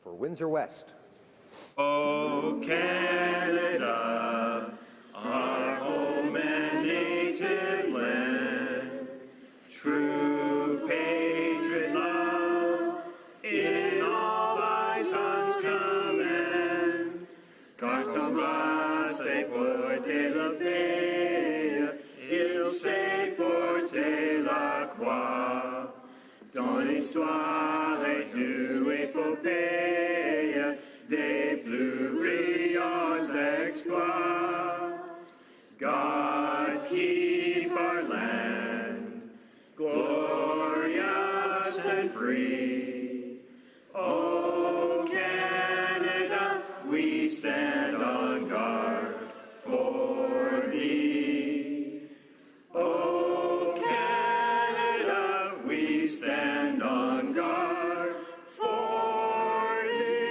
For Windsor West. O Canada, our home and native land, true patriot love in all thy sons command. Car ton bras s'est porté la paix, il s'est porté la croix. Ton histoire est une épopée des plus brillants exploits. God keep our land glorious and free. O Canada, we stand on guard for thee. O Canada, we stand on guard for thee.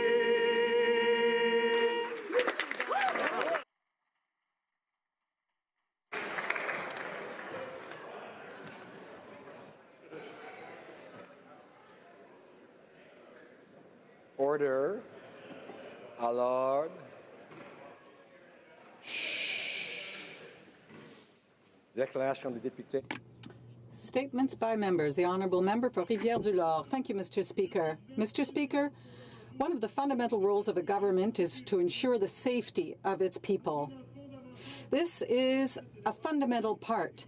Order. À l'ordre. Déclaration des députés. Statements by members. The Honourable Member for Rivière-du-Loup. Thank you, Mr. Speaker. Mr. Speaker, one of the fundamental roles of a government is to ensure the safety of its people. This is a fundamental part,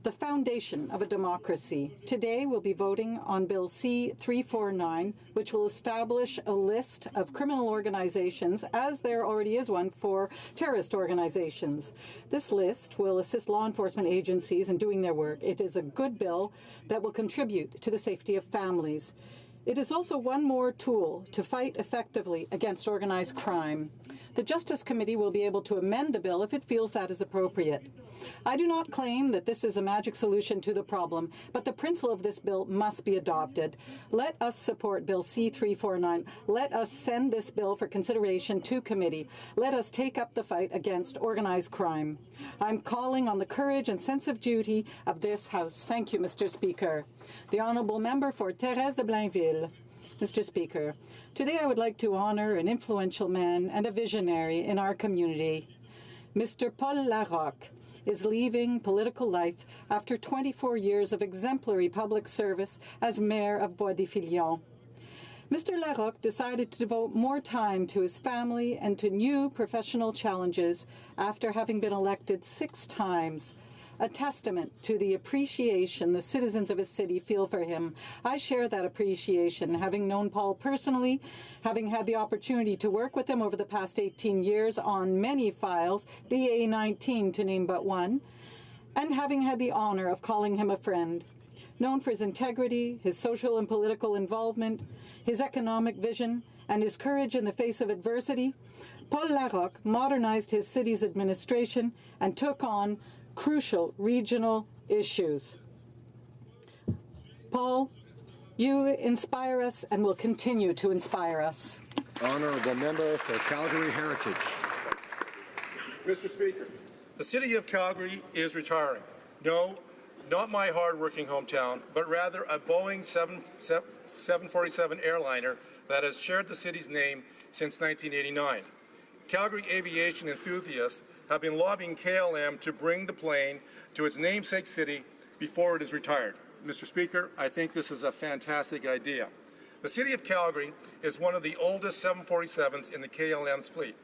the foundation of a democracy. Today we'll be voting on Bill C-349, which will establish a list of criminal organizations, as there already is one for terrorist organizations. This list will assist law enforcement agencies in doing their work. It is a good bill that will contribute to the safety of families. It is also one more tool to fight effectively against organized crime. The Justice Committee will be able to amend the bill if it feels that is appropriate. I do not claim that this is a magic solution to the problem, but the principle of this bill must be adopted. Let us support Bill C-349. Let us send this bill for consideration to committee. Let us take up the fight against organized crime. I'm calling on the courage and sense of duty of this House. Thank you, Mr. Speaker. The Honourable Member for Thérèse de Blainville. Mr. Speaker, today I would like to honour an influential man and a visionary in our community. Mr. Paul Larocque is leaving political life after 24 years of exemplary public service as mayor of Bois-des-Filions. Mr. Larocque decided to devote more time to his family and to new professional challenges after having been elected 6 times. A testament to the appreciation the citizens of his city feel for him. I share that appreciation, having known Paul personally, having had the opportunity to work with him over the past 18 years on many files, the A19 to name but one, and having had the honor of calling him a friend. Known for his integrity, his social and political involvement, his economic vision, and his courage in the face of adversity, Paul Larocque modernized his city's administration and took on crucial regional issues. Paul, you inspire us and will continue to inspire us. Honourable Member for Calgary Heritage. Mr. Speaker, the City of Calgary is retiring. No, not my hard-working hometown, but rather a Boeing 747 airliner that has shared the city's name since 1989. Calgary aviation enthusiasts have been lobbying KLM to bring the plane to its namesake city before it is retired. Mr. Speaker, I think this is a fantastic idea. The City of Calgary is one of the oldest 747s in the KLM's fleet.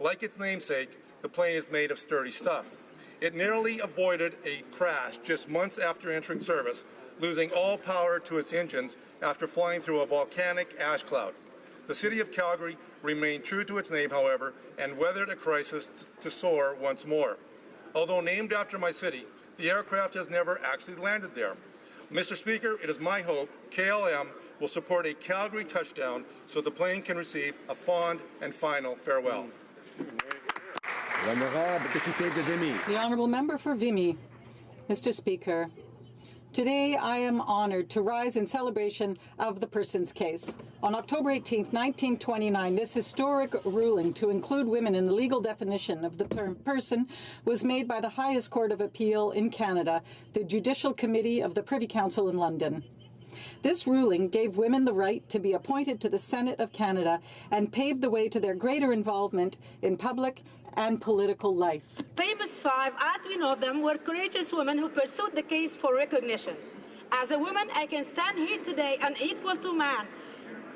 Like its namesake, the plane is made of sturdy stuff. It narrowly avoided a crash just months after entering service, losing all power to its engines after flying through a volcanic ash cloud. The City of Calgary remained true to its name, however, and weathered a crisis to soar once more. Although named after my city, the aircraft has never actually landed there. Mr. Speaker, it is my hope KLM will support a Calgary touchdown so the plane can receive a fond and final farewell. The Honourable Member for Vimy. Mr. Speaker, today I am honoured to rise in celebration of the Persons case. On October 18, 1929, this historic ruling to include women in the legal definition of the term person was made by the highest court of appeal in Canada, the Judicial Committee of the Privy Council in London. This ruling gave women the right to be appointed to the Senate of Canada and paved the way to their greater involvement in public and political life. Famous Five, as we know them, were courageous women who pursued the case for recognition. As a woman, I can stand here today unequal to man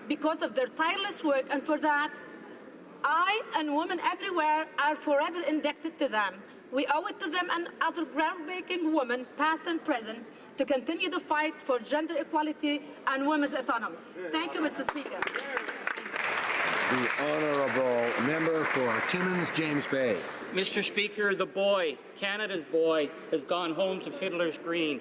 because of their tireless work, and for that, I and women everywhere are forever indebted to them. We owe it to them and other groundbreaking women, past and present, to continue the fight for gender equality and women's autonomy. Thank you, Mr. Speaker. The Honourable Member for Timmins, James Bay. Mr. Speaker, the boy, Canada's boy, has gone home to Fiddler's Green,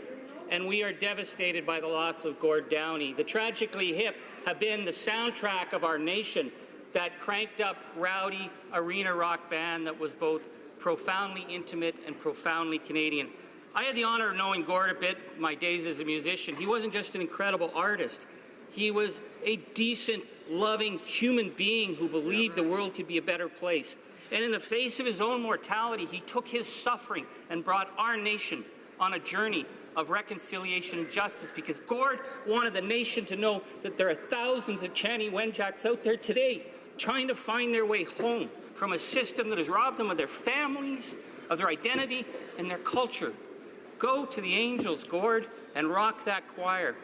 and we are devastated by the loss of Gord Downey. The Tragically Hip have been the soundtrack of our nation, that cranked up rowdy arena rock band that was both profoundly intimate and profoundly Canadian. I had the honour of knowing Gord a bit in my days as a musician. He wasn't just an incredible artist. He was a decent, loving human being who believed the world could be a better place. And in the face of his own mortality, he took his suffering and brought our nation on a journey of reconciliation and justice, because Gord wanted the nation to know that there are thousands of Chani Wenjaks out there today trying to find their way home from a system that has robbed them of their families, of their identity, and their culture. Go to the angels, Gord, and rock that choir,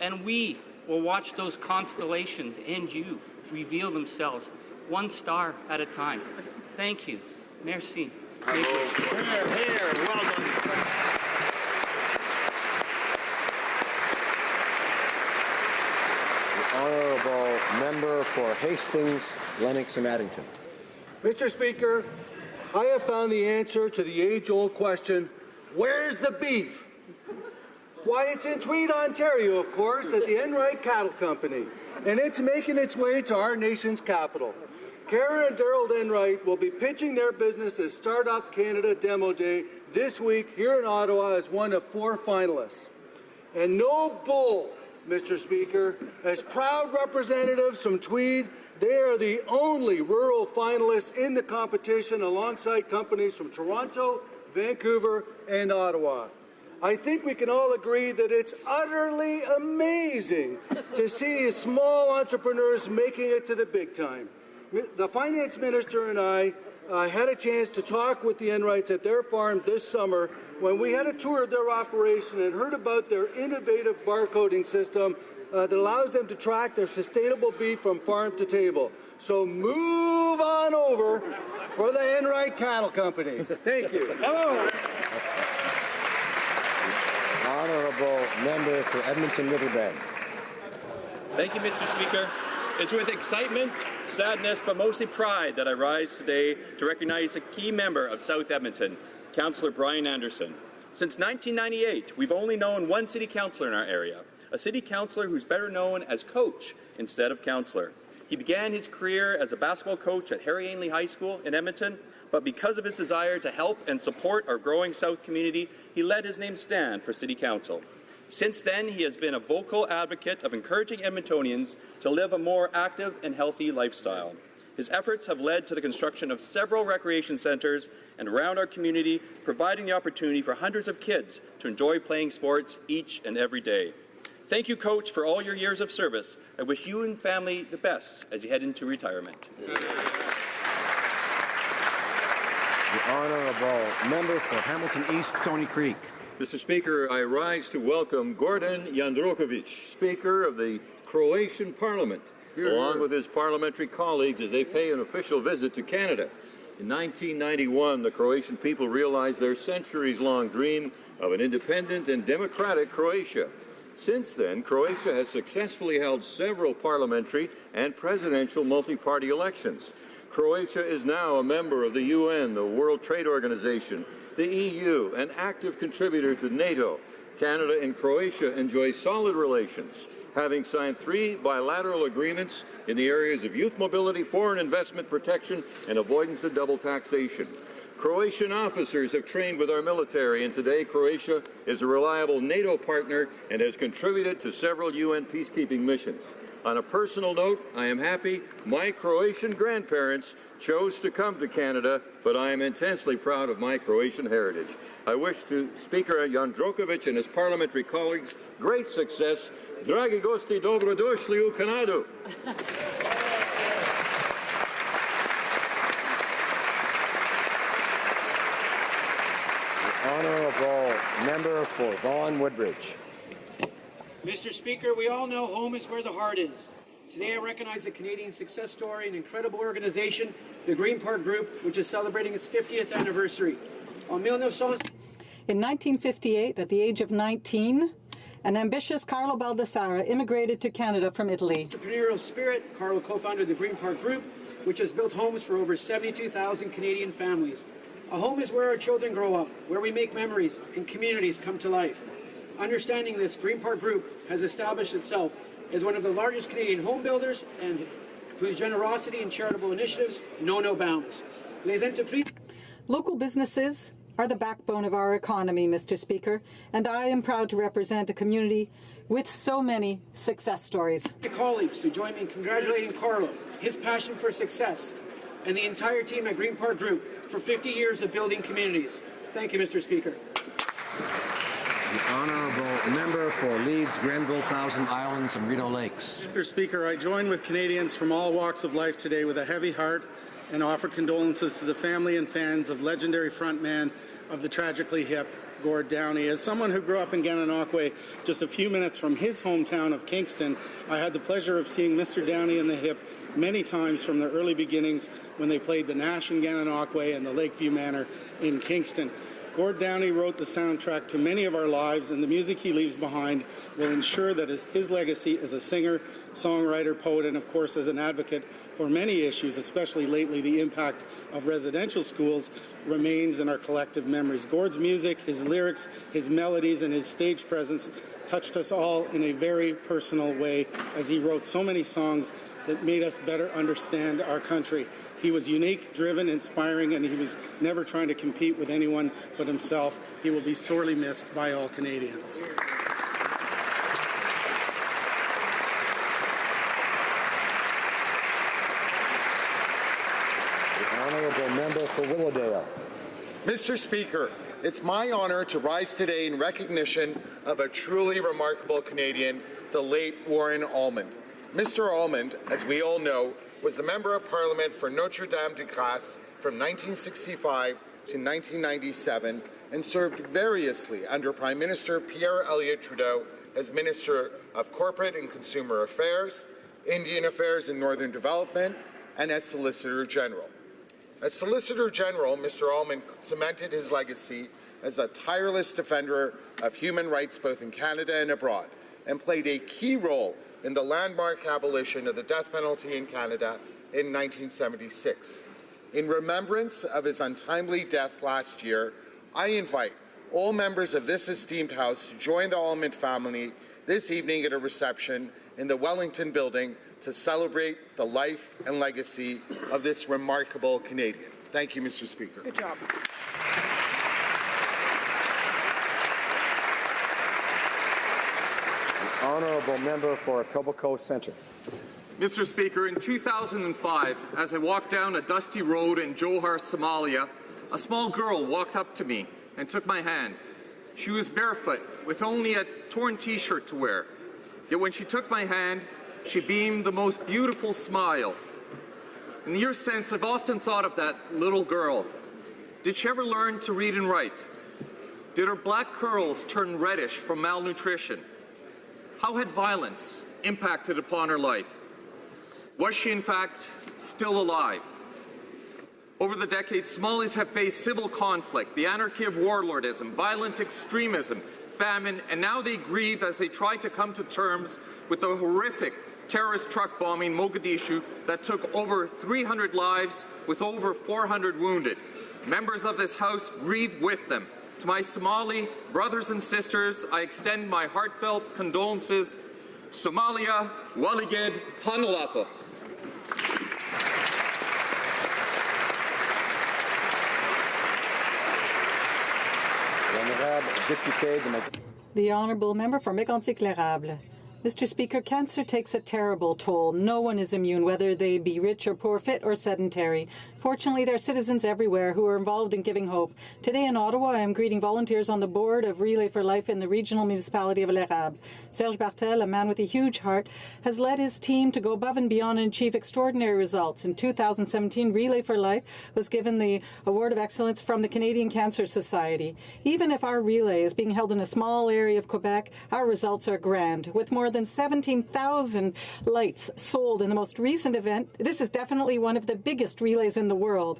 and we will watch those constellations and you reveal themselves one star at a time. Thank you. Merci. Here, here. Well done. Honourable Member for Hastings, Lennox and Addington. Mr. Speaker, I have found the answer to the age-old question, where's the beef? Why, it's in Tweed, Ontario, of course, at the Enright Cattle Company, and it's making its way to our nation's capital. Karen and Darrell Enright will be pitching their business at Startup Canada Demo Day this week here in Ottawa as one of 4 finalists. And no bull, Mr. Speaker, as proud representatives from Tweed, they are the only rural finalists in the competition alongside companies from Toronto, Vancouver, and Ottawa. I think we can all agree that it's utterly amazing to see small entrepreneurs making it to the big time. The Finance Minister and I had a chance to talk with the Enrights at their farm this summer when we had a tour of their operation and heard about their innovative barcoding system that allows them to track their sustainable beef from farm to table. So move on over for the Enright Cattle Company. Thank you. The Honourable Member for Edmonton Riverbend. Thank you, Mr. Speaker. It's with excitement, sadness, but mostly pride that I rise today to recognize a key member of South Edmonton, Councillor Brian Anderson. Since 1998, we've only known one city councillor in our area, a city councillor who's better known as coach instead of councillor. He began his career as a basketball coach at Harry Ainley High School in Edmonton, but because of his desire to help and support our growing South community, he let his name stand for City Council. Since then, he has been a vocal advocate of encouraging Edmontonians to live a more active and healthy lifestyle. His efforts have led to the construction of several recreation centres and around our community, providing the opportunity for hundreds of kids to enjoy playing sports each and every day. Thank you, Coach, for all your years of service. I wish you and family the best as you head into retirement. The Honourable Member for Hamilton East, Stony Creek. Mr. Speaker, I rise to welcome Gordon Jandrokovic, Speaker of the Croatian Parliament, along with his parliamentary colleagues as they pay an official visit to Canada. In 1991, the Croatian people realized their centuries-long dream of an independent and democratic Croatia. Since then, Croatia has successfully held several parliamentary and presidential multi-party elections. Croatia is now a member of the UN, the World Trade Organization, the EU, an active contributor to NATO. Canada and Croatia enjoy solid relations, having signed 3 bilateral agreements in the areas of youth mobility, foreign investment protection, and avoidance of double taxation. Croatian officers have trained with our military, and today Croatia is a reliable NATO partner and has contributed to several UN peacekeeping missions. On a personal note, I am happy my Croatian grandparents chose to come to Canada, but I am intensely proud of my Croatian heritage. I wish to Speaker Jandrokovic and his parliamentary colleagues great success. Dragi gosti, dobrodošli u Kanadu. The honourable member for Vaughan Woodbridge. Mr. Speaker, we all know home is where the heart is. Today I recognize a Canadian success story, an incredible organization, the Green Park Group, which is celebrating its 50th anniversary. In 1958, at the age of 19, an ambitious Carlo Baldassarre immigrated to Canada from Italy. Entrepreneurial spirit, Carlo co-founded the Green Park Group, which has built homes for over 72,000 Canadian families. A home is where our children grow up, where we make memories and communities come to life. Understanding this, Green Park Group has established itself as one of the largest Canadian home builders and whose generosity and charitable initiatives know no bounds. Local businesses are the backbone of our economy, Mr. Speaker, and I am proud to represent a community with so many success stories. To colleagues to join me in congratulating Carlo, his passion for success, and the entire team at Green Park Group for 50 years of building communities. Thank you, Mr. Speaker. The honourable member for Leeds, Grenville, Thousand Islands and Rideau Lakes. Mr. Speaker, I join with Canadians from all walks of life today with a heavy heart and offer condolences to the family and fans of legendary frontman of the tragically hip Gord Downey. As someone who grew up in Gananoque, just a few minutes from his hometown of Kingston, I had the pleasure of seeing Mr. Downey and the Hip many times from their early beginnings when they played the Nash in Gananoque and the Lakeview Manor in Kingston. Gord Downey wrote the soundtrack to many of our lives, and the music he leaves behind will ensure that his legacy as a singer, songwriter, poet, and of course as an advocate for many issues, especially lately the impact of residential schools, remains in our collective memories. Gord's music, his lyrics, his melodies, and his stage presence touched us all in a very personal way as he wrote so many songs that made us better understand our country. He was unique, driven, inspiring, and he was never trying to compete with anyone but himself. He will be sorely missed by all Canadians. The honourable member for Willowdale. Mr. Speaker, it's my honour to rise today in recognition of a truly remarkable Canadian, the late Warren Almond. Mr. Almond, as we all know, was the Member of Parliament for Notre-Dame-du-Grâce from 1965 to 1997 and served variously under Prime Minister Pierre Elliott Trudeau as Minister of Corporate and Consumer Affairs, Indian Affairs and Northern Development, and as Solicitor General. As Solicitor General, Mr. Almond cemented his legacy as a tireless defender of human rights both in Canada and abroad, and played a key role in the landmark abolition of the death penalty in Canada in 1976. In remembrance of his untimely death last year, I invite all members of this esteemed House to join the Almond family this evening at a reception in the Wellington Building to celebrate the life and legacy of this remarkable Canadian. Thank you, Mr. Speaker. Good job. Honourable member for Etobicoke Centre. Mr. Speaker, in 2005, as I walked down a dusty road in Johor, Somalia, a small girl walked up to me and took my hand. She was barefoot, with only a torn t-shirt to wear. Yet when she took my hand, she beamed the most beautiful smile. In the years since, I've often thought of that little girl. Did she ever learn to read and write? Did her black curls turn reddish from malnutrition? How had violence impacted upon her life? Was she, in fact, still alive? Over the decades, Somalis have faced civil conflict, the anarchy of warlordism, violent extremism, famine, and now they grieve as they try to come to terms with the horrific terrorist truck bombing in Mogadishu that took over 300 lives with over 400 wounded. Members of this House grieve with them. To my Somali brothers and sisters, I extend my heartfelt condolences. Somalia, Waligid, Hanulato. The honourable member for Mégantic-L'Érable. Mr. Speaker, cancer takes a terrible toll. No one is immune, whether they be rich or poor, fit or sedentary. Fortunately, there are citizens everywhere who are involved in giving hope. Today in Ottawa, I am greeting volunteers on the board of Relay for Life in the regional municipality of L'Érable. Serge Bartel, a man with a huge heart, has led his team to go above and beyond and achieve extraordinary results. In 2017, Relay for Life was given the Award of Excellence from the Canadian Cancer Society. Even if our relay is being held in a small area of Quebec, our results are grand. With more than 17,000 lights sold in the most recent event, this is definitely one of the biggest relays in the world.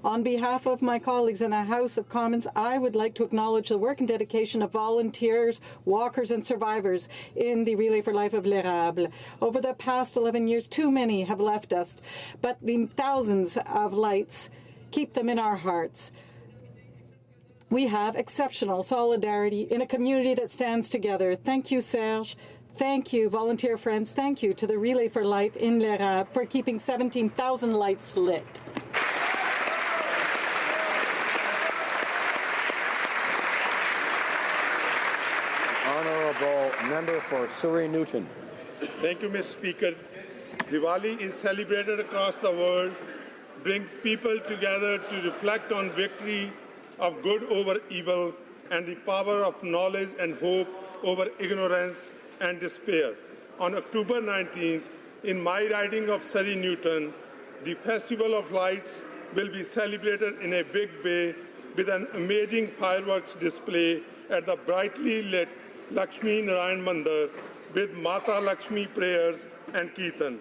On behalf of my colleagues in the House of Commons, I would like to acknowledge the work and dedication of volunteers, walkers and survivors in the Relay for Life of L'Érable. Over the past 11 years, too many have left us, but the thousands of lights keep them in our hearts. We have exceptional solidarity in a community that stands together. Thank you, Serge. Thank you, volunteer friends. Thank you to the Relay for Life in L'Érable for keeping 17,000 lights lit. Honourable Member for Surrey Newton. Thank you, Mr. Speaker. Diwali is celebrated across the world, brings people together to reflect on victory of good over evil and the power of knowledge and hope over ignorance and despair. On October 19th, in my riding of Surrey Newton, the Festival of Lights will be celebrated in a big way with an amazing fireworks display at the brightly lit Lakshmi Narayan Mandir with Mata Lakshmi prayers and Kirtan.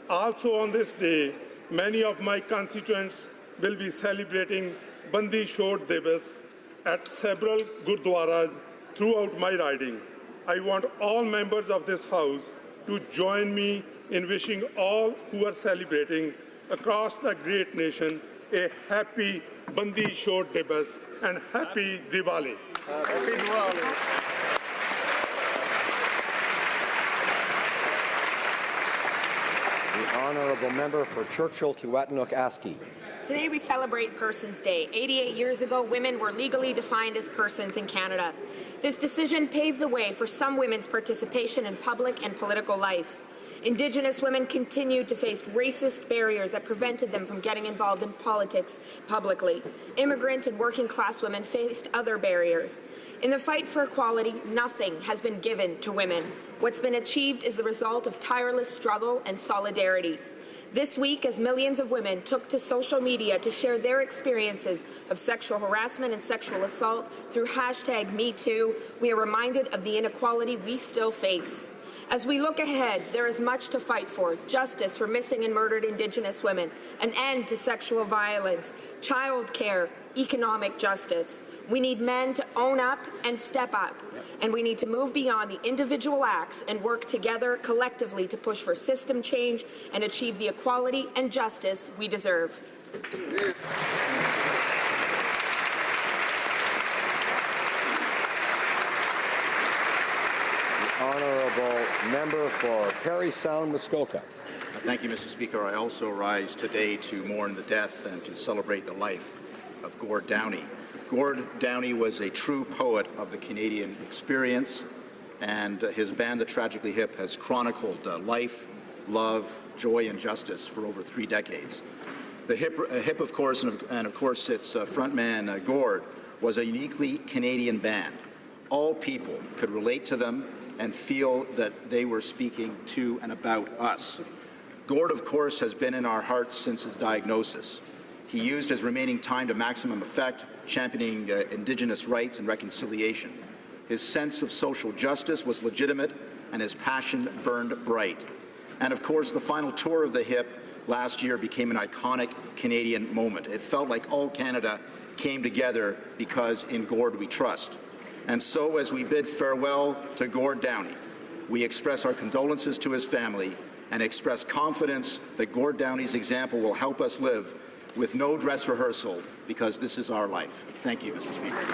Also on this day, many of my constituents will be celebrating Bandi Chhod Divas at several gurdwaras throughout my riding. I want all members of this House to join me in wishing all who are celebrating across the great nation a happy Bandi Chhod Divas and happy Diwali. Happy Diwali. The Honourable Member for Churchill-Kiwatanook-Askey. Today we celebrate Persons Day. 88 years ago, women were legally defined as persons in Canada. This decision paved the way for some women's participation in public and political life. Indigenous women continued to face racist barriers that prevented them from getting involved in politics publicly. Immigrant and working-class women faced other barriers. In the fight for equality, nothing has been given to women. What's been achieved is the result of tireless struggle and solidarity. This week, as millions of women took to social media to share their experiences of sexual harassment and sexual assault through #MeToo, we are reminded of the inequality we still face. As we look ahead, there is much to fight for: justice for missing and murdered Indigenous women, an end to sexual violence, child care, economic justice. We need men to own up and step up, and we need to move beyond the individual acts and work together collectively to push for system change and achieve the equality and justice we deserve. Honourable Member for Parry Sound, Muskoka. Thank you, Mr. Speaker. I also rise today to mourn the death and to celebrate the life of Gord Downie. Gord Downie was a true poet of the Canadian experience, and his band, The Tragically Hip, has chronicled life, love, joy, and justice for over 3 decades. The Hip, of course, and of course its frontman, Gord, was a uniquely Canadian band. All people could relate to them and feel that they were speaking to and about us. Gord, of course, has been in our hearts since his diagnosis. He used his remaining time to maximum effect, championing Indigenous rights and reconciliation. His sense of social justice was legitimate, and his passion burned bright. And of course, the final tour of the Hip last year became an iconic Canadian moment. It felt like all Canada came together because in Gord we trust. And so, as we bid farewell to Gord Downie, we express our condolences to his family and express confidence that Gord Downie's example will help us live with no dress rehearsal, because this is our life. Thank you, Mr. Speaker.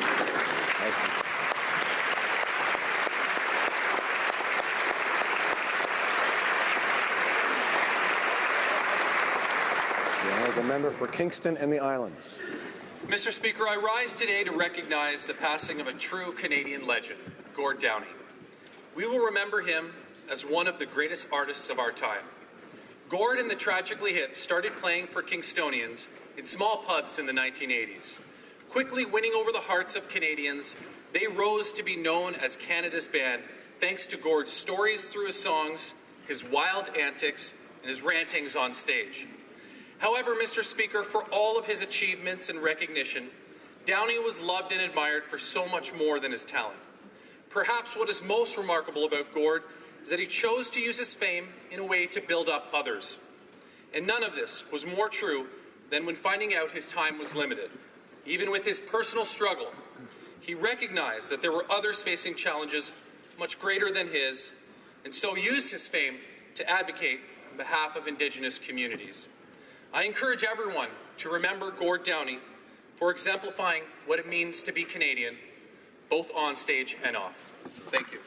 The Honourable Member for Kingston and the Islands. Mr. Speaker, I rise today to recognize the passing of a true Canadian legend, Gord Downie. We will remember him as one of the greatest artists of our time. Gord and the Tragically Hip started playing for Kingstonians in small pubs in the 1980s. Quickly winning over the hearts of Canadians, they rose to be known as Canada's band thanks to Gord's stories through his songs, his wild antics, and his rantings on stage. However, Mr. Speaker, for all of his achievements and recognition, Downey was loved and admired for so much more than his talent. Perhaps what is most remarkable about Gord is that he chose to use his fame in a way to build up others. And none of this was more true than when finding out his time was limited. Even with his personal struggle, he recognized that there were others facing challenges much greater than his, and so used his fame to advocate on behalf of Indigenous communities. I encourage everyone to remember Gord Downey for exemplifying what it means to be Canadian, both on stage and off. Thank you.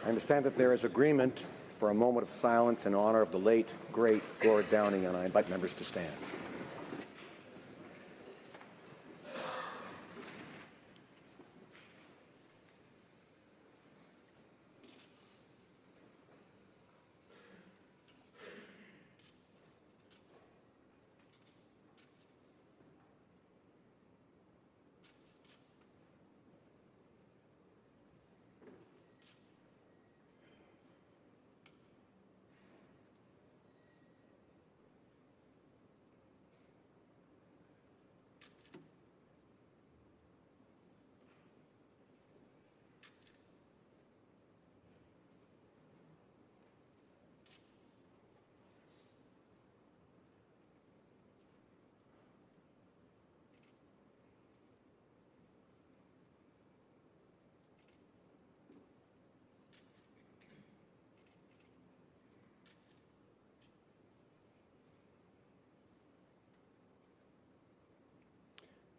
I understand that there is agreement for a moment of silence in honor of the late, great Gord Downey, and I invite members to stand.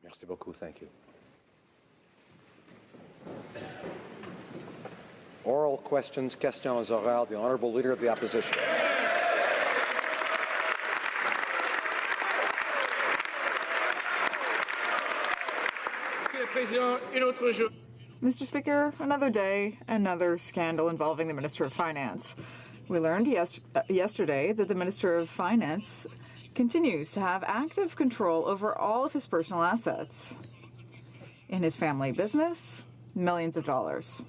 Merci beaucoup. Thank you. Oral questions, questions orales, the Honourable Leader of the Opposition. Mr. Speaker, another day, another scandal involving the Minister of Finance. We learned yesterday that the Minister of Finance continues to have active control over all of his personal assets. In his family business, millions of dollars.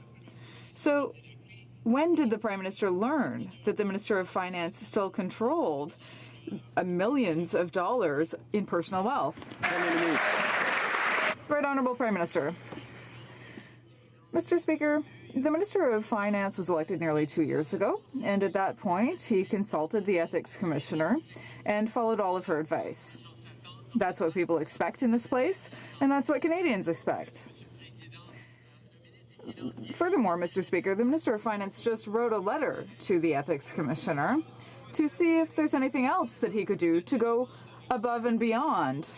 So, when did the Prime Minister learn that the Minister of Finance still controlled millions of dollars in personal wealth? Right Honourable Prime Minister. Mr. Speaker, the Minister of Finance was elected nearly 2 years ago, and at that point he consulted the Ethics Commissioner and followed all of her advice. That's what people expect in this place, and that's what Canadians expect. Furthermore, Mr. Speaker, the Minister of Finance just wrote a letter to the Ethics Commissioner to see if there's anything else that he could do to go above and beyond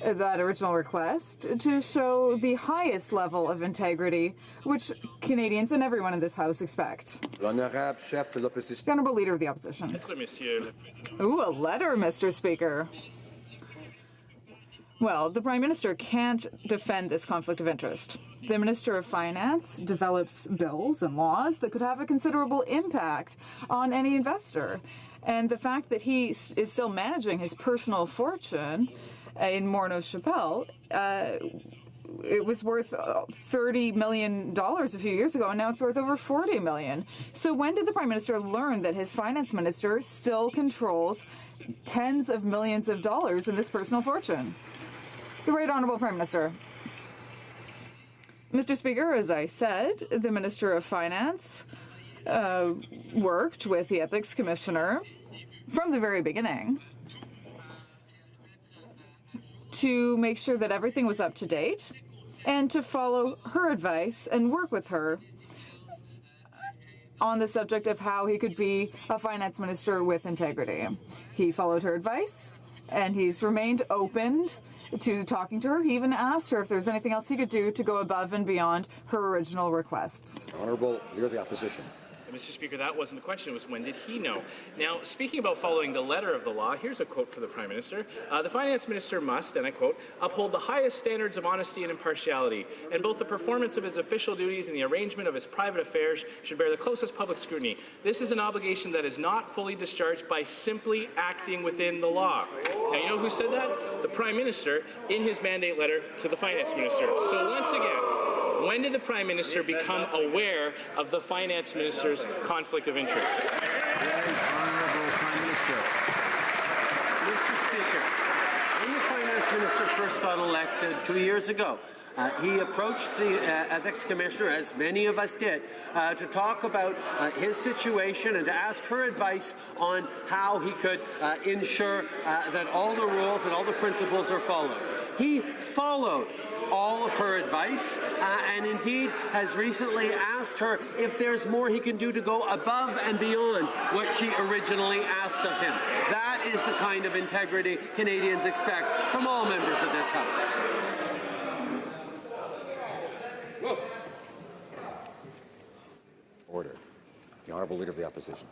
that original request to show the highest level of integrity which Canadians and everyone in this House expect. The Honourable Leader of the Opposition. Ooh, a letter, Mr. Speaker. Well, the Prime Minister can't defend this conflict of interest. The Minister of Finance develops bills and laws that could have a considerable impact on any investor. And the fact that he is still managing his personal fortune in Morneau-Chapelle, it was worth $30 million a few years ago, and now it's worth over $40 million. So when did the Prime Minister learn that his finance minister still controls tens of millions of dollars in this personal fortune? The Right Honourable Prime Minister. Mr. Speaker, as I said, the Minister of Finance worked with the Ethics Commissioner from the very beginning to make sure that everything was up to date and to follow her advice and work with her on the subject of how he could be a finance minister with integrity. He followed her advice, and he's remained open to talking to her. He even asked her if there's anything else he could do to go above and beyond her original requests. Honourable Leader of the Opposition. Mr. Speaker, that wasn't the question. It was when did he know? Now, speaking about following the letter of the law, here's a quote for the Prime Minister. The Finance Minister must, and I quote, uphold the highest standards of honesty and impartiality, and both the performance of his official duties and the arrangement of his private affairs should bear the closest public scrutiny. This is an obligation that is not fully discharged by simply acting within the law. Now, you know who said that? The Prime Minister in his mandate letter to the Finance Minister. So once again, when did the Prime Minister become aware of the Finance Minister's conflict of interest? Honourable Prime Minister. Mr. Speaker, when the Finance Minister first got elected 2 years ago, he approached the Ethics Commissioner, as many of us did, to talk about his situation and to ask her advice on how he could ensure that all the rules and all the principles are followed. He followed all of her advice and indeed has recently asked her if there's more he can do to go above and beyond what she originally asked of him. That is the kind of integrity Canadians expect from all members of this House. Order. The Honourable Leader of the Opposition.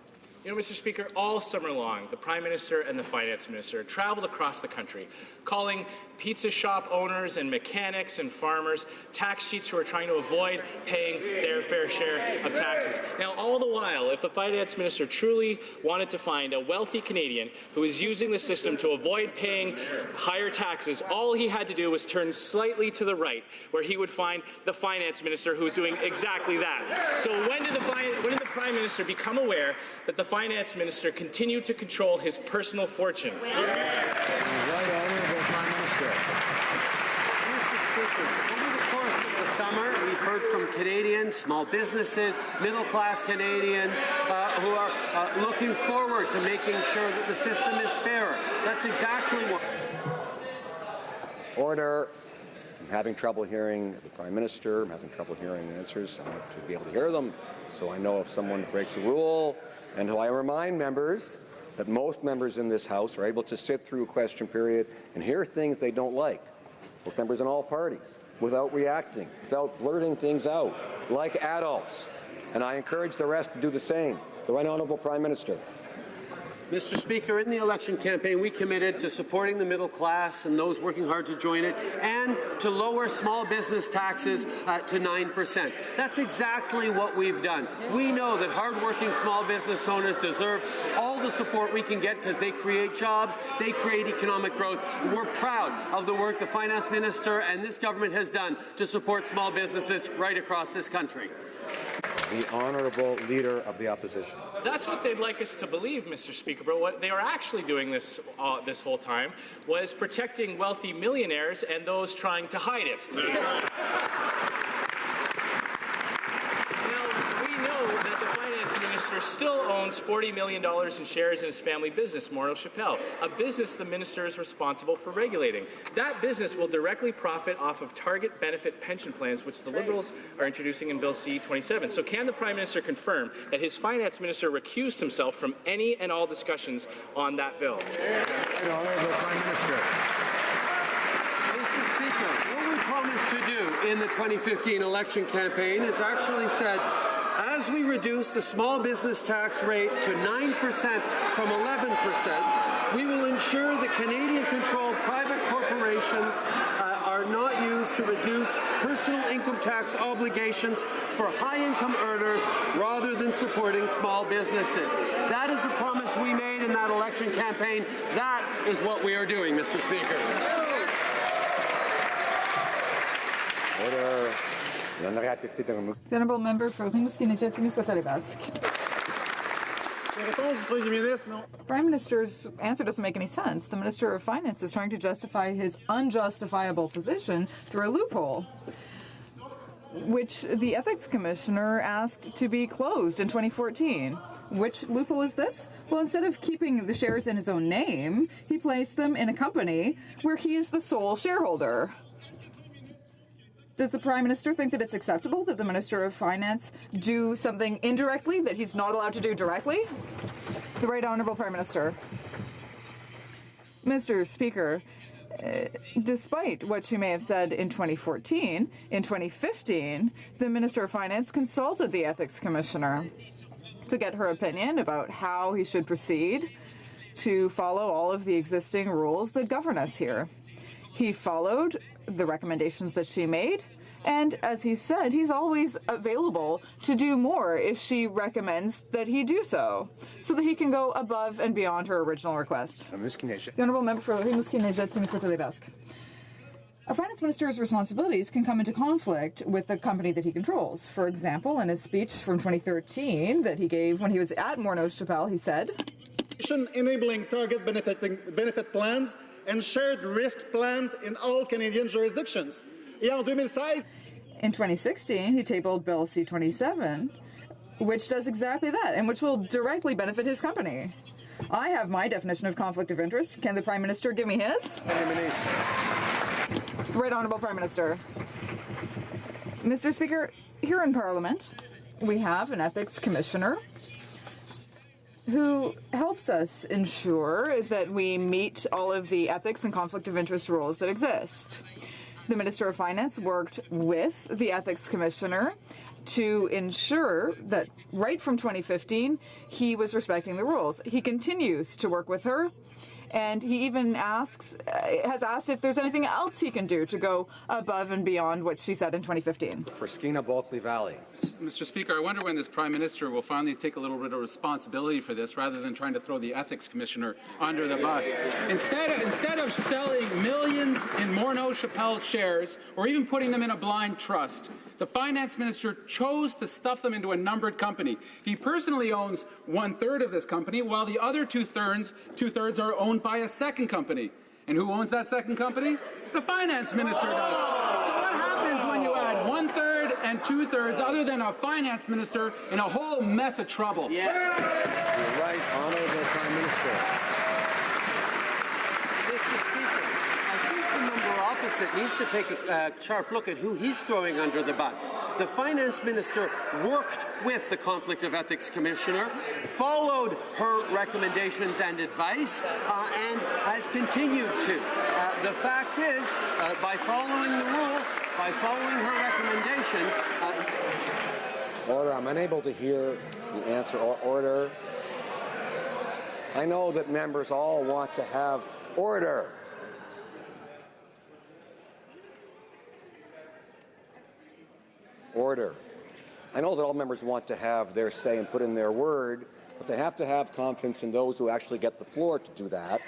You know, Mr. Speaker, all summer long, the Prime Minister and the Finance Minister traveled across the country, calling pizza shop owners and mechanics and farmers tax cheats who are trying to avoid paying their fair share of taxes. Now, all the while, if the Finance Minister truly wanted to find a wealthy Canadian who is using the system to avoid paying higher taxes, all he had to do was turn slightly to the right, where he would find the Finance Minister who is doing exactly that. So when did the Prime Minister become aware that the Finance Minister continued to control his personal fortune? Right Honourable Prime Minister. Mr. Speaker, over the course of the summer, we've heard from Canadians, small businesses, middle-class Canadians who are looking forward to making sure that the system is fairer. That's exactly what... Order. I'm having trouble hearing the Prime Minister. I'm having trouble hearing answers. I want to be able to hear them so I know if someone breaks a rule. And I remind members that most members in this House are able to sit through a question period and hear things they don't like, with members in all parties, without reacting, without blurting things out, like adults. And I encourage the rest to do the same. The Right Honourable Prime Minister. Mr. Speaker, in the election campaign, we committed to supporting the middle class and those working hard to join it, and to lower small business taxes to 9%. That's exactly what we've done. We know that hardworking small business owners deserve all the support we can get because they create jobs, they create economic growth. We're proud of the work the Finance Minister and this government has done to support small businesses right across this country. The Honourable Leader of the Opposition. That's what they'd like us to believe, Mr. Speaker, but what they were actually doing this whole time was protecting wealthy millionaires and those trying to hide it. Minister still owns $40 million in shares in his family business, Maurice Chappelle, a business the minister is responsible for regulating. That business will directly profit off of target benefit pension plans, which the Liberals are introducing in Bill C-27. So can the Prime Minister confirm that his Finance Minister recused himself from any and all discussions on that bill? Honourable Prime Minister. Mr. Speaker, what we promised to do in the 2015 election campaign is actually said, as we reduce the small business tax rate to 9% from 11%, we will ensure that Canadian-controlled private corporations are not used to reduce personal income tax obligations for high-income earners rather than supporting small businesses. That is the promise we made in that election campaign. That is what we are doing, Mr. Speaker. Order. The honourable member for Rimouski-Nejet-Témiscouata Basque. Prime Minister's answer doesn't make any sense. The Minister of Finance is trying to justify his unjustifiable position through a loophole, which the Ethics Commissioner asked to be closed in 2014. Which loophole is this? Well, instead of keeping the shares in his own name, he placed them in a company where he is the sole shareholder. Does the Prime Minister think that it's acceptable that the Minister of Finance do something indirectly that he's not allowed to do directly? The Right Honourable Prime Minister. Mr. Speaker, despite what she may have said in 2014, in 2015, the Minister of Finance consulted the Ethics Commissioner. to get her opinion about how he should proceed to follow all of the existing rules that govern us here. He followed the recommendations that she made, and as he said, he's always available to do more if she recommends that he do so that he can go above and beyond her original request. The Honourable Member for Rimouski-Neigette, Basque. A finance minister's responsibilities can come into conflict with the company that he controls. For example, in his speech from 2013 that he gave when he was at Morneau-Chapelle, he said, enabling target benefit plans and shared risk plans in all Canadian jurisdictions. In 2016, he tabled Bill C-27, which does exactly that, and which will directly benefit his company. I have my definition of conflict of interest. Can the Prime Minister give me his? The Right Honourable Prime Minister. Mr. Speaker, here in Parliament, we have an Ethics Commissioner who helps us ensure that we meet all of the ethics and conflict of interest rules that exist. The Minister of Finance worked with the Ethics Commissioner to ensure that right from 2015, he was respecting the rules. He continues to work with her, and he even has asked if there's anything else he can do to go above and beyond what she said in 2015. For Skeena-Bulkley Valley. Mr. Speaker, I wonder when this Prime Minister will finally take a little bit of responsibility for this rather than trying to throw the Ethics Commissioner under the bus. Instead of selling millions in Morneau-Chapelle shares or even putting them in a blind trust, the Finance Minister chose to stuff them into a numbered company. He personally owns 1/3 of this company, while the other two-thirds are owned by a second company. And who owns that second company? The Finance Minister does. So what happens when you add 1/3 and 2/3 other than a Finance Minister in a whole mess of trouble? Yeah. You're right, Honourable Prime Minister. Mr. Speaker, I think the member opposite needs to take a sharp look at who he's throwing under the bus. The Finance Minister worked with the Conflict of Ethics Commissioner, followed her recommendations and advice, and has continued to. The fact is, by following the rules, by following her recommendations... Order. I'm unable to hear the answer. Order. I know that members all want to have order. Order. I know that all members want to have their say and put in their word, but they have to have confidence in those who actually get the floor to do that.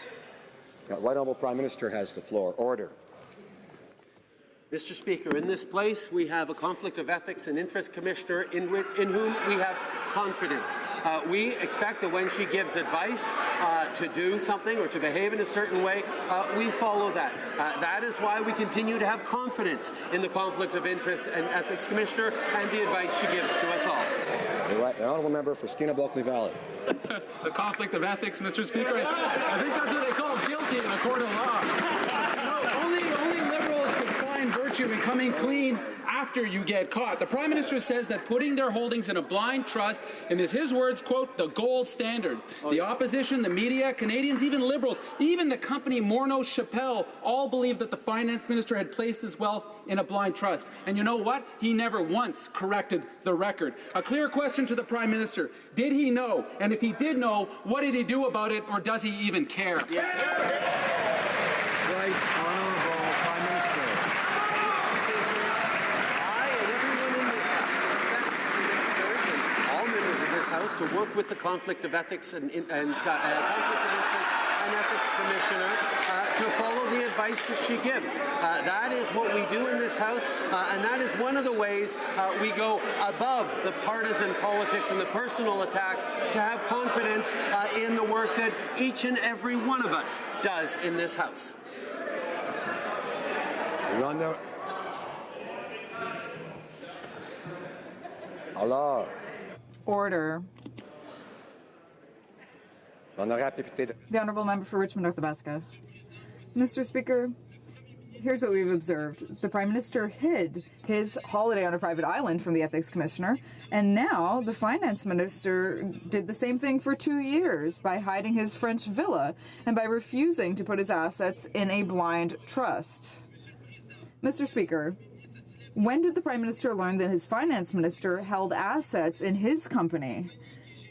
Now, Right Honourable Prime Minister has the floor. Order. Mr. Speaker, in this place we have a Conflict of Ethics and Interest Commissioner in whom we have confidence. We expect that when she gives advice to do something or to behave in a certain way, we follow that. That is why we continue to have confidence in the Conflict of Interest and Ethics Commissioner and the advice she gives to us all. The Honourable Member for Skeena-Bulkley Valley. The conflict of ethics, Mr. Speaker. I think that's what they call guilty in a court of law. Only liberals can find virtue in coming clean after you get caught. The Prime Minister says that putting their holdings in a blind trust, and is his words, quote, the gold standard. The opposition, the media, Canadians, even liberals, even the company Morneau-Chapelle all believed that the Finance Minister had placed his wealth in a blind trust. And you know what? He never once corrected the record. A clear question to the Prime Minister. Did he know? And if he did know, what did he do about it, or does he even care? Right Honourable Prime Minister. House to work with the Conflict of Ethics and Conflict of Interest and Ethics Commissioner to follow the advice that she gives. That is what we do in this House, and that is one of the ways we go above the partisan politics and the personal attacks to have confidence in the work that each and every one of us does in this House. Alors. Order. The Honourable Member for Richmond North Athabasca. Mr. Speaker, here's what we've observed. The Prime Minister hid his holiday on a private island from the Ethics Commissioner, and now the Finance Minister did the same thing for 2 years by hiding his French villa and by refusing to put his assets in a blind trust. Mr. Speaker, when did the Prime Minister learn that his Finance Minister held assets in his company?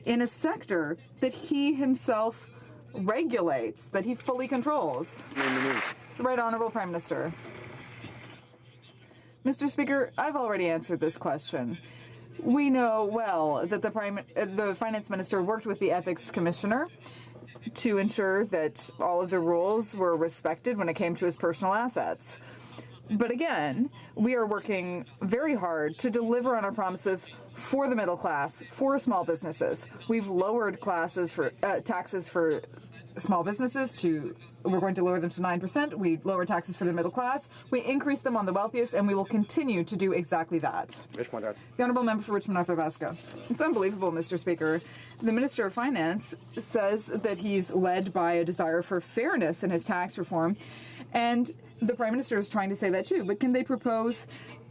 in a sector that he himself regulates, that he fully controls? The Right Honourable Prime Minister. Mr. Speaker, I've already answered this question. We know well that the Finance Minister worked with the Ethics Commissioner to ensure that all of the rules were respected when it came to his personal assets. But again, we are working very hard to deliver on our promises for the middle class, for small businesses. We've lowered taxes for small businesses we're going to lower them to 9%. We lower taxes for the middle class. We increase them on the wealthiest, and we will continue to do exactly that. The Honourable Member for Richmond North Arvesca. It's unbelievable, Mr. Speaker. The Minister of Finance says that he's led by a desire for fairness in his tax reform, and the Prime Minister is trying to say that too. But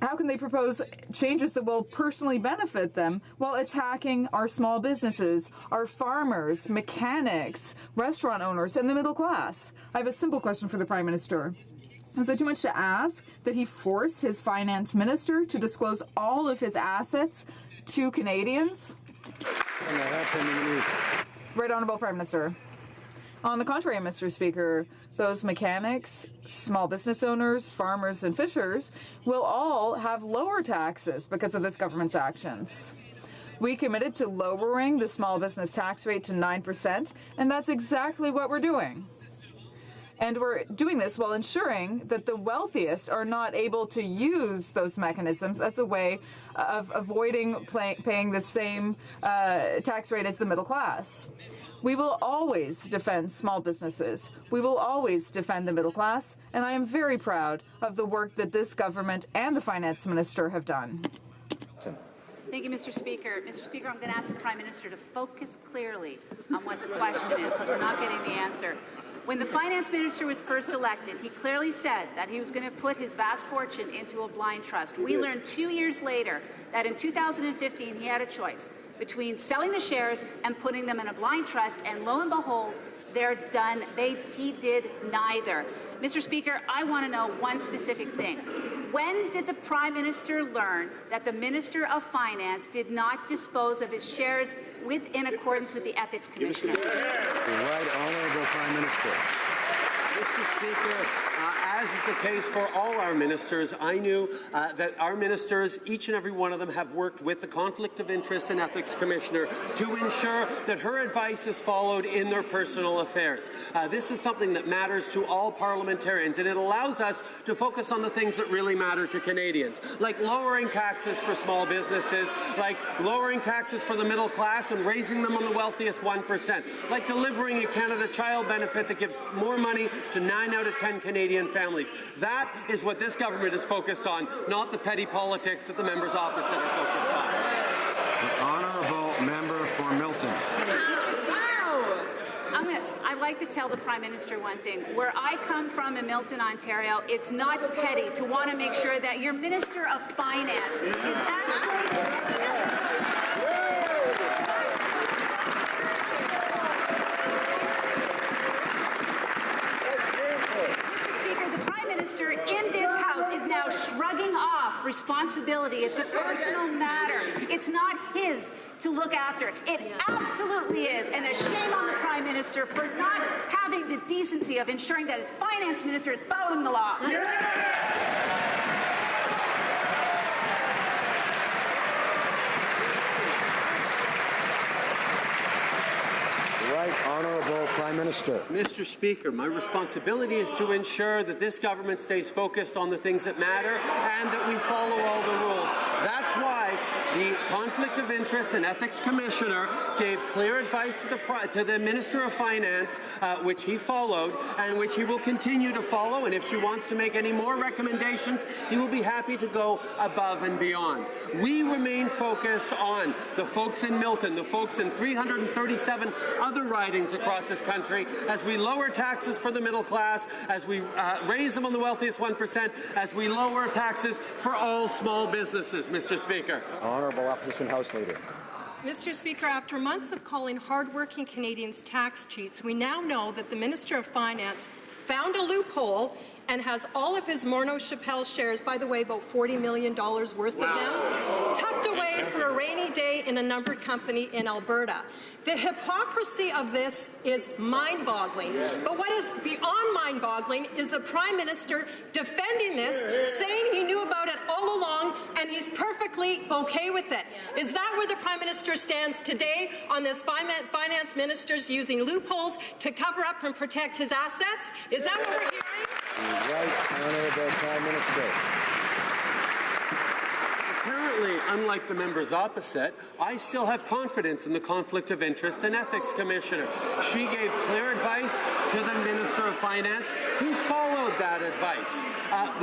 how can they propose changes that will personally benefit them while attacking our small businesses, our farmers, mechanics, restaurant owners, and the middle class? I have a simple question for the Prime Minister. Is it too much to ask that he force his Finance Minister to disclose all of his assets to Canadians? Right Honourable Prime Minister. On the contrary, Mr. Speaker, those mechanics, small business owners, farmers, and fishers will all have lower taxes because of this government's actions. We committed to lowering the small business tax rate to 9%, and that's exactly what we're doing. And we're doing this while ensuring that the wealthiest are not able to use those mechanisms as a way of avoiding paying the same tax rate as the middle class. We will always defend small businesses. We will always defend the middle class, and I am very proud of the work that this government and the Finance Minister have done. Thank you, Mr. Speaker. Mr. Speaker, I'm going to ask the Prime Minister to focus clearly on what the question is, because we're not getting the answer. When the Finance Minister was first elected, he clearly said that he was going to put his vast fortune into a blind trust. We learned 2 years later that in 2015 he had a choice between selling the shares and putting them in a blind trust, and lo and behold, they're done. He did neither. Mr. Speaker, I want to know one specific thing. When did the Prime Minister learn that the Minister of Finance did not dispose of his shares in accordance with the Ethics Commissioner? The Right Honourable Prime Minister. Mr. Speaker, as is the case for all our ministers, I knew that our ministers, each and every one of them, have worked with the Conflict of Interest and Ethics Commissioner to ensure that her advice is followed in their personal affairs. This is something that matters to all parliamentarians, and it allows us to focus on the things that really matter to Canadians, like lowering taxes for small businesses, like lowering taxes for the middle class and raising them on the wealthiest 1%, like delivering a Canada Child benefit that gives more money to 9 out of 10 Canadian families. That is what this government is focused on, not the petty politics that the members opposite are focused on. The Honourable Member for Milton. I'd like to tell the Prime Minister one thing. Where I come from in Milton, Ontario, it's not petty to want to make sure that your Minister of Finance is actually... in this House is now shrugging off responsibility. It's a personal matter. It's not his to look after. It absolutely is. And a shame on the Prime Minister for not having the decency of ensuring that his Finance Minister is following the law. Right Honourable Prime Minister. Mr. Speaker, my responsibility is to ensure that this government stays focused on the things that matter and that we follow all the rules. That's why the Conflict of Interest and Ethics Commissioner gave clear advice to the Minister of Finance, which he followed and which he will continue to follow. And if she wants to make any more recommendations, he will be happy to go above and beyond. We remain focused on the folks in Milton, the folks in 337 other ridings across this country, as we lower taxes for the middle class, as we raise them on the wealthiest 1%, as we lower taxes for all small businesses, Mr. Speaker. Honourable Opposition House Leader. Mr. Speaker, after months of calling hardworking Canadians tax cheats, we now know that the Minister of Finance found a loophole and has all of his Morneau Chappelle shares, by the way, about $40 million worth of them, tucked away for a rainy day in a numbered company in Alberta. The hypocrisy of this is mind-boggling. But what is beyond mind-boggling is the Prime Minister defending this, saying he knew about it all along, and he's perfectly okay with it. Is that where the Prime Minister stands today on this finance minister's using loopholes to cover up and protect his assets? Is that what we're hearing? Right, Honourable Prime Minister. Apparently, unlike the members opposite, I still have confidence in the Conflict of Interest and Ethics Commissioner. She gave clear advice to the Minister of Finance. He followed that advice.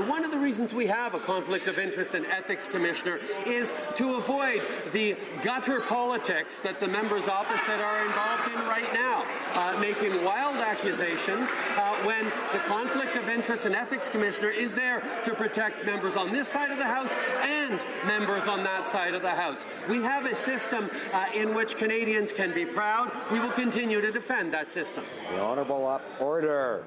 One of the reasons we have a Conflict of Interest and Ethics Commissioner is to avoid the gutter politics that the members opposite are involved in right now, making wild accusations when the Conflict of Interest and Ethics Commissioner is there to protect members on this side of the House and members on that side of the House. We have a system in which Canadians can be proud. We will continue to defend that system. The Honourable Order.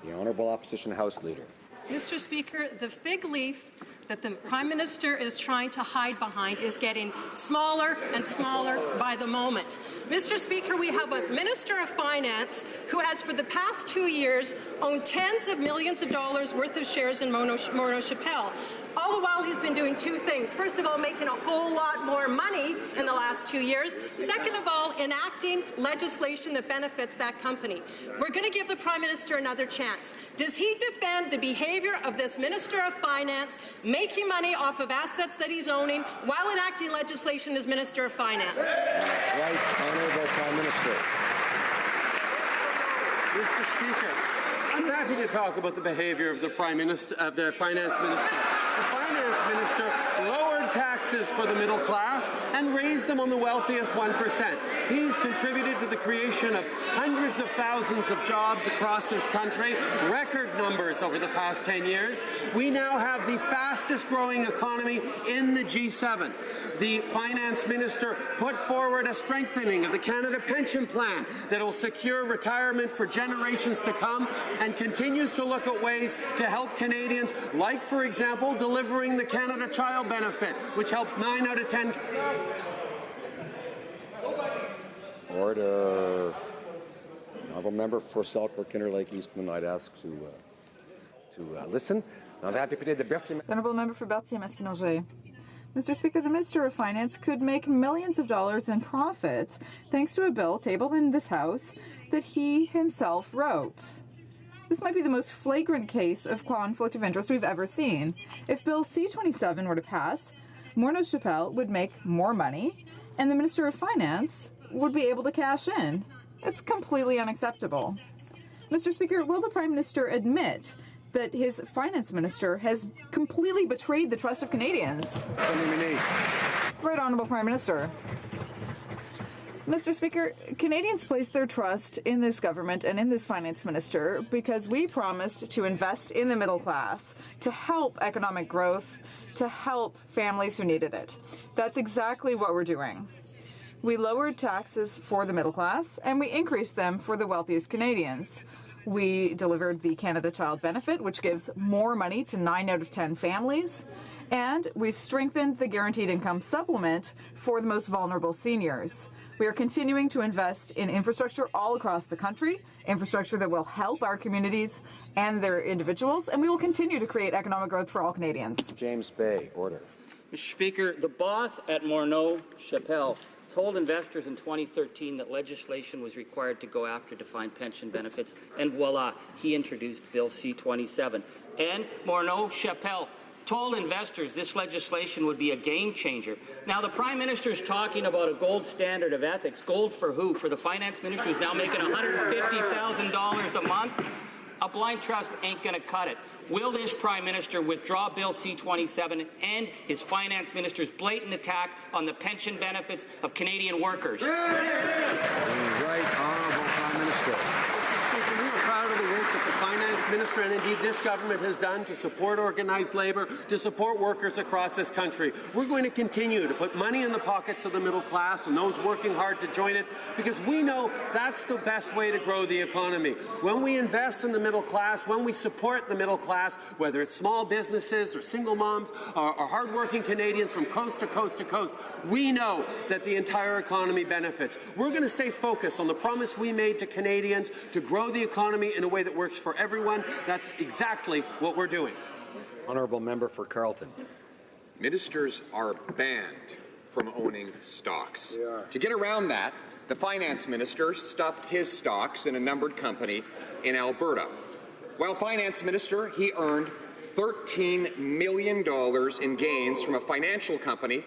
The Honourable Opposition House Leader. Mr. Speaker, the fig leaf that the Prime Minister is trying to hide behind is getting smaller and smaller by the moment. Mr. Speaker, we have a Minister of Finance who has for the past 2 years owned tens of millions of dollars worth of shares in Morneau Chappelle. All the while he's been doing two things. First of all, making a whole lot more money in the last 2 years. Second of all, enacting legislation that benefits that company. We're going to give the Prime Minister another chance. Does he defend the behavior of this Minister of Finance, making money off of assets that he's owning while enacting legislation as Minister of Finance? Right, Honourable Prime Minister. Mr. Speaker, I'm happy to talk about the behavior of the Prime Minister, of the Finance Minister. The Finance Minister lowered taxes for the middle class and raised them on the wealthiest 1%. He's contributed to the creation of hundreds of thousands of jobs across this country, record numbers over the past 10 years. We now have the fastest growing economy in the G7. The Finance Minister put forward a strengthening of the Canada Pension Plan that will secure retirement for generations to come and continues to look at ways to help Canadians, like, for example, delivering the Canada Child Benefit, which helps 9 out of 10. Order. Honourable Member for Selkirk, Interlake, Eastman, I'd ask to listen. The Honourable Member for Berthier-Masquinongé. Mr. Speaker, the Minister of Finance could make millions of dollars in profits thanks to a bill tabled in this House that he himself wrote. This might be the most flagrant case of conflict of interest we've ever seen. If Bill C-27 were to pass, Morneau Chappelle would make more money, and the Minister of Finance would be able to cash in. It's completely unacceptable. Mr. Speaker, will the Prime Minister admit that his Finance Minister has completely betrayed the trust of Canadians? Right, Honourable Prime Minister. Mr. Speaker, Canadians place their trust in this government and in this Finance Minister because we promised to invest in the middle class, to help economic growth, to help families who needed it. That's exactly what we're doing. We lowered taxes for the middle class, and we increased them for the wealthiest Canadians. We delivered the Canada Child Benefit, which gives more money to 9 out of 10 families, and we strengthened the Guaranteed Income Supplement for the most vulnerable seniors. We are continuing to invest in infrastructure all across the country, infrastructure that will help our communities and their individuals, and we will continue to create economic growth for all Canadians. James Bay, order. Mr. Speaker, the boss at Morneau Chappelle told investors in 2013 that legislation was required to go after defined pension benefits, and voila, he introduced Bill C-27. And Morneau Chappelle told investors this legislation would be a game changer. Now, the Prime Minister's talking about a gold standard of ethics. Gold for who? For the Finance Minister who's now making $150,000 a month? A blind trust ain't going to cut it. Will this Prime Minister withdraw Bill C-27 and his Finance Minister's blatant attack on the pension benefits of Canadian workers? Right, Honourable Prime Minister. Mr. Speaker, we are proud of the work that the Finance Minister Minister and indeed this government has done to support organized labour, to support workers across this country. We're going to continue to put money in the pockets of the middle class and those working hard to join it, because we know that's the best way to grow the economy. When we invest in the middle class, when we support the middle class, whether it's small businesses or single moms or hardworking Canadians from coast to coast to coast, we know that the entire economy benefits. We're going to stay focused on the promise we made to Canadians to grow the economy in a way that works for everyone. That's exactly what we're doing. Honourable member for Carleton. Ministers are banned from owning stocks. To get around that, the finance minister stuffed his stocks in a numbered company in Alberta. While finance minister, he earned $13 million in gains from a financial company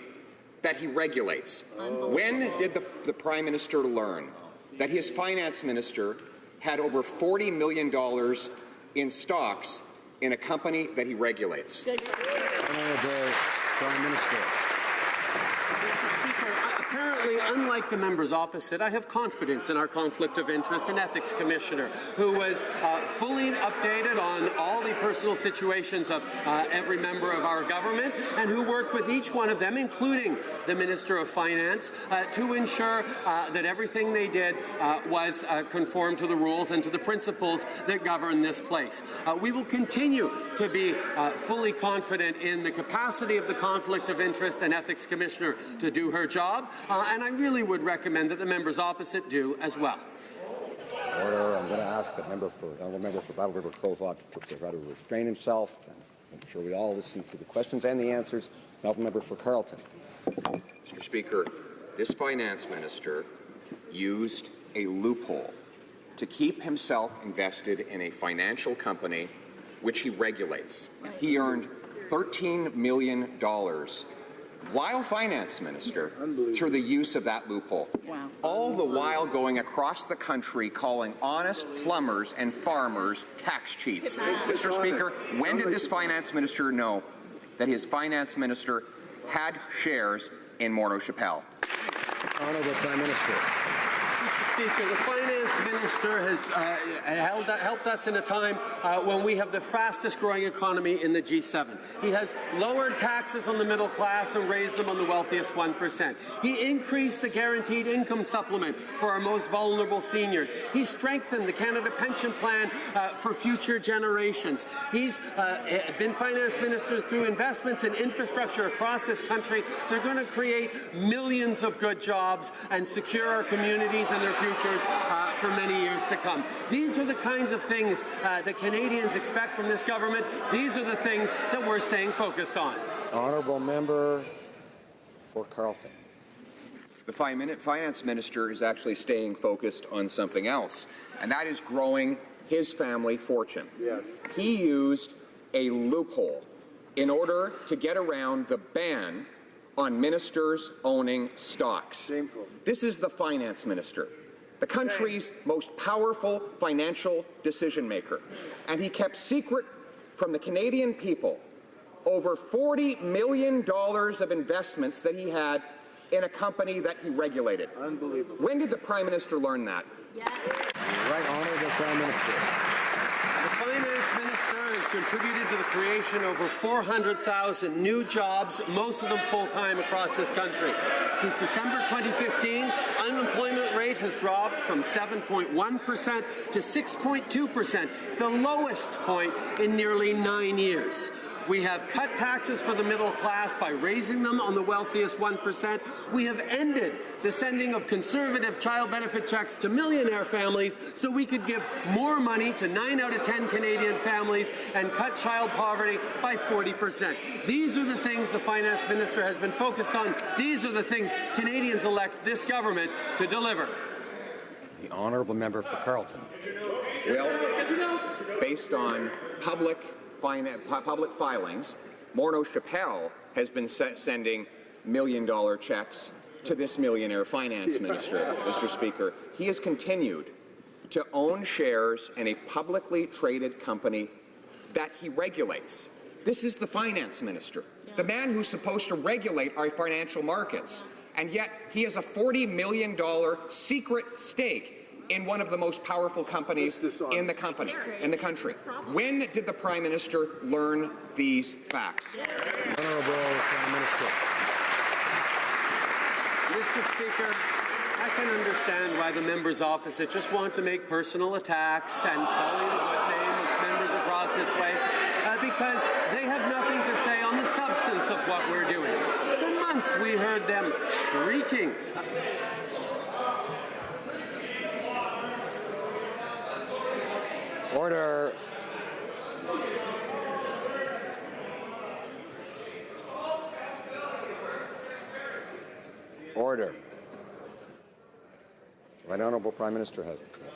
that he regulates. When did the Prime Minister learn that his finance minister had over $40 million in stocks in a company that he regulates? Honourable Prime Minister. Apparently, unlike the members opposite, I have confidence in our Conflict of Interest and Ethics Commissioner, who was fully updated on all the personal situations of every member of our government, and who worked with each one of them, including the Minister of Finance, to ensure that everything they did was conform to the rules and to the principles that govern this place. We will continue to be fully confident in the capacity of the Conflict of Interest and Ethics Commissioner to do her job, and I really would recommend that the members opposite do as well. Order. I'm going to ask the honourable member for Battle River Crowthorne to try to restrain himself. I'm sure we all listen to the questions and the answers. Honourable member for Carleton. Mr. Speaker, this finance minister used a loophole to keep himself invested in a financial company which he regulates. He earned $13 million while finance minister through the use of that loophole. Wow. All the while going across the country calling honest plumbers and farmers tax cheats. Mr. Speaker, when did this finance minister know that his finance minister had shares in Morneau Chapelle? Honourable Prime Minister. Mr. Speaker, the finance minister has helped us in a time when we have the fastest growing economy in the G7. He has lowered taxes on the middle class and raised them on the wealthiest 1%. He increased the guaranteed income supplement for our most vulnerable seniors. He strengthened the Canada Pension Plan for future generations. He's been finance minister through investments in infrastructure across this country. They're going to create millions of good jobs and secure our communities and their futures for many years to come. These are the kinds of things that Canadians expect from this government. These are the things that we're staying focused on. Honourable member for Carleton. The finance minister is actually staying focused on something else, and that is growing his family fortune. Yes. He used a loophole in order to get around the ban on ministers owning stocks. Shameful. This is the finance minister, the country's most powerful financial decision maker, and he kept secret from the Canadian people over $40 million of investments that he had in a company that he regulated. Unbelievable. When did the Prime Minister learn that? Yes. Right, Honourable Prime Minister. The finance minister has contributed to the creation of over 400,000 new jobs, most of them full-time across this country. Since December 2015, unemployment rate has dropped from 7.1% to 6.2%, the lowest point in nearly 9 years. We have cut taxes for the middle class by raising them on the wealthiest 1%. We have ended the sending of conservative child benefit checks to millionaire families so we could give more money to 9 out of 10 Canadian families and cut child poverty by 40%. These are the things the finance minister has been focused on. These are the things Canadians elect this government to deliver. The honourable member for Carleton. Well, based on public filings, Morneau Chapelle has been sending million-dollar checks to this millionaire finance minister, Mr. Speaker. He has continued to own shares in a publicly traded company that he regulates. This is the finance minister, the man who's supposed to regulate our financial markets, and yet he has a $40 million secret stake in one of the most powerful companies in the country. When did the Prime Minister learn these facts? Honourable Prime Minister. Mr. Speaker, I can understand why the members opposite just want to make personal attacks and sully the good name of members across this way because they have nothing to say on the substance of what we're doing. For months we heard them shrieking. Order. Order. Right Honourable Prime Minister has the floor.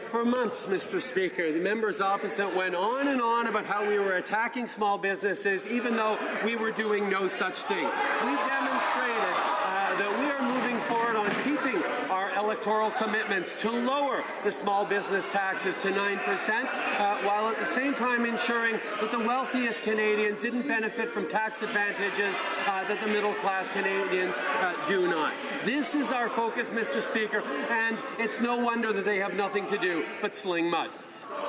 For months, Mr. Speaker, the members opposite went on and on about how we were attacking small businesses, even though we were doing no such thing. We demonstrated that we are moving forward on keeping our electoral commitments to lower the small business taxes to 9%, while at the same time ensuring that the wealthiest Canadians didn't benefit from tax advantages that the middle-class Canadians do not. This is our focus, Mr. Speaker, and it's no wonder that they have nothing to do but sling mud.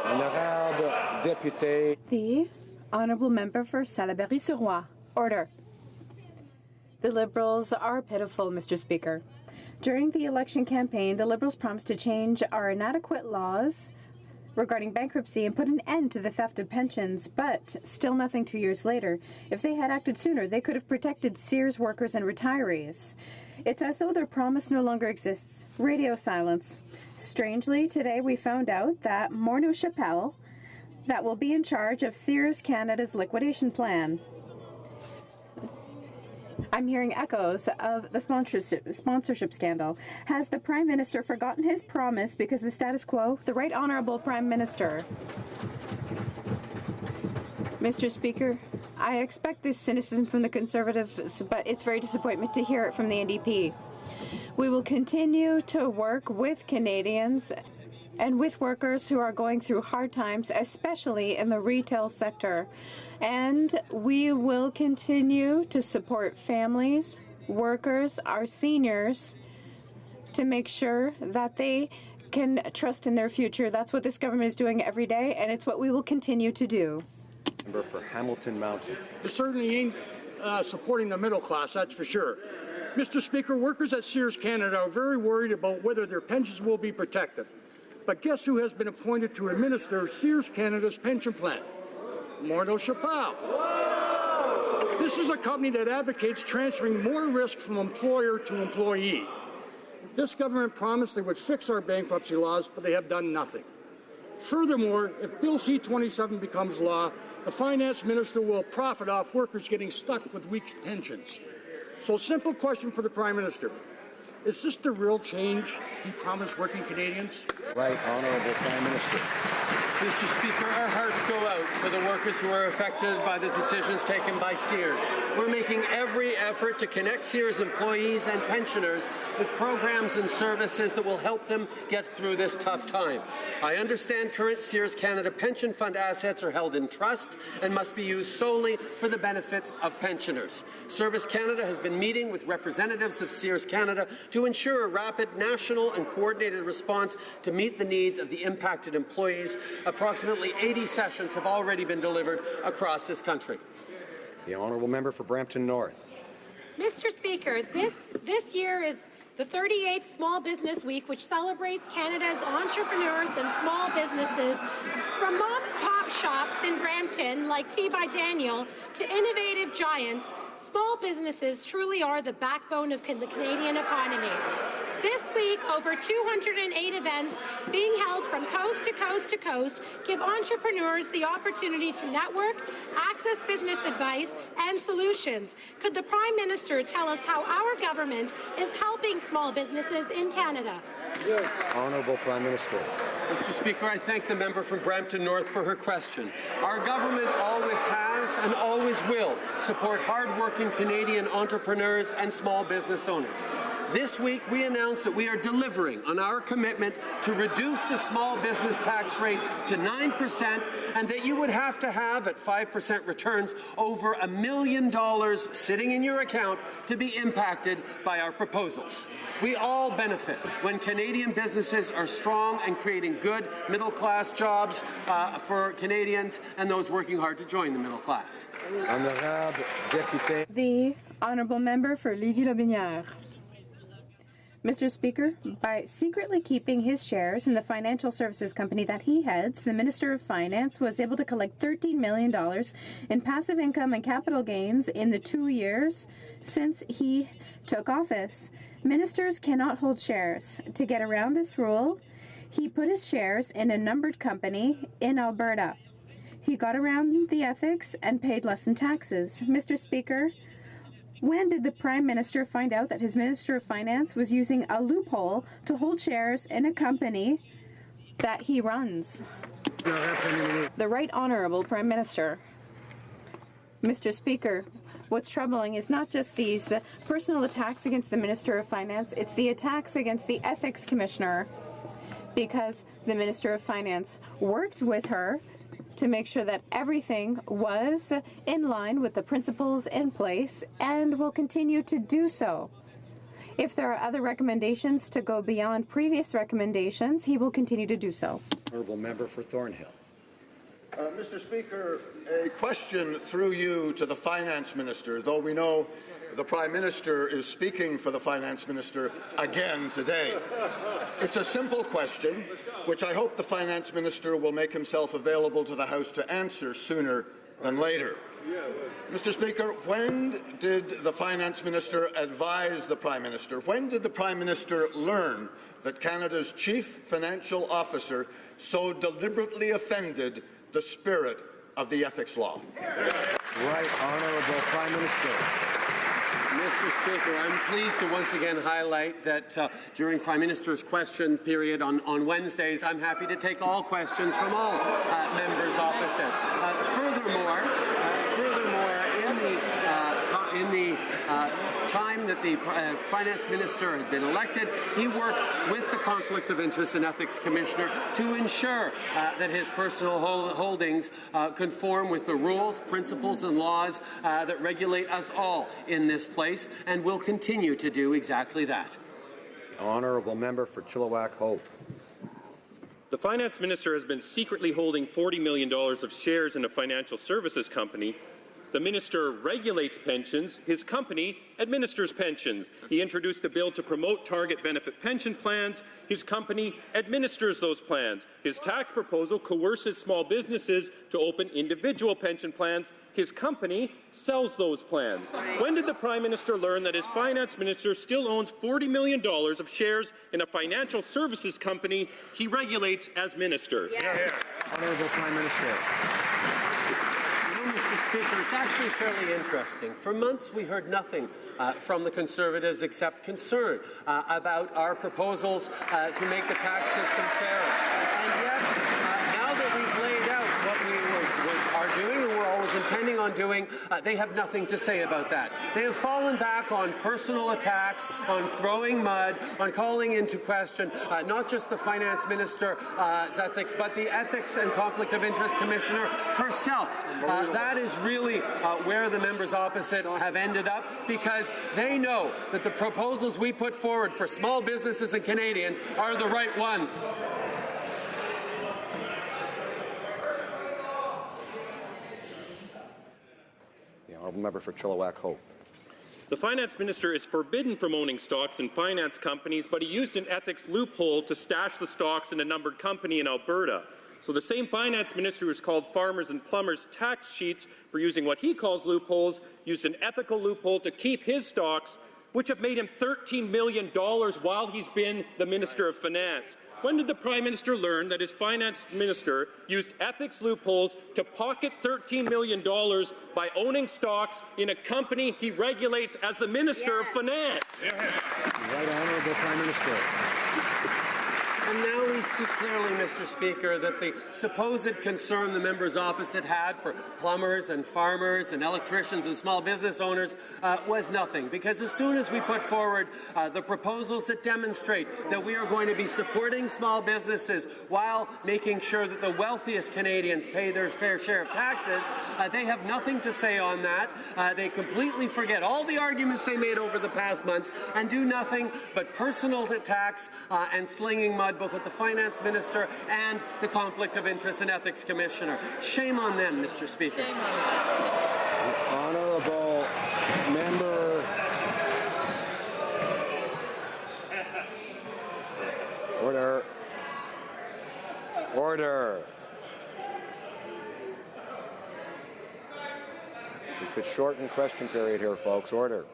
Honourable Député. The Honourable Member for Salaberry-sur-Roi. Order. The Liberals are pitiful, Mr. Speaker. During the election campaign, the Liberals promised to change our inadequate laws regarding bankruptcy and put an end to the theft of pensions, but still nothing 2 years later. If they had acted sooner, they could have protected Sears workers and retirees. It's as though their promise no longer exists. Radio silence. Strangely, today we found out that Morneau Chappelle, that will be in charge of Sears Canada's liquidation plan. I'm hearing echoes of the sponsorship scandal. Has the Prime Minister forgotten his promise because the status quo? The Right Honourable Prime Minister. Mr. Speaker, I expect this cynicism from the Conservatives, but it's very disappointing to hear it from the NDP. We will continue to work with Canadians and with workers who are going through hard times, especially in the retail sector. And we will continue to support families, workers, our seniors, to make sure that they can trust in their future. That's what this government is doing every day, and it's what we will continue to do. Member for Hamilton Mountain. They certainly ain't supporting the middle class, that's for sure. Mr. Speaker, workers at Sears Canada are very worried about whether their pensions will be protected. But guess who has been appointed to administer Sears Canada's pension plan? Morneau Chappelle. This is a company that advocates transferring more risk from employer to employee. This government promised they would fix our bankruptcy laws, but they have done nothing. Furthermore, if Bill C-27 becomes law, the finance minister will profit off workers getting stuck with weak pensions. So, simple question for the Prime Minister. Is this the real change he promised working Canadians? Right Honourable Prime Minister. Mr. Speaker, our hearts go out for the workers who are affected by the decisions taken by Sears. We're making every effort to connect Sears employees and pensioners with programs and services that will help them get through this tough time. I understand current Sears Canada pension fund assets are held in trust and must be used solely for the benefits of pensioners. Service Canada has been meeting with representatives of Sears Canada to ensure a rapid national and coordinated response to meet the needs of the impacted employees. Approximately 80 sessions have already been delivered across this country. The Honourable Member for Brampton North. Mr. Speaker, this year is the 38th Small Business Week, which celebrates Canada's entrepreneurs and small businesses, from mom-and-pop shops in Brampton, like Tea by Daniel, to innovative giants. Small businesses truly are the backbone of the Canadian economy. This week, over 208 events being held from coast to coast to coast give entrepreneurs the opportunity to network, access business advice and solutions. Could the Prime Minister tell us how our government is helping small businesses in Canada? Honourable Prime Minister. Mr. Speaker, I thank the member from Brampton North for her question. Our government always has and always will support hard-working Canadian entrepreneurs and small business owners. This week, we announced that we are delivering on our commitment to reduce the small business tax rate to 9%, and that you would have to have, at 5% returns, over $1 million sitting in your account to be impacted by our proposals. We all benefit when Canadian businesses are strong and creating good middle-class jobs for Canadians and those working hard to join the middle class. The honourable member for Lévis-Lobinière. Mr. Speaker, by secretly keeping his shares in the financial services company that he heads, the Minister of Finance was able to collect $13 million in passive income and capital gains in the 2 years since he took office. Ministers cannot hold shares. To get around this rule, he put his shares in a numbered company in Alberta. He got around the ethics and paid less in taxes. Mr. Speaker, when did the Prime Minister find out that his Minister of Finance was using a loophole to hold shares in a company that he runs? The Right Honourable Prime Minister. Mr. Speaker, what's troubling is not just these personal attacks against the Minister of Finance, it's the attacks against the Ethics Commissioner, because the Minister of Finance worked with her to make sure that everything was in line with the principles in place and will continue to do so. If there are other recommendations to go beyond previous recommendations, he will continue to do so. Honourable member for Thornhill. Mr. Speaker, a question through you to the Finance Minister, though we know the Prime Minister is speaking for the Finance Minister again today. It's a simple question, which I hope the Finance Minister will make himself available to the House to answer sooner than later. Mr. Speaker, when did the Finance Minister advise the Prime Minister? When did the Prime Minister learn that Canada's Chief Financial Officer so deliberately offended the spirit of the ethics law? Right Honourable Prime Minister. Mr. Speaker, I'm pleased to once again highlight that during Prime Minister's question period on Wednesdays, I'm happy to take all questions from all members opposite. Furthermore, in the time that the Finance Minister has been elected, he worked with the Conflict of Interest and Ethics Commissioner to ensure that his personal holdings conform with the rules, principles and laws that regulate us all in this place, and will continue to do exactly that. Honourable member for Chilliwack Hope. The Finance Minister has been secretly holding $40 million of shares in a financial services company. The Minister regulates pensions. His company administers pensions. He introduced a bill to promote target benefit pension plans. His company administers those plans. His tax proposal coerces small businesses to open individual pension plans. His company sells those plans. When did the Prime Minister learn that his Finance Minister still owns $40 million of shares in a financial services company he regulates as Minister? Honourable Prime Minister. Mr. Speaker, it's actually fairly interesting. For months, we heard nothing from the Conservatives except concern about our proposals to make the tax system fairer. And yet, now that we've laid out what we are doing and we're always intending on doing, they have nothing to say about that. They have fallen back on personal attacks, on throwing mud, on calling into question not just the Finance Minister's ethics, but the Ethics and Conflict of Interest Commissioner herself. That is really where the members opposite have ended up, because they know that the proposals we put forward for small businesses and Canadians are the right ones. The honourable member for Chilliwack Hope. The Finance Minister is forbidden from owning stocks in finance companies, but he used an ethics loophole to stash the stocks in a numbered company in Alberta. So the same Finance Minister who's called farmers and plumbers tax cheats for using what he calls loopholes used an ethical loophole to keep his stocks, which have made him $13 million while he's been the Minister of Finance. When did the Prime Minister learn that his Finance Minister used ethics loopholes to pocket $13 million by owning stocks in a company he regulates as the Minister of Finance? Right Honourable Prime Minister. And now we clearly, Mr. Speaker, that the supposed concern the members opposite had for plumbers and farmers and electricians and small business owners was nothing. Because as soon as we put forward the proposals that demonstrate that we are going to be supporting small businesses while making sure that the wealthiest Canadians pay their fair share of taxes, they have nothing to say on that. They completely forget all the arguments they made over the past months and do nothing but personal attacks and slinging mud both at the Finance Minister and the Conflict of Interest and Ethics Commissioner. Shame on them, Mr. Speaker. The honourable member. Order. Order. We could shorten question period here, folks. Order.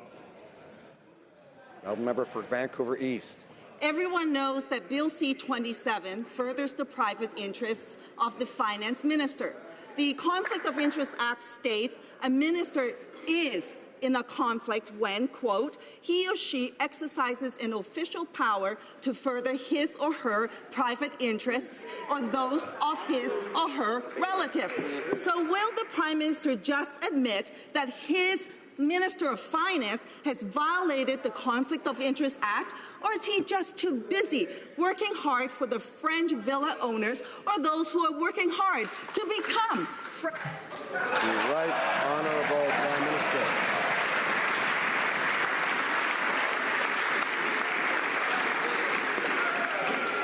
Honourable member for Vancouver East. Everyone knows that Bill C-27 furthers the private interests of the Finance Minister. The Conflict of Interest Act states a minister is in a conflict when, quote, he or she exercises an official power to further his or her private interests or those of his or her relatives. So will the Prime Minister just admit that his Minister of Finance has violated the Conflict of Interest Act, or is he just too busy working hard for the French villa owners or those who are working hard to become The right honourable Prime Minister.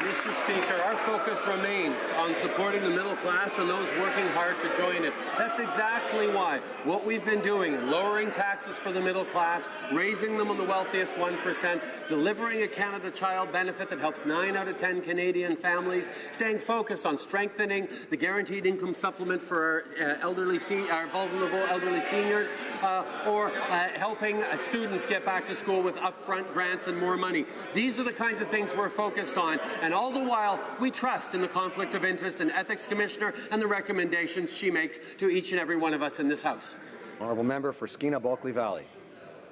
Mr. Speaker, our focus remains on supporting the middle class and those working hard to join it. That's exactly why what we've been doing, lowering taxes for the middle class, raising them on the wealthiest 1%, delivering a Canada Child benefit that helps 9 out of 10 Canadian families, staying focused on strengthening the guaranteed income supplement for our vulnerable elderly seniors, or helping students get back to school with upfront grants and more money. These are the kinds of things we're focused on, and all the while we trust in the Conflict of Interest and Ethics Commissioner and the recommendations she makes to each and every one of us in this House. Honourable member for Skeena-Bulkley Valley.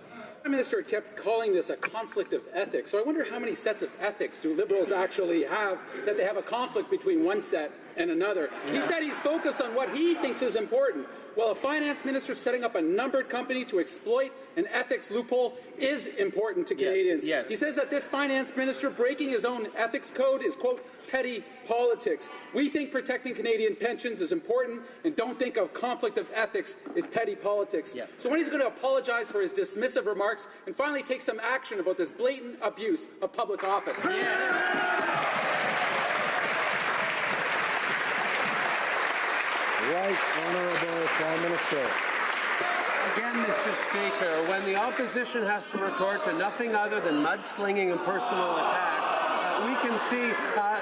The Prime Minister kept calling this a conflict of ethics, so I wonder how many sets of ethics do Liberals actually have that they have a conflict between one set and another. Yeah. He said he's focused on what he thinks is important. Well, a finance minister setting up a numbered company to exploit an ethics loophole is important to Canadians. Yes. He says that this finance minister breaking his own ethics code is, quote, petty politics. We think protecting Canadian pensions is important and don't think a conflict of ethics is petty politics. Yeah. So when he's going to apologize for his dismissive remarks and finally take some action about this blatant abuse of public office? Yeah. Right honourable Prime Minister. Again, Mr. Speaker, when the opposition has to retort to nothing other than mudslinging and personal attacks, we can see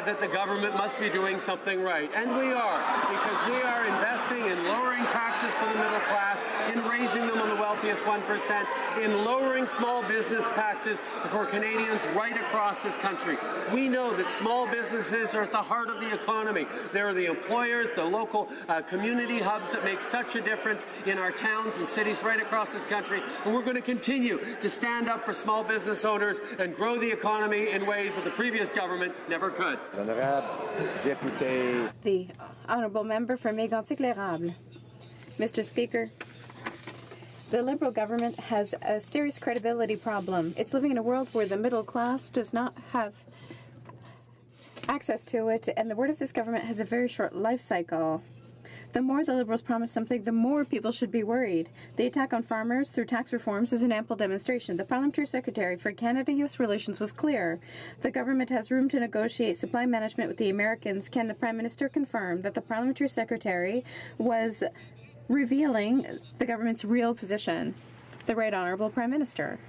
that the government must be doing something right. And we are, because we are investing in lowering taxes for the middle class, in raising them on the wealthiest 1%, in lowering small business taxes for Canadians right across this country. We know that small businesses are at the heart of the economy. They're the employers, the local community hubs that make such a difference in our towns and cities right across this country. And we're going to continue to stand up for small business owners and grow the economy in ways that the previous government never could. The honourable member for Mégantic-l'Érable. Mr. Speaker, the Liberal government has a serious credibility problem. It's living in a world where the middle class does not have access to it, and the word of this government has a very short life cycle. The more the Liberals promise something, the more people should be worried. The attack on farmers through tax reforms is an ample demonstration. The Parliamentary Secretary for Canada-US Relations was clear. The government has room to negotiate supply management with the Americans. Can the Prime Minister confirm that the Parliamentary Secretary was revealing the government's real position? The Right Honourable Prime Minister.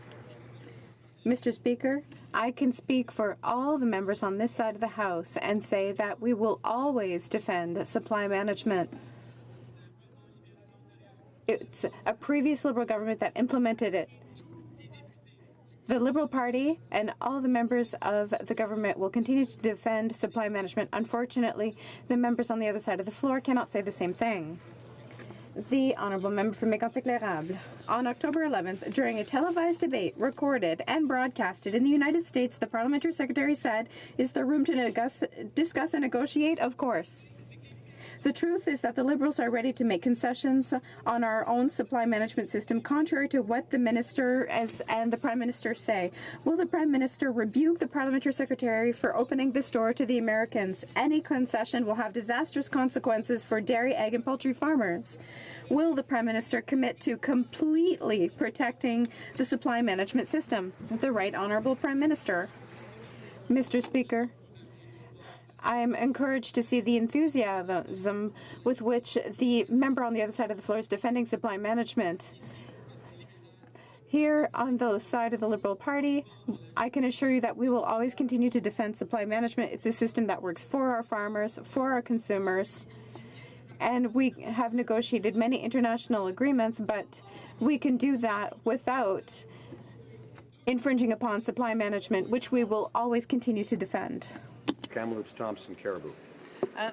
Mr. Speaker, I can speak for all the members on this side of the House and say that we will always defend supply management. It's a previous Liberal government that implemented it. The Liberal Party and all the members of the government will continue to defend supply management. Unfortunately, the members on the other side of the floor cannot say the same thing. The Honourable Member for Mégantic-L'Érable. On October 11th, during a televised debate recorded and broadcasted in the United States, the Parliamentary Secretary said, "Is there room to discuss and negotiate? Of course." The truth is that the Liberals are ready to make concessions on our own supply management system, contrary to what the Minister and the Prime Minister say. Will the Prime Minister rebuke the Parliamentary Secretary for opening this door to the Americans? Any concession will have disastrous consequences for dairy, egg, and poultry farmers. Will the Prime Minister commit to completely protecting the supply management system? The Right Honourable Prime Minister. Mr. Speaker, I am encouraged to see the enthusiasm with which the member on the other side of the floor is defending supply management. Here on the side of the Liberal Party, I can assure you that we will always continue to defend supply management. It's a system that works for our farmers, for our consumers, and we have negotiated many international agreements, but we can do that without infringing upon supply management, which we will always continue to defend. Kamloops, Thompson, Caribou.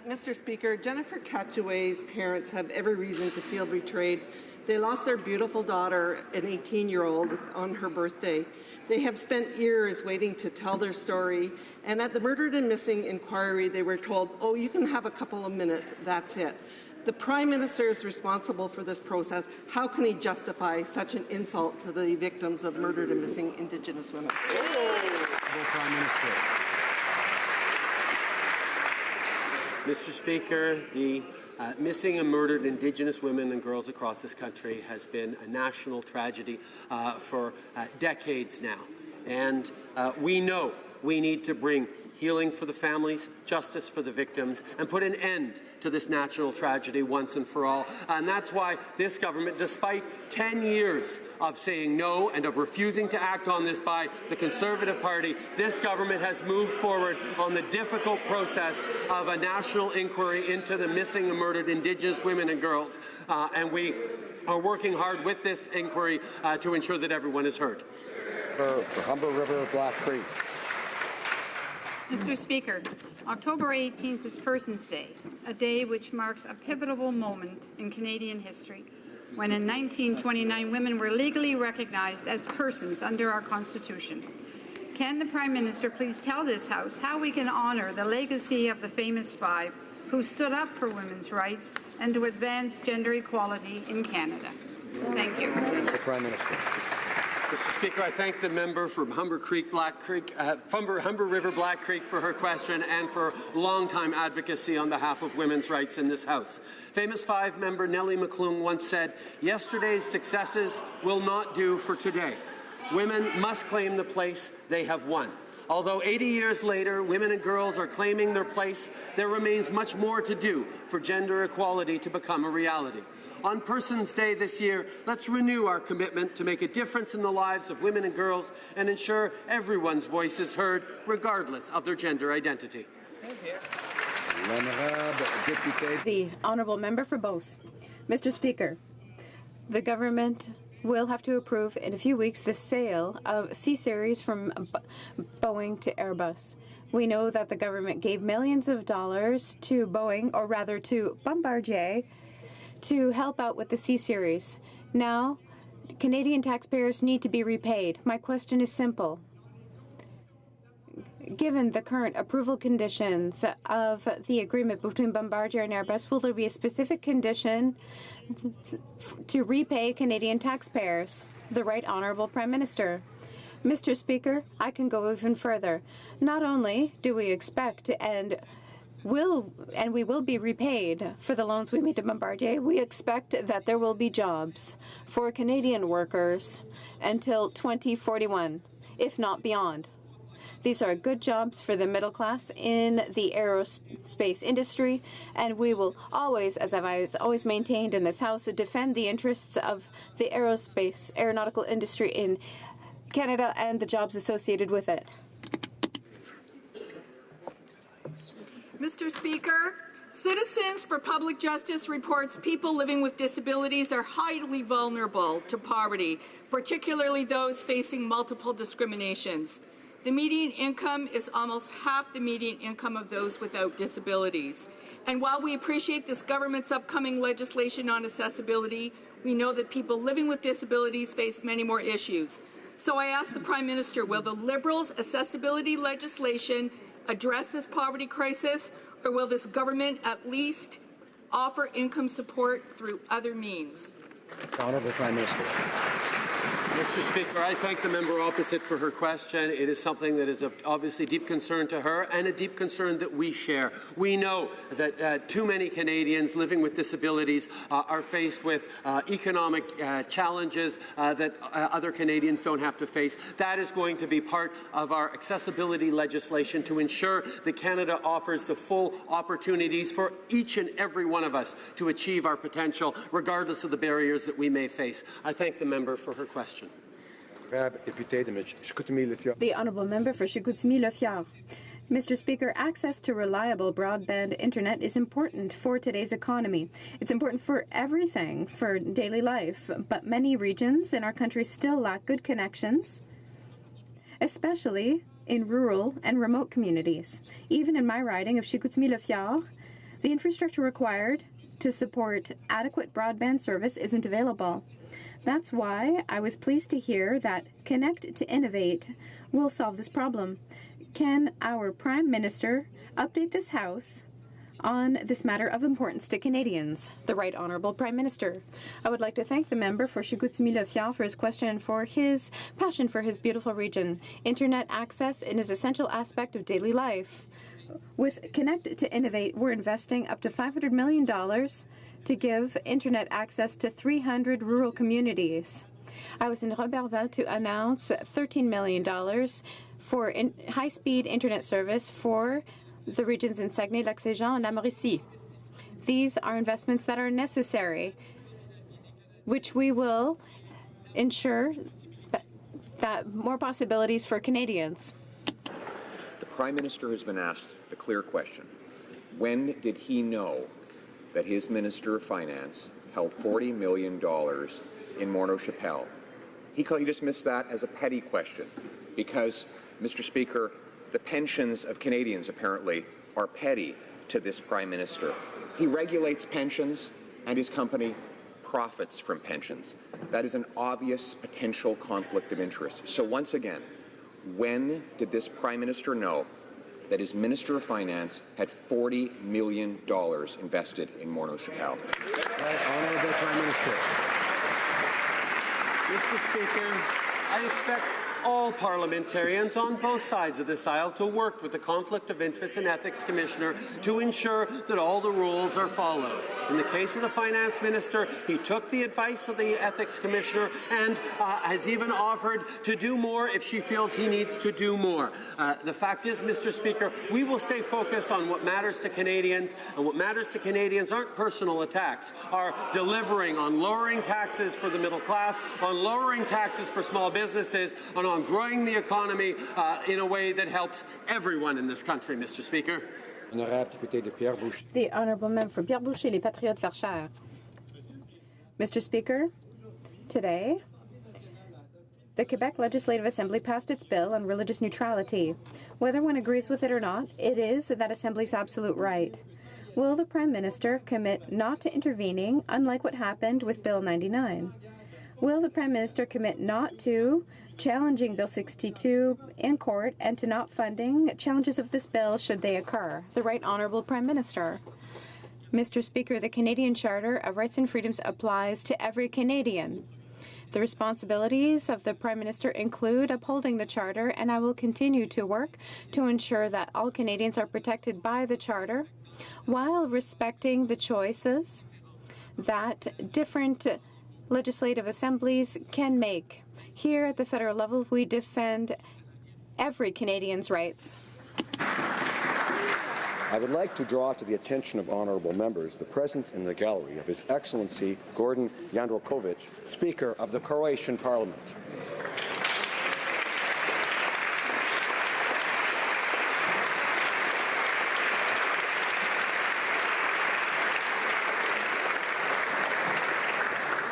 Mr. Speaker, Jennifer Catchaway's parents have every reason to feel betrayed. They lost their beautiful daughter, an 18-year-old, on her birthday. They have spent years waiting to tell their story, and at the Murdered and Missing inquiry, they were told, "Oh, you can have a couple of minutes, that's it." The Prime Minister is responsible for this process. How can he justify such an insult to the victims of murdered and missing Indigenous women? Prime Minister. Mr. Speaker, the missing and murdered Indigenous women and girls across this country has been a national tragedy for decades now. And we know we need to bring healing for the families, justice for the victims, and put an end to this national tragedy once and for all. And that's why this government, despite 10 years of saying no and of refusing to act on this by the Conservative Party, this government has moved forward on the difficult process of a national inquiry into the missing and murdered Indigenous women and girls. And we are working hard with this inquiry to ensure that everyone is heard. For Humber River, Black Creek. Mr. Speaker, October 18th is Persons' Day, a day which marks a pivotal moment in Canadian history, when in 1929 women were legally recognized as persons under our Constitution. Can the Prime Minister please tell this House how we can honour the legacy of the famous five who stood up for women's rights and to advance gender equality in Canada? Thank you. The Prime Minister. Mr. Speaker, I thank the member from Humber River Black Creek for her question and for long-time advocacy on behalf of women's rights in this House. Famous Five member Nellie McClung once said, "Yesterday's successes will not do for today. Women must claim the place they have won." Although 80 years later, women and girls are claiming their place, there remains much more to do for gender equality to become a reality. On Persons' Day this year, let's renew our commitment to make a difference in the lives of women and girls and ensure everyone's voice is heard, regardless of their gender identity. The Honourable Member for Beauce. Mr. Speaker, the government will have to approve in a few weeks the sale of C-Series from Boeing to Airbus. We know that the government gave millions of dollars to Boeing, or rather to Bombardier, to help out with the C-Series. Now, Canadian taxpayers need to be repaid. My question is simple. Given the current approval conditions of the agreement between Bombardier and Airbus, will there be a specific condition to repay Canadian taxpayers? The Right Honourable Prime Minister. Mr. Speaker, I can go even further. Not only do we expect we will be repaid for the loans we made to Bombardier, we expect that there will be jobs for Canadian workers until 2041, if not beyond. These are good jobs for the middle class in the aerospace industry, and we will always, as I've always maintained in this House, defend the interests of the aeronautical industry in Canada and the jobs associated with it. Mr. Speaker, Citizens for Public Justice reports people living with disabilities are highly vulnerable to poverty, particularly those facing multiple discriminations. The median income is almost half the median income of those without disabilities. And while we appreciate this government's upcoming legislation on accessibility, we know that people living with disabilities face many more issues. So I ask the Prime Minister, will the Liberals' accessibility legislation address this poverty crisis, or will this government at least offer income support through other means? Honourable Prime Minister. Mr. Speaker, I thank the member opposite for her question. It is something that is of obviously deep concern to her and a deep concern that we share. We know that too many Canadians living with disabilities are faced with economic challenges that other Canadians don't have to face. That is going to be part of our accessibility legislation to ensure that Canada offers the full opportunities for each and every one of us to achieve our potential, regardless of the barriers that we may face. I thank the member for her question. The Honourable Member for Chicoutimi-Le-Fjord. Mr. Speaker, access to reliable broadband internet is important for today's economy. It's important for everything, for daily life, but many regions in our country still lack good connections, especially in rural and remote communities. Even in my riding of Chicoutimi-Le-Fjord, the infrastructure required to support adequate broadband service isn't available. That's why I was pleased to hear that Connect to Innovate will solve this problem. Can our Prime Minister update this House on this matter of importance to Canadians? The Right Honourable Prime Minister. I would like to thank the member for Chicoutimi-Le-Fjord for his question and for his passion for his beautiful region. Internet access is an essential aspect of daily life. With Connect to Innovate, we're investing up to $500 million to give internet access to 300 rural communities. I was in Roberval to announce $13 million for high-speed internet service for the regions in Saguenay, Lac-Saint-Jean, and La Mauricie. These are investments that are necessary, which we will ensure that more possibilities for Canadians. The Prime Minister has been asked the clear question. When did he know that his Minister of Finance held $40 million in Morneau-Chapelle? He dismissed that as a petty question because, Mr. Speaker, the pensions of Canadians apparently are petty to this Prime Minister. He regulates pensions and his company profits from pensions. That is an obvious potential conflict of interest. So once again, when did this Prime Minister know that his Minister of Finance had $40 million invested in Morneau-Chapelle? Honourable Prime Minister. Mr. Speaker, I expect all parliamentarians on both sides of this aisle to work with the Conflict of Interest and Ethics Commissioner to ensure that all the rules are followed. In the case of the Finance Minister, he took the advice of the Ethics Commissioner and has even offered to do more if she feels he needs to do more. The fact is, Mr. Speaker, we will stay focused on what matters to Canadians, and what matters to Canadians aren't personal attacks, are delivering on lowering taxes for the middle class, on lowering taxes for small businesses, on growing the economy in a way that helps everyone in this country, Mr. Speaker. The Honourable Member for Pierre Boucher, les Patriotes Verchères. Mr. Speaker, today, the Quebec Legislative Assembly passed its bill on religious neutrality. Whether one agrees with it or not, it is that Assembly's absolute right. Will the Prime Minister commit not to intervening, unlike what happened with Bill 99? Will the Prime Minister commit not to challenging Bill 62 in court and to not funding challenges of this bill should they occur? The Right Honourable Prime Minister. Mr. Speaker, the Canadian Charter of Rights and Freedoms applies to every Canadian. The responsibilities of the Prime Minister include upholding the Charter, and I will continue to work to ensure that all Canadians are protected by the Charter while respecting the choices that different legislative assemblies can make. Here at the federal level, we defend every Canadian's rights. I would like to draw to the attention of honourable members the presence in the gallery of His Excellency Gordon Jandrokovic, Speaker of the Croatian Parliament.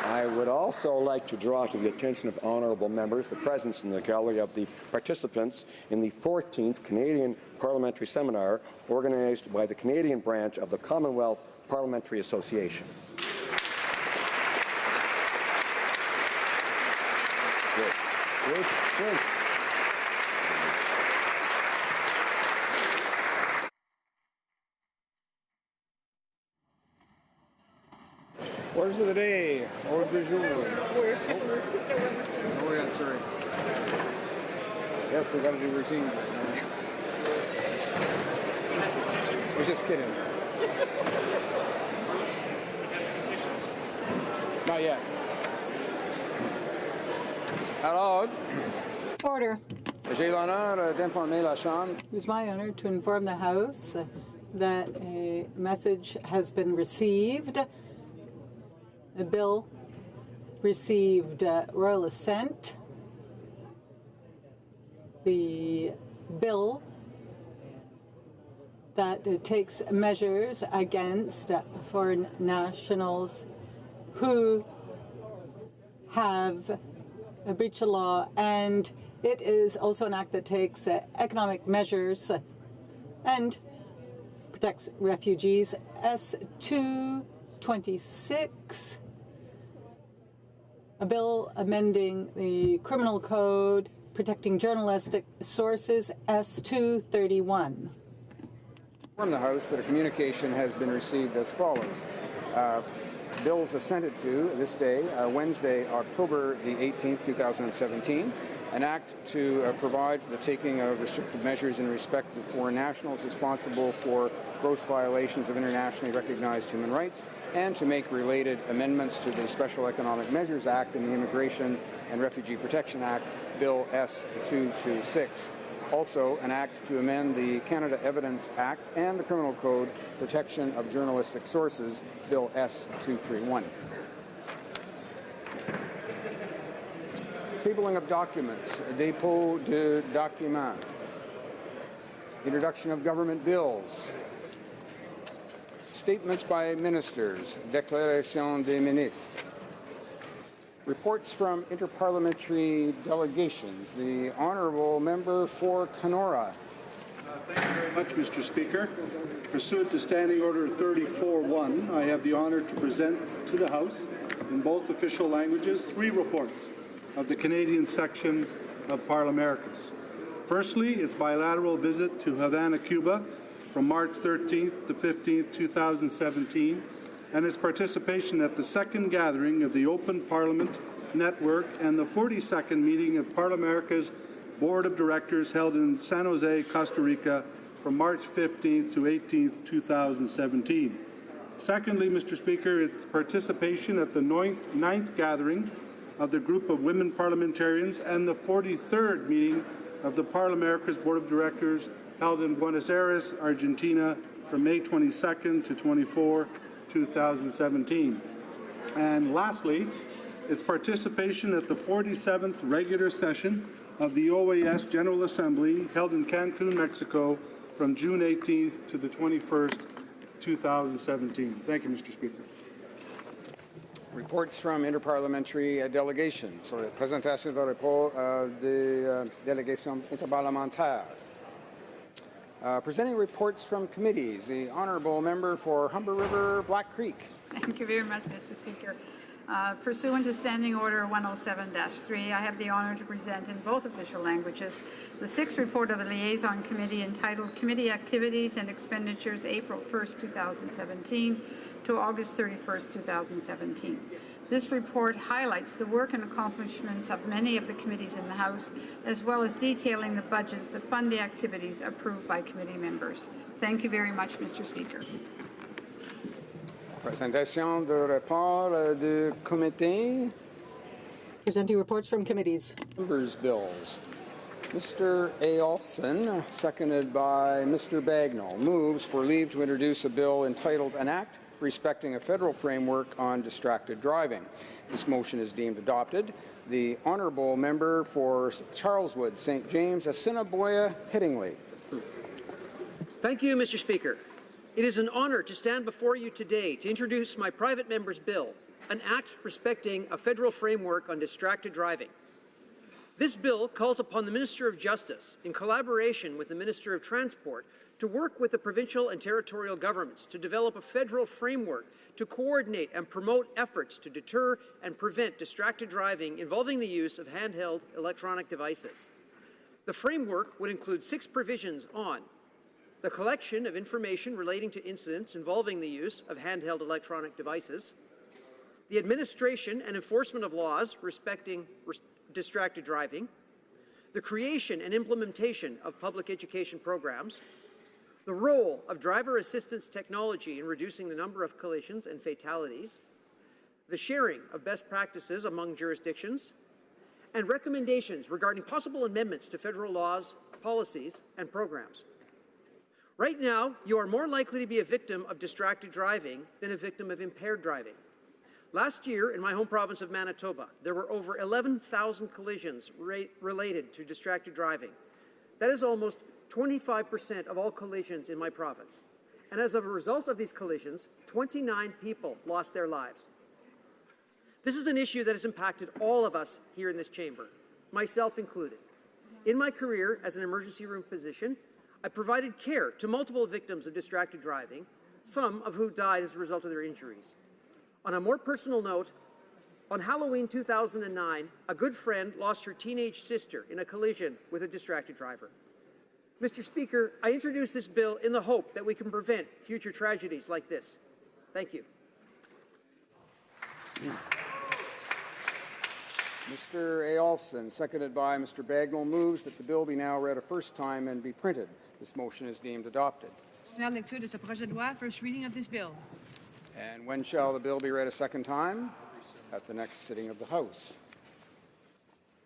I I would also like to draw to the attention of honourable members the presence in the gallery of the participants in the 14th Canadian Parliamentary Seminar organized by the Canadian branch of the Commonwealth Parliamentary Association. Good. Orders of the day. Orders du jour. Oh, yeah, sorry. Yes, we got to do routine. I was just kidding. Not yet. Alors, Order. j'ai l'honneur d'informer la Chambre. It is my honor to inform the House that a message has been received. A bill received royal assent. The bill that takes measures against foreign nationals who have breached the law, and it is also an act that takes economic measures and protects refugees. S226, a bill amending the criminal code protecting journalistic sources. S231. From the House that a communication has been received as follows. Bills assented to this day, Wednesday, October the 18th, 2017, an act to provide the taking of restrictive measures in respect of foreign nationals responsible for gross violations of internationally recognized human rights, and to make related amendments to the Special Economic Measures Act and the Immigration and Refugee Protection Act, Bill S226. Also, an act to amend the Canada Evidence Act and the Criminal Code Protection of Journalistic Sources, Bill S231. Tabling of documents, dépôt de documents, introduction of government bills, statements by ministers, déclaration des ministres, reports from interparliamentary delegations. The honourable member for Kenora. Thank you very much, Mr. Speaker. Pursuant to Standing Order 34.1, I have the honour to present to the House, in both official languages, 3 reports of the Canadian section of Parliamericus. Firstly, its bilateral visit to Havana, Cuba, from March 13th to 15th, 2017, and its participation at the second gathering of the Open Parliament Network and the 42nd meeting of Parliamericus Board of Directors held in San Jose, Costa Rica from March 15th to 18th, 2017. Secondly, Mr. Speaker, its participation at the 9th gathering of the group of women parliamentarians and the 43rd meeting of the Parliamericus Board of Directors held in Buenos Aires, Argentina from May 22nd to 24, 2017. And lastly, its participation at the 47th regular session of the OAS General Assembly held in Cancun, Mexico from June 18th to the 21st, 2017. Thank you, Mr. Speaker. Reports from interparliamentary delegations. Sur la présentation de report des délégations interparlementaires. Presenting reports from committees, the honourable member for Humber River, Black Creek. Thank you very much, Mr. Speaker. Pursuant to Standing Order 107-3, I have the honour to present in both official languages the 6th report of the Liaison Committee entitled Committee Activities and Expenditures April 1st, 2017 to August 31st, 2017. This report highlights the work and accomplishments of many of the committees in the House, as well as detailing the budgets that fund the activities approved by committee members. Thank you very much, Mr. Speaker. Présentation de rapport du comité. Presenting reports from committees. Members' bills. Mr. Aolson, seconded by Mr. Bagnall, moves for leave to introduce a bill entitled An Act Respecting a Federal Framework on Distracted Driving. This motion is deemed adopted. The honourable member for Charleswood, St. James, Assiniboia, Headingley. Thank you, Mr. Speaker. It is an honor to stand before you today to introduce my private member's bill, an act respecting a federal framework on distracted driving. This bill calls upon the Minister of Justice, in collaboration with the Minister of Transport, to work with the provincial and territorial governments to develop a federal framework to coordinate and promote efforts to deter and prevent distracted driving involving the use of handheld electronic devices. The framework would include 6 provisions on the collection of information relating to incidents involving the use of handheld electronic devices, the administration and enforcement of laws respecting distracted driving, the creation and implementation of public education programs, the role of driver assistance technology in reducing the number of collisions and fatalities, the sharing of best practices among jurisdictions, and recommendations regarding possible amendments to federal laws, policies, and programs. Right now, you are more likely to be a victim of distracted driving than a victim of impaired driving. Last year, in my home province of Manitoba, there were over 11,000 collisions related to distracted driving. That is almost 25% of all collisions in my province. And as a result of these collisions, 29 people lost their lives. This is an issue that has impacted all of us here in this chamber, myself included. In my career as an emergency room physician, I provided care to multiple victims of distracted driving, some of who died as a result of their injuries. On a more personal note, on Halloween 2009, a good friend lost her teenage sister in a collision with a distracted driver. Mr. Speaker, I introduce this bill in the hope that we can prevent future tragedies like this. Thank you. Mr. Aolfson, seconded by Mr. Bagnall, moves that the bill be now read a first time and be printed. This motion is deemed adopted. Première lecture de ce projet de loi, first reading of this bill. And when shall the bill be read a second time? At the next sitting of the House.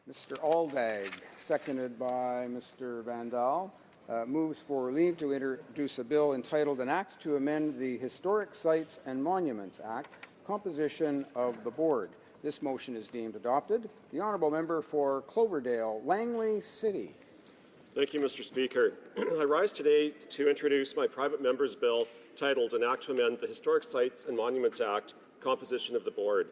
Mr. Aldag, seconded by Mr. Vandal, moves for leave to introduce a bill entitled An Act to Amend the Historic Sites and Monuments Act, composition of the Board. This motion is deemed adopted. The Honourable Member for Cloverdale, Langley City. Thank you, Mr. Speaker. I rise today to introduce my private member's bill titled An Act to Amend the Historic Sites and Monuments Act, composition of the Board.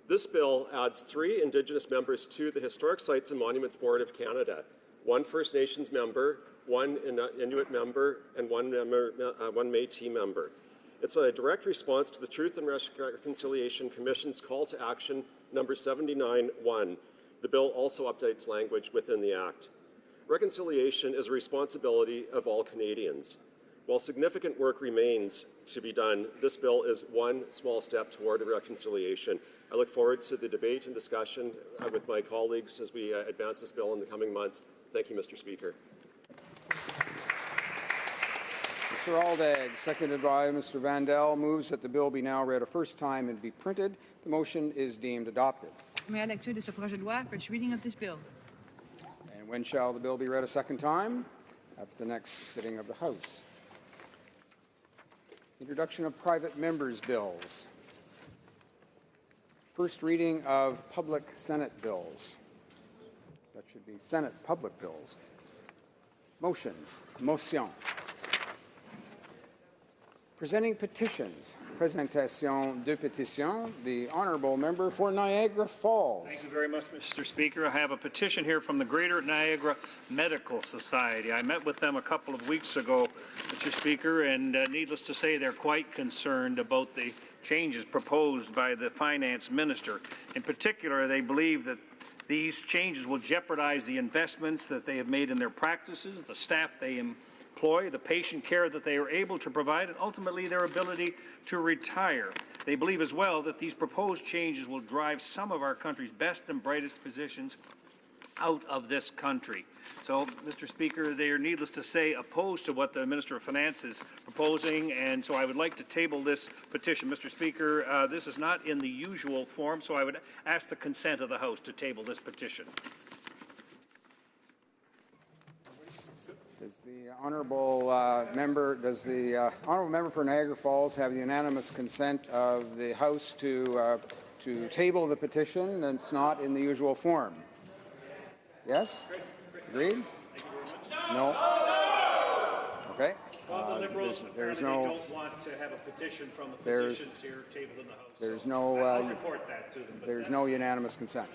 This bill adds 3 Indigenous members to the Historic Sites and Monuments Board of Canada, 1 First Nations member, 1 Inuit member, and 1 Métis member. It's a direct response to the Truth and Reconciliation Commission's call to action number 79-1. The bill also updates language within the Act. Reconciliation is a responsibility of all Canadians. While significant work remains to be done, this bill is one small step toward reconciliation. I look forward to the debate and discussion with my colleagues as we advance this bill in the coming months. Thank you, Mr. Speaker. Mr. Aldag, seconded by Mr. Vandal, moves that the bill be now read a first time and be printed. The motion is deemed adopted. Première lecture de ce projet de loi, first reading of this bill. And when shall the bill be read a second time? At the next sitting of the House. Introduction of private members' bills. First reading of public Senate bills. That should be Senate public bills. Motions. Motion. Presenting petitions. Présentation de pétitions. The Honourable Member for Niagara Falls. Thank you very much, Mr. Speaker. I have a petition here from the Greater Niagara Medical Society. I met with them a couple of weeks ago, Mr. Speaker, and needless to say, they're quite concerned about the changes proposed by the Finance Minister. In particular, they believe that these changes will jeopardize the investments that they have made in their practices, the staff they employ, the patient care that they are able to provide, and ultimately their ability to retire. They believe as well that these proposed changes will drive some of our country's best and brightest physicians out of this country. So, Mr. Speaker, they are, needless to say, opposed to what the Minister of Finance is proposing, and so I would like to table this petition. Mr. Speaker, this is not in the usual form, so I would ask the consent of the House to table this petition. Does the honourable member for Niagara Falls have the unanimous consent of the House to table the petition? And it's not in the usual form. Yes? Agreed? No? Okay. Well, the Liberals there's apparently no, don't want to have a petition from the there's- physicians here tabled in the House. there's so no, I'll report that to them. but there's that- no unanimous consent.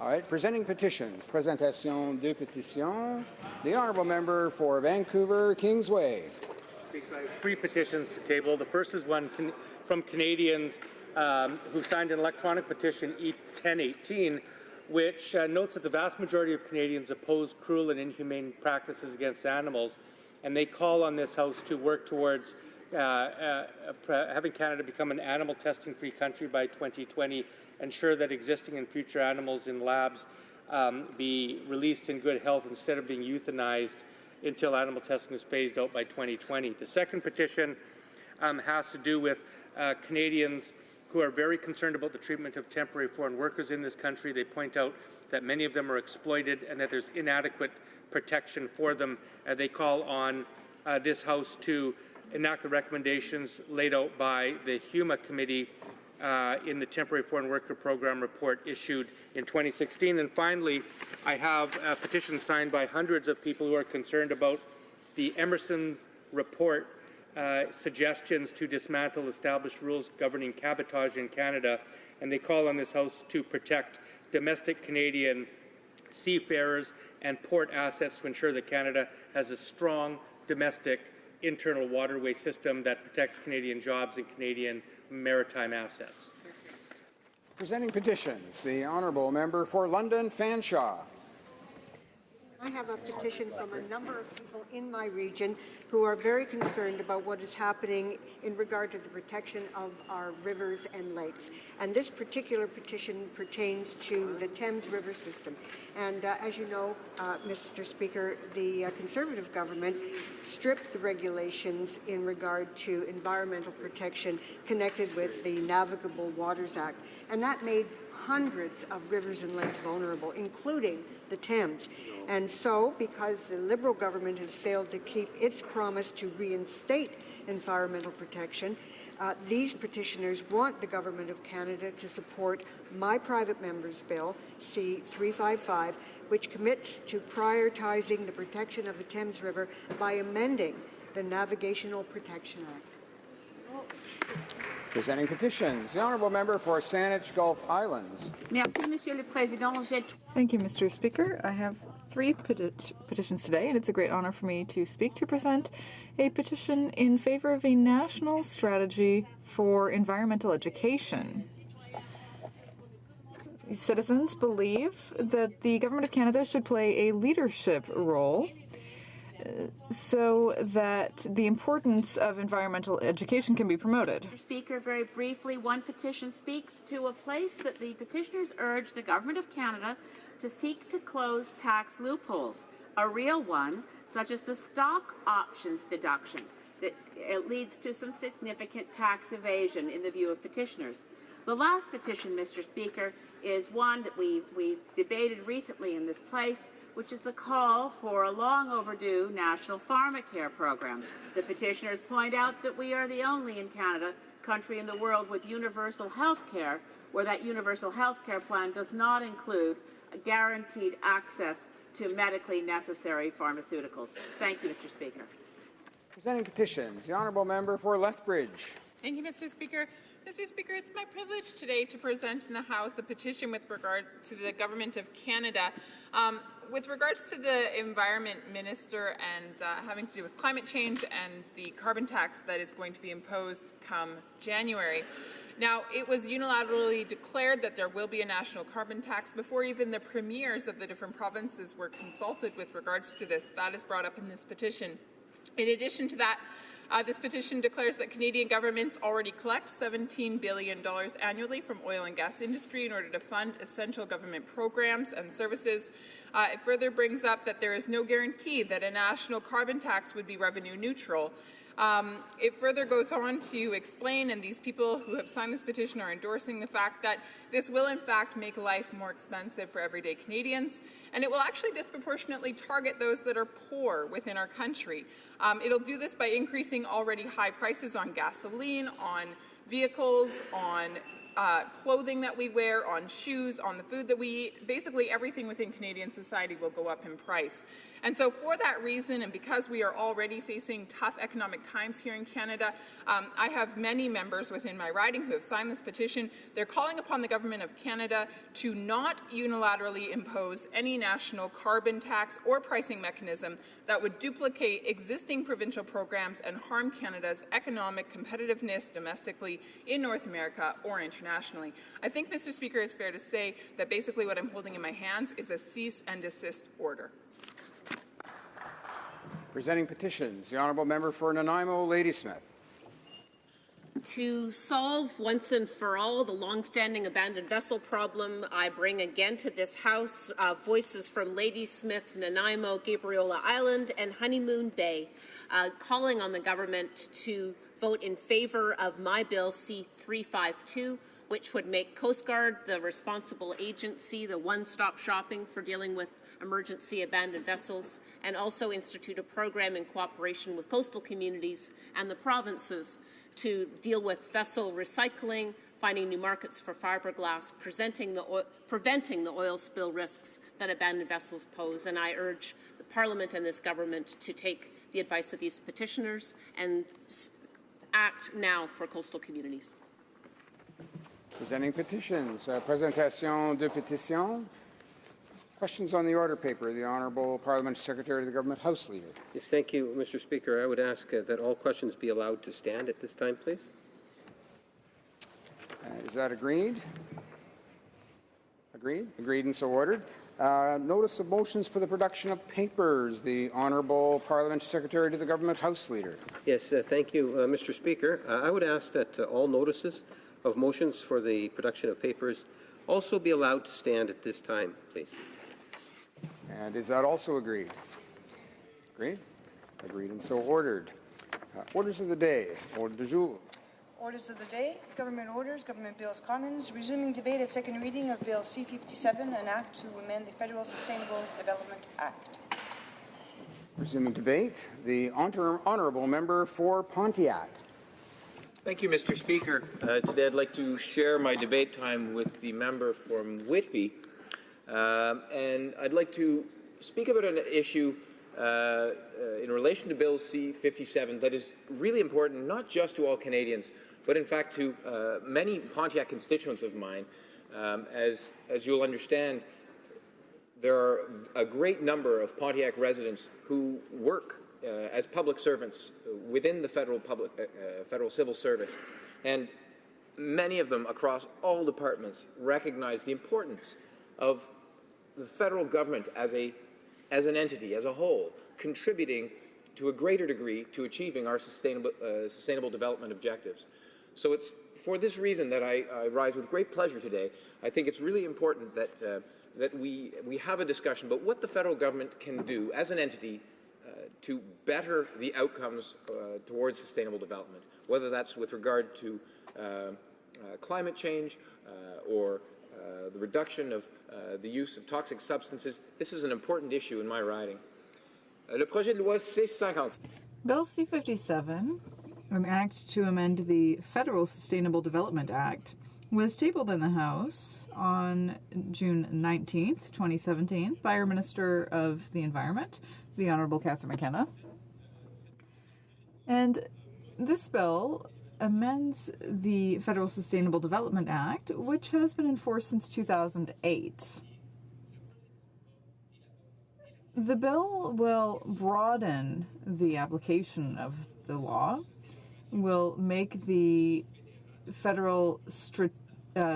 All right, presenting petitions. Présentation de pétitions. The honourable member for Vancouver, Kingsway. Three petitions to table. The first is one from Canadians who signed an electronic petition E1018, which notes that the vast majority of Canadians oppose cruel and inhumane practices against animals, and they call on this House to work towards having Canada become an animal testing-free country by 2020, ensure that existing and future animals in labs be released in good health instead of being euthanized until animal testing is phased out by 2020. The second petition has to do with Canadians who are very concerned about the treatment of temporary foreign workers in this country. They point out that many of them are exploited and that there's inadequate protection for them. They call on this House to enact the recommendations laid out by the HuMA Committee in the Temporary Foreign Worker Program report issued in 2016. And finally, I have a petition signed by hundreds of people who are concerned about the Emerson report suggestions to dismantle established rules governing cabotage in Canada, and they call on this House to protect domestic Canadian seafarers and port assets to ensure that Canada has a strong domestic internal waterway system that protects Canadian jobs and Canadian maritime assets. Presenting petitions. The honourable member for London, Fanshawe. I have a petition from a number of people in my region who are very concerned about what is happening in regard to the protection of our rivers and lakes. And this particular petition pertains to the Thames River system. And as you know, Mr. Speaker, the Conservative government stripped the regulations in regard to environmental protection connected with the Navigable Waters Act. And that made hundreds of rivers and lakes vulnerable, including the Thames. And so, because the Liberal government has failed to keep its promise to reinstate environmental protection, these petitioners want the Government of Canada to support my private member's bill, C-355, which commits to prioritizing the protection of the Thames River by amending the Navigational Protection Act. Presenting petitions. The honourable member for Saanich Gulf Islands. Merci, Monsieur le Président. Thank you, Mr. Speaker. I have three petitions today, and it's a great honor for me to present a petition in favor of a national strategy for environmental education. Citizens believe that the Government of Canada should play a leadership role so that the importance of environmental education can be promoted. Mr. Speaker, very briefly, one petition speaks to a place that the petitioners urge the Government of Canada to seek to close tax loopholes, a real one, such as the stock options deduction, that it leads to some significant tax evasion in the view of petitioners. The last petition, Mr. Speaker, is one that we've debated recently in this place, which is the call for a long overdue national pharmacare program. The petitioners point out that we are the only in Canada country in the world with universal health care, where that universal health care plan does not include a guaranteed access to medically necessary pharmaceuticals. Thank you, Mr. Speaker. Presenting petitions. The honourable member for Lethbridge. Thank you, Mr. Speaker. Mr. Speaker, it's my privilege today to present in the House a petition with regard to the Government of Canada. With regards to the Environment Minister and having to do with climate change and the carbon tax that is going to be imposed come January. Now, it was unilaterally declared that there will be a national carbon tax before even the premiers of the different provinces were consulted with regards to this. That is brought up in this petition. In addition to that, this petition declares that Canadian governments already collect $17 billion annually from oil and gas industry in order to fund essential government programs and services. It further brings up that there is no guarantee that a national carbon tax would be revenue neutral. It further goes on to explain, and these people who have signed this petition are endorsing the fact that this will in fact make life more expensive for everyday Canadians, and it will actually disproportionately target those that are poor within our country. It'll do this by increasing already high prices on gasoline, on vehicles, on clothing that we wear, on shoes, on the food that we eat. Basically, everything within Canadian society will go up in price. And so for that reason, and because we are already facing tough economic times here in Canada, I have many members within my riding who have signed this petition. They're calling upon the Government of Canada to not unilaterally impose any national carbon tax or pricing mechanism that would duplicate existing provincial programs and harm Canada's economic competitiveness domestically in North America or internationally. I think, Mr. Speaker, it's fair to say that basically what I'm holding in my hands is a cease and desist order. Presenting petitions, the Honourable Member for Nanaimo, Ladysmith. To solve once and for all the long-standing abandoned vessel problem, I bring again to this House voices from Ladysmith, Nanaimo, Gabriola Island, and Honeymoon Bay, calling on the government to vote in favour of my bill C-352, which would make Coast Guard the responsible agency, the one-stop shopping for dealing with emergency abandoned vessels, and also institute a program in cooperation with coastal communities and the provinces to deal with vessel recycling, finding new markets for fiberglass, preventing the oil spill risks that abandoned vessels pose. And I urge the Parliament and this government to take the advice of these petitioners and act now for coastal communities. Presenting petitions, présentation de pétitions. Questions on the order paper. The Honourable Parliamentary Secretary of the Government House Leader. Yes, thank you, Mr. Speaker. I would ask that all questions be allowed to stand at this time, please. Is that agreed? Agreed? Agreed and so ordered. Notice of motions for the production of papers. The Honourable Parliamentary Secretary to the Government House Leader. Yes, thank you, Mr. Speaker. I would ask that all notices of motions for the production of papers also be allowed to stand at this time, please. And is that also agreed? Agreed? Agreed and so ordered. Orders of the day. Ordre du jour. Orders of the day, government orders, government bills, commons, resuming debate at second reading of Bill C-57, an act to amend the Federal Sustainable Development Act. Resuming debate, the Honourable Member for Pontiac. Thank you, Mr. Speaker. Today I'd like to share my debate time with the member from Whitby. And I'd like to speak about an issue in relation to Bill C-57 that is really important, not just to all Canadians, but in fact to many Pontiac constituents of mine. As you'll understand, there are a great number of Pontiac residents who work as public servants within the federal civil service, and many of them across all departments recognize the importance of the federal government as an entity, as a whole, contributing to a greater degree to achieving our sustainable development objectives. So it's for this reason that I rise with great pleasure today. I think it's really important that we have a discussion about what the federal government can do as an entity to better the outcomes towards sustainable development, whether that's with regard to climate change or the reduction of the use of toxic substances. This is an important issue in my riding. Le projet de loi C-50. Bill C-57, an act to amend the Federal Sustainable Development Act, was tabled in the House on June 19th, 2017, by our Minister of the Environment, the Honourable Catherine McKenna. And this bill amends the Federal Sustainable Development Act, which has been enforced since 2008. The bill will broaden the application of the law, will make the federal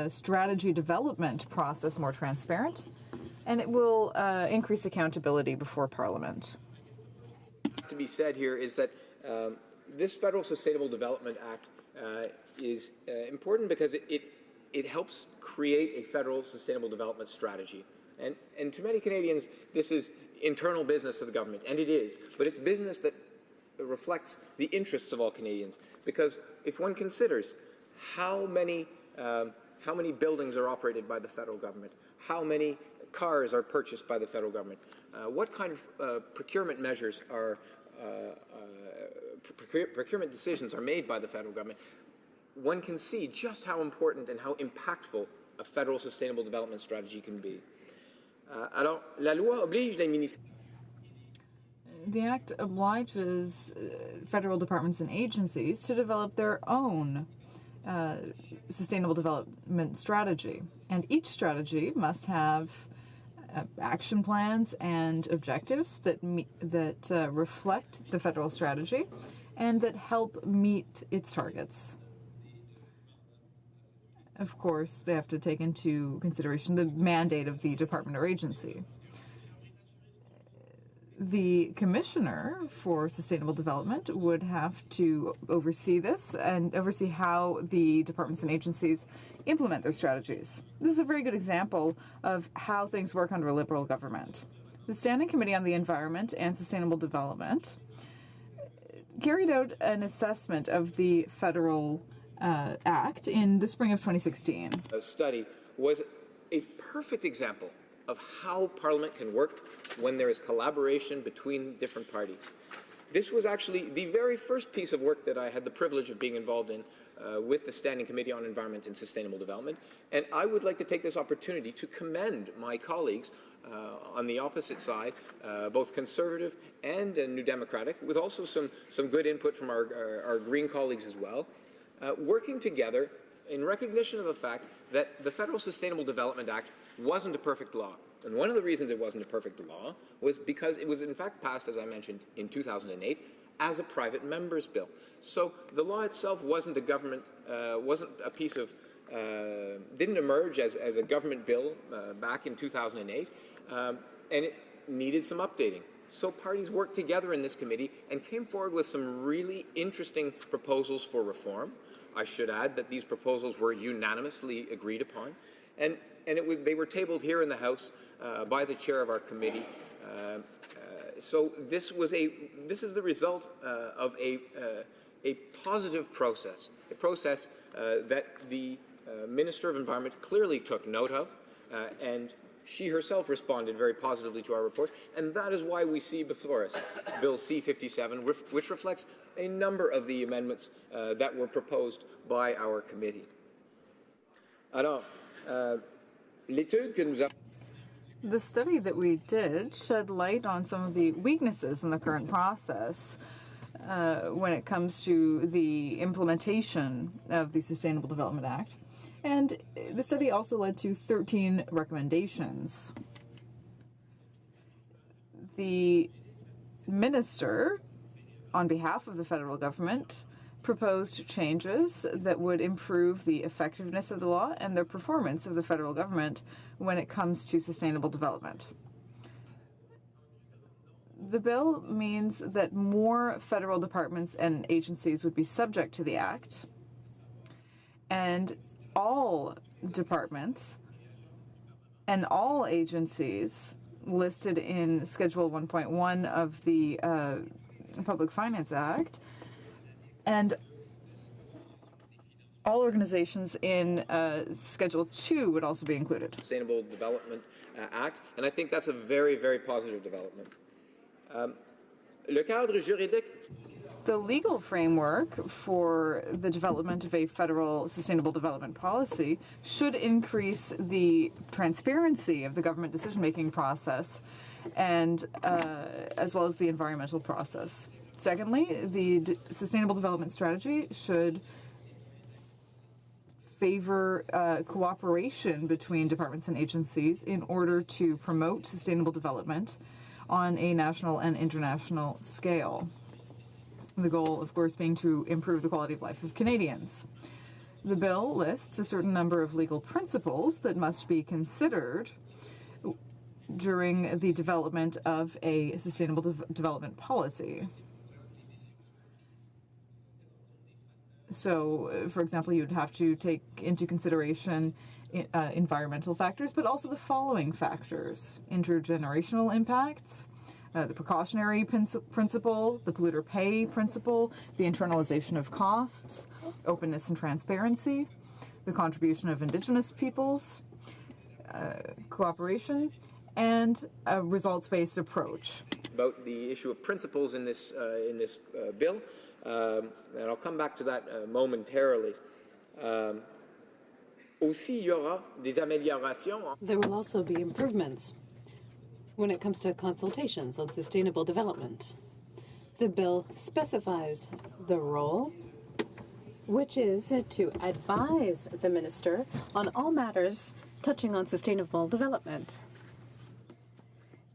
strategy development process more transparent, and it will increase accountability before Parliament. To be said here is that this Federal Sustainable Development Act is important because it helps create a federal sustainable development strategy. And to many Canadians, this is internal business of the government, and it is, but it's business that reflects the interests of all Canadians. Because if one considers how many buildings are operated by the federal government, how many cars are purchased by the federal government, what kind of procurement measures are procurement decisions are made by the federal government, one can see just how important and how impactful a federal sustainable development strategy can be. Alors, la loi oblige les ministères. The Act obliges federal departments and agencies to develop their own sustainable development strategy. And each strategy must have action plans and objectives that reflect the federal strategy and that help meet its targets. Of course, they have to take into consideration the mandate of the department or agency. The Commissioner for Sustainable Development would have to oversee this and oversee how the departments and agencies implement their strategies. This is a very good example of how things work under a Liberal government. The Standing Committee on the Environment and Sustainable Development carried out an assessment of the federal Act in the spring of 2016. A study was a perfect example of how Parliament can work when there is collaboration between different parties. This was actually the very first piece of work that I had the privilege of being involved in with the Standing Committee on Environment and Sustainable Development, and I would like to take this opportunity to commend my colleagues on the opposite side, both Conservative and New Democratic, with also some good input from our Green colleagues as well, working together in recognition of the fact that the Federal Sustainable Development Act wasn't a perfect law. And one of the reasons it wasn't a perfect law was because it was in fact passed, as I mentioned, in 2008 as a private member's bill. So the law itself wasn't a government, wasn't a piece of, didn't emerge as a government bill back in 2008, and it needed some updating. So parties worked together in this committee and came forward with some really interesting proposals for reform. I should add that these proposals were unanimously agreed upon, and they were tabled here in the House by the chair of our committee. So this is the result of a positive process, a process that the Minister of Environment clearly took note of, and she herself responded very positively to our report, and that is why we see before us Bill C-57, which reflects a number of the amendments that were proposed by our committee. Alors, l'étude que nous avons... The study that we did shed light on some of the weaknesses in the current process when it comes to the implementation of the Sustainable Development Act. And the study also led to 13 recommendations. The minister, on behalf of the federal government, proposed changes that would improve the effectiveness of the law and the performance of the federal government when it comes to sustainable development. The bill means that more federal departments and agencies would be subject to the Act, and all departments and all agencies listed in Schedule 1.1 of the Public Finance Act, and all organizations in Schedule 2 would also be included. Sustainable Development Act, and I think that's a very, very positive development. Le cadre juridique. The legal framework for the development of a federal sustainable development policy should increase the transparency of the government decision-making process and as well as the environmental process. Secondly, the Sustainable Development Strategy should favor cooperation between departments and agencies in order to promote sustainable development on a national and international scale. The goal, of course, being to improve the quality of life of Canadians. The bill lists a certain number of legal principles that must be considered during the development of a sustainable development policy. So, for example, you'd have to take into consideration environmental factors, but also the following factors: intergenerational impacts, the precautionary principle, the polluter pay principle, the internalization of costs, openness and transparency, the contribution of Indigenous peoples, cooperation, and a results-based approach. About the issue of principles in this bill, and I'll come back to that momentarily. There will also be improvements. when it comes to consultations on sustainable development. The bill specifies the role, which is to advise the minister on all matters touching on sustainable development.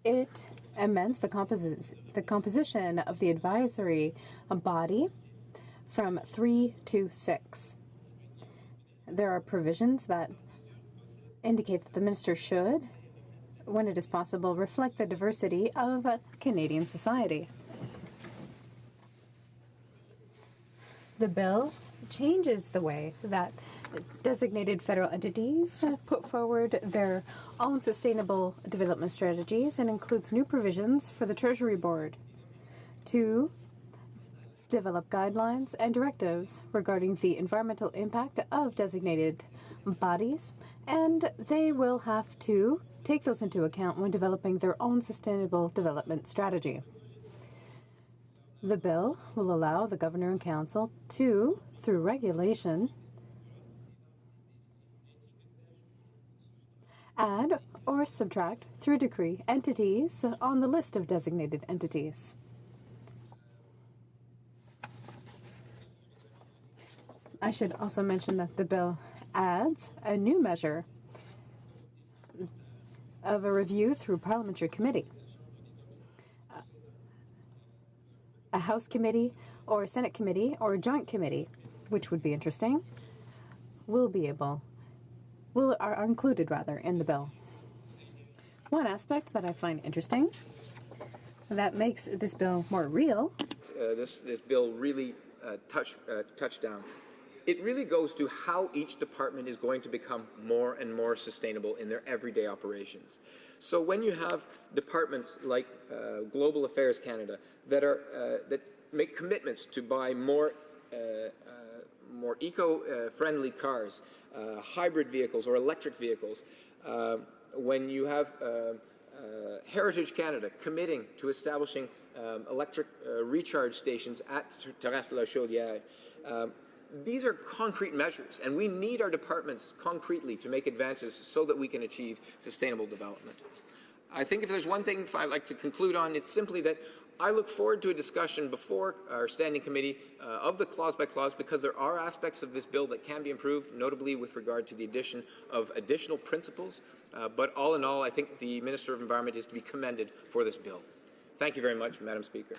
It amends the composition of the advisory body from 3 to 6. There are provisions that indicate that the minister should, when it is possible, reflect the diversity of Canadian society. The bill changes the way that designated federal entities put forward their own sustainable development strategies and includes new provisions for the Treasury Board to develop guidelines and directives regarding the environmental impact of designated bodies, and they will have to take those into account when developing their own sustainable development strategy. The bill will allow the Governor and Council to, through regulation, add or subtract, through decree, entities on the list of designated entities. I should also mention that the bill adds a new measure of a review through parliamentary committee. A House committee or a Senate committee or a joint committee, which would be interesting, are included in the bill. One aspect that I find interesting that makes this bill more real. This bill really touched down. It really goes to how each department is going to become more and more sustainable in their everyday operations. So when you have departments like Global Affairs Canada that make commitments to buy more eco-friendly cars, hybrid vehicles or electric vehicles, when you have Heritage Canada committing to establishing electric recharge stations at Terrasse de la Chaudière, these are concrete measures, and we need our departments concretely to make advances so that we can achieve sustainable development. I think if there's one thing I'd like to conclude on, it's simply that I look forward to a discussion before our standing committee of the clause by clause, because there are aspects of this bill that can be improved, notably with regard to the addition of additional principles. But all in all, I think the Minister of Environment is to be commended for this bill. Thank you very much, Madam Speaker.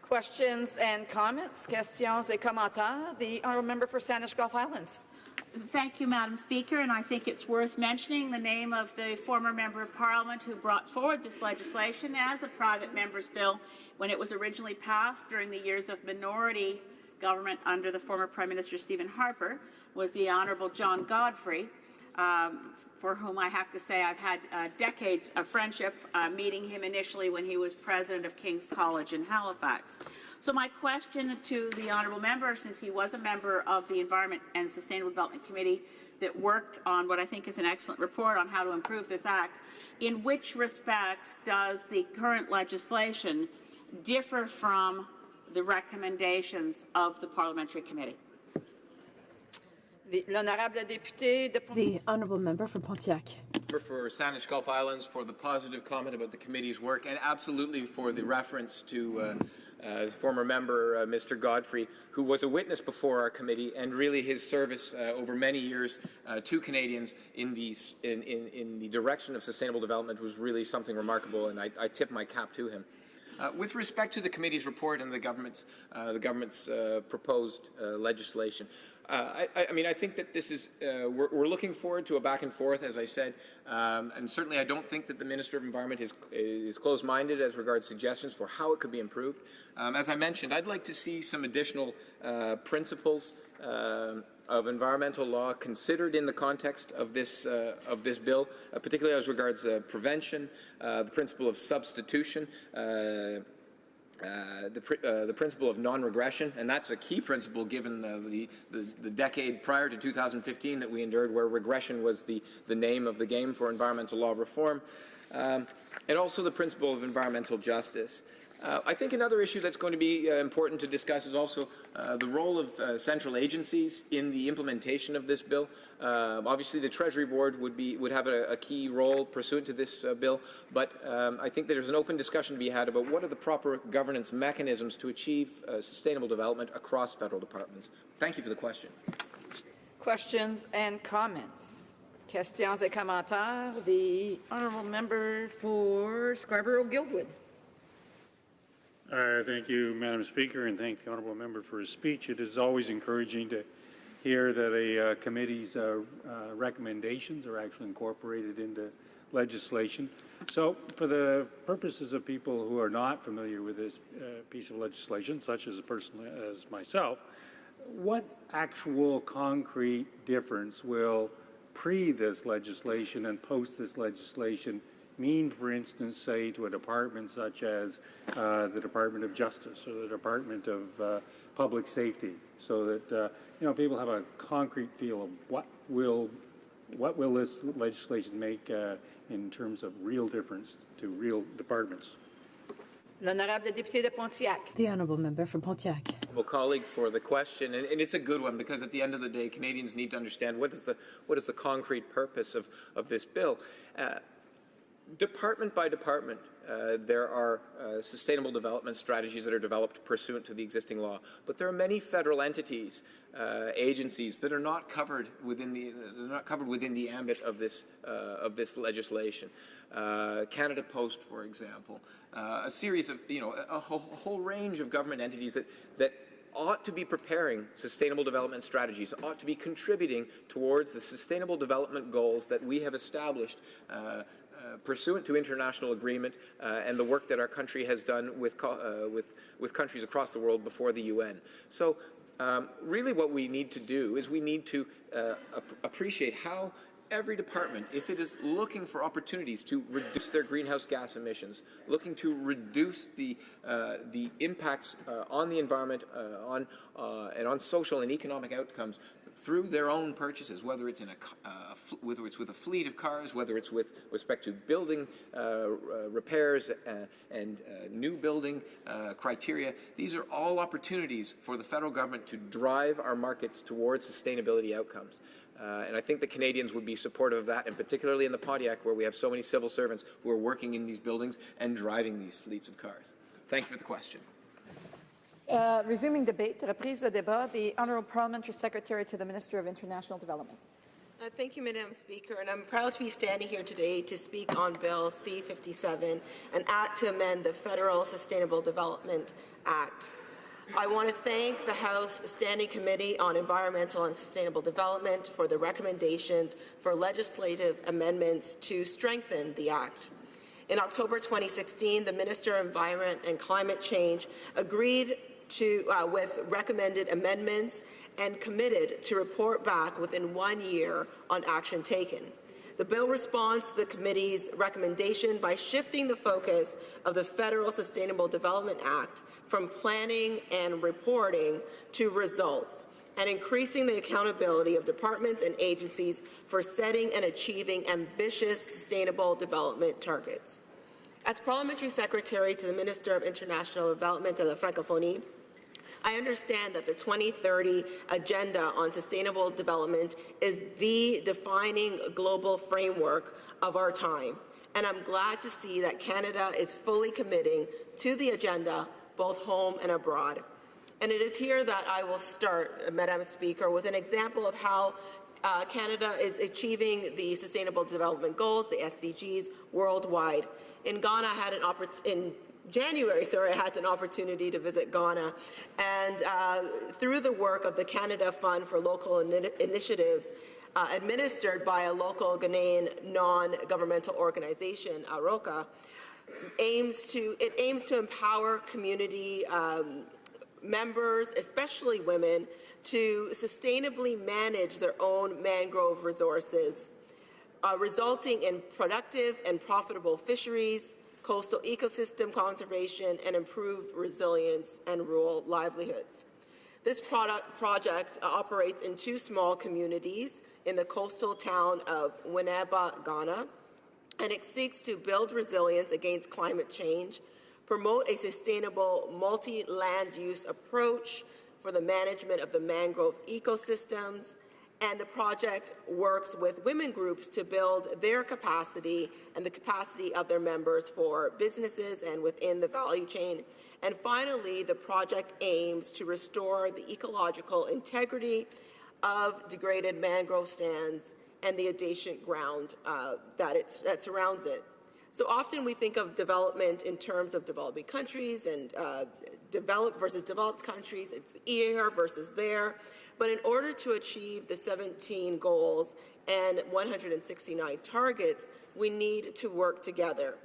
Questions and comments, questions et commentaires. The honourable member for Saanich Gulf Islands. Thank you, Madam Speaker, and I think it's worth mentioning the name of the former Member of Parliament who brought forward this legislation as a private member's bill when it was originally passed during the years of minority government under the former Prime Minister Stephen Harper, was the Honourable John Godfrey, for whom I have to say I've had decades of friendship, meeting him initially when he was president of King's College in Halifax. So my question to the honourable member, since he was a member of the Environment and Sustainable Development Committee that worked on what I think is an excellent report on how to improve this Act, in which respects does the current legislation differ from the recommendations of the Parliamentary Committee? The honourable member for Pontiac. For Saanich Gulf Islands, for the positive comment about the committee's work, and absolutely for the reference to former member Mr. Godfrey, who was a witness before our committee, and really his service over many years to Canadians in the direction of sustainable development was really something remarkable, and I tip my cap to him. With respect to the committee's report and the government's proposed legislation, I think that this is we're looking forward to a back and forth, as I said, and certainly I don't think that the Minister of Environment is closed-minded as regards suggestions for how it could be improved. As I mentioned, I'd like to see some additional principles of environmental law considered in the context of this bill, particularly as regards prevention, the principle of substitution, the principle of non-regression, and that's a key principle given the decade prior to 2015 that we endured, where regression was the name of the game for environmental law reform, and also the principle of environmental justice. I think another issue that's going to be important to discuss is also the role of central agencies in the implementation of this bill. Obviously, the Treasury Board would have a key role pursuant to this bill, but I think that there's an open discussion to be had about what are the proper governance mechanisms to achieve sustainable development across federal departments. Thank you for the question. Questions and comments? Questions et commentaires. The honourable member for Scarborough-Guildwood. Thank you, Madam Speaker, and thank the honourable member for his speech. It is always encouraging to hear that a committee's recommendations are actually incorporated into legislation. So, for the purposes of people who are not familiar with this piece of legislation, such as a person as myself, what actual concrete difference will this legislation and post this legislation mean, for instance, say, to a department such as the Department of Justice or the Department of Public Safety, so that people have a concrete feel of what will this legislation make in terms of real difference to real departments? L'honorable député de Pontiac. The honourable member for Pontiac. Well, colleague, for the question, and it's a good one because at the end of the day, Canadians need to understand what is the concrete purpose of this bill. Department by department, there are sustainable development strategies that are developed pursuant to the existing law. But there are many federal entities, agencies that are not covered within the ambit of this legislation. Canada Post, for example, a series of a whole range of government entities that ought to be preparing sustainable development strategies, ought to be contributing towards the sustainable development goals that we have established pursuant to international agreement and the work that our country has done with countries across the world before the UN. So really what we need to do is we need to appreciate how every department, if it is looking for opportunities to reduce their greenhouse gas emissions, looking to reduce the impacts on the environment, and on social and economic outcomes through their own purchases, whether it's whether it's with a fleet of cars, whether it's with respect to building repairs and new building criteria. These are all opportunities for the federal government to drive our markets towards sustainability outcomes. And I think the Canadians would be supportive of that, and particularly in the Pontiac, where we have so many civil servants who are working in these buildings and driving these fleets of cars. Thank you for the question. Resuming debate, reprise de débat, the Honourable Parliamentary Secretary to the Minister of International Development. Thank you, Madam Speaker, and I'm proud to be standing here today to speak on Bill C-57, an act to amend the Federal Sustainable Development Act. I want to thank the House Standing Committee on Environmental and Sustainable Development for the recommendations for legislative amendments to strengthen the Act. In October 2016, the Minister of Environment and Climate Change agreed with recommended amendments and committed to report back within 1 year on action taken. The bill responds to the committee's recommendation by shifting the focus of the Federal Sustainable Development Act from planning and reporting to results, and increasing the accountability of departments and agencies for setting and achieving ambitious sustainable development targets. As Parliamentary Secretary to the Minister of International Development and the Francophonie, I understand that the 2030 Agenda on Sustainable Development is the defining global framework of our time, and I'm glad to see that Canada is fully committing to the agenda, both home and abroad. And it is here that I will start, Madam Speaker, with an example of how Canada is achieving the Sustainable Development Goals, the SDGs, worldwide. In Ghana, in January, I had an opportunity to visit Ghana, and through the work of the Canada Fund for Local Initiatives, administered by a local Ghanaian non-governmental organization, HoC, aims to empower community members, especially women, to sustainably manage their own mangrove resources, resulting in productive and profitable fisheries, coastal ecosystem conservation, and improved resilience and rural livelihoods. This project operates in 2 small communities in the coastal town of Winneba, Ghana, and it seeks to build resilience against climate change, promote a sustainable multi-land use approach for the management of the mangrove ecosystems, and the project works with women groups to build their capacity and the capacity of their members for businesses and within the value chain. And finally, the project aims to restore the ecological integrity of degraded mangrove stands and the adjacent ground that surrounds it. So often we think of development in terms of developing countries and developed versus developed countries. It's here versus there. But in order to achieve the 17 goals and 169 targets, we need to work together.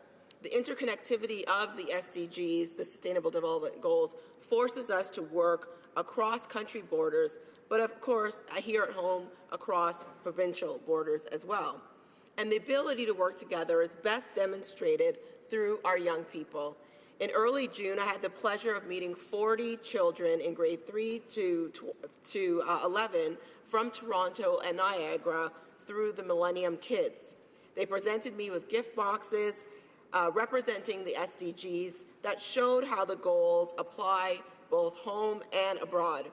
The interconnectivity of the SDGs, the Sustainable Development Goals, forces us to work across country borders, but of course, here at home, across provincial borders as well. And the ability to work together is best demonstrated through our young people. In early June, I had the pleasure of meeting 40 children in grade 3 to 11 from Toronto and Niagara through the Millennium Kids. They presented me with gift boxes representing the SDGs that showed how the goals apply both home and abroad.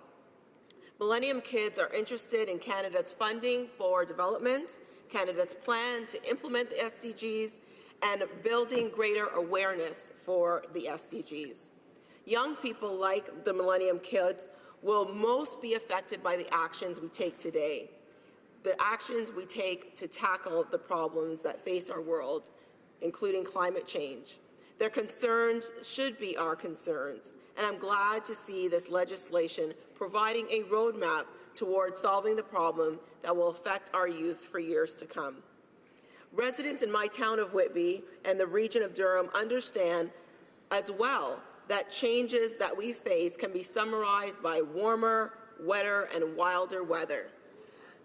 Millennium Kids are interested in Canada's funding for development, Canada's plan to implement the SDGs, and building greater awareness for the SDGs. Young people like the Millennium Kids will most be affected by the actions we take today, the actions we take to tackle the problems that face our world, including climate change. Their concerns should be our concerns, and I'm glad to see this legislation providing a roadmap towards solving the problem that will affect our youth for years to come. Residents in my town of Whitby and the region of Durham understand as well that changes that we face can be summarized by warmer, wetter, and wilder weather.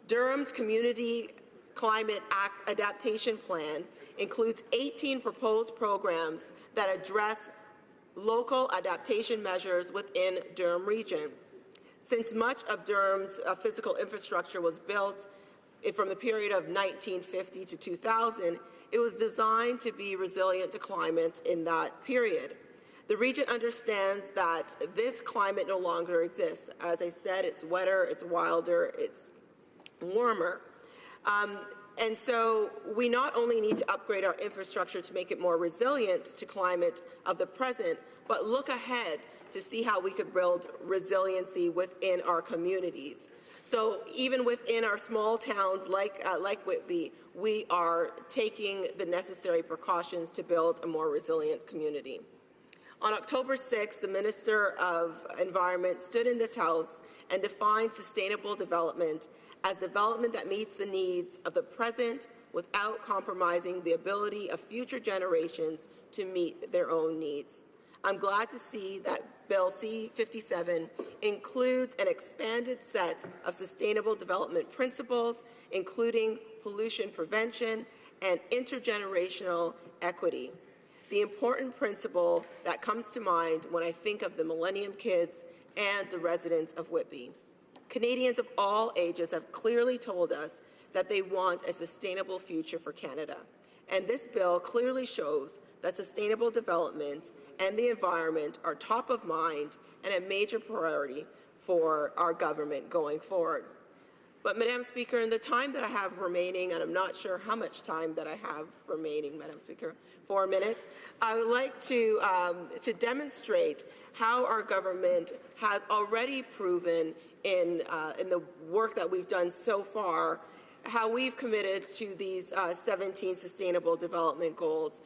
Durham's Community Climate Adaptation Plan includes 18 proposed programs that address local adaptation measures within Durham region. Since much of Durham's physical infrastructure was built from the period of 1950 to 2000, it was designed to be resilient to climate in that period. The region understands that this climate no longer exists. As I said, it's wetter, it's wilder, it's warmer. And so we not only need to upgrade our infrastructure to make it more resilient to climate of the present, but look ahead to see how we could build resiliency within our communities. So even within our small towns like Whitby, we are taking the necessary precautions to build a more resilient community. On October 6th, the Minister of Environment stood in this House and defined sustainable development as development that meets the needs of the present without compromising the ability of future generations to meet their own needs. I'm glad to see that Bill C-57 includes an expanded set of sustainable development principles, including pollution prevention and intergenerational equity. The important principle that comes to mind when I think of the Millennium Kids and the residents of Whitby. Canadians of all ages have clearly told us that they want a sustainable future for Canada. And this bill clearly shows that sustainable development and the environment are top of mind and a major priority for our government going forward. But, Madam Speaker, in the time that I have remaining, and I'm not sure how much time that I have remaining, Madam Speaker, 4 minutes, I would like to demonstrate how our government has already proven in the work that we've done so far, how we've committed to these 17 Sustainable Development Goals,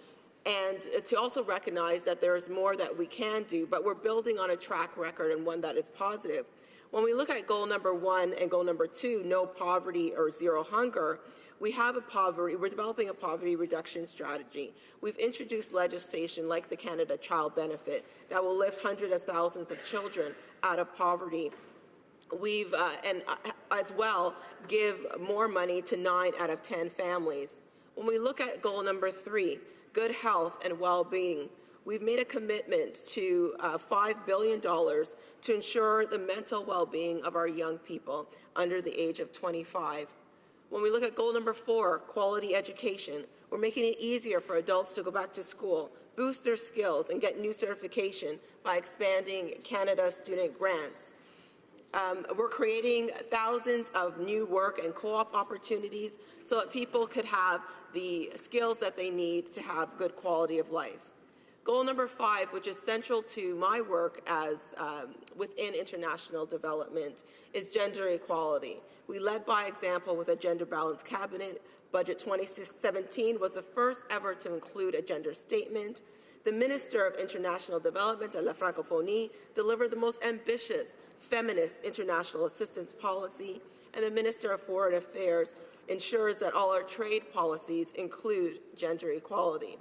and to also recognize that there is more that we can do, but we're building on a track record and one that is positive. When we look at goal number 1 and goal number 2, no poverty or zero hunger, we're developing a poverty reduction strategy. We've introduced legislation like the Canada Child Benefit that will lift hundreds of thousands of children out of poverty. We've, as well, give more money to 9 out of 10 families. When we look at goal number 3, good health and well-being, we've made a commitment to $5 billion to ensure the mental well-being of our young people under the age of 25. When we look at goal number 4, quality education, we're making it easier for adults to go back to school, boost their skills, and get new certification by expanding Canada's student grants. We're creating thousands of new work and co-op opportunities so that people could have the skills that they need to have good quality of life. Goal number 5, which is central to my work as within international development, is gender equality. We led by example with a gender-balanced cabinet. Budget 2017 was the first ever to include a gender statement. The Minister of International Development and La Francophonie delivered the most ambitious feminist international assistance policy, and the Minister of Foreign Affairs ensures that all our trade policies include gender equality.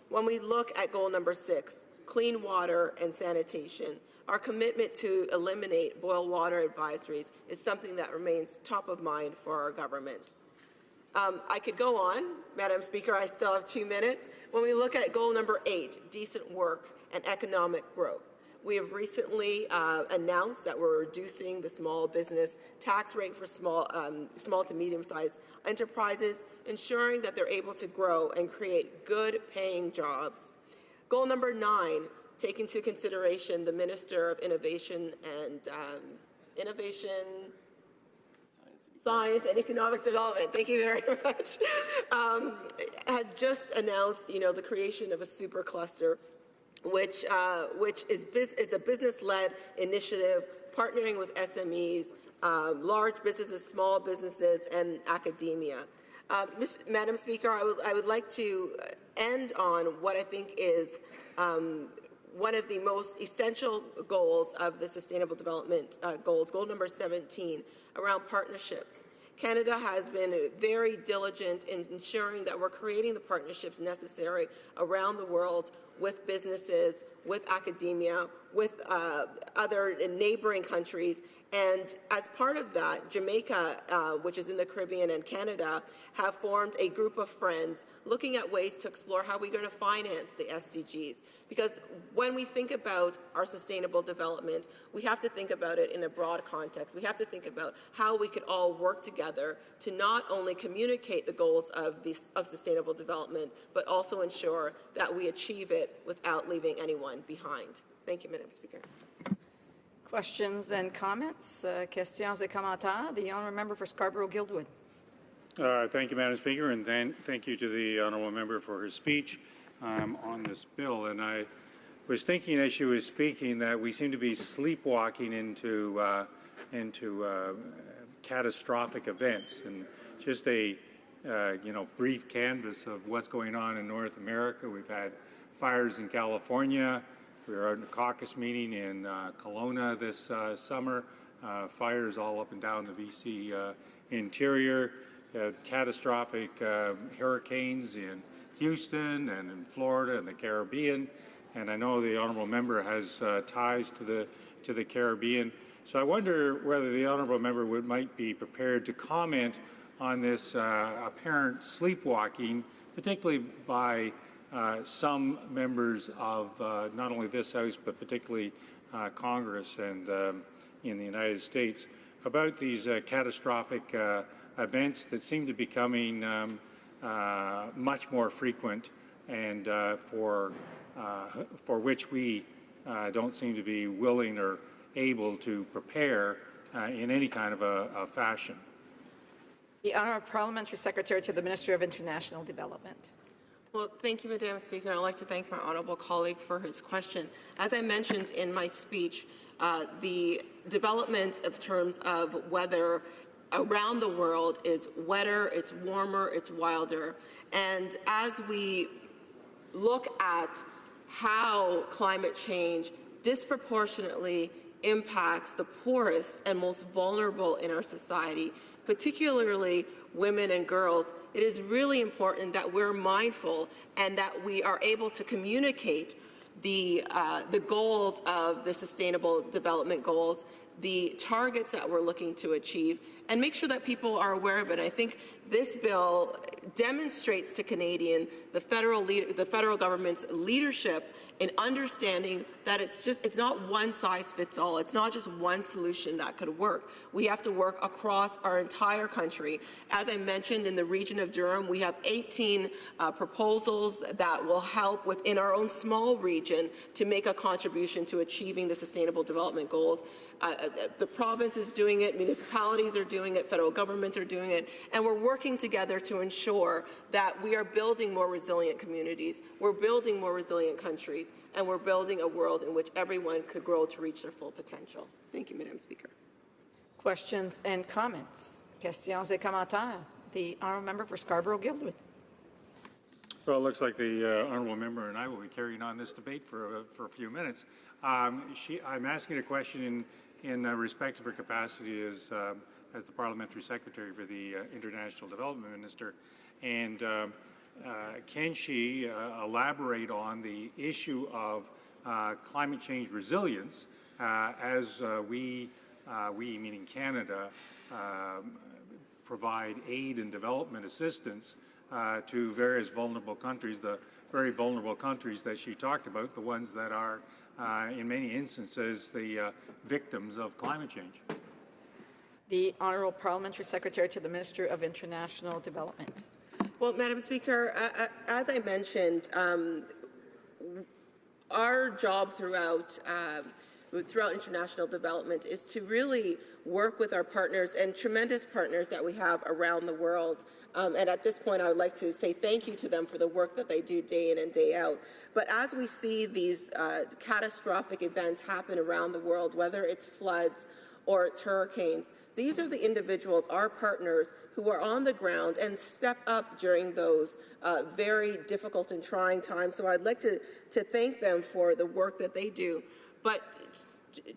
When we look at goal number 6, clean water and sanitation, our commitment to eliminate boil water advisories is something that remains top of mind for our government. I could go on, Madam Speaker, I still have 2 minutes. When we look at goal number 8, decent work and economic growth, we have recently announced that we're reducing the small business tax rate for small to medium-sized enterprises, ensuring that they're able to grow and create good-paying jobs. Goal number 9, take into consideration the Minister of Innovation and Science and Economic Development, thank you very much, has just announced, the creation of a super cluster, which is a business-led initiative partnering with SMEs, large businesses, small businesses, and academia. Madam Speaker, I would like to end on what I think is one of the most essential goals of the Sustainable Development Goals, goal number 17, around partnerships. Canada has been very diligent in ensuring that we're creating the partnerships necessary around the world with businesses, with academia, with other neighboring countries. And as part of that, Jamaica, which is in the Caribbean, and Canada have formed a group of friends looking at ways to explore how we're going to finance the SDGs. Because when we think about our sustainable development, we have to think about it in a broad context. We have to think about how we could all work together to not only communicate the goals of sustainable development, but also ensure that we achieve it without leaving anyone behind. Thank you, Madam Speaker. Questions and comments? Questions et commentaires. The honourable member for Scarborough-Guildwood. Thank you, Madam Speaker, and thank you to the honourable member for her speech on this bill. And I was thinking as she was speaking that we seem to be sleepwalking into catastrophic events, and just a brief canvas of what's going on in North America. We've had fires in California. We were at a caucus meeting in Kelowna this summer. Fires all up and down the BC interior. Catastrophic hurricanes in Houston and in Florida and the Caribbean. And I know the honourable member has ties to the Caribbean. So I wonder whether the honourable member might be prepared to comment on this apparent sleepwalking, particularly by some members of not only this House, but particularly Congress and in the United States, about these catastrophic events that seem to be becoming much more frequent, and for which we don't seem to be willing or able to prepare in any kind of a fashion. The Honourable Parliamentary Secretary to the Minister of International Development. Well, thank you, Madam Speaker. I'd like to thank my honourable colleague for his question. As I mentioned in my speech, the developments in terms of weather around the world is wetter, it's warmer, it's wilder. And as we look at how climate change disproportionately impacts the poorest and most vulnerable in our society, particularly women and girls, it is really important that we're mindful and that we are able to communicate the goals of the Sustainable Development Goals, the targets that we're looking to achieve, and make sure that people are aware of it. I think this bill demonstrates to Canadian the federal government's leadership in understanding that it's not one size fits all. It's not just one solution that could work. We have to work across our entire country. As I mentioned, in the region of Durham, we have 18 proposals that will help within our own small region to make a contribution to achieving the Sustainable Development Goals. The province is doing it, municipalities are doing it, federal governments are doing it, and we're working together to ensure that we are building more resilient communities, we're building more resilient countries, and we're building a world in which everyone could grow to reach their full potential. Thank you, Madam Speaker. Questions and comments? Questions et commentaires. The honourable member for Scarborough-Guildwood. Well, it looks like the honourable member and I will be carrying on this debate for a few minutes. I'm asking a question in respect of her capacity as the parliamentary secretary for the International Development Minister, and can she elaborate on the issue of climate change resilience as we meaning Canada, provide aid and development assistance to various vulnerable countries, the very vulnerable countries that she talked about, the ones that are, in many instances, the victims of climate change. The Honourable Parliamentary Secretary to the Minister of International Development. Well, Madam Speaker, as I mentioned, our job throughout international development is to really work with our partners and tremendous partners that we have around the world. And at this point, I would like to say thank you to them for the work that they do day in and day out. But as we see these catastrophic events happen around the world, whether it's floods or it's hurricanes, these are the individuals, our partners, who are on the ground and step up during those very difficult and trying times. So I'd like to thank them for the work that they do. But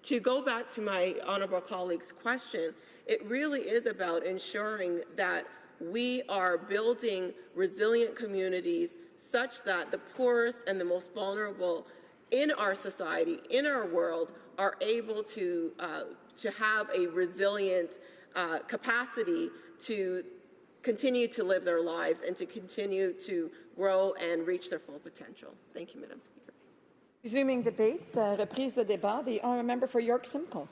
to go back to my honourable colleague's question, it really is about ensuring that we are building resilient communities such that the poorest and the most vulnerable in our society, in our world, are able to have a resilient capacity to continue to live their lives and to continue to grow and reach their full potential. Thank you, Madam Speaker. Resuming debate, reprise de débat, the honourable member for York Simcoe.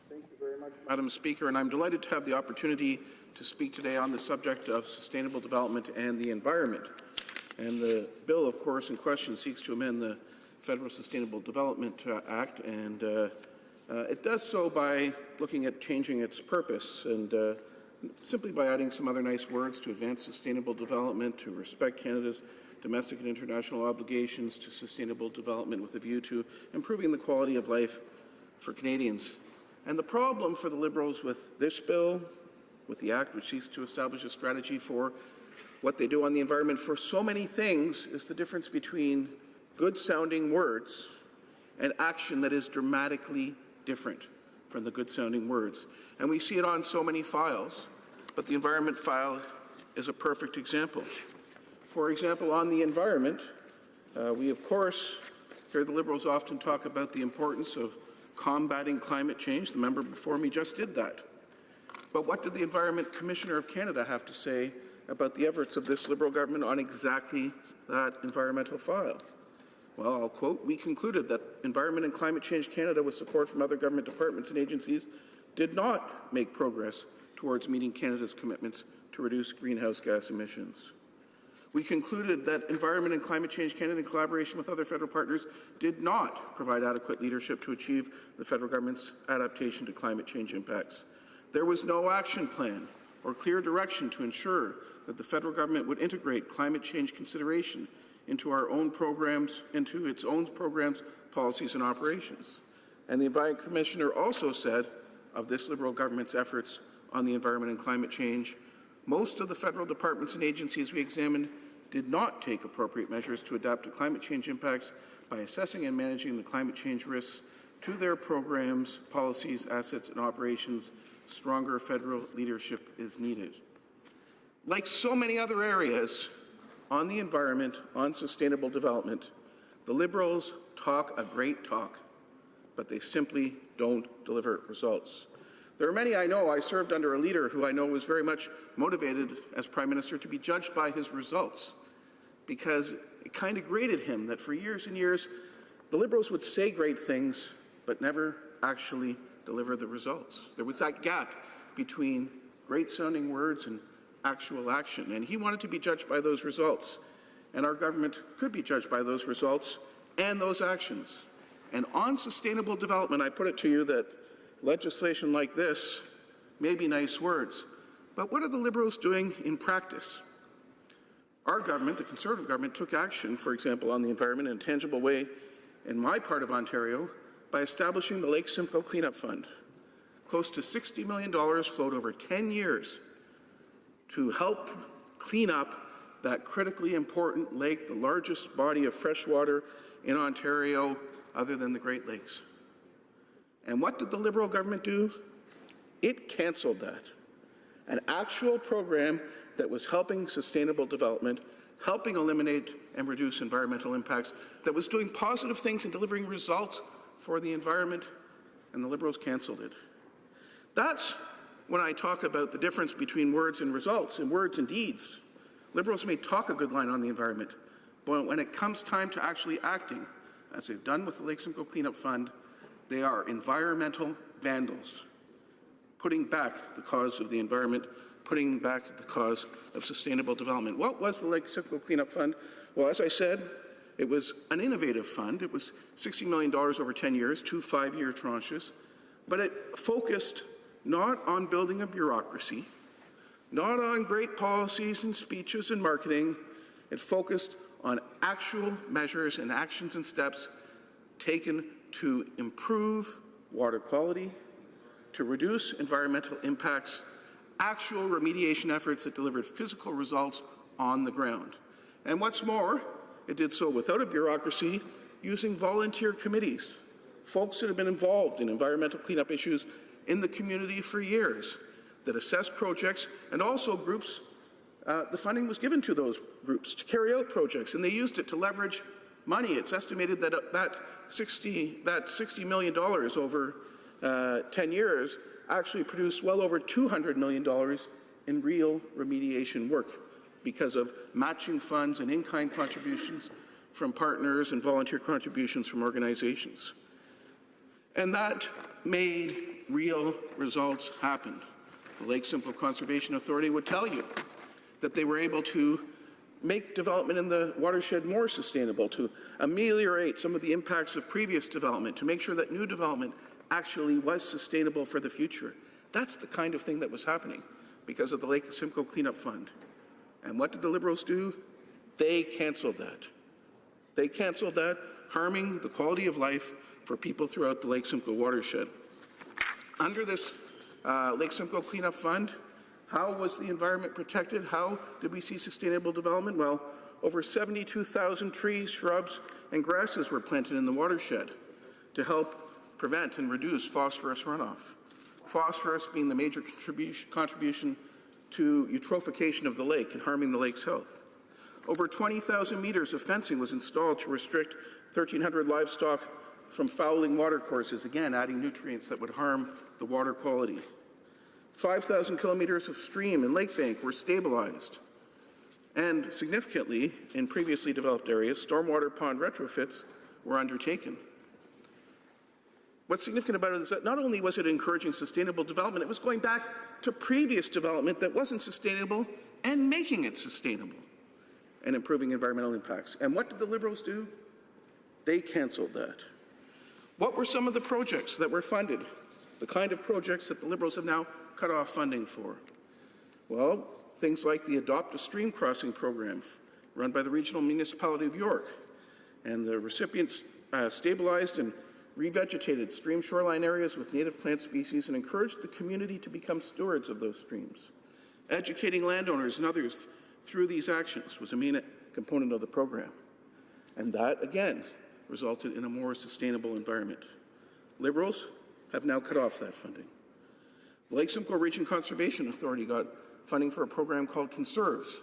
Thank you very much, Madam Speaker, and I'm delighted to have the opportunity to speak today on the subject of sustainable development and the environment. And the bill, of course, in question seeks to amend the Federal Sustainable Development Act, and it does so by looking at changing its purpose and simply by adding some other nice words to advance sustainable development, to respect Canada's domestic and international obligations to sustainable development with a view to improving the quality of life for Canadians. And the problem for the Liberals with this bill, with the Act which seeks to establish a strategy for what they do on the environment for so many things, is the difference between good-sounding words and action that is dramatically different from the good-sounding words. And we see it on so many files, but the environment file is a perfect example. For example, on the environment, we of course hear the Liberals often talk about the importance of combating climate change. The member before me just did that. But what did the Environment Commissioner of Canada have to say about the efforts of this Liberal government on exactly that environmental file? Well, I'll quote, "We concluded that Environment and Climate Change Canada, with support from other government departments and agencies, did not make progress towards meeting Canada's commitments to reduce greenhouse gas emissions. We concluded that Environment and Climate Change Canada, in collaboration with other federal partners, did not provide adequate leadership to achieve the federal government's adaptation to climate change impacts. There was no action plan or clear direction to ensure that the federal government would integrate climate change consideration into its own programs, policies and operations." And the Environment Commissioner also said of this Liberal government's efforts on the environment and climate change, "Most of the federal departments and agencies we examined did not take appropriate measures to adapt to climate change impacts by assessing and managing the climate change risks to their programs, policies, assets, and operations. Stronger federal leadership is needed." Like so many other areas on the environment, on sustainable development, the Liberals talk a great talk, but they simply don't deliver results. There are many I know. I served under a leader who I know was very much motivated as Prime Minister to be judged by his results, because it kind of grated him that for years and years the Liberals would say great things but never actually deliver the results. There was that gap between great-sounding words and actual action, and he wanted to be judged by those results, and our government could be judged by those results and those actions. And on sustainable development, I put it to you that legislation like this may be nice words, but what are the Liberals doing in practice? Our government, the Conservative government, took action, for example, on the environment in a tangible way in my part of Ontario by establishing the Lake Simcoe Cleanup Fund. Close to $60 million flowed over 10 years to help clean up that critically important lake, the largest body of fresh water in Ontario other than the Great Lakes. And what did the Liberal government do? It cancelled that. An actual program that was helping sustainable development, helping eliminate and reduce environmental impacts, that was doing positive things and delivering results for the environment, and the Liberals cancelled it. That's when I talk about the difference between words and results, and words and deeds. Liberals may talk a good line on the environment, but when it comes time to actually acting, as they've done with the Lake Simcoe Cleanup Fund, they are environmental vandals, putting back the cause of the environment, putting back the cause of sustainable development. What was the Lake Simcoe Cleanup Fund? Well, as I said, it was an innovative fund. It was $60 million over 10 years, 2 5-year tranches, but it focused not on building a bureaucracy, not on great policies and speeches and marketing. It focused on actual measures and actions and steps taken to improve water quality, to reduce environmental impacts, actual remediation efforts that delivered physical results on the ground. And what's more, it did so without a bureaucracy, using volunteer committees, folks that have been involved in environmental cleanup issues in the community for years, that assessed projects, and also groups. The funding was given to those groups to carry out projects, and they used it to leverage money. It's estimated that that $60 million over 10 years actually produced well over $200 million in real remediation work because of matching funds and in-kind contributions from partners and volunteer contributions from organizations. And that made real results happen. The Lake Simcoe Conservation Authority would tell you that they were able to make development in the watershed more sustainable, to ameliorate some of the impacts of previous development, to make sure that new development actually was sustainable for the future. That's the kind of thing that was happening because of the Lake Simcoe Cleanup Fund. And what did the Liberals do? They cancelled that. They cancelled that, harming the quality of life for people throughout the Lake Simcoe watershed. Under this Lake Simcoe Cleanup Fund, how was the environment protected? How did we see sustainable development? Well, over 72,000 trees, shrubs, and grasses were planted in the watershed to help prevent and reduce phosphorus runoff. Phosphorus being the major contribution to eutrophication of the lake and harming the lake's health. Over 20,000 meters of fencing was installed to restrict 1,300 livestock from fouling watercourses, again adding nutrients that would harm the water quality. 5,000 kilometers of stream and lake bank were stabilized. And significantly, in previously developed areas, stormwater pond retrofits were undertaken. What's significant about it is that not only was it encouraging sustainable development, it was going back to previous development that wasn't sustainable and making it sustainable and improving environmental impacts. And what did the Liberals do? They cancelled that. What were some of the projects that were funded? The kind of projects that the Liberals have now cut off funding for? Well, things like the Adopt a Stream Crossing program run by the Regional Municipality of York. And the recipients stabilized and revegetated stream shoreline areas with native plant species and encouraged the community to become stewards of those streams. Educating landowners and others through these actions was a main component of the program. And that, again, resulted in a more sustainable environment. Liberals have now cut off that funding. The Lake Simcoe Region Conservation Authority got funding for a program called Conserves.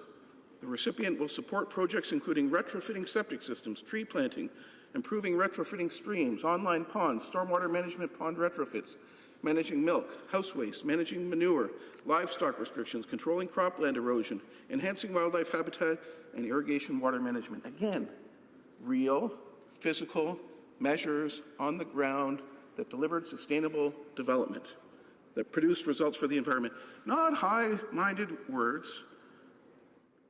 The recipient will support projects including retrofitting septic systems, tree planting, improving retrofitting streams, online ponds, stormwater management pond retrofits, managing milk, house waste, managing manure, livestock restrictions, controlling cropland erosion, enhancing wildlife habitat, and irrigation water management. Again, real, physical measures on the ground that delivered sustainable development, that produced results for the environment. Not high-minded words,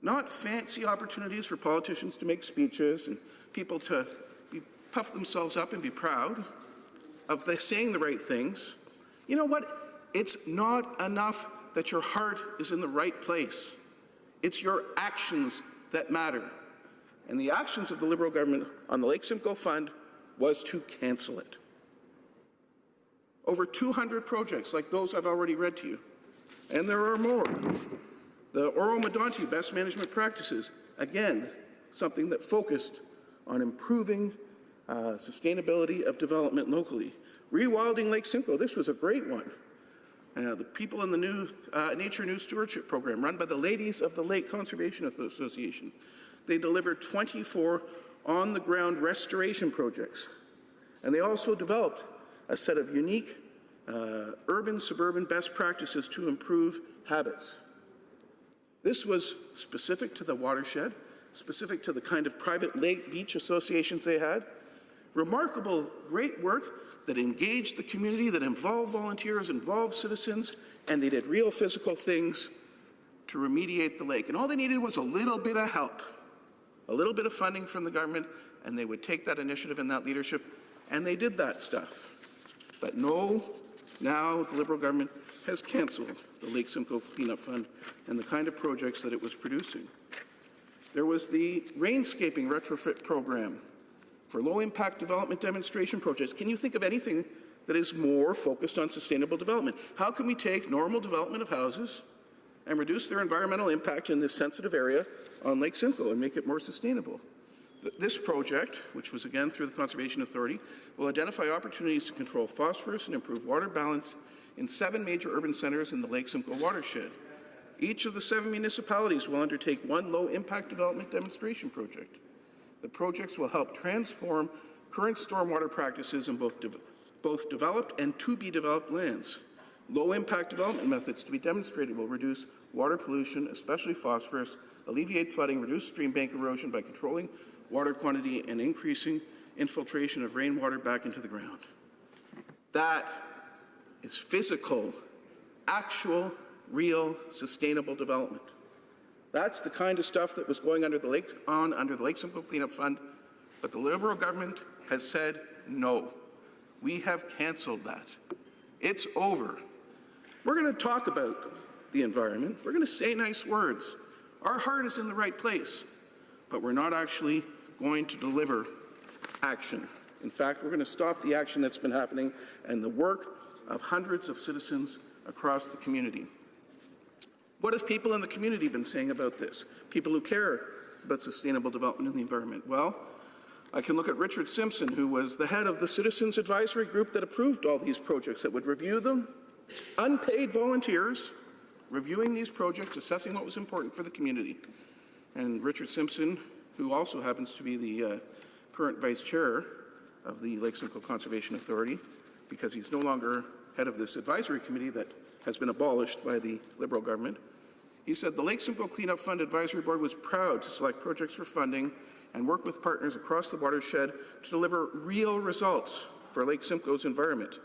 not fancy opportunities for politicians to make speeches and people to puff themselves up and be proud of saying the right things. You know what? It's not enough that your heart is in the right place. It's your actions that matter. And the actions of the Liberal government on the Lake Simcoe Fund was to cancel it. Over 200 projects like those I've already read to you, and there are more. The Oro Medonte Best Management Practices, again, something that focused on improving sustainability of development locally. Rewilding Lake Simcoe, this was a great one. The people in the new Nature New Stewardship Program, run by the Ladies of the Lake Conservation Association, they delivered 24 on-the-ground restoration projects. And they also developed a set of unique urban-suburban best practices to improve habits. This was specific to the watershed, specific to the kind of private lake beach associations they had. Remarkable, great work that engaged the community, that involved volunteers, involved citizens, and they did real physical things to remediate the lake. And all they needed was a little bit of help, a little bit of funding from the government, and they would take that initiative and that leadership, and they did that stuff. But no, now the Liberal government has cancelled the Lake Simcoe Cleanup Fund and the kind of projects that it was producing. There was the rainscaping retrofit program for low-impact development demonstration projects. Can you think of anything that is more focused on sustainable development? How can we take normal development of houses and reduce their environmental impact in this sensitive area on Lake Simcoe and make it more sustainable? This project, which was again through the Conservation Authority, will identify opportunities to control phosphorus and improve water balance in 7 major urban centres in the Lake Simcoe watershed. Each of the 7 municipalities will undertake one low-impact development demonstration project. The projects will help transform current stormwater practices in both developed and to-be-developed lands. Low-impact development methods to be demonstrated will reduce water pollution, especially phosphorus, alleviate flooding, reduce stream bank erosion by controlling water quantity and increasing infiltration of rainwater back into the ground. That is physical, actual, real, sustainable development. That's the kind of stuff that was going under the Lake Simcoe Cleanup Fund, but the Liberal government has said no. We have cancelled that. It's over. We're going to talk about the environment. We're going to say nice words. Our heart is in the right place, but we're not actually going to deliver action. In fact, we're going to stop the action that's been happening and the work of hundreds of citizens across the community. What have people in the community been saying about this? People who care about sustainable development in the environment. Well, I can look at Richard Simpson, who was the head of the Citizens Advisory Group that approved all these projects, that would review them. Unpaid volunteers reviewing these projects, assessing what was important for the community. And Richard Simpson, who also happens to be the current vice chair of the Lake Simcoe Conservation Authority, because he's no longer head of this advisory committee that has been abolished by the Liberal government. He said the Lake Simcoe Cleanup Fund Advisory Board was proud to select projects for funding and work with partners across the watershed to deliver real results for Lake Simcoe's environment.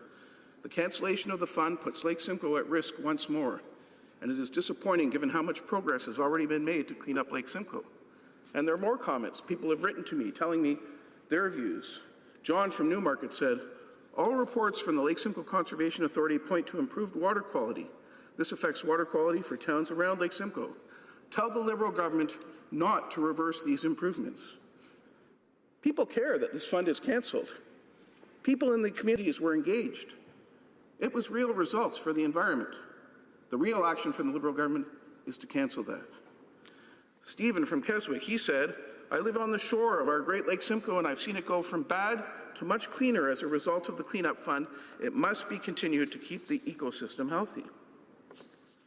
The cancellation of the fund puts Lake Simcoe at risk once more, and it is disappointing given how much progress has already been made to clean up Lake Simcoe. And there are more comments. People have written to me telling me their views. John from Newmarket said, all reports from the Lake Simcoe Conservation Authority point to improved water quality. This affects water quality for towns around Lake Simcoe. Tell the Liberal government not to reverse these improvements. People care that this fund is cancelled. People in the communities were engaged. It was real results for the environment. The real action from the Liberal government is to cancel that. Stephen from Keswick, he said, I live on the shore of our Great Lake Simcoe and I've seen it go from bad to much cleaner as a result of the cleanup fund. It must be continued to keep the ecosystem healthy.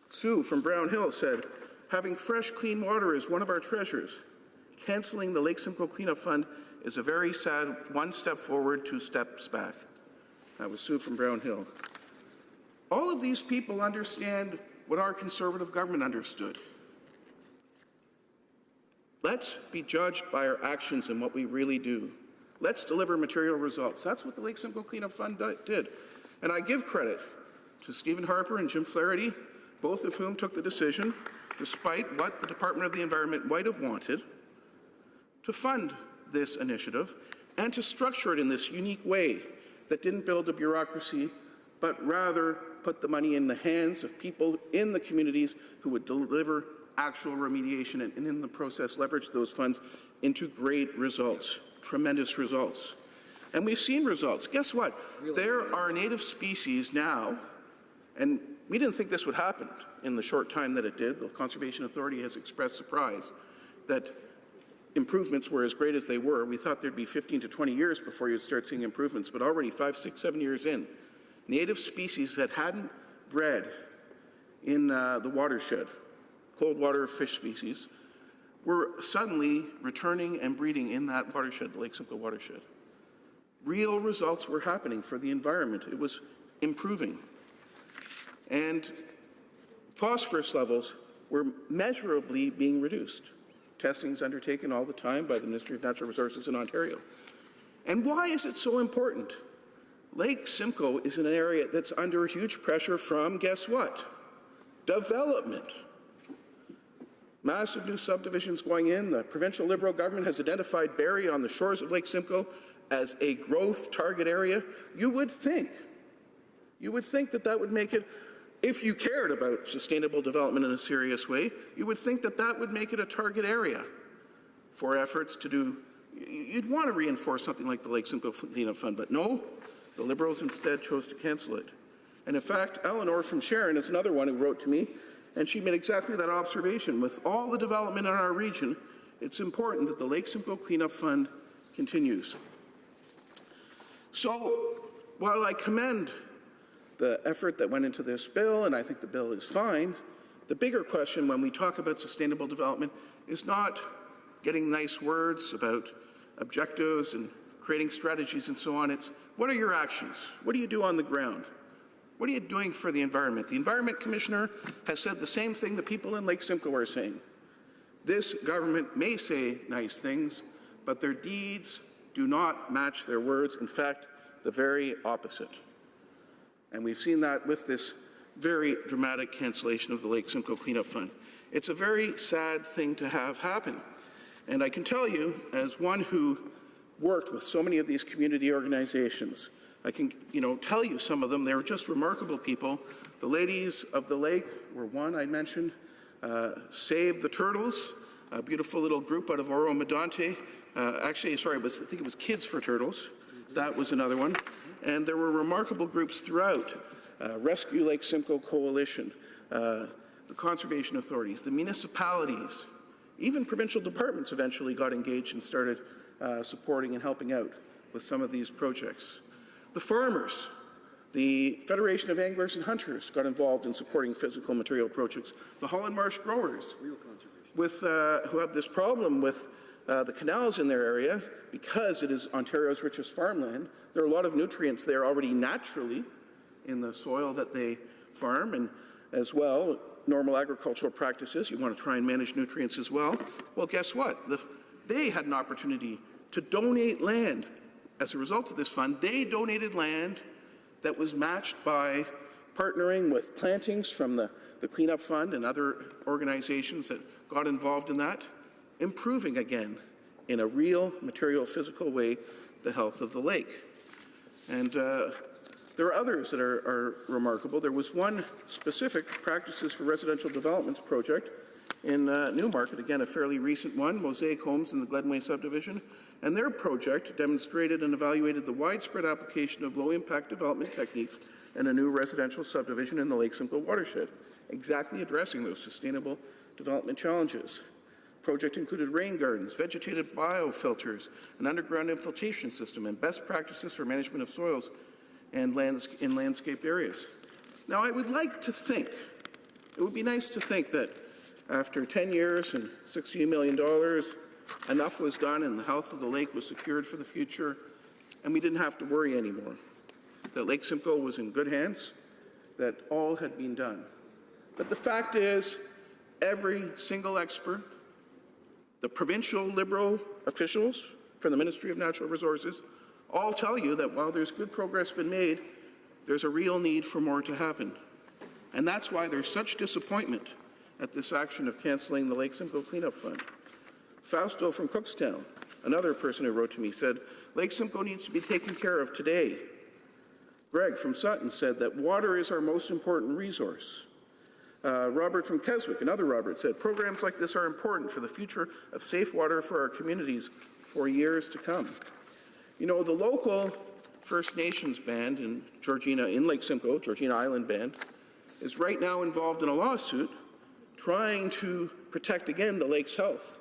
Sue from Brown Hill said, having fresh, clean water is one of our treasures. Cancelling the Lake Simcoe Cleanup Fund is a very sad 1 step forward, 2 steps back. That was Sue from Brown Hill. All of these people understand what our Conservative government understood. Let's be judged by our actions and what we really do. Let's deliver material results. That's what the Lake Simcoe Cleanup Fund did. And I give credit to Stephen Harper and Jim Flaherty, both of whom took the decision, despite what the Department of the Environment might have wanted, to fund this initiative and to structure it in this unique way that didn't build a bureaucracy, but rather put the money in the hands of people in the communities who would deliver actual remediation and in the process leverage those funds into great results, tremendous results. And we've seen results. Guess what? There are native species now, and we didn't think this would happen in the short time that it did. The Conservation Authority has expressed surprise that improvements were as great as they were. We thought there'd be 15 to 20 years before you'd start seeing improvements, but already 5, 6, 7 years in, native species that hadn't bred in the watershed, cold water fish species, were suddenly returning and breeding in that watershed, the Lake Simcoe watershed. Real results were happening for the environment. It was improving. And phosphorus levels were measurably being reduced. Testing is undertaken all the time by the Ministry of Natural Resources in Ontario. And why is it so important? Lake Simcoe is an area that's under huge pressure from, guess what? Development. Massive new subdivisions going in. The provincial Liberal government has identified Barrie on the shores of Lake Simcoe as a growth target area. You would think that that would make it, if you cared about sustainable development in a serious way, you would think that that would make it a target area for efforts to do. You'd want to reinforce something like the Lake Simcoe Cleanup Fund, but no, the Liberals instead chose to cancel it. And in fact, Eleanor from Sharon is another one who wrote to me, and she made exactly that observation. With all the development in our region, it's important that the Lake Simcoe Cleanup Fund continues. So, while I commend the effort that went into this bill, and I think the bill is fine, the bigger question when we talk about sustainable development is not getting nice words about objectives and creating strategies and so on. It's what are your actions? What do you do on the ground? What are you doing for the environment? The Environment Commissioner has said the same thing the people in Lake Simcoe are saying. This government may say nice things, but their deeds do not match their words. In fact, the very opposite. And we've seen that with this very dramatic cancellation of the Lake Simcoe Cleanup Fund. It's a very sad thing to have happen. And I can tell you, as one who worked with so many of these community organizations, I can, tell you some of them. They were just remarkable people. The Ladies of the Lake were one I mentioned. Save the Turtles, a beautiful little group out of Oro Medonte. I think it was Kids for Turtles. That was another one. And there were remarkable groups throughout. Rescue Lake Simcoe Coalition, the conservation authorities, the municipalities, even provincial departments eventually got engaged and started supporting and helping out with some of these projects. The farmers, the Federation of Anglers and Hunters got involved in supporting physical material projects. The Holland Marsh growers, who have this problem with the canals in their area, because it is Ontario's richest farmland. There are a lot of nutrients there already naturally in the soil that they farm, and as well, normal agricultural practices. You want to try and manage nutrients as well. Well, guess what? They had an opportunity to donate land. As a result of this fund, they donated land that was matched by partnering with plantings from the Cleanup Fund and other organizations that got involved in that, improving again in a real material physical way the health of the lake. And there are others that are remarkable. There was one specific Practices for Residential Developments project in Newmarket, again a fairly recent one, Mosaic Homes in the Glenway subdivision, and their project demonstrated and evaluated the widespread application of low-impact development techniques in a new residential subdivision in the Lake Simcoe watershed, exactly addressing those sustainable development challenges. The project included rain gardens, vegetative biofilters, an underground infiltration system, and best practices for management of soils and in landscaped areas. Now, I would like to think, it would be nice to think that after 10 years and $60 million, enough was done and the health of the lake was secured for the future, and we didn't have to worry anymore. That Lake Simcoe was in good hands, that all had been done. But the fact is, every single expert, the provincial Liberal officials from the Ministry of Natural Resources, all tell you that while there's good progress been made, there's a real need for more to happen. And that's why there's such disappointment at this action of cancelling the Lake Simcoe Cleanup Fund. Fausto from Cookstown, another person who wrote to me, said, Lake Simcoe needs to be taken care of today. Greg from Sutton said that water is our most important resource. Robert from Keswick, another Robert, said programs like this are important for the future of safe water for our communities for years to come. You know, the local First Nations band in Georgina, in Lake Simcoe, Georgina Island Band, is right now involved in a lawsuit trying to protect again the lake's health.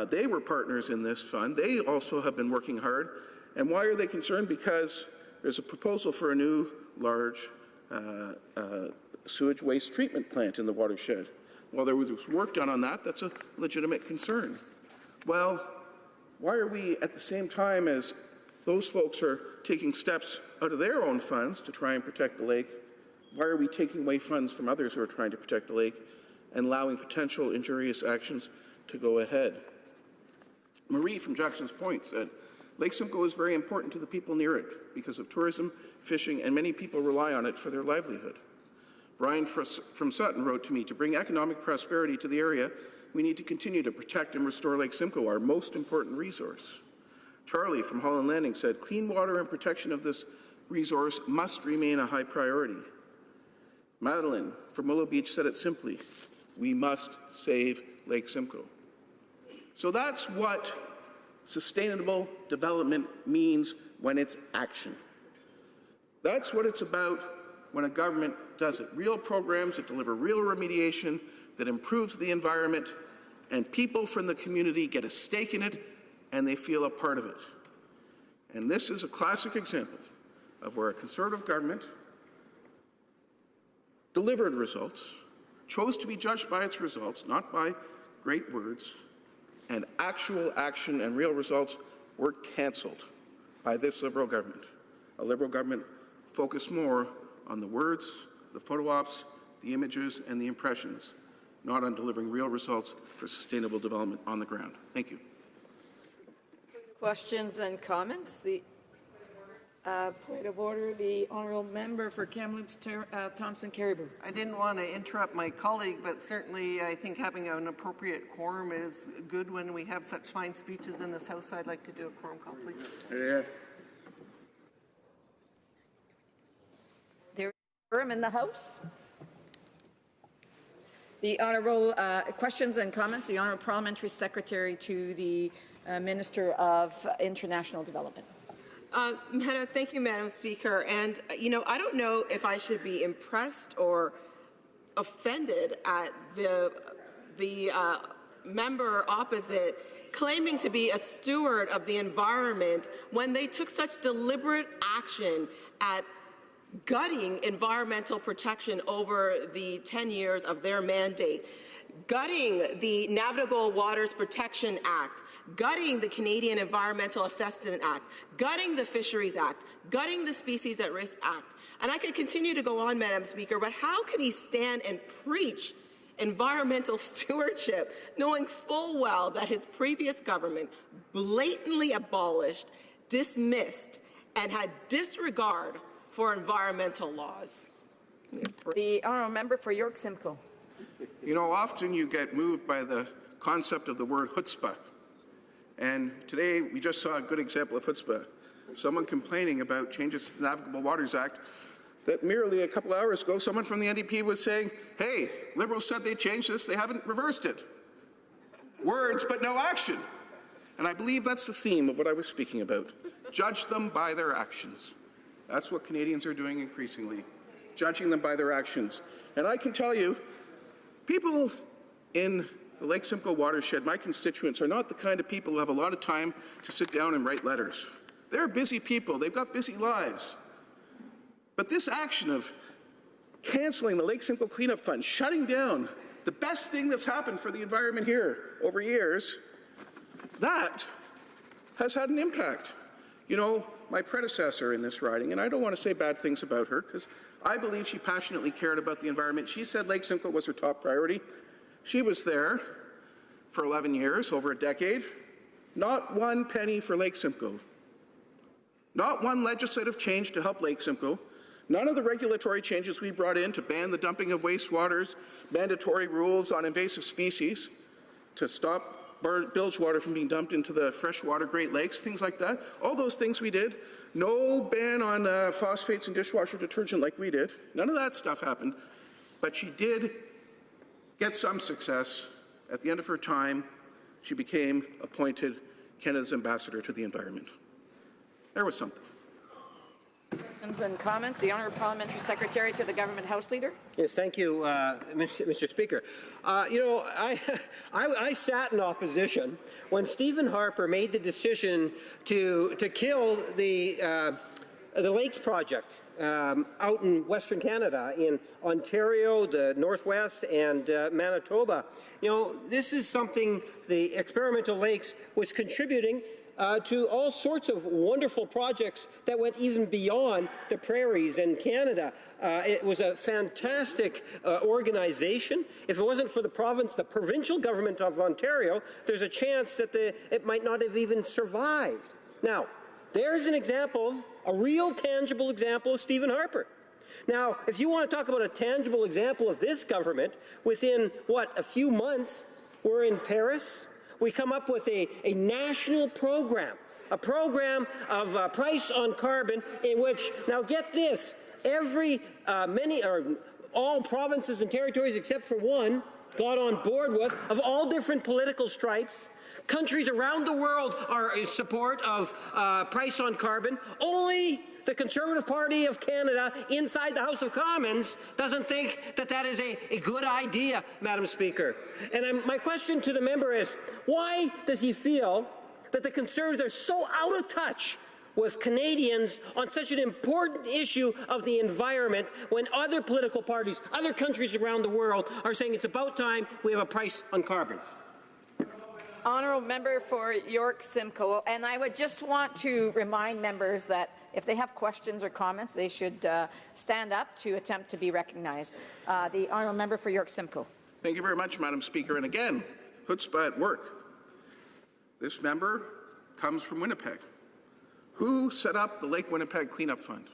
They were partners in this fund. They also have been working hard. And why are they concerned? Because there's a proposal for a new large sewage waste treatment plant in the watershed. While there was work done on that, that's a legitimate concern. Well, why are we, at the same time as those folks are taking steps out of their own funds to try and protect the lake, why are we taking away funds from others who are trying to protect the lake and allowing potential injurious actions to go ahead? Marie from Jackson's Point said, Lake Simcoe is very important to the people near it because of tourism, fishing, and many people rely on it for their livelihood. Brian from Sutton wrote to me, to bring economic prosperity to the area, we need to continue to protect and restore Lake Simcoe, our most important resource. Charlie from Holland Landing said, clean water and protection of this resource must remain a high priority. Madeline from Willow Beach said it simply, we must save Lake Simcoe. So that's what sustainable development means when it's action. That's what it's about when a government does it. Real programs that deliver real remediation, that improves the environment, and people from the community get a stake in it and they feel a part of it. And this is a classic example of where a Conservative government delivered results, chose to be judged by its results, not by great words, and actual action and real results were cancelled by this Liberal government. A Liberal government focused more on the words, the photo ops, the images, and the impressions, not on delivering real results for sustainable development on the ground. Thank you. Questions and comments? The point of order, the honourable member for Kamloops, Thompson Caribou. I didn't want to interrupt my colleague, but certainly I think having an appropriate quorum is good when we have such fine speeches in this House. So I'd like to do a quorum call, please. Yeah. There is a quorum in the House. The honourable questions and comments. The honourable parliamentary secretary to the Minister of International Development. Thank you, Madam Speaker. And, you know, I don't know if I should be impressed or offended at the member opposite claiming to be a steward of the environment when they took such deliberate action at gutting environmental protection over the 10 years of their mandate, gutting the Navigable Waters Protection Act, gutting the Canadian Environmental Assessment Act, gutting the Fisheries Act, gutting the Species at Risk Act. And I could continue to go on, Madam Speaker, but how could he stand and preach environmental stewardship, knowing full well that his previous government blatantly abolished, dismissed, and had disregard for environmental laws? The honourable member for York Simcoe. You know, often you get moved by the concept of the word chutzpah. And today we just saw a good example of chutzpah. Someone complaining about changes to the Navigable Waters Act that merely a couple hours ago someone from the NDP was saying, hey, Liberals said they changed this, they haven't reversed it. Words but no action. And I believe that's the theme of what I was speaking about. Judge them by their actions. That's what Canadians are doing increasingly, judging them by their actions. And I can tell you, people in the Lake Simcoe watershed, my constituents, are not the kind of people who have a lot of time to sit down and write letters. They're busy people. They've got busy lives. But this action of cancelling the Lake Simcoe Cleanup Fund, shutting down the best thing that's happened for the environment here over years, that has had an impact. You know, my predecessor in this riding, and I don't want to say bad things about her because I believe she passionately cared about the environment. She said Lake Simcoe was her top priority. She was there for 11 years, over a decade. Not one penny for Lake Simcoe. Not one legislative change to help Lake Simcoe. None of the regulatory changes we brought in to ban the dumping of wastewaters, mandatory rules on invasive species, to stop bilge water from being dumped into the freshwater Great Lakes, things like that. All those things we did. No ban on phosphates and dishwasher detergent like we did. None of that stuff happened. But she did get some success. At the end of her time, she became appointed Canada's ambassador to the environment. There was something. Questions and comments. The Honourable Parliamentary Secretary to the Government House Leader. Yes, thank you, Mr. Speaker. You know, I sat in opposition when Stephen Harper made the decision to kill the Lakes Project out in Western Canada, in Ontario, the Northwest, and Manitoba. You know, this is something the experimental lakes was contributing to all sorts of wonderful projects that went even beyond the prairies in Canada. It was a fantastic organization. If it wasn't for the provincial government of Ontario, there's a chance that it might not have even survived. Now, there's an example, a real tangible example of Stephen Harper. Now, if you want to talk about a tangible example of this government, within, a few months, we're in Paris. We come up with a national program, a program of price on carbon in which, now get this, all provinces and territories except for one got on board with, of all different political stripes. Countries around the world are in support of price on carbon. Only the Conservative Party of Canada inside the House of Commons doesn't think that that is a good idea, Madam Speaker. And my question to the member is, why does he feel that the Conservatives are so out of touch with Canadians on such an important issue of the environment when other political parties, other countries around the world are saying it's about time we have a price on carbon? Honourable member for York Simcoe, and I would just want to remind members that if they have questions or comments, they should stand up to attempt to be recognized. The honourable member for York Simcoe. Thank you very much, Madam Speaker. And again, chutzpah at work. This member comes from Winnipeg. Who set up the Lake Winnipeg Cleanup Fund?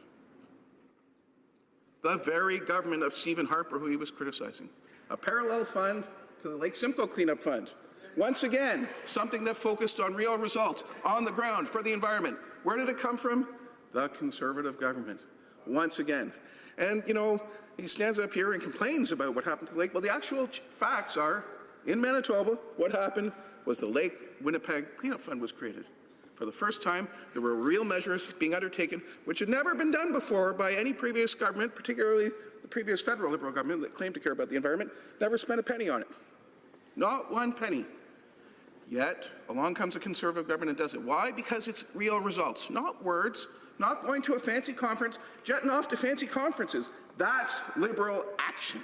The very government of Stephen Harper, who he was criticizing. A parallel fund to the Lake Simcoe Cleanup Fund. Once again, something that focused on real results on the ground for the environment. Where did it come from? The Conservative government. Once again. And, you know, he stands up here and complains about what happened to the lake. Well, the actual facts are, in Manitoba, what happened was the Lake Winnipeg Cleanup Fund was created. For the first time, there were real measures being undertaken, which had never been done before by any previous government, particularly the previous federal Liberal government that claimed to care about the environment, never spent a penny on it. Not one penny. Yet, along comes a Conservative government and does it. Why? Because it's real results, not words, not going to a fancy conference, jetting off to fancy conferences. That's Liberal action.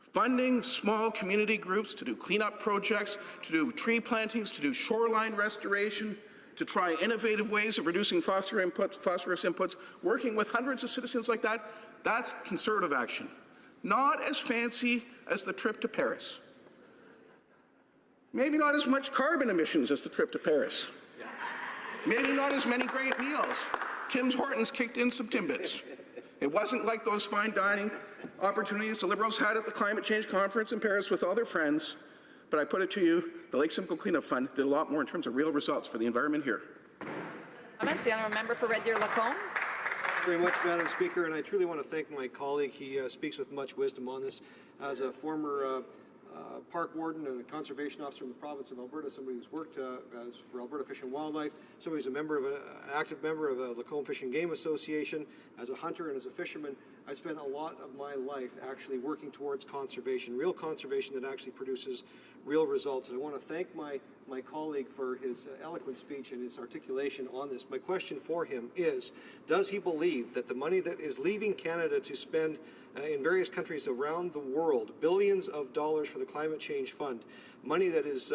Funding small community groups to do cleanup projects, to do tree plantings, to do shoreline restoration, to try innovative ways of reducing phosphorus inputs, working with hundreds of citizens like that, that's Conservative action. Not as fancy as the trip to Paris. Maybe not as much carbon emissions as the trip to Paris. Maybe not as many great meals. Tim Hortons kicked in some Timbits. It wasn't like those fine dining opportunities the Liberals had at the Climate Change Conference in Paris with all their friends. But I put it to you, the Lake Simcoe Cleanup Fund did a lot more in terms of real results for the environment here. Comments? The honourable member for Red Deer Lacombe. Thank you very much, Madam Speaker, and I truly want to thank my colleague. He speaks with much wisdom on this. As a former park warden and a conservation officer in the province of Alberta, somebody who's worked for Alberta Fish and Wildlife, somebody who's an active member of a Lacombe Fish and Game Association, as a hunter and as a fisherman, I spent a lot of my life actually working towards conservation, real conservation that actually produces real results. And I want to thank my colleague for his eloquent speech and his articulation on this. My question for him is, does he believe that the money that is leaving Canada to spend in various countries around the world, billions of dollars for the Climate Change Fund, money that is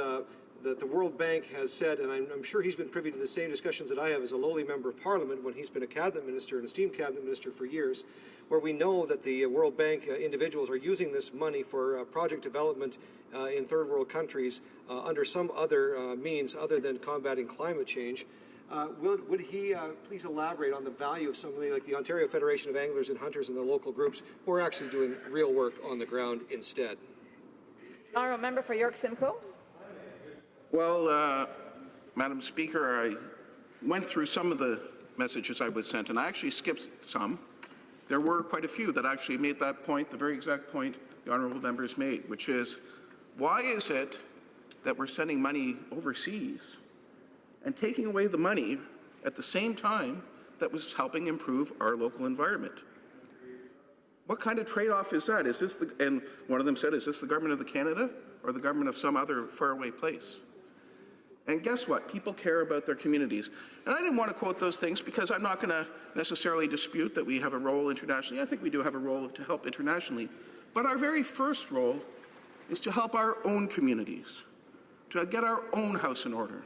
that the World Bank has said, and I'm sure he's been privy to the same discussions that I have as a lowly member of Parliament when he's been a cabinet minister, an esteemed cabinet minister for years, where we know that the World Bank individuals are using this money for project development in third world countries under some other means other than combating climate change. Would he please elaborate on the value of somebody like the Ontario Federation of Anglers and Hunters and the local groups who are actually doing real work on the ground instead? Honourable member for York Simcoe. Well, Madam Speaker, I went through some of the messages I was sent, and I actually skipped some. There were quite a few that actually made that point, the very exact point the honourable members made, which is, why is it that we're sending money overseas and taking away the money at the same time that was helping improve our local environment? What kind of trade-off is that? Is this and one of them said, is this the government of the Canada or the government of some other faraway place? And guess what? People care about their communities. And I didn't want to quote those things because I'm not going to necessarily dispute that we have a role internationally. I think we do have a role to help internationally. But our very first role is to help our own communities, to get our own house in order.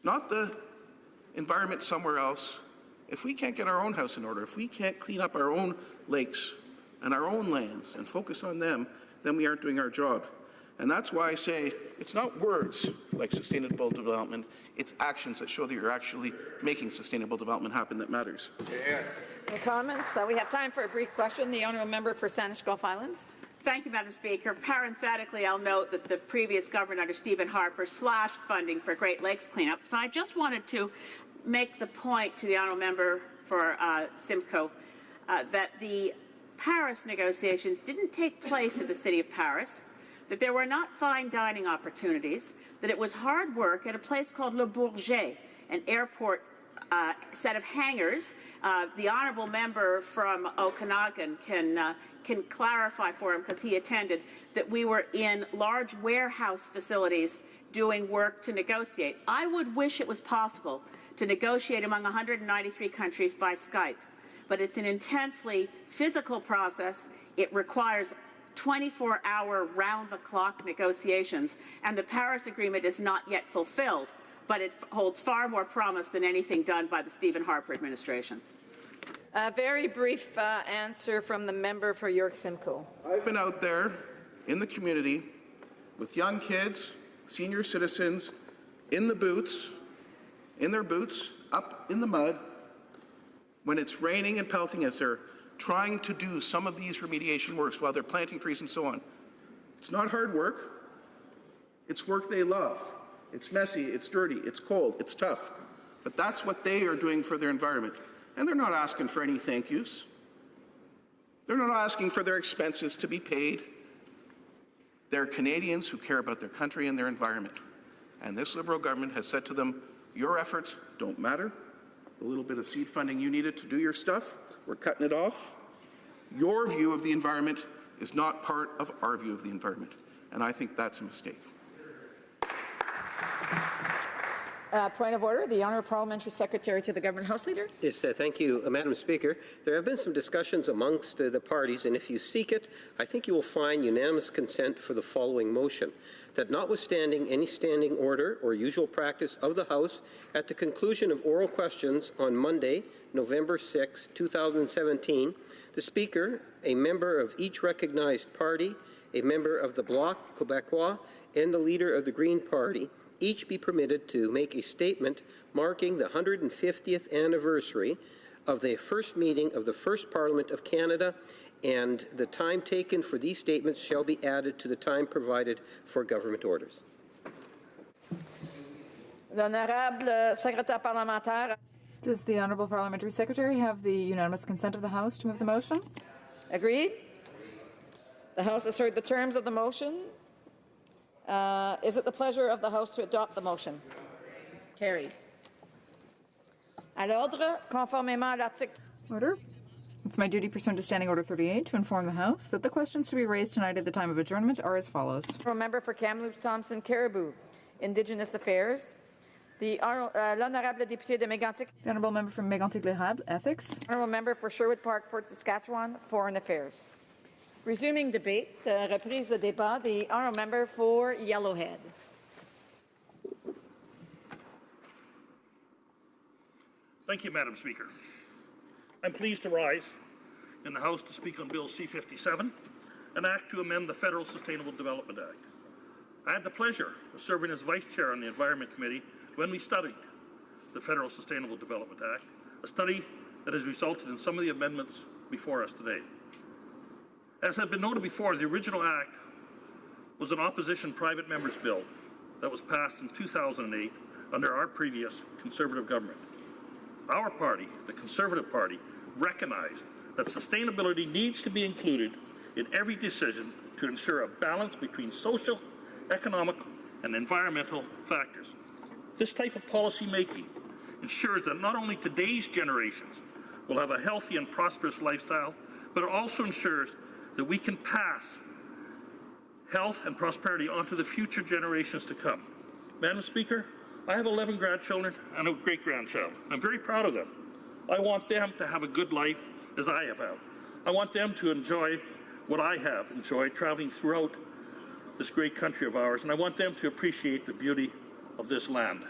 Not the environment somewhere else. If we can't get our own house in order, if we can't clean up our own lakes and our own lands and focus on them, then we aren't doing our job. And that's why I say it's not words like sustainable development, it's actions that show that you're actually making sustainable development happen that matters. Any comments? We have time for a brief question. The honourable member for Saanich Gulf Islands. Thank you, Madam Speaker. Parenthetically, I'll note that the previous government under Stephen Harper slashed funding for Great Lakes cleanups, but I just wanted to make the point to the honourable member for Simcoe that the Paris negotiations didn't take place at the City of Paris, that there were not fine dining opportunities, that it was hard work at a place called Le Bourget, an airport set of hangars. The honourable member from Okanagan can clarify for him, because he attended, that we were in large warehouse facilities doing work to negotiate. I would wish it was possible to negotiate among 193 countries by Skype, but it's an intensely physical process. It requires 24-hour round-the-clock negotiations, and the Paris Agreement is not yet fulfilled, but it holds far more promise than anything done by the Stephen Harper administration. A very brief answer from the member for York Simcoe. I've been out there in the community with young kids, senior citizens, in their boots, up in the mud, when it's raining and pelting as they're trying to do some of these remediation works while they're planting trees and so on. It's not hard work. It's work they love. It's messy, it's dirty, it's cold, it's tough. But that's what they are doing for their environment. And they're not asking for any thank yous. They're not asking for their expenses to be paid. They're Canadians who care about their country and their environment. And this Liberal government has said to them, your efforts don't matter. The little bit of seed funding you needed to do your stuff, we're cutting it off. Your view of the environment is not part of our view of the environment. And I think that's a mistake. Point of order. The Honourable Parliamentary Secretary to the Government House Leader. Yes, thank you, Madam Speaker. There have been some discussions amongst the parties, and if you seek it, I think you will find unanimous consent for the following motion: that notwithstanding any standing order or usual practice of the House, at the conclusion of oral questions on Monday, November 6, 2017, the Speaker, a member of each recognized party, a member of the Bloc Québécois, and the leader of the Green Party each be permitted to make a statement marking the 150th anniversary of the first meeting of the First Parliament of Canada, and the time taken for these statements shall be added to the time provided for government orders. L'honorable secrétaire parlementaire. Does the Honourable Parliamentary Secretary have the unanimous consent of the House to move the motion? Agreed. The House has heard the terms of the motion. Is it the pleasure of the House to adopt the motion? Carried. À l'ordre, conformément à l'article. Order. It's my duty pursuant to Standing Order 38 to inform the House that the questions to be raised tonight at the time of adjournment are as follows. Member for Kamloops Thompson Caribou, Indigenous Affairs. L'honorable député de Mégantic. The Honourable Member from Mégantic-l'Érable, Ethics. Honourable Member for Sherwood Park, Fort Saskatchewan, Foreign Affairs. Resuming debate, reprise de débat, the honourable member for Yellowhead. Thank you, Madam Speaker. I'm pleased to rise in the House to speak on Bill C-57, an act to amend the Federal Sustainable Development Act. I had the pleasure of serving as Vice Chair on the Environment Committee when we studied the Federal Sustainable Development Act, a study that has resulted in some of the amendments before us today. As had been noted before, the original act was an opposition private member's bill that was passed in 2008 under our previous Conservative government. Our party, the Conservative Party, recognized that sustainability needs to be included in every decision to ensure a balance between social, economic, and environmental factors. This type of policy making ensures that not only today's generations will have a healthy and prosperous lifestyle, but it also ensures that we can pass health and prosperity onto the future generations to come. Madam Speaker, I have 11 grandchildren and a great-grandchild. I'm very proud of them. I want them to have a good life as I have had. I want them to enjoy what I have enjoyed traveling throughout this great country of ours, and I want them to appreciate the beauty of this land.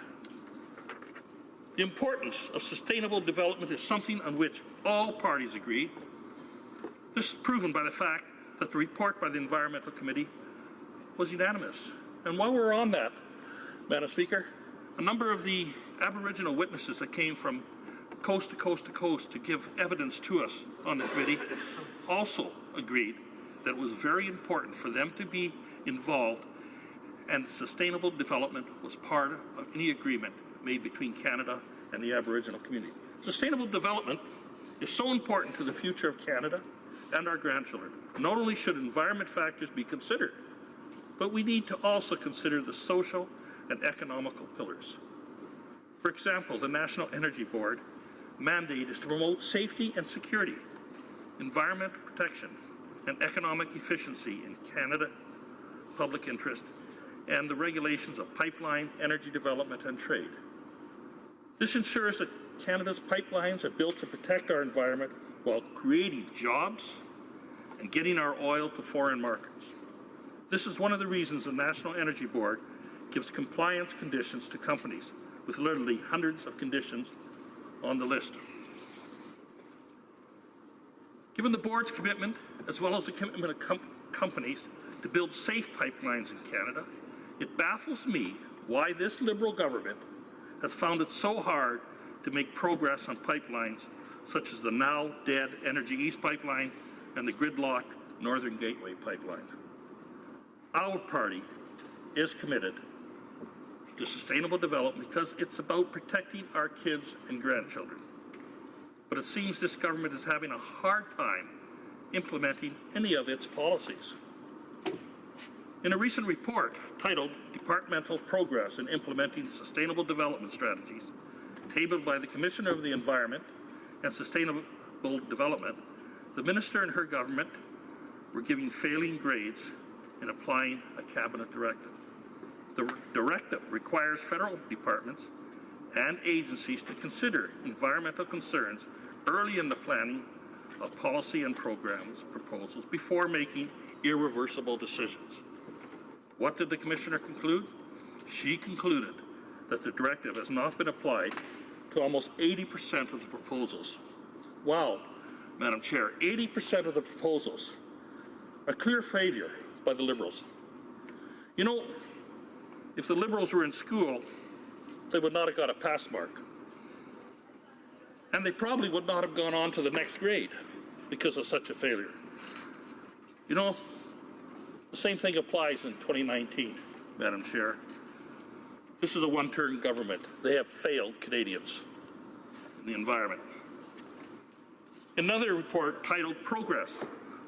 The importance of sustainable development is something on which all parties agree. This is proven by the fact that the report by the Environmental Committee was unanimous. And while we're on that, Madam Speaker, a number of the Aboriginal witnesses that came from coast to coast to coast to give evidence to us on the committee also agreed that it was very important for them to be involved, and sustainable development was part of any agreement made between Canada and the Aboriginal community. Sustainable development is so important to the future of Canada and our grandchildren. Not only should environment factors be considered, but we need to also consider the social and economical pillars. For example, the National Energy Board mandate is to promote safety and security, environmental protection, and economic efficiency in Canada, public interest, and the regulations of pipeline, energy development, and trade. This ensures that Canada's pipelines are built to protect our environment while creating jobs and getting our oil to foreign markets. This is one of the reasons the National Energy Board gives compliance conditions to companies, with literally hundreds of conditions on the list. Given the board's commitment, as well as the commitment of companies to build safe pipelines in Canada, it baffles me why this Liberal government has found it so hard to make progress on pipelines such as the now dead Energy East pipeline and the gridlocked Northern Gateway pipeline. Our party is committed to sustainable development because it's about protecting our kids and grandchildren. But it seems this government is having a hard time implementing any of its policies. In a recent report titled Departmental Progress in Implementing Sustainable Development Strategies, tabled by the Commissioner of the Environment and Sustainable Development, the Minister and her government were giving failing grades in applying a Cabinet directive. The directive requires federal departments and agencies to consider environmental concerns early in the planning of policy and programs proposals before making irreversible decisions. What did the Commissioner conclude? She concluded that the directive has not been applied to almost 80% of the proposals. Wow, Madam Chair, 80% of the proposals. A clear failure by the Liberals. You know, if the Liberals were in school, they would not have got a pass mark. And they probably would not have gone on to the next grade because of such a failure. You know, the same thing applies in 2019, Madam Chair. This is a one-term government. They have failed Canadians in the environment. Another report titled Progress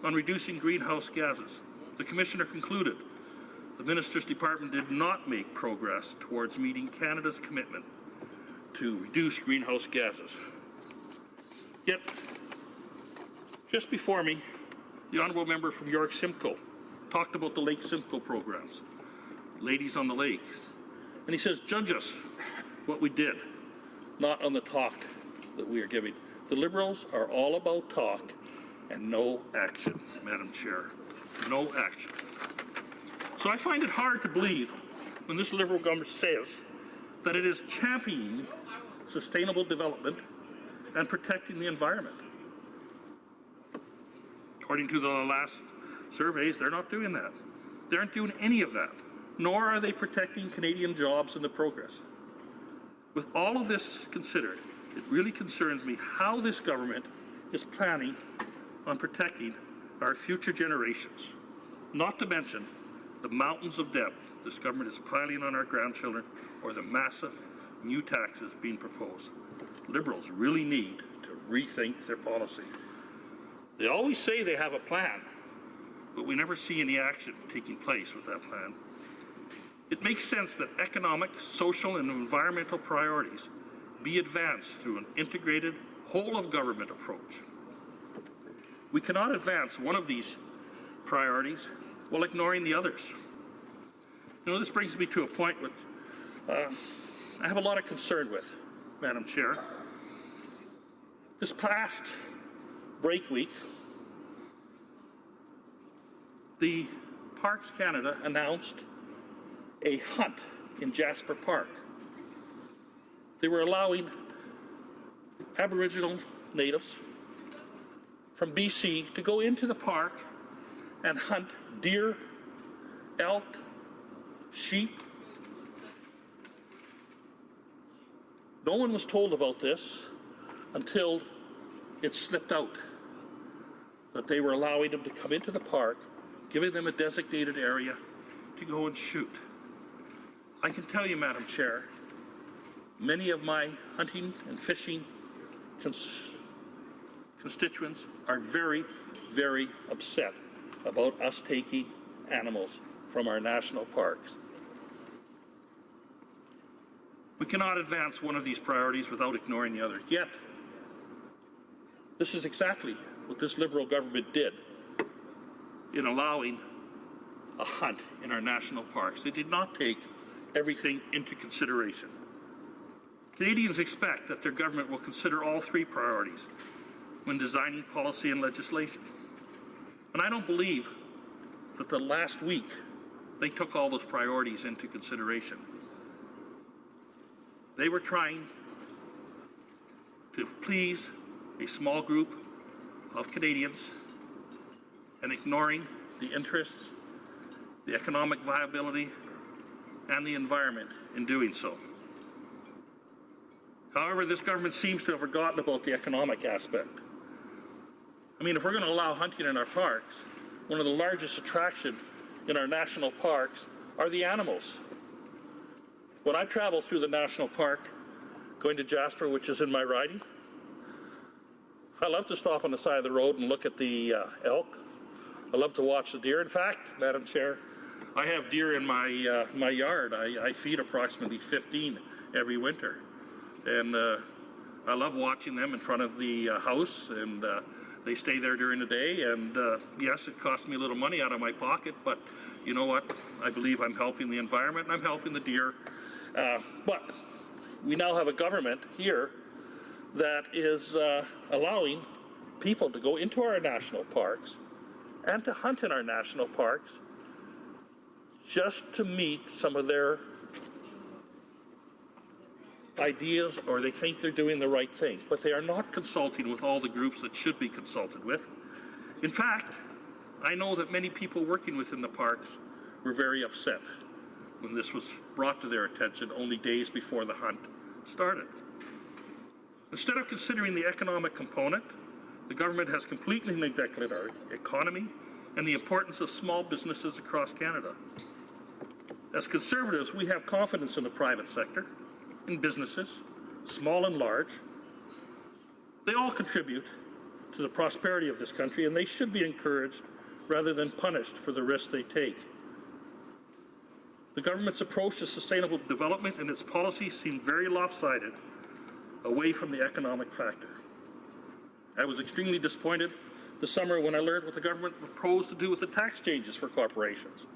on Reducing Greenhouse Gases, the Commissioner concluded the Minister's Department did not make progress towards meeting Canada's commitment to reduce greenhouse gases. Yet, just before me, the Honourable Member from York Simcoe talked about the Lake Simcoe programs, Ladies on the Lakes. And he says, judge us what we did, not on the talk that we are giving. The Liberals are all about talk and no action, Madam Chair. No action. So I find it hard to believe when this Liberal government says that it is championing sustainable development and protecting the environment. According to the last surveys, they're not doing that. They aren't doing any of that, nor are they protecting Canadian jobs in the progress. With all of this considered, it really concerns me how this government is planning on protecting our future generations, not to mention the mountains of debt this government is piling on our grandchildren or the massive new taxes being proposed. Liberals really need to rethink their policy. They always say they have a plan, but we never see any action taking place with that plan. It makes sense that economic, social, and environmental priorities be advanced through an integrated, whole-of-government approach. We cannot advance one of these priorities while ignoring the others. You know, this brings me to a point which I have a lot of concern with, Madam Chair. This past break week, the Parks Canada announced a hunt in Jasper Park. They were allowing Aboriginal natives from BC to go into the park and hunt deer, elk, sheep. No one was told about this until it slipped out that they were allowing them to come into the park, giving them a designated area to go and shoot. I can tell you, Madam Chair, many of my hunting and fishing constituents are very, very upset about us taking animals from our national parks. We cannot advance one of these priorities without ignoring the other. Yet, this is exactly what this Liberal government did in allowing a hunt in our national parks. They did not take everything into consideration. Canadians expect that their government will consider all three priorities when designing policy and legislation. And I don't believe that the last week they took all those priorities into consideration. They were trying to please a small group of Canadians and ignoring the interests, the economic viability, and the environment in doing so. However, this government seems to have forgotten about the economic aspect. I mean, if we're going to allow hunting in our parks, one of the largest attractions in our national parks are the animals. When I travel through the national park, going to Jasper, which is in my riding, I love to stop on the side of the road and look at the elk. I love to watch the deer. In fact, Madam Chair, I have deer in my my yard. I feed approximately 15 every winter. And I love watching them in front of the house, and they stay there during the day. And yes, it costs me a little money out of my pocket, but you know what? I believe I'm helping the environment and I'm helping the deer. But we now have a government here that is allowing people to go into our national parks and to hunt in our national parks just to meet some of their ideas, or they think they're doing the right thing, but they are not consulting with all the groups that should be consulted with. In fact, I know that many people working within the parks were very upset when this was brought to their attention only days before the hunt started. Instead of considering the economic component, the government has completely neglected our economy and the importance of small businesses across Canada. As Conservatives, we have confidence in the private sector, in businesses, small and large. They all contribute to the prosperity of this country, and they should be encouraged rather than punished for the risks they take. The government's approach to sustainable development and its policies seem very lopsided, away from the economic factor. I was extremely disappointed this summer when I learned what the government proposed to do with the tax changes for corporations.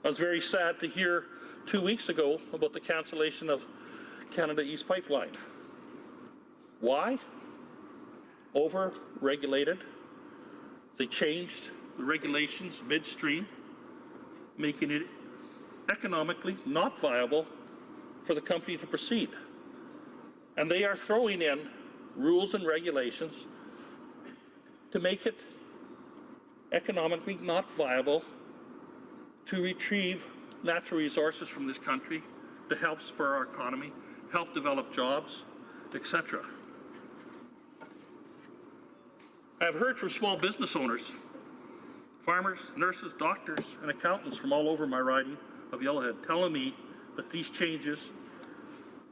I was very sad to hear 2 weeks ago about the cancellation of Canada East Pipeline. Why? Over-regulated, They changed the regulations midstream, making it economically not viable for the company to proceed. And they are throwing in rules and regulations to make it economically not viable to retrieve natural resources from this country, to help spur our economy, help develop jobs, etc. I've heard from small business owners, farmers, nurses, doctors, and accountants from all over my riding of Yellowhead telling me that these changes,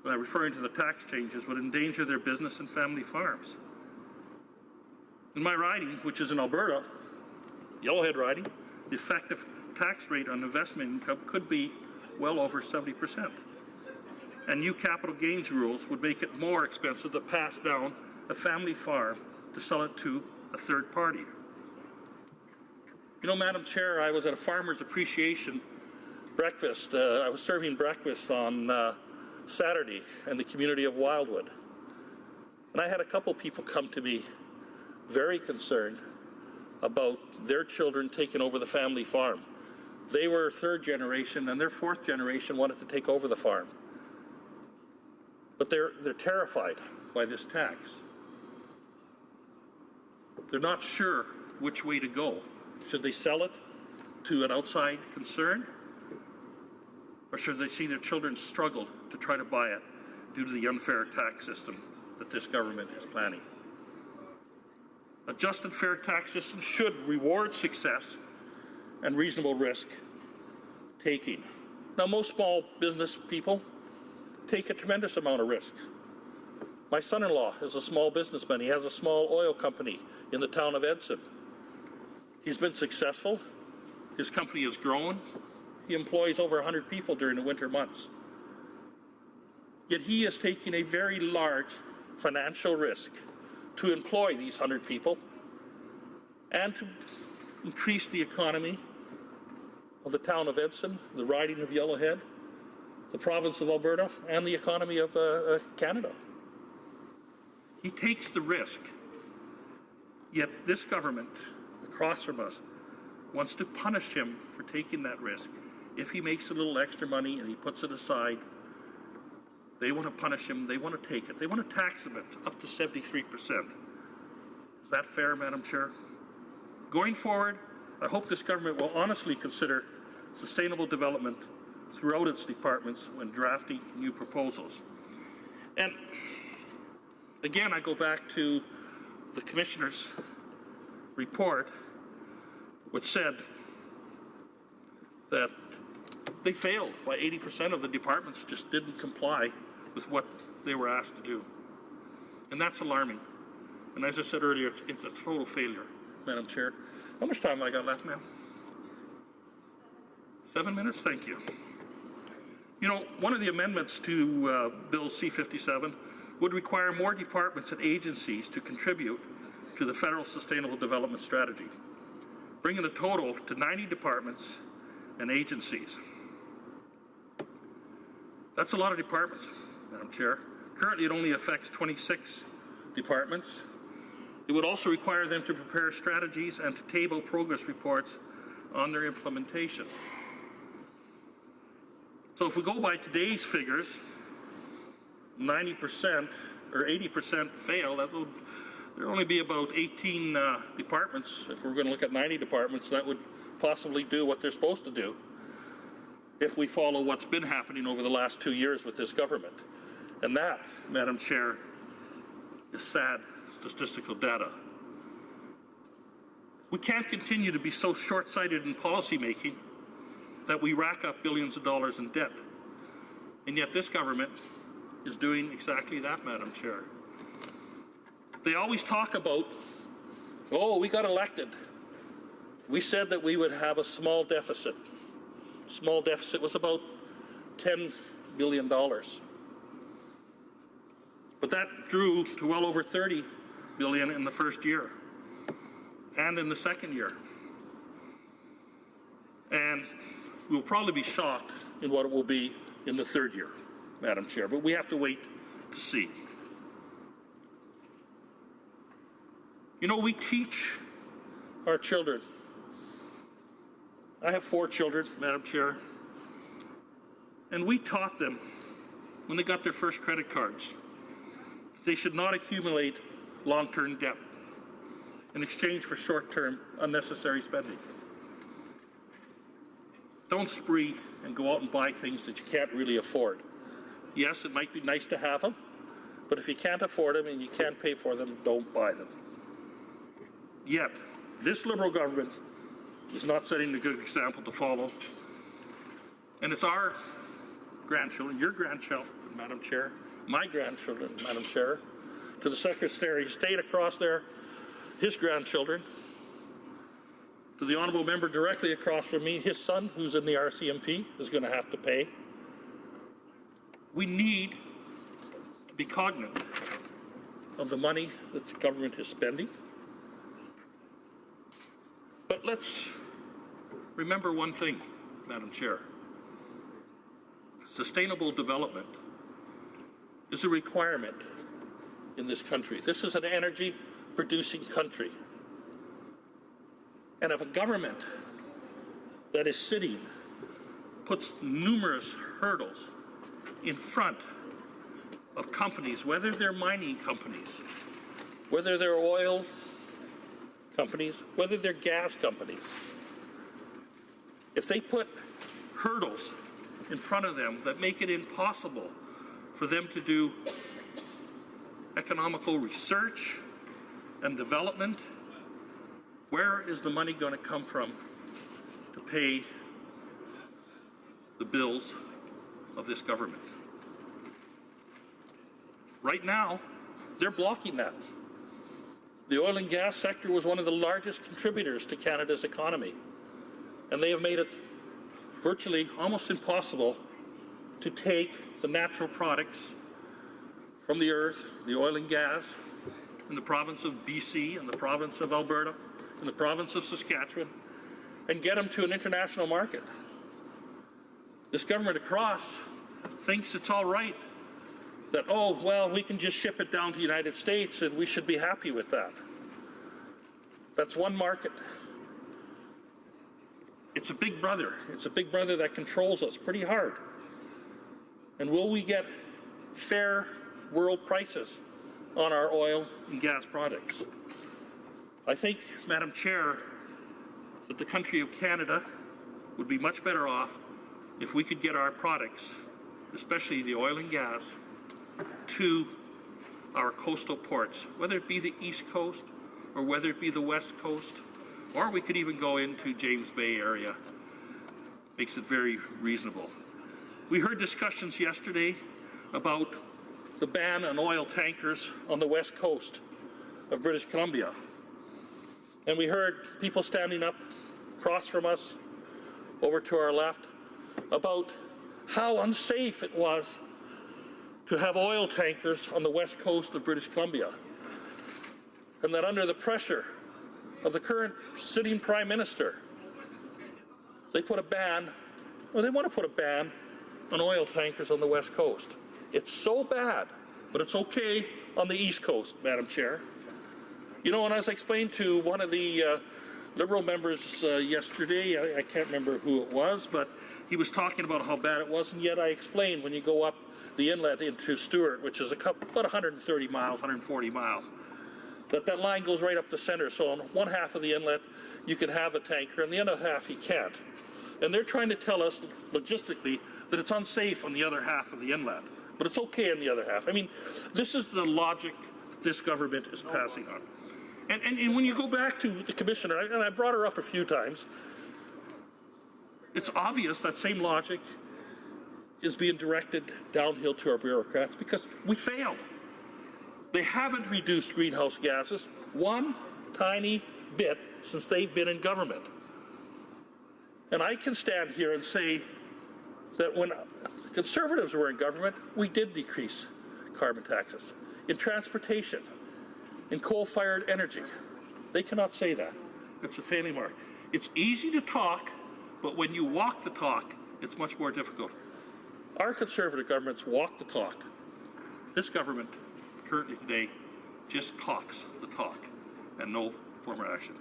referring to the tax changes, would endanger their business and family farms. In my riding, which is in Alberta, Yellowhead riding, the effective tax rate on investment income could be well over 70%. And new capital gains rules would make it more expensive to pass down a family farm to sell it to a third party. You know, Madam Chair, I was at a farmer's appreciation breakfast. I was serving breakfast on Saturday in the community of Wildwood. And I had a couple people come to me very concerned about their children taking over the family farm. They were third generation, and their fourth generation wanted to take over the farm. But they're terrified by this tax. They're not sure which way to go. Should they sell it to an outside concern? Or should they see their children struggle to try to buy it due to the unfair tax system that this government is planning? A just and fair tax system should reward success and reasonable risk taking. Now, most small business people take a tremendous amount of risk. My son-in-law is a small businessman. He has a small oil company in the town of Edson. He's been successful. His company has grown. He employs over 100 people during the winter months. Yet he is taking a very large financial risk to employ these 100 people and to increase the economy of the town of Edson, the riding of Yellowhead, the province of Alberta, and the economy of Canada. He takes the risk, yet this government, across from us, wants to punish him for taking that risk. If he makes a little extra money and he puts it aside, they want to punish him, they want to take it. They want to tax him up to 73%. Is that fair, Madam Chair? Going forward, I hope this government will honestly consider sustainable development throughout its departments when drafting new proposals. And again, I go back to the Commissioner's report, which said that they failed. Why 80% of the departments just didn't comply with what they were asked to do. And that's alarming. And as I said earlier, it's a total failure, Madam Chair. How much time have I got left, ma'am? 7 minutes? Thank you. You know, one of the amendments to Bill C-57 would require more departments and agencies to contribute to the federal Sustainable Development Strategy, bringing the total to 90 departments and agencies. That's a lot of departments, Madam Chair. Currently, it only affects 26 departments. It would also require them to prepare strategies and to table progress reports on their implementation. So if we go by today's figures, 90% or 80% fail, that would there'd only be about 18 departments. If we're going to look at 90 departments, that would possibly do what they're supposed to do if we follow what's been happening over the last 2 years with this government. And that, Madam Chair, is sad statistical data. We can't continue to be so short-sighted in policymaking that we rack up billions of dollars in debt. And yet this government is doing exactly that, Madam Chair. They always talk about, oh, we got elected. We said that we would have a small deficit. Small deficit was about $10 billion. But that grew to well over $30 billion in the first year and in the second year. And we'll probably be shocked in what it will be in the third year, Madam Chair, but we have to wait to see. You know, we teach our children. I have 4 children, Madam Chair, and we taught them when they got their first credit cards that they should not accumulate long-term debt in exchange for short-term unnecessary spending. Don't spree and go out and buy things that you can't really afford. Yes, it might be nice to have them, but if you can't afford them and you can't pay for them, don't buy them. Yet, this Liberal government is not setting a good example to follow. And it's our grandchildren, your grandchildren, Madam Chair, my grandchildren, Madam Chair, to the Secretary of State across there, his grandchildren, to the honourable member directly across from me, his son, who's in the RCMP, is going to have to pay. We need to be cognizant of the money that the government is spending. But let's remember one thing, Madam Chair. Sustainable development is a requirement in this country. This is an energy-producing country. And if a government that is sitting puts numerous hurdles in front of companies, whether they're mining companies, whether they're oil companies, whether they're gas companies, if they put hurdles in front of them that make it impossible for them to do economical research and development, where is the money going to come from to pay the bills of this government? Right now, they're blocking that. The oil and gas sector was one of the largest contributors to Canada's economy, and they have made it virtually almost impossible to take the natural products from the earth, the oil and gas, in the province of BC, in the province of Alberta, in the province of Saskatchewan, and get them to an international market. This government across thinks it's all right that, oh, well, we can just ship it down to the United States and we should be happy with that. That's one market. It's a big brother. It's a big brother that controls us pretty hard. And will we get fair world prices on our oil and gas products? I think, Madam Chair, that the country of Canada would be much better off if we could get our products, especially the oil and gas, to our coastal ports, whether it be the East Coast or whether it be the West Coast, or we could even go into James Bay area. Makes it very reasonable. We heard discussions yesterday about the ban on oil tankers on the West Coast of British Columbia. And we heard people standing up across from us, over to our left, about how unsafe it was to have oil tankers on the west coast of British Columbia. And that under the pressure of the current sitting Prime Minister, they put a ban, or they want to put a ban on oil tankers on the west coast. It's so bad, but it's okay on the east coast, Madam Chair. You know, and as I explained to one of the Liberal members yesterday, I can't remember who it was, but he was talking about how bad it was, and yet I explained when you go up the inlet into Stewart, which is about 130 miles, 140 miles, that line goes right up the center. So on one half of the inlet, you can have a tanker, and the other half you can't. And they're trying to tell us logistically that it's unsafe on the other half of the inlet, but it's okay on the other half. I mean, this is the logic this government is passing on. And when you go back to the commissioner, and I brought her up a few times, it's obvious that same logic is being directed downhill to our bureaucrats because we failed. They haven't reduced greenhouse gases one tiny bit since they've been in government. And I can stand here and say that when Conservatives were in government, we did decrease carbon taxes in transportation, in coal-fired energy. They cannot say that. It's a failing mark. It's easy to talk, but when you walk the talk, it's much more difficult. Our Conservative governments walk the talk. This government, currently today, just talks the talk and no formal action.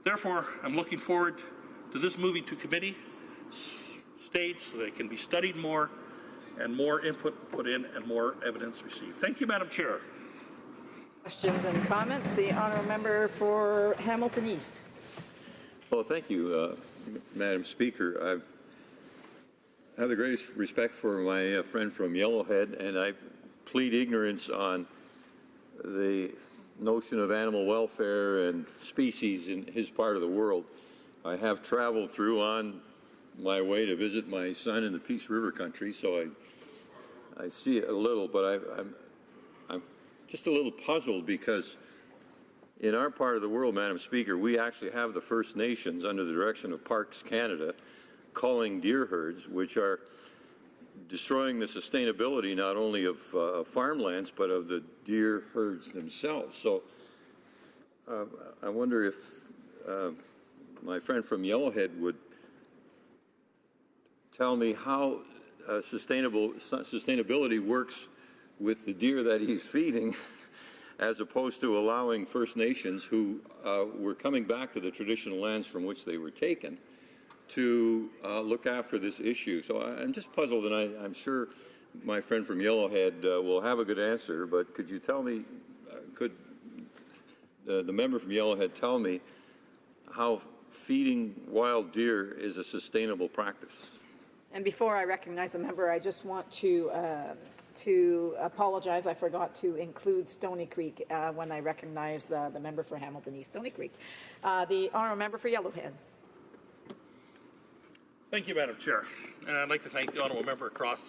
Therefore, I'm looking forward to this moving to committee stage so that it can be studied more and more input put in and more evidence received. Thank you, Madam Chair. Questions and comments? The honourable member for Hamilton East. Well, thank you, Madam Speaker. I have the greatest respect for my friend from Yellowhead, and I plead ignorance on the notion of animal welfare and species in his part of the world. I have traveled through on my way to visit my son in the Peace River country, so I see it a little, but I'm just a little puzzled because in our part of the world, Madam Speaker, we actually have the First Nations under the direction of Parks Canada culling deer herds, which are destroying the sustainability not only of farmlands, but of the deer herds themselves. So I wonder if my friend from Yellowhead would tell me how sustainability works with the deer that he's feeding as opposed to allowing First Nations who were coming back to the traditional lands from which they were taken to look after this issue. So I'm just puzzled, and I'm sure my friend from Yellowhead will have a good answer, but could you tell me, could the member from Yellowhead tell me how feeding wild deer is a sustainable practice? And before I recognize the member, I just want to apologize. I forgot to include Stony Creek when I recognize the member for Hamilton East Stony Creek. The honourable member for Yellowhead. Thank you, Madam Chair. And I'd like to thank the honourable member across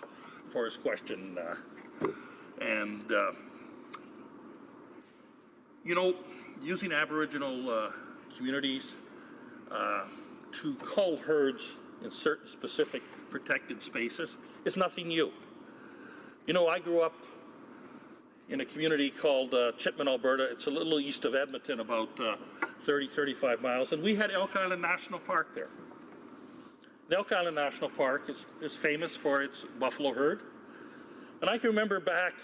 for his question. You know, using Aboriginal communities to cull herds in certain specific protected spaces is nothing new. You know, I grew up in a community called Chipman, Alberta. It's a little east of Edmonton, about 35 miles, and we had Elk Island National Park there. The Elk Island National Park is famous for its buffalo herd. And I can remember back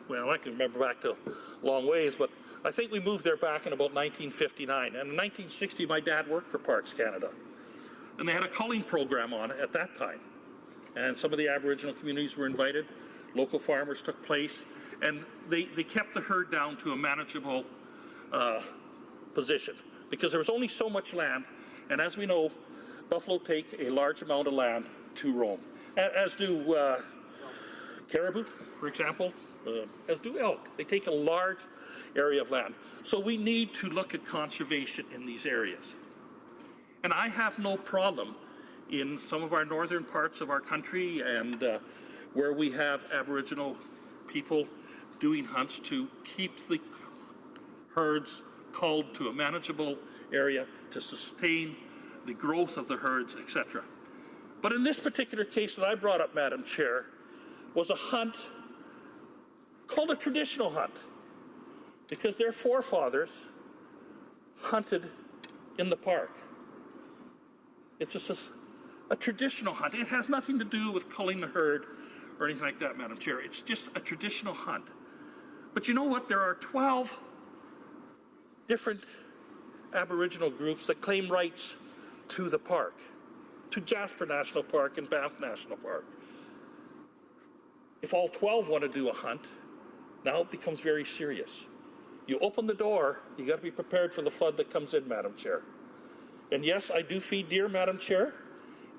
to long ways, but I think we moved there back in about 1959. And in 1960, my dad worked for Parks Canada. And they had a culling program on at that time. And some of the Aboriginal communities were invited. Local farmers took place. And they kept the herd down to a manageable position because there was only so much land. And as we know, buffalo take a large amount of land to roam, as do caribou, for example, as do elk. They take a large area of land. So we need to look at conservation in these areas. And I have no problem in some of our northern parts of our country and where we have Aboriginal people doing hunts to keep the herds culled to a manageable area to sustain the growth of the herds, etc. But in this particular case that I brought up, Madam Chair, was a hunt called a traditional hunt because their forefathers hunted in the park. It's a traditional hunt. It has nothing to do with culling the herd or anything like that, Madam Chair. It's just a traditional hunt. But you know what? There are 12 different Aboriginal groups that claim rights to the park, to Jasper National Park and Banff National Park. If all 12 want to do a hunt, now it becomes very serious. You open the door, you got to be prepared for the flood that comes in, Madam Chair. And yes, I do feed deer, Madam Chair.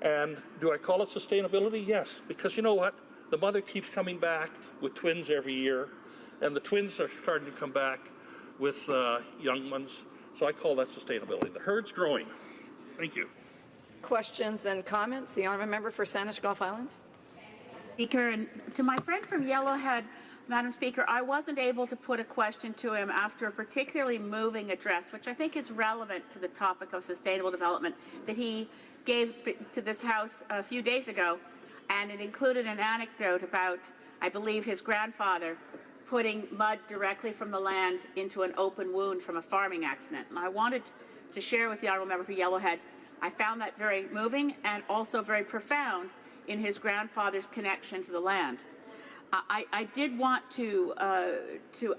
And do I call it sustainability? Yes, because you know what? The mother keeps coming back with twins every year, and the twins are starting to come back with young ones. So I call that sustainability. The herd's growing. Thank you. Questions and comments? The honourable member for Saanich Gulf Islands. Speaker, and to my friend from Yellowhead, Madam Speaker, I wasn't able to put a question to him after a particularly moving address, which I think is relevant to the topic of sustainable development, that he gave to this House a few days ago, and it included an anecdote about, I believe, his grandfather putting mud directly from the land into an open wound from a farming accident. And I wanted to share with the honourable member for Yellowhead, I found that very moving and also very profound in his grandfather's connection to the land. I did want to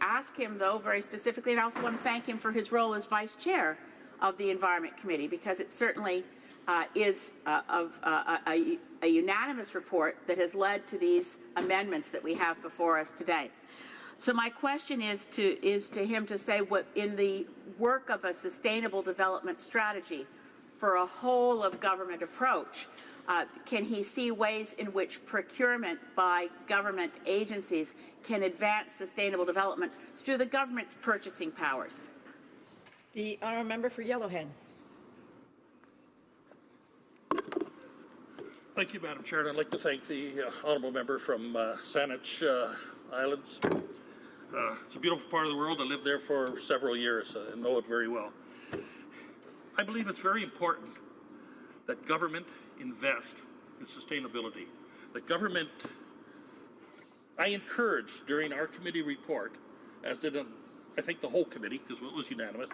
ask him, though, very specifically, and I also want to thank him for his role as vice chair of the Environment Committee, because it certainly is a unanimous report that has led to these amendments that we have before us today. So my question is to him to say, what in the work of a sustainable development strategy for a whole of government approach, can he see ways in which procurement by government agencies can advance sustainable development through the government's purchasing powers? The honourable member for Yellowhead. Thank you, Madam Chair, and I'd like to thank the honourable member from Saanich Islands. It's a beautiful part of the world. I lived there for several years and know it very well. I believe it's very important that government invest in sustainability. That government, I encouraged during our committee report, as did I think the whole committee, because it was unanimous,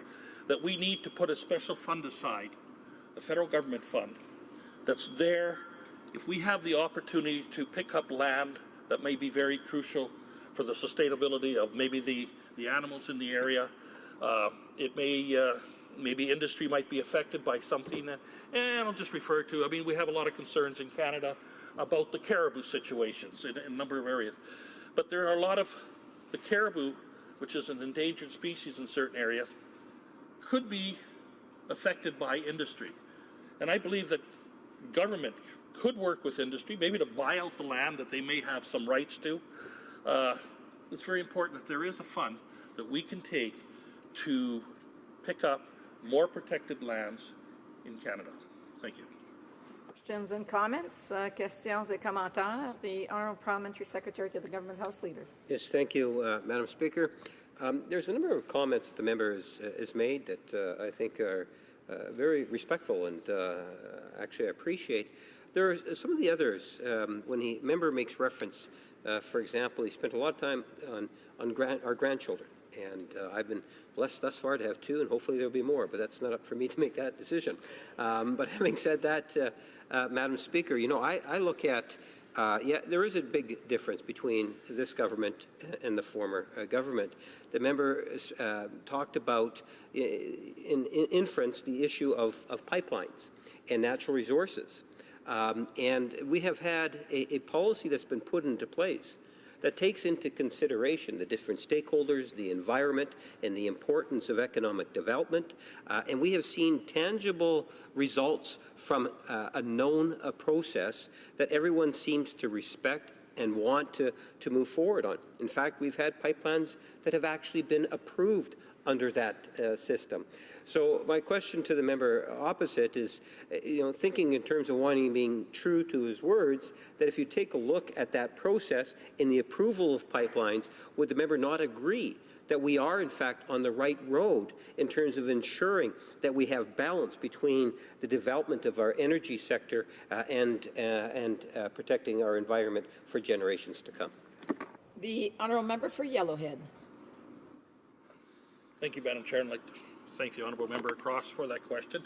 that we need to put a special fund aside, a federal government fund, that's there if we have the opportunity to pick up land that may be very crucial for the sustainability of maybe the animals in the area. It may, maybe industry might be affected by something, and I'll just refer to, I mean, we have a lot of concerns in Canada about the caribou situations in a number of areas. But there are a lot of, the caribou, which is an endangered species in certain areas, could be affected by industry. And I believe that government could work with industry, maybe to buy out the land that they may have some rights to. It's very important that there is a fund that we can take to pick up more protected lands in Canada. Thank you. Questions and comments? Questions et commentaires. The Honourable Parliamentary Secretary to the Government House Leader. Yes, thank you, Madam Speaker. There's a number of comments that the member has made that I think are very respectful and actually I appreciate. There are some of the others, when the member makes reference, for example, he spent a lot of time on our grandchildren, and I've been blessed thus far to have two, and hopefully there'll be more, but that's not up for me to make that decision. But having said that, Madam Speaker, you know, I look at, yeah, there is a big difference between this government and the former government. The member talked about, in inference, the issue of pipelines and natural resources. And we have had a policy that's been put into place that takes into consideration the different stakeholders, the environment, and the importance of economic development. And we have seen tangible results from a known process that everyone seems to respect and want to move forward on. In fact, we've had pipelines that have actually been approved under that system. So my question to the member opposite is, you know, thinking in terms of wanting being true to his words, that if you take a look at that process in the approval of pipelines, would the member not agree that we are, in fact, on the right road in terms of ensuring that we have balance between the development of our energy sector and protecting our environment for generations to come? The Honourable Member for Yellowhead. Thank you, Madam Chair. I'd like to thank the Honourable Member across for that question.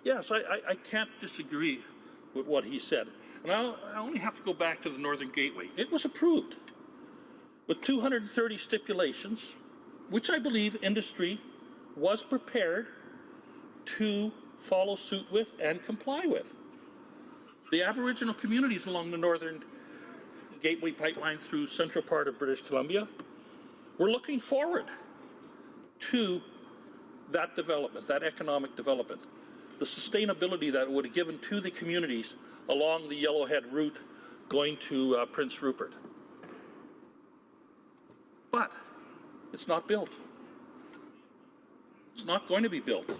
Yes, I can't disagree with what he said. And I only have to go back to the Northern Gateway. It was approved with 230 stipulations, which I believe industry was prepared to follow suit with and comply with. The Aboriginal communities along the Northern Gateway pipeline through central part of British Columbia were looking forward to that development, that economic development, the sustainability that it would have given to the communities along the Yellowhead route going to Prince Rupert. But it's not built. It's not going to be built.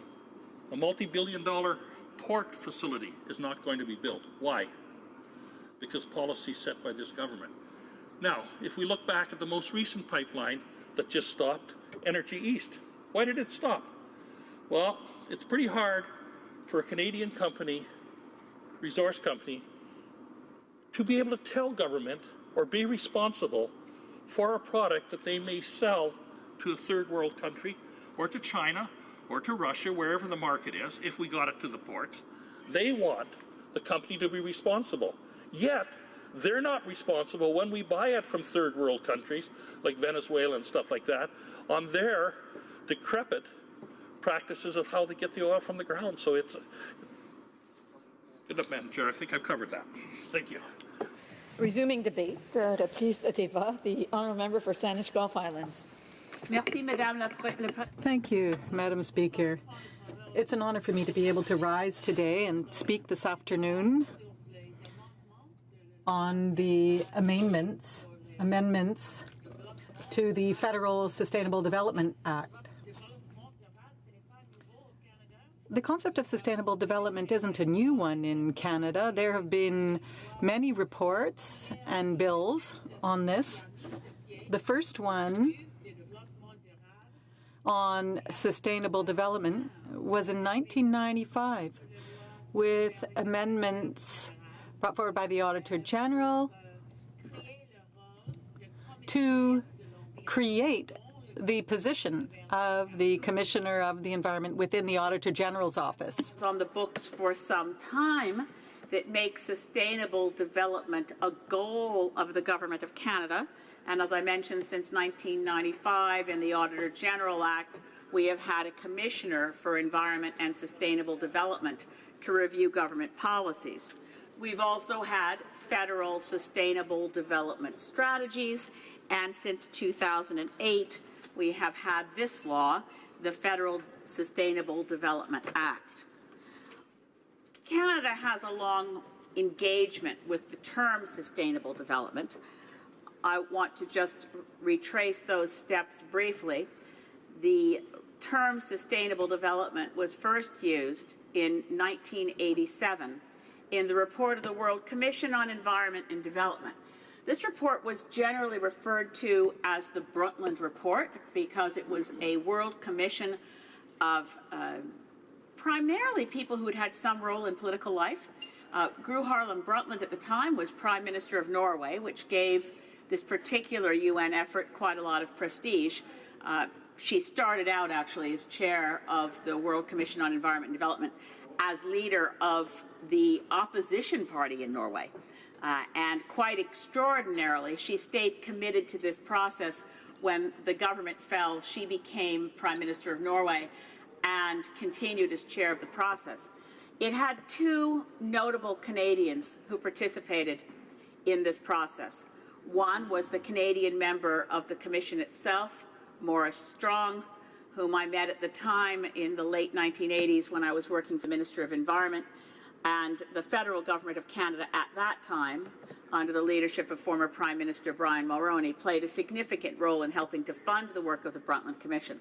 A multi-billion-dollar port facility is not going to be built. Why? Because policy set by this government. Now, if we look back at the most recent pipeline that just stopped, Energy East, why did it stop? Well, it's pretty hard for a Canadian company, resource company, to be able to tell government or be responsible for a product that they may sell to a third world country or to China or to Russia, wherever the market is, if we got it to the ports. They want the company to be responsible. Yet, they're not responsible when we buy it from third world countries like Venezuela and stuff like that on their decrepit practices of how to get the oil from the ground. So it's good enough, Madam Chair. I think I've covered that. Thank you. Resuming debate, reprise de débat, the honourable member for Saanich Gulf Islands. Merci, Madame la Thank you, Madam Speaker. It's an honor for me to be able to rise today and speak this afternoon on the amendments to the Federal Sustainable Development Act. The concept of sustainable development isn't a new one in Canada. There have been many reports and bills on this. The first one on sustainable development was in 1995 with amendments brought forward by the Auditor General to create the position of the Commissioner of the Environment within the Auditor General's office. It's on the books for some time that makes sustainable development a goal of the Government of Canada. And as I mentioned, since 1995 in the Auditor General Act, we have had a Commissioner for Environment and Sustainable Development to review government policies. We've also had federal sustainable development strategies, and since 2008, we have had this law, the Federal Sustainable Development Act. Canada has a long engagement with the term sustainable development. I want to just retrace those steps briefly. The term sustainable development was first used in 1987 in the report of the World Commission on Environment and Development. This report was generally referred to as the Brundtland Report because it was a World Commission of primarily people who had had some role in political life. Gro Harlem Brundtland at the time was Prime Minister of Norway, which gave this particular UN effort quite a lot of prestige. She started out actually as chair of the World Commission on Environment and Development as leader of the opposition party in Norway. And quite extraordinarily, she stayed committed to this process. When the government fell, she became Prime Minister of Norway and continued as chair of the process. It had two notable Canadians who participated in this process. One was the Canadian member of the Commission itself, Maurice Strong, whom I met at the time in the late 1980s when I was working for the Minister of Environment. And the federal government of Canada at that time, under the leadership of former Prime Minister Brian Mulroney, played a significant role in helping to fund the work of the Brundtland Commission.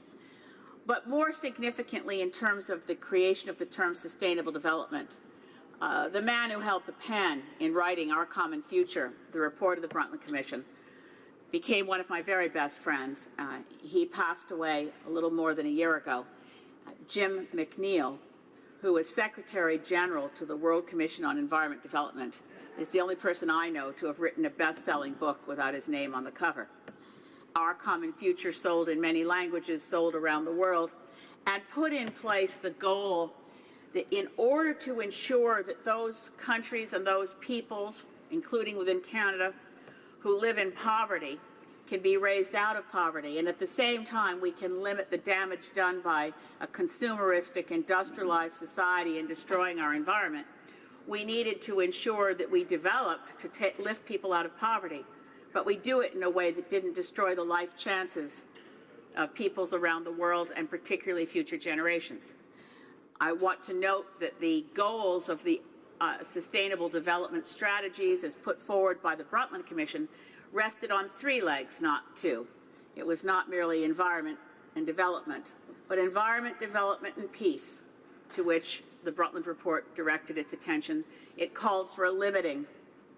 But more significantly, in terms of the creation of the term sustainable development, the man who held the pen in writing Our Common Future, the report of the Brundtland Commission, became one of my very best friends. He passed away a little more than a year ago. Jim McNeill, who was Secretary General to the World Commission on Environment Development, is the only person I know to have written a best-selling book without his name on the cover. Our Common Future sold in many languages, sold around the world, and put in place the goal that in order to ensure that those countries and those peoples, including within Canada, who live in poverty, can be raised out of poverty, and at the same time we can limit the damage done by a consumeristic, industrialized society in destroying our environment, we needed to ensure that we developed to lift people out of poverty, but we do it in a way that didn't destroy the life chances of peoples around the world and particularly future generations. I want to note that the goals of the Sustainable Development Strategies as put forward by the Brundtland Commission rested on three legs, not two. It was not merely environment and development, but environment, development, and peace, to which the Brundtland Report directed its attention. It called for a limiting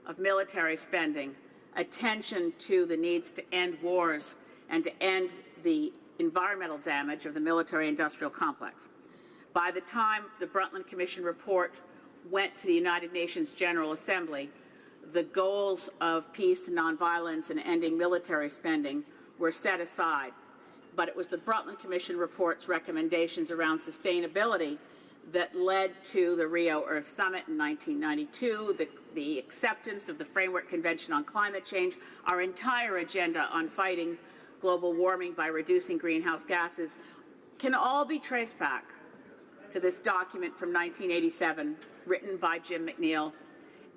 of military spending, attention to the needs to end wars, and to end the environmental damage of the military-industrial complex. By the time the Brundtland Commission report went to the United Nations General Assembly, the goals of peace and nonviolence and ending military spending were set aside. But it was the Brundtland Commission report's recommendations around sustainability that led to the Rio Earth Summit in 1992, the acceptance of the Framework Convention on Climate Change, our entire agenda on fighting global warming by reducing greenhouse gases, can all be traced back to this document from 1987, written by Jim McNeill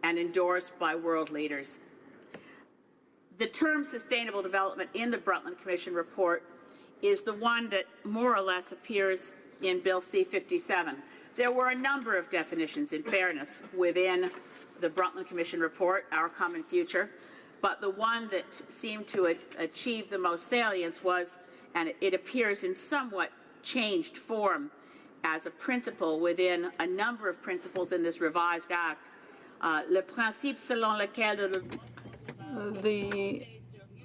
and endorsed by world leaders. The term sustainable development in the Brundtland Commission report is the one that more or less appears in Bill C-57. There were a number of definitions, in fairness, within the Brundtland Commission report, Our Common Future, but the one that seemed to achieve the most salience was, and it appears in somewhat changed form as a principle within a number of principles in this revised act, le principe selon lequel the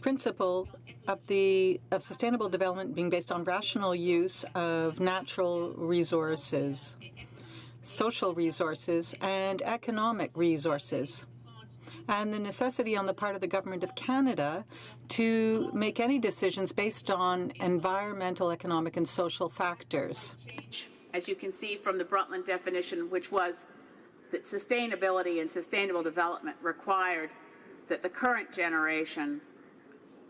principle of sustainable development being based on rational use of natural resources, social resources, and economic resources, and the necessity on the part of the Government of Canada to make any decisions based on environmental, economic, and social factors. As you can see from the Brundtland definition, which was that sustainability and sustainable development required that the current generation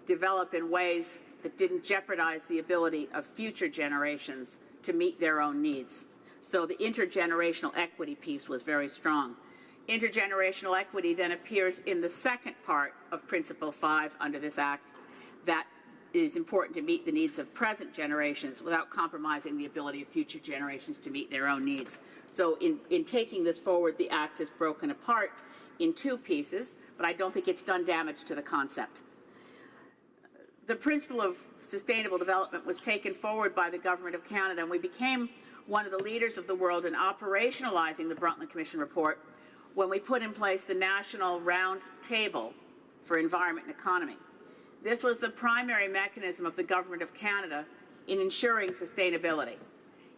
develop in ways that didn't jeopardize the ability of future generations to meet their own needs. So the intergenerational equity piece was very strong. Intergenerational equity then appears in the second part of Principle 5 under this Act, that it is important to meet the needs of present generations without compromising the ability of future generations to meet their own needs. So in taking this forward, the Act is broken apart in two pieces, but I don't think it's done damage to the concept. The principle of sustainable development was taken forward by the Government of Canada, and we became one of the leaders of the world in operationalizing the Brundtland Commission report when we put in place the National Round Table for Environment and Economy. This was the primary mechanism of the Government of Canada in ensuring sustainability.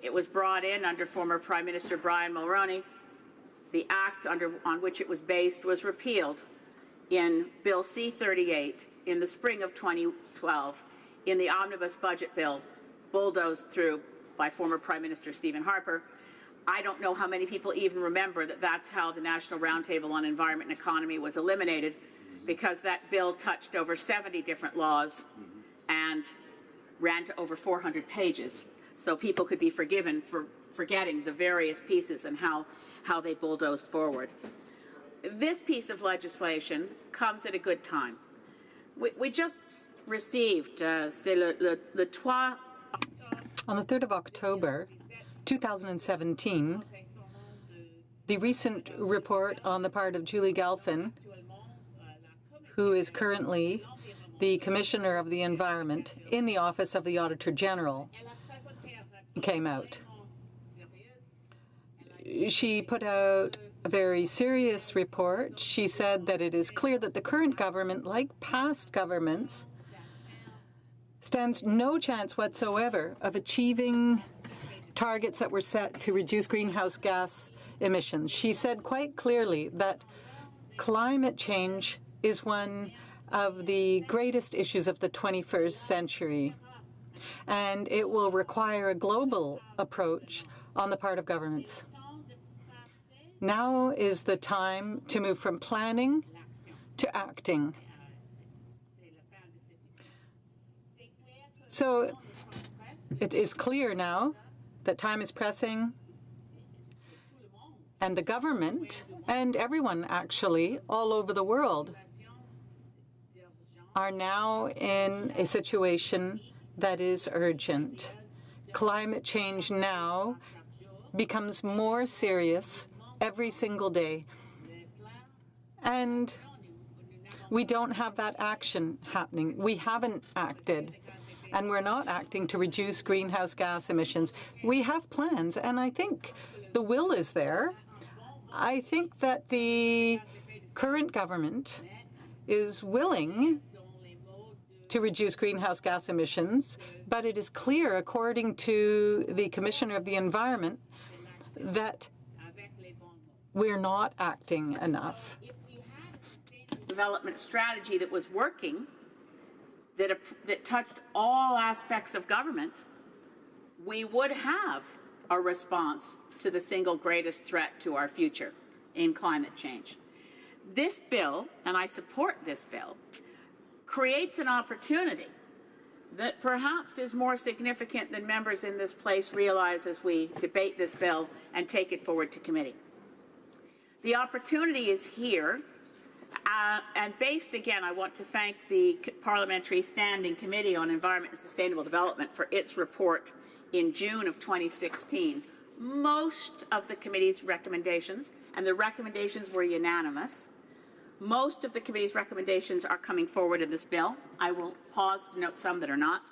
It was brought in under former Prime Minister Brian Mulroney. The act on which it was based was repealed in Bill C-38 in the spring of 2012 in the Omnibus Budget Bill, bulldozed through by former Prime Minister Stephen Harper. I don't know how many people even remember that that's how the National Roundtable on Environment and Economy was eliminated, because that bill touched over 70 different laws and ran to over 400 pages. So people could be forgiven for forgetting the various pieces and how they bulldozed forward. This piece of legislation comes at a good time. We just received, on the 3rd of October 2017, the recent report on the part of Julie Galfin, who is currently the Commissioner of the Environment in the Office of the Auditor General, came out. She put out a very serious report. She said that it is clear that the current government, like past governments, stands no chance whatsoever of achieving targets that were set to reduce greenhouse gas emissions. She said quite clearly that climate change is one of the greatest issues of the 21st century, and it will require a global approach on the part of governments. Now is the time to move from planning to acting. So it is clear now that time is pressing, and the government and everyone actually all over the world are now in a situation that is urgent. Climate change now becomes more serious every single day. And we don't have that action happening. We haven't acted, and we're not acting to reduce greenhouse gas emissions. We have plans, and I think the will is there. I think that the current government is willing to reduce greenhouse gas emissions, but it is clear, according to the Commissioner of the Environment, that we're not acting enough. Development strategy that was working, that touched all aspects of government, we would have a response to the single greatest threat to our future in climate change. This bill, and I support this bill, creates an opportunity that perhaps is more significant than members in this place realize as we debate this bill and take it forward to committee. The opportunity is here, and based, again, I want to thank the Parliamentary Standing Committee on Environment and Sustainable Development for its report in June of 2016. Most of the committee's recommendations, and the recommendations were unanimous, most of the committee's recommendations are coming forward in this bill. I will pause to note some that are not.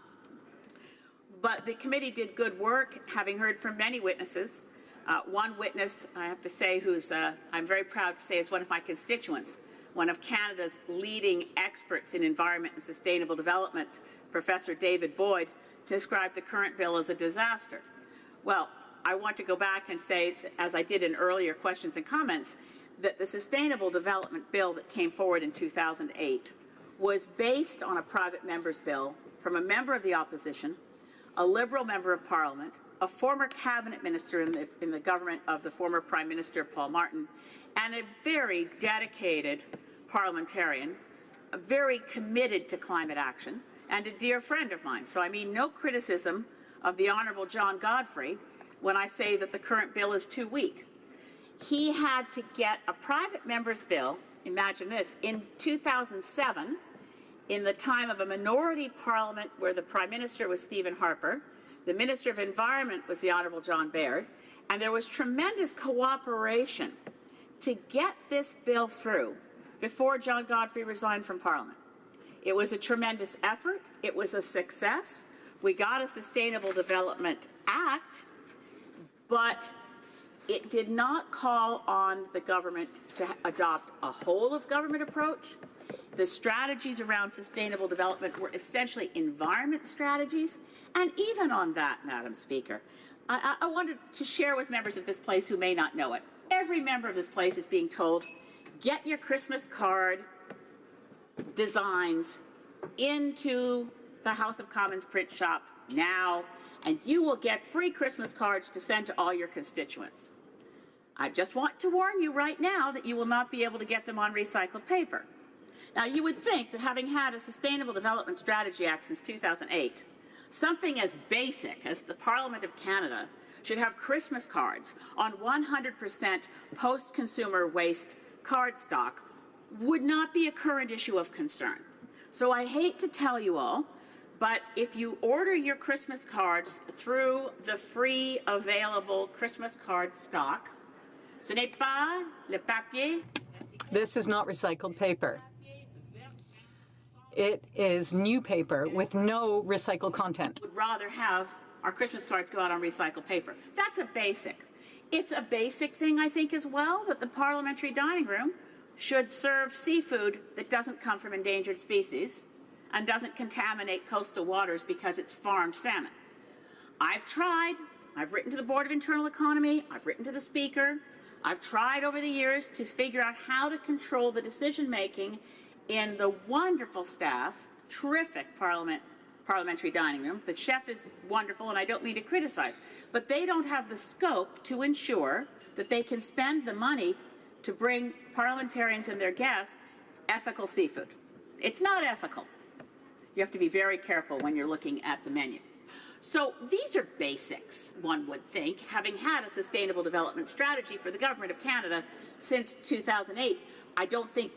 But the committee did good work, having heard from many witnesses. One witness, I have to say, who's I'm very proud to say is one of my constituents, one of Canada's leading experts in environment and sustainable development, Professor David Boyd, described the current bill as a disaster. Well, I want to go back and say, as I did in earlier questions and comments, that the Sustainable Development Bill that came forward in 2008 was based on a private member's bill from a member of the opposition, a Liberal member of Parliament, a former cabinet minister in the government of the former Prime Minister Paul Martin, and a very dedicated parliamentarian, very committed to climate action, and a dear friend of mine. So I mean no criticism of the Honourable John Godfrey when I say that the current bill is too weak. He had to get a private member's bill, imagine this, in 2007, in the time of a minority parliament where the Prime Minister was Stephen Harper, the Minister of Environment was the Honourable John Baird, and there was tremendous cooperation to get this bill through before John Godfrey resigned from Parliament. It was a tremendous effort. It was a success. We got a Sustainable Development Act, but it did not call on the government to adopt a whole-of-government approach. The strategies around sustainable development were essentially environment strategies. And even on that, Madam Speaker, I wanted to share with members of this place who may not know it. Every member of this place is being told, get your Christmas card designs into the House of Commons print shop now, and you will get free Christmas cards to send to all your constituents. I just want to warn you right now that you will not be able to get them on recycled paper. Now, you would think that having had a Sustainable Development Strategy Act since 2008, something as basic as the Parliament of Canada should have Christmas cards on 100% post-consumer waste card stock would not be a current issue of concern. So I hate to tell you all, but if you order your Christmas cards through the free available Christmas card stock, ce n'est pas le papier. This is not recycled paper. It is new paper with no recycled content. Would rather have our Christmas cards go out on recycled paper. That's a basic. It's a basic thing, I think, as well, that the parliamentary dining room should serve seafood that doesn't come from endangered species and doesn't contaminate coastal waters because it's farmed salmon. I've tried. I've written to the Board of Internal Economy. I've written to the Speaker. I've tried over the years to figure out how to control the decision-making in the wonderful staff, terrific parliamentary dining room. The chef is wonderful, and I don't mean to criticize, but they don't have the scope to ensure that they can spend the money to bring parliamentarians and their guests ethical seafood. It's not ethical. You have to be very careful when you're looking at the menu. So these are basics, one would think, having had a sustainable development strategy for the Government of Canada since 2008. I don't think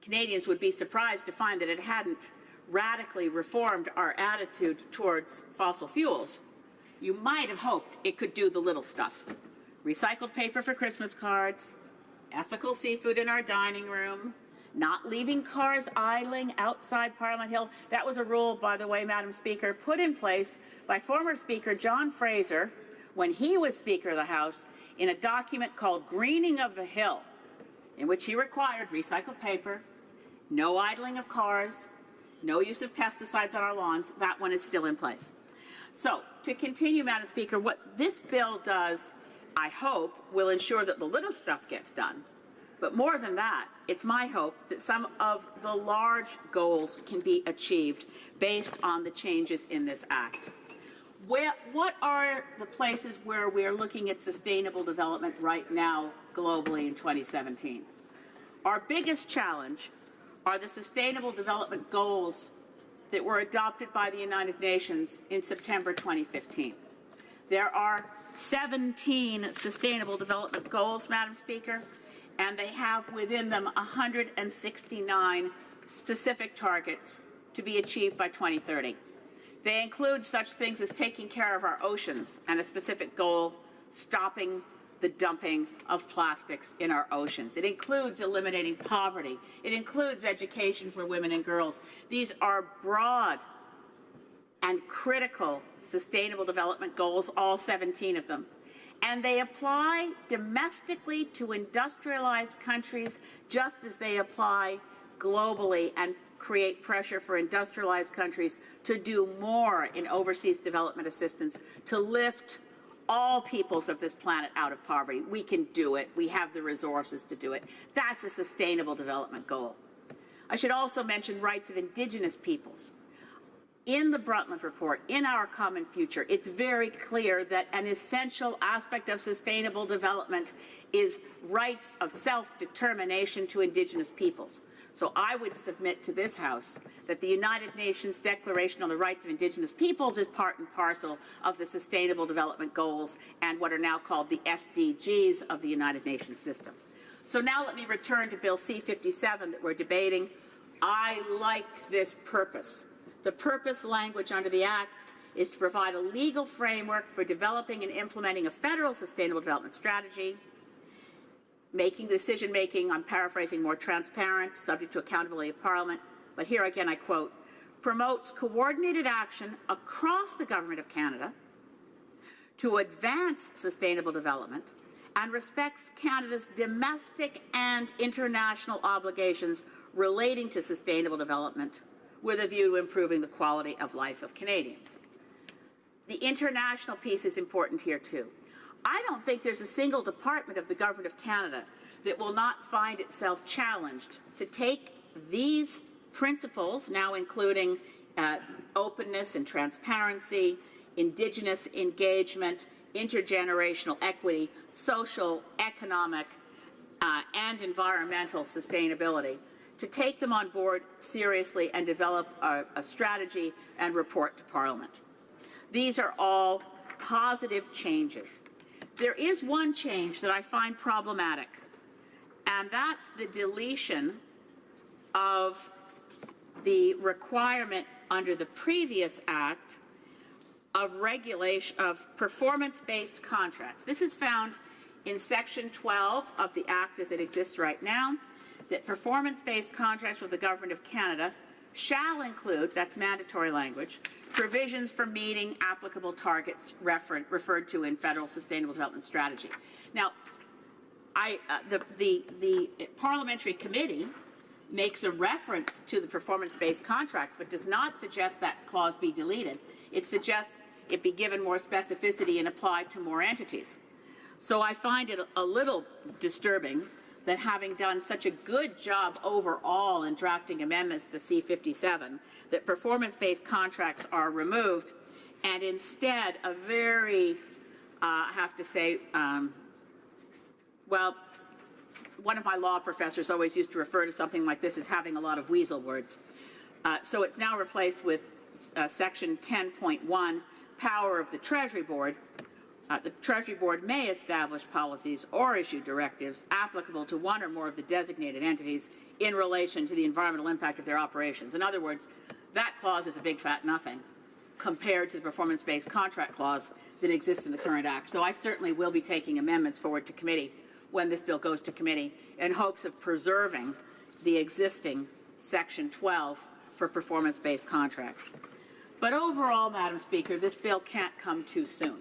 Canadians would be surprised to find that it hadn't radically reformed our attitude towards fossil fuels. You might have hoped it could do the little stuff. Recycled paper for Christmas cards, ethical seafood in our dining room, not leaving cars idling outside Parliament Hill. That was a rule, by the way, Madam Speaker, put in place by former Speaker John Fraser when he was Speaker of the House in a document called Greening of the Hill, in which he required recycled paper, no idling of cars, no use of pesticides on our lawns. That one is still in place. So, to continue, Madam Speaker, what this bill does, I hope, will ensure that the little stuff gets done. But more than that, it's my hope that some of the large goals can be achieved based on the changes in this Act. What are the places where we are looking at sustainable development right now globally in 2017? Our biggest challenge are the Sustainable Development Goals that were adopted by the United Nations in September 2015. There are 17 Sustainable Development Goals, Madam Speaker, and they have within them 169 specific targets to be achieved by 2030. They include such things as taking care of our oceans and a specific goal, stopping the dumping of plastics in our oceans. It includes eliminating poverty. It includes education for women and girls. These are broad and critical sustainable development goals, all 17 of them. And they apply domestically to industrialized countries just as they apply globally and create pressure for industrialized countries to do more in overseas development assistance to lift all peoples of this planet out of poverty. We can do it. We have the resources to do it. That's a sustainable development goal. I should also mention rights of Indigenous peoples. In the Brundtland Report, in our common future, it's very clear that an essential aspect of sustainable development is rights of self-determination to Indigenous peoples. So I would submit to this House that the United Nations Declaration on the Rights of Indigenous Peoples is part and parcel of the Sustainable Development Goals and what are now called the SDGs of the United Nations system. So now let me return to Bill C-57 that we're debating. I like this purpose. The purpose language under the Act is to provide a legal framework for developing and implementing a federal sustainable development strategy, making decision-making, I'm paraphrasing, more transparent, subject to accountability of Parliament. But here again I quote, promotes coordinated action across the Government of Canada to advance sustainable development and respects Canada's domestic and international obligations relating to sustainable development with a view to improving the quality of life of Canadians. The international piece is important here too. I don't think there's a single department of the Government of Canada that will not find itself challenged to take these principles, now including openness and transparency, Indigenous engagement, intergenerational equity, social, economic, and environmental sustainability, to take them on board seriously and develop a strategy and report to Parliament. These are all positive changes. There is one change that I find problematic, and that's the deletion of the requirement under the previous Act of regulation of performance-based contracts. This is found in Section 12 of the Act as it exists right now, that performance-based contracts with the Government of Canada shall include, that's mandatory language, provisions for meeting applicable targets referred to in Federal Sustainable Development Strategy. Now, the Parliamentary Committee makes a reference to the performance-based contracts, but does not suggest that clause be deleted. It suggests it be given more specificity and applied to more entities. So I find it a little disturbing that having done such a good job overall in drafting amendments to C-57, that performance-based contracts are removed, and instead a very, I have to say, well, one of my law professors always used to refer to something like this as having a lot of weasel words. So it's now replaced with Section 10.1, power of the Treasury Board. The Treasury Board may establish policies or issue directives applicable to one or more of the designated entities in relation to the environmental impact of their operations. In other words, that clause is a big fat nothing compared to the performance-based contract clause that exists in the current Act. So I certainly will be taking amendments forward to committee when this bill goes to committee in hopes of preserving the existing Section 12 for performance-based contracts. But overall, Madam Speaker, this bill can't come too soon.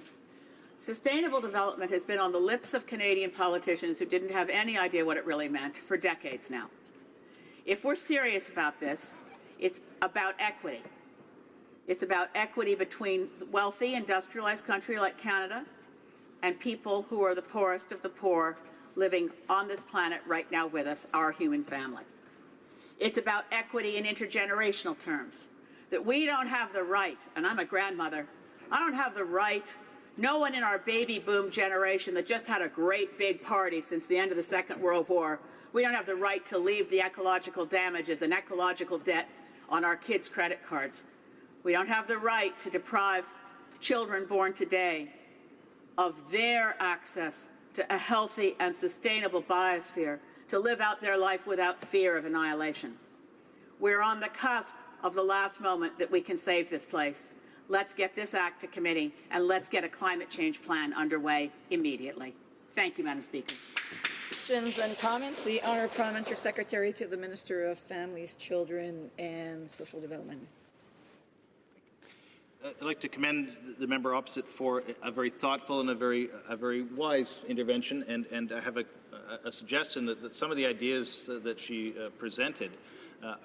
Sustainable development has been on the lips of Canadian politicians who didn't have any idea what it really meant for decades now. If we're serious about this, it's about equity. It's about equity between wealthy, industrialized country like Canada and people who are the poorest of the poor living on this planet right now with us, our human family. It's about equity in intergenerational terms, that we don't have the right, and I'm a grandmother, I don't have the right. No one in our baby boom generation that just had a great big party since the end of the Second World War, we don't have the right to leave the ecological damages and ecological debt on our kids' credit cards. We don't have the right to deprive children born today of their access to a healthy and sustainable biosphere, to live out their life without fear of annihilation. We're on the cusp of the last moment that we can save this place. Let's get this act to committee, and let's get a climate change plan underway immediately. Thank you, Madam Speaker. Questions and comments? The Honourable Parliamentary Secretary to the Minister of Families, Children and Social Development. I'd like to commend the member opposite for a very thoughtful and a very wise intervention, and I have a suggestion that some of the ideas that she presented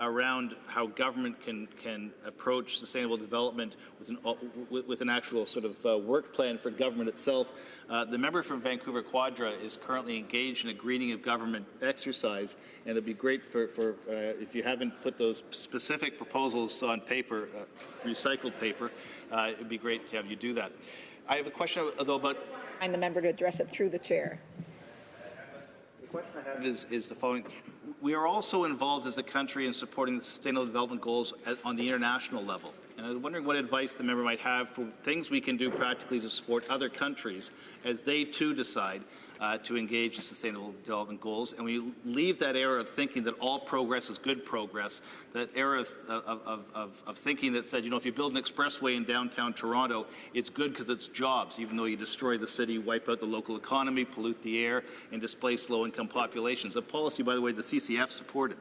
around how government can approach sustainable development with an actual sort of work plan for government itself. The member from Vancouver Quadra is currently engaged in a greening of government exercise, and it'd be great for if you haven't put those specific proposals on paper, recycled paper, it'd be great to have you do that. I have a question, though, about... And the member to address it through the chair. The question I have is the following. We are also involved as a country in supporting the Sustainable Development Goals on the international level. And I was wondering what advice the member might have for things we can do practically to support other countries as they too decide to engage in Sustainable Development Goals. And we leave that era of thinking that all progress is good progress, that era of thinking that said, you know, if you build an expressway in downtown Toronto, it's good because it's jobs, even though you destroy the city, wipe out the local economy, pollute the air, and displace low-income populations. A policy, by the way, the CCF supported,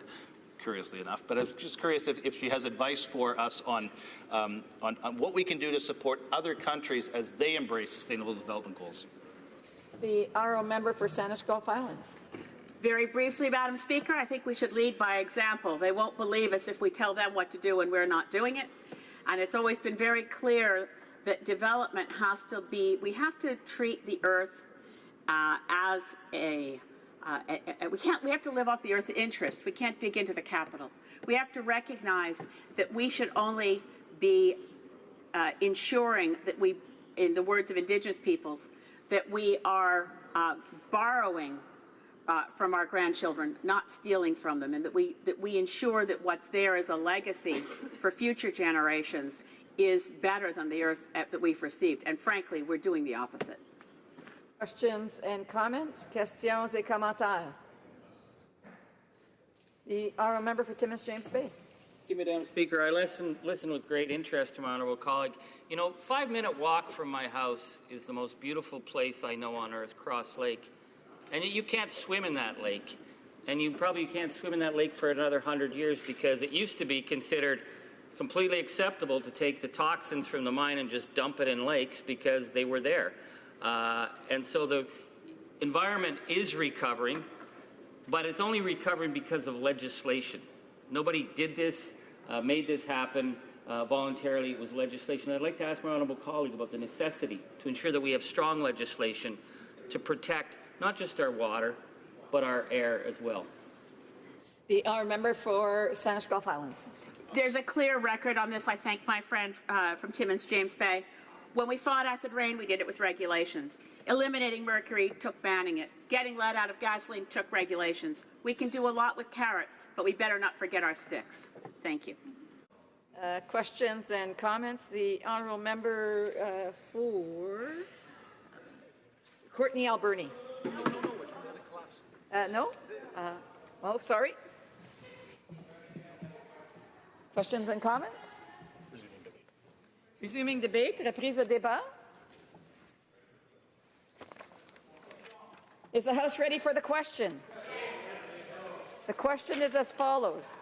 curiously enough. But I'm just curious if she has advice for us on what we can do to support other countries as they embrace Sustainable Development Goals. The Honourable Member for Saanich Gulf Islands. Very briefly, Madam Speaker, I think we should lead by example. They won't believe us if we tell them what to do and we're not doing it. And it's always been very clear that development has to be, we have to treat the earth as a, we have to live off the earth's interest. We can't dig into the capital. We have to recognize that we should only be ensuring that we, in the words of Indigenous peoples, that we are borrowing from our grandchildren, not stealing from them, and that we ensure that what's there as a legacy for future generations is better than the earth that we've received. And frankly, we're doing the opposite. Questions and comments? Questions et commentaires? The Honourable Member for Timmins James Bay. Thank you, Madam Speaker. I listen with great interest to my honourable colleague. You know, 5-minute walk from my house is the most beautiful place I know on earth, Cross Lake. And you can't swim in that lake. And you probably can't swim in that lake for another 100 years because it used to be considered completely acceptable to take the toxins from the mine and just dump it in lakes because they were there. And so the environment is recovering, but it's only recovering because of legislation. Nobody did this, made this happen voluntarily. It was legislation. I'd like to ask my honourable colleague about the necessity to ensure that we have strong legislation to protect not just our water, but our air as well. The Honourable Member for Saanich Gulf Islands. There's a clear record on this. I thank my friend from Timmins James Bay. When we fought acid rain, we did it with regulations. Eliminating mercury took banning it. Getting lead out of gasoline took regulations. We can do a lot with carrots, but we better not forget our sticks. Thank you. Questions and comments? The Honourable Member for Courtney Alberni. No? Oh, sorry. Questions and comments? Resuming debate. Reprise de débat. Is the House ready for the question? The question is as follows.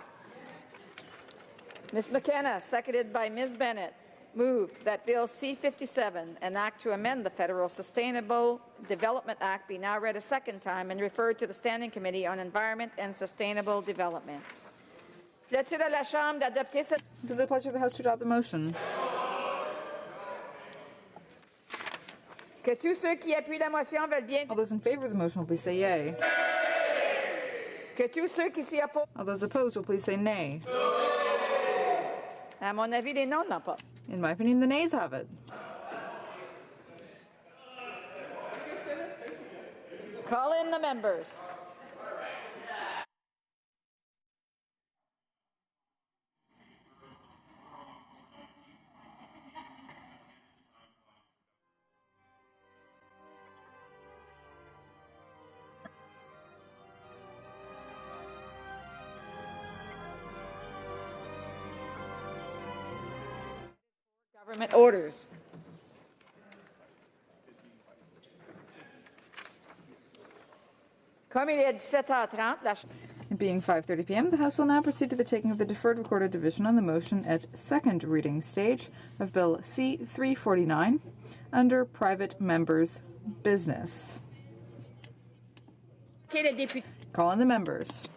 Ms. McKenna, seconded by Ms. Bennett, move that Bill C-57, an act to amend the Federal Sustainable Development Act, be now read a second time and referred to the Standing Committee on Environment and Sustainable Development. Plaît-il à la Chambre d'adopter cette... Is it the pleasure of the House to adopt the motion? Que tous ceux qui appuient la motion veulent bien... All those in favor of the motion will please say yea. Que tous ceux qui s'y opposent... All those opposed will please say nay. À mon avis, les non n'ont pas. In my opinion, the nays have it. Call in the members. Government orders. Comme il est 17h30, la It being 5:30 p.m., the House will now proceed to the taking of the deferred recorded division on the motion at second reading stage of Bill C-349 under private members' business. Call on the members.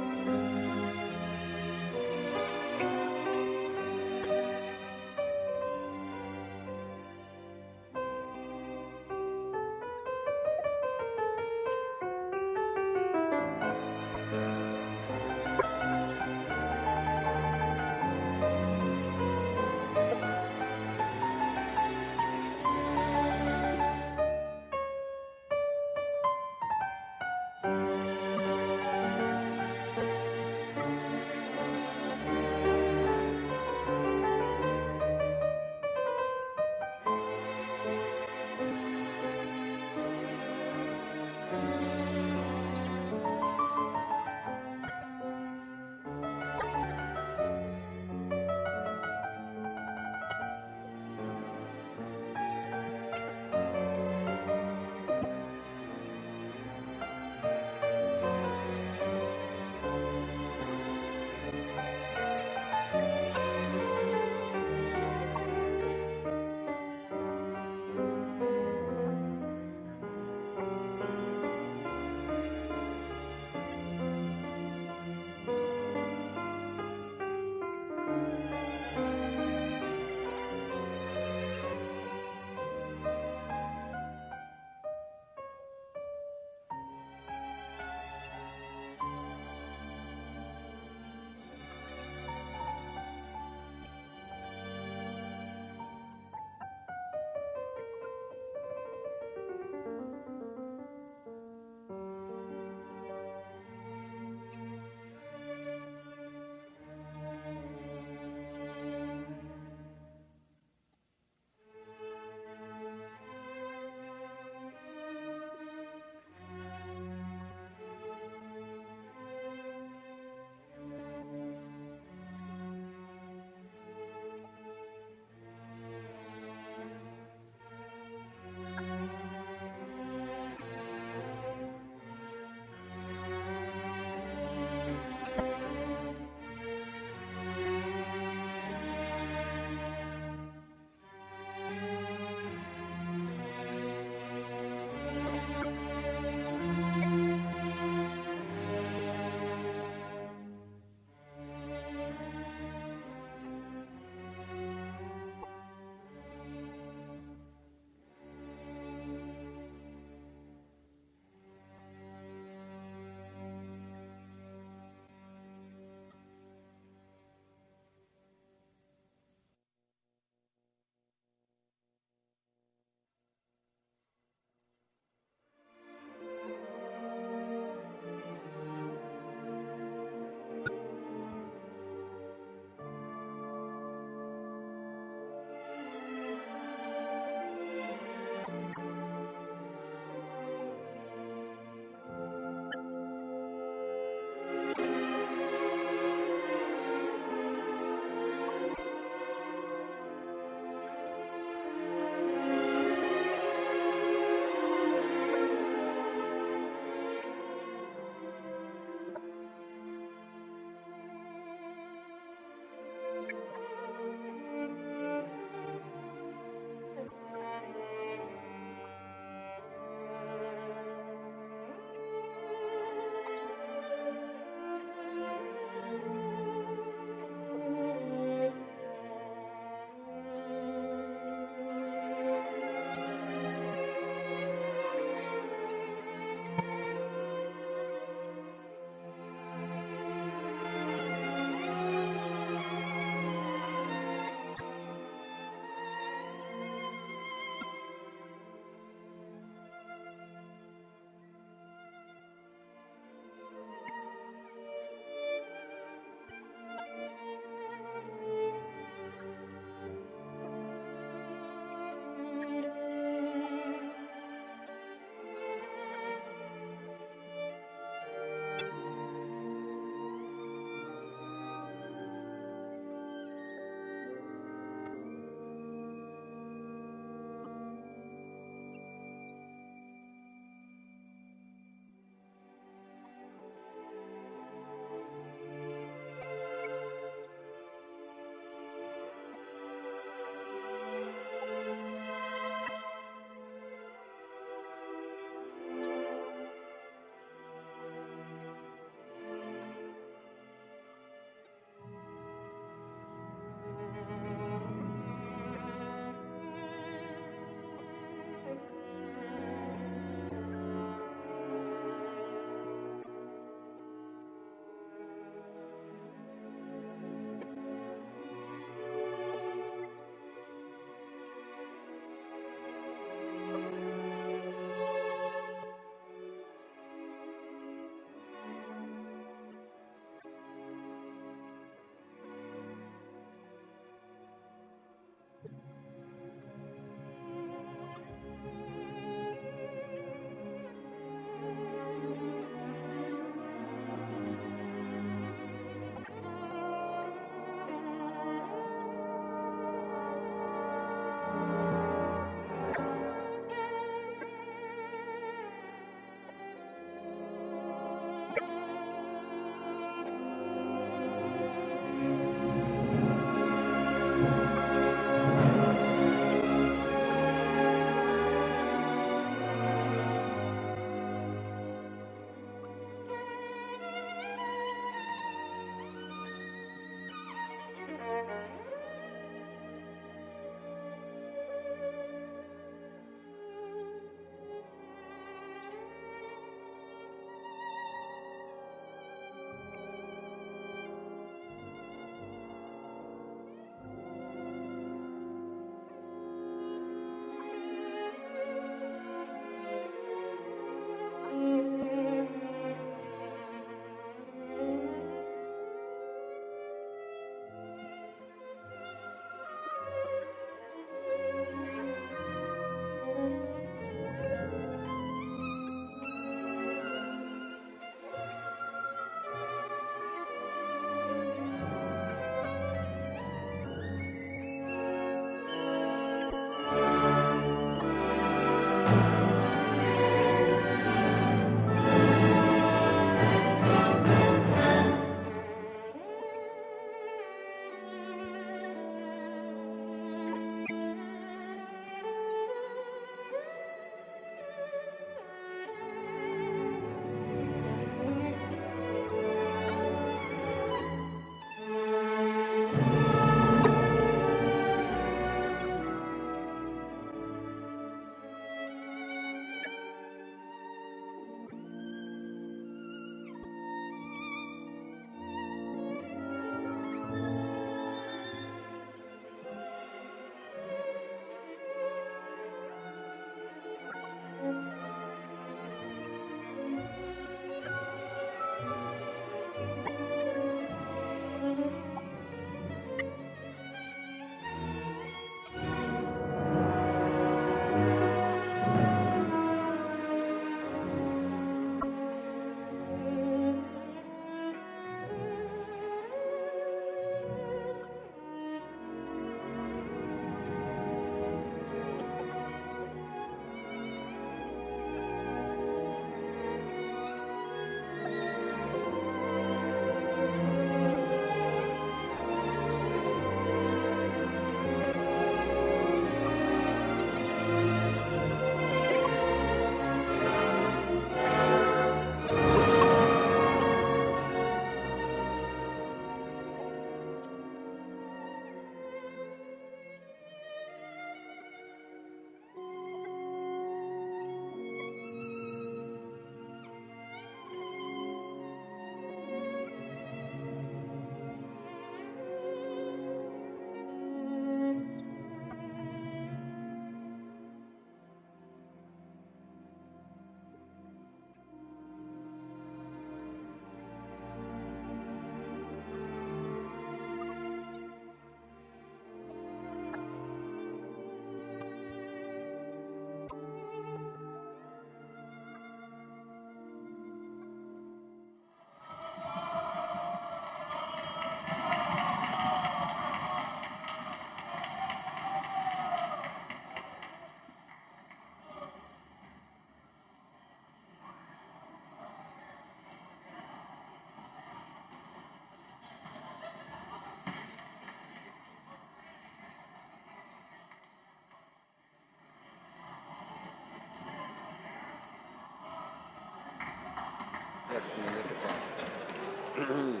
Just in the nick of time.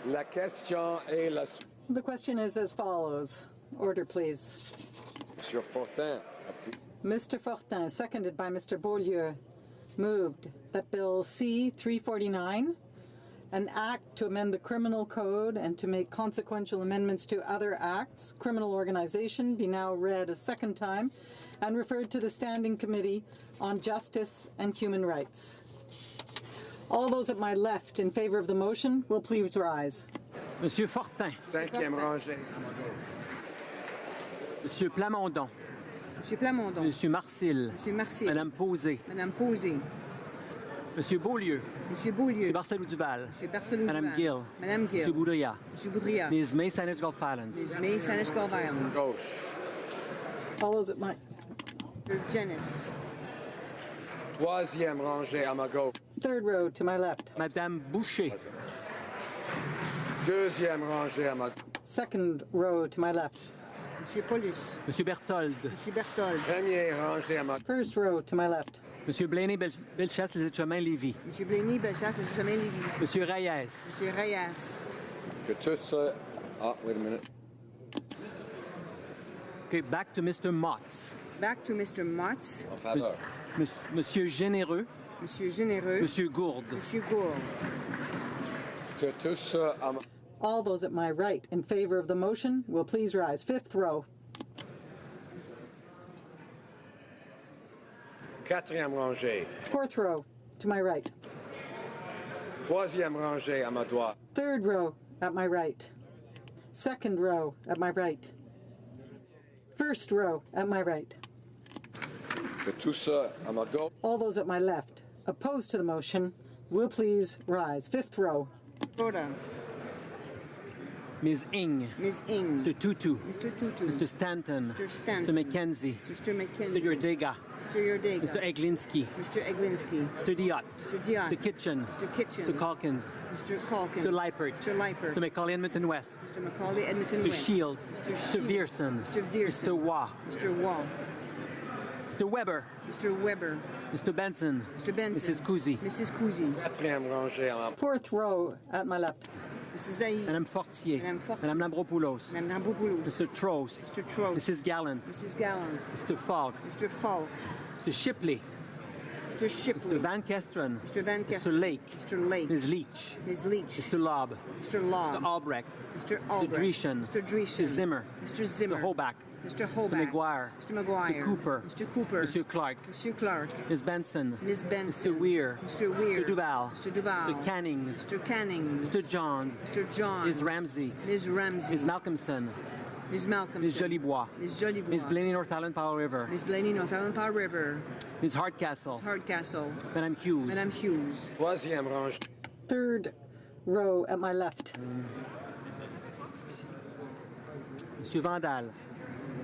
La question est la... The question is as follows. Order, please. Monsieur Fortin. Mr. Fortin, seconded by Mr. Beaulieu, moved that Bill C-349, an act to amend the criminal code and to make consequential amendments to other acts, criminal organization, be now read a second time and referred to the Standing Committee on Justice and Human Rights. All those at my left in favor of the motion will please rise. Monsieur Fortin. Cinquième rangée à ma gauche. Monsieur Plamondon. Monsieur Plamondon. Monsieur Marcil. Monsieur Marcil. Madame Posé. Madame Posé. Monsieur Beaulieu. Monsieur Beaulieu. Monsieur Barcelou-Duval. Monsieur Barcelou-Duval. Madame Gill. Madame Gill. Monsieur Boudria. Monsieur Boudria. Ms. May Sanesh-Golfalans. Ms. May Sanesh-Golfalans. Gauche. All those at my... Janice. Troisième rangée à ma gauche. Third row to my left. Madame Boucher. Deuxième rangée à ma gauche. Second row to my left. Monsieur Paulus. Monsieur Berthold. Monsieur Berthold. Première rangée à ma gauche. First row to my left. Monsieur Blaney-Bellechasse, les Chemin-Lévis. Monsieur Blaney-Bellechasse, les Chemin-Lévis. Monsieur Reyes. Monsieur Reyes. Que tout ça... Ah, wait a minute. Okay, back to Mr. Motz. Back to Mr. Motz. En faveur. Monsieur Généreux. Monsieur Généreux. Monsieur Gourde. Monsieur Gourde. Que tout ça à ma... All those at my right in favor of the motion will please rise. Fifth row. Quatrième rangée. Fourth row to my right. Troisième rangée à ma droite. Third row at my right. Second row at my right. First row at my right. Que tout ça à ma gauche. All those at my left opposed to the motion will please rise. Fifth row. Order. Ms. Ing. Ms. Ing. Mr. Tutu. Mr. Tutu. Mr. Stanton. Mr. Stanton. Mr. McKenzie. Mr. McKenzie. Mr. Yordega. Mr. Yordega. Mr. Eglinski. Mr. Eglinski. Mr. Diot. Mr. Diot. Mr. Kitchen. Mr. Kitchen. Mr. Calkins. Mr. Calkins. Mr. Leipert. Mr. Leipert. Mr. Macaulay Edmonton West. Mr. Macaulay Edmonton Mr. West. Shields. Mr. Mr. Vierson. Mr. Vierson. Mr. Waugh. Mr. Waugh. Mr. Weber. Mr. Weber. Mr. Benson. Mr. Benson. Mrs. Kuzi. Mrs. Kuzi. Quatrième rangée en Fourth row at my left. Mr. Zaid. Madame Fortier. Madame Fortier. Madame Lambropoulos. Madame Lambropoulos. Mr. Trost. Mr. Trost. Mrs. Gallant. Mrs. Gallant. Mr. Falk. Mr. Falk. Mr. Shipley. Mr. Shipley. Mr. Van Kesteren. Mr. Van Mr. Kesteren. Lake. Mr. Lake. Ms. Leach. Ms. Leach. Mr. Lobb. Mr. Law. Mr. Albrecht. Mr. Mr. Albrecht. Dreeshen. Mr. Dreeshen. Mr. Zimmer. Mr. Zimmer. Mr. Holbach. Mr. Mr. Holbach. McGuire. Mr. McGuire. Mr. Cooper. Mr. Cooper. Mr. Clark. Mr. Clark. Ms. Benson. Ms. Benson. Mr. Weir. Mr. Weir. Mr. Duval. Mr. Duval. Mr. Cannings. Mr. Cannings. Mr. Johns. Mr. Johns. Ms. Ramsey. Ms. Ramsey. Ms. Malcolmson. Ms. Malcolmson. Ms. Jolibois. Ms. Jolibois. Ms. Blaney, North Island, Powell River. Ms. Blaney, North Island Power River. Ms. Hardcastle. Hardcastle. Madame Hughes. Madame Hughes. troisième rangée. Third row at my left. Monsieur Vandal.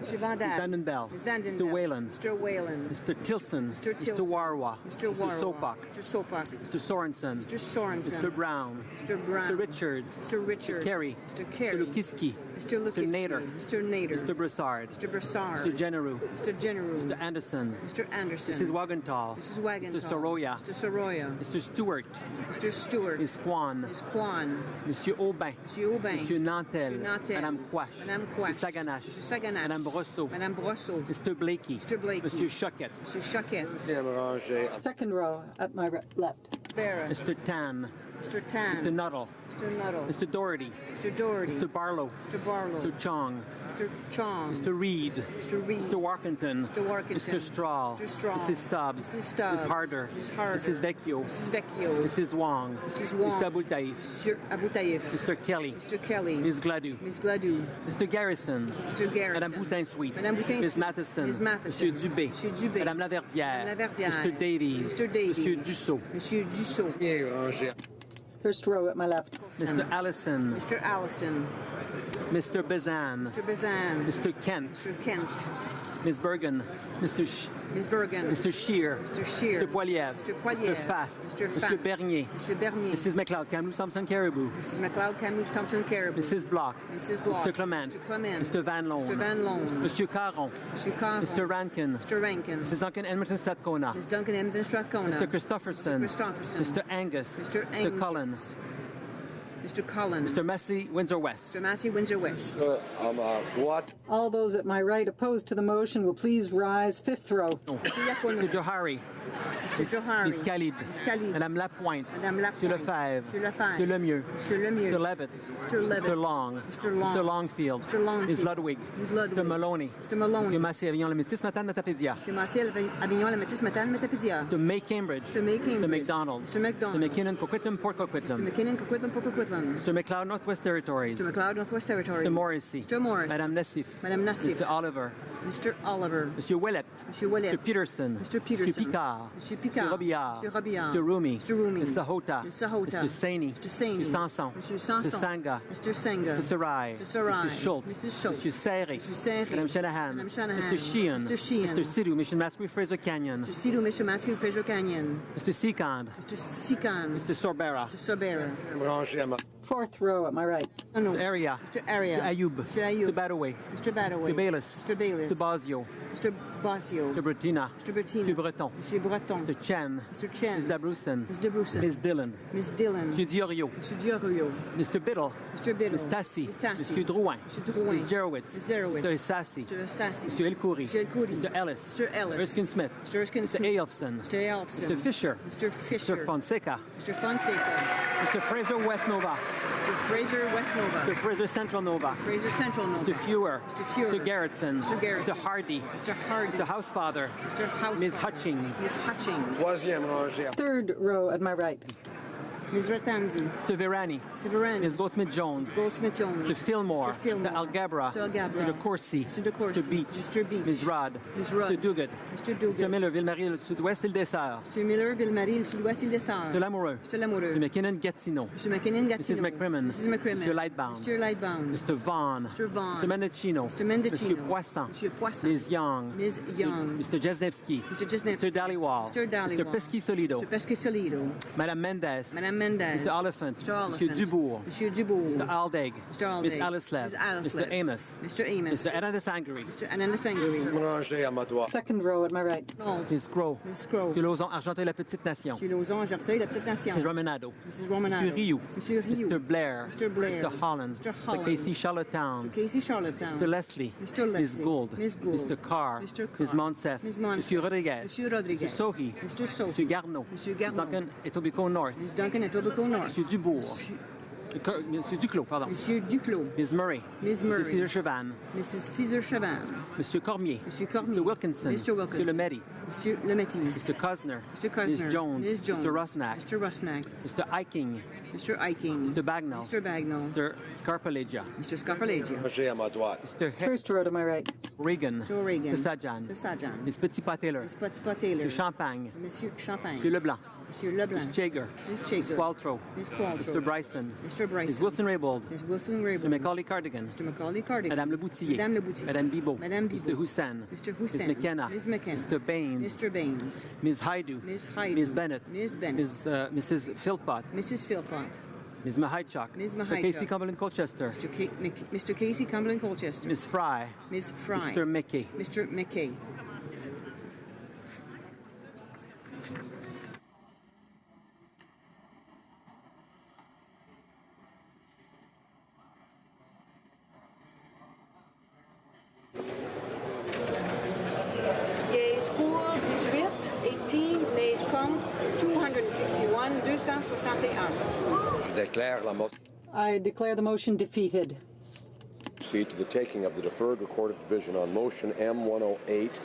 Mr. Van Ms. Dam. Vanden Bell. Ms. Vanden Mr. Whalen. Mr. Whalen. Mr. Tilson. Mr. Mr. Tilson. Warwa. Mr. Mr. Warwa. Sopak. Mr. Sopak. Mr. Sorensen. Mr. Sorensen. Mr. Brown. Mr. Brown. Mr. Richards. Mr. Richards. Mr. Carey. Mr. Carey. Mr. Lukiski. Mr. Lukiski. Mr. Nader. Mr. Nader. Mr. Broussard. Mr. Broussard. Mr. Generou. Mr. Generou. Mr. Anderson. Mr. Anderson. Mrs. Wagenthal. Mrs. Wagenthal. Mr. Soroya. Mr. Soroya. Mr. Stewart. Mr. Stewart. Ms. Kwan. Ms. Kwan. Monsieur Aubin. Monsieur Aubin. Monsieur Nantel. Monsieur Nantel. Madame Quash. Madame Quash. Monsieur Saganache. Mr. Saganache. Madame Brosseau. Madame Brosseau. Mr. Blakey. Mr. Blakey. Monsieur Choquette. Mr. Choquette. Deuxième rangée. Second row at my left. Barra. Mr. Tan. Mr. Tan. Mr. Nuttall. Mr. Nuttall. Mr. Doherty. Mr. Doherty. Mr. Barlow. Mr. Barlow. Mr. Chong. Mr. Chong. Mr. Reed. Mr. Reed. Mr. Warkington. Mr. Warkington. Mr. Straw. Mr. Straw. Mrs. Stubbs. Mrs. Stubbs. Ms. Harder. Ms. Harder. Mrs. Vecchio. Mrs. Vecchio. Mrs. Wong. Mrs. Wong. Mr. Abutaif. Mr. Aboutaif. Mr. Kelly. Mr. Kelly. Ms. Gladue. Ms. Gladue. Mr. Garrison. Mr. Garrison. Madame Boutin-Sweet. Madame Boutin-Sweet. Ms. Matheson. Ms. Matheson. Monsieur Dubé. Monsieur Dubé. Madame Laverdière. Madame Laverdière. Mr. Davies. Mr. Davies. Monsieur Dussault. Monsieur Dussault. Premier rangée. First row at my left. Mr. Allison. Mr. Allison. Mr. Bazan. Mr. Bazan. Mr. Kent. Mr. Kent. Ms. Bergen. Mr. Ms. Bergen. Mr. Shear. Mr. Shear. Mr. Poiliev. Mr. Poiliev. Mr. Fast. Mr. Mr. Fast. Bernier. Mr. Bernier. Mrs. McLeod. Kamloops Thompson Caribou. Mrs. McLeod, Camouche, Thompson, Caribou. Mrs. Block. Mrs. Block. Mr. Clement. Mr. Clement. Mr. Van Loan. Mr. Van Loan. Monsieur Caron. Monsieur Caron. Mr. Rankin. Mr. Rankin. Mrs. Duncan Edmonton Strathcona. Ms. Duncan Edmonton Strathcona. Mr. Christopherson. Mr. Christopherson. Mr. Angus. Mr. Mr. Angus. Cullen. Mr. Cullen. Mr. Massey, Windsor West. Mr. Massey, Windsor West. À ma droite. All those at my right opposed to the motion will please rise. Fifth row. Mr. Johari. Mr. Johari. Ms. Khalid. Ms. Khalid. Madame Lapointe. Madame Lapointe. Monsieur Lefebvre. Monsieur Lefebvre. Monsieur Lemieux. Monsieur Lemieux. Mr. Levitt. Mr. Levitt. Mr. Long. Mr. Long. Mr. Longfield. Mr. Longfield. Ms. Ludwig. Ms. Ludwig. Mr. Maloney. Mr. Maloney. Monsieur Massey, Avignon, le Métis, Matane, Matapédia. Mr. Massey, Avignon, la Métis, Matane, Matapédia. Mr. May Cambridge. Mr. May Cambridge. Mr. McDonald. Mr. McDonald. Mr. McKinnon, Coquitlam, Port Mr. Coquitlam. McKinnon, Coquitlam, Port Coquitlam. Mr. McLeod, Northwest Territories. Mr. McLeod, Northwest Territories. Mr. Morrissey. Mr. Morris. Madame Nassif. Madame Nassif. Mr. Oliver. Mr. Oliver. Monsieur Willett. Monsieur Willett. Mr. Peterson. Mr. Peterson. Mr. Picard. Mr. Picard. Mr. Robillard. Mr. Robillard. Mr. Rumi. Mr. Rumi. Mr. Sahota. Mr. Sahota. Mr. Saini. Mr. Saini. Mr. Sanson. Mr. Sanson. Mr. Sanga. Mr. Senga. Mr. Sarai. Mr. Sarai. Mrs. Schultz. Mrs. Schultz. Monsieur Serre. Mr. Serre. Madame Shanahan. Madame Shanahan. Mr. Sheehan. Mr. Sheehan. Mr. Sidhu. Mission Masquerade Fraser Canyon. Mr. Sidhu, Mr. Massey, Fraser Canyon. Mr. Sikand. Mr. Sikan. Mr. Sorbera. Mr. Sobera. Rangée à ma Fourth row at my right. Mr. Area. Mr. Area. Mr. Ayub. Mr. Ayub. Mr. Badaway. Mr. Badaway. Mr. Bayless. Mr. Bayless. Mr. Basio. Mr. Basio. Mr. Bertina. Mr. Bertina. Mr. Breton. Mr. Breton. Mr. Chen. Mr. Chen. Ms. Dabrusen. Ms. Debrusen. Ms. Dillon. Ms. Dillon. Mr. Diorio. Mr. Diorio. Mr. Biddle. Mr. Biddle. Ms. Tassi. Ms. Tassi. Mr. Drouin. Mr. Drouin. Ms. Jerowitz. Ms. Zerowitz. Mr. Sassi. Mr. Sassi. Mr. Elkouri. Mr. Elkouri. Mr. Ellis. Mr. Ellis. Erskine Smith. Mr. Erskine Mr. Smith. Aelofson. Mr. Elfson. Mr. Fisher. Mr. Fisher. Mr. Fonseca. Mr. Fonseca. Mr. Fraser West Nova. Mr. Fraser West Nova. Mr. Fraser Central Nova. Fraser Central Nova. Mr. Fewer. Mr. Fewer. Mr. Garrettson. Mr. Garrettson. Mr. Hardy. Mr. Hardy. Mr. Housefather. Mr. House. Ms. Hutchings. Ms. Hutchings. troisième rangée. Third row at my right. Ms. Ratanzi. Mr. Virani. Mr. Virani. Ms. Goldsmith-Jones. Goldsmith-Jones. Mr. Fillmore. Mr. Fillmore. Mr. Algabra. Mr. Algabra. Mr. Corsi. Mr. De Corsi. Mr. Beach. Mr. Beach. Ms. Rudd. Ms. Rudd. Mr. Duguid. Mr. Duguid. Mr. Miller, Ville-Marie, le sud-ouest, île des Sœurs. Mr. Miller, Ville-Marie, le sud-ouest, île des Sœurs. Mr. Lamoureux. Mr. Lamoureux. Mr. McKinnon-Gatineau. Mr. McKinnon-Gatineau. Mrs. McCrimmon. Mrs. McCrimmon. Mr. Lightbound. Mr. Lightbound. Mr. Vaughn. Mr. Vaughn. Mr. Mendocino. Mr. Mendocino. Mr. Poisson. Mr. Poisson. Ms. Young. Ms. Young. Mr. Jesnevsky. Mr. Jesnevsky. Mr. Dhaliwal. Mr. Dhaliwal. Mr. Pesky-Solido. Mr. Pesky-Solido. Madame Mendes. Madame Mendes. Mr. Oliphant. Mr. Oliphant. Monsieur Dubourg. Monsieur Dubourg. Mr. Aldegg. Mr. Aldegg. Ms. Allislev. Ms. Allislev. Mr. Amos. Mr. Amos. Mr. Anandasangari. Mr. Anandasangari. Ranger à ma droite. Second row at my right. Ms. Groh. Ms. Crow. Monsieur Lauzon, Argenteuil, la petite nation. Monsieur Lauzon, Argenteuil, la petite nation. Mrs. Romanado. Mrs. Romanado. Monsieur Rioux. Monsieur Rioux. Mr. Blair. Mr. Blair. Mr. Holland. Mr. Mr. Holland. Casey Charlottetown. Mr. Casey Charlottetown. Mr. Leslie. Mr. Leslie. Ms. Gould. Ms. Gould. Mr. Carr. Mr. Carr. Ms. Monsef. Ms. Monsef. Monsieur Rodriguez. Monsieur Rodriguez. Mr. Sohi. Mr. Sohi. Monsieur Garneau. Monsieur Ms. Garneau. Duncan, Etobicoke North. Ms. Duncan, Etobicoke North. Monsieur Dubourg. Monsieur Duclos, pardon. Monsieur Duclos. Ms. Murray. Ms. Murray. Mrs. Cesar Chavan. Mrs. Cesar Chavan. Monsieur Cormier. Monsieur Cormier. Mr. Wilkinson. Mr. Wilkinson. Monsieur Lemaitre. Monsieur Lemaitre. Mr. Cosner. Mr. Cosner. Ms. Jones. Ms. Jones. Mr. Rosnack. Mr. Rosnack. Mr. Eiking. Mr. Eiking. Mr. Bagnall. Mr. Bagnall. Mr. Scarpalegia. Mr. Scarpalegia. Ranger à ma droite. Mr. First row to my right. Reagan. Mr. Reagan. Mr. Sajan. Mr. Sajan. Ms. Petit-Pas-Taylor. Ms. Petit-Pas-Taylor. Mr. Champagne. Monsieur Champagne. Mr. Leblanc. Monsieur Leblanc. Mr. Chager. Ms. Ms. Chaser. Qualtrough. Ms. Qualtrough. Mr. Bryson. Mr. Bryson. Ms. Wilson-Raybould. Ms. Wilson Mr. Raybould. Macaulay Cardigan. Mr. Macaulay Cardigan. Madame Le Boutillier. Madame Le Boutillier. Madame Bibot. Madame Bibot. Mr. Hussein. Mr. Hussein. Ms. McKenna. Ms. McKenna. Mr. Baines. Mr. Baines. Ms. Haidu. Ms. Haidu. Ms. Bennett. Ms. Bennett. Mrs. Philpott. Mrs. Philpott. Ms. Mahichuk. Ms. Mr. Mahichuk. Casey Cumberland Colchester. Mr. Casey Cumberland Colchester. Ms. Fry. Ms. Fry. Mr. Mickey. Mr. McKay. Yeas pour 18, 18, nays contre 261, 261. Déclare la motion. I declare the motion defeated. Proceed to the taking of the deferred recorded division on motion M108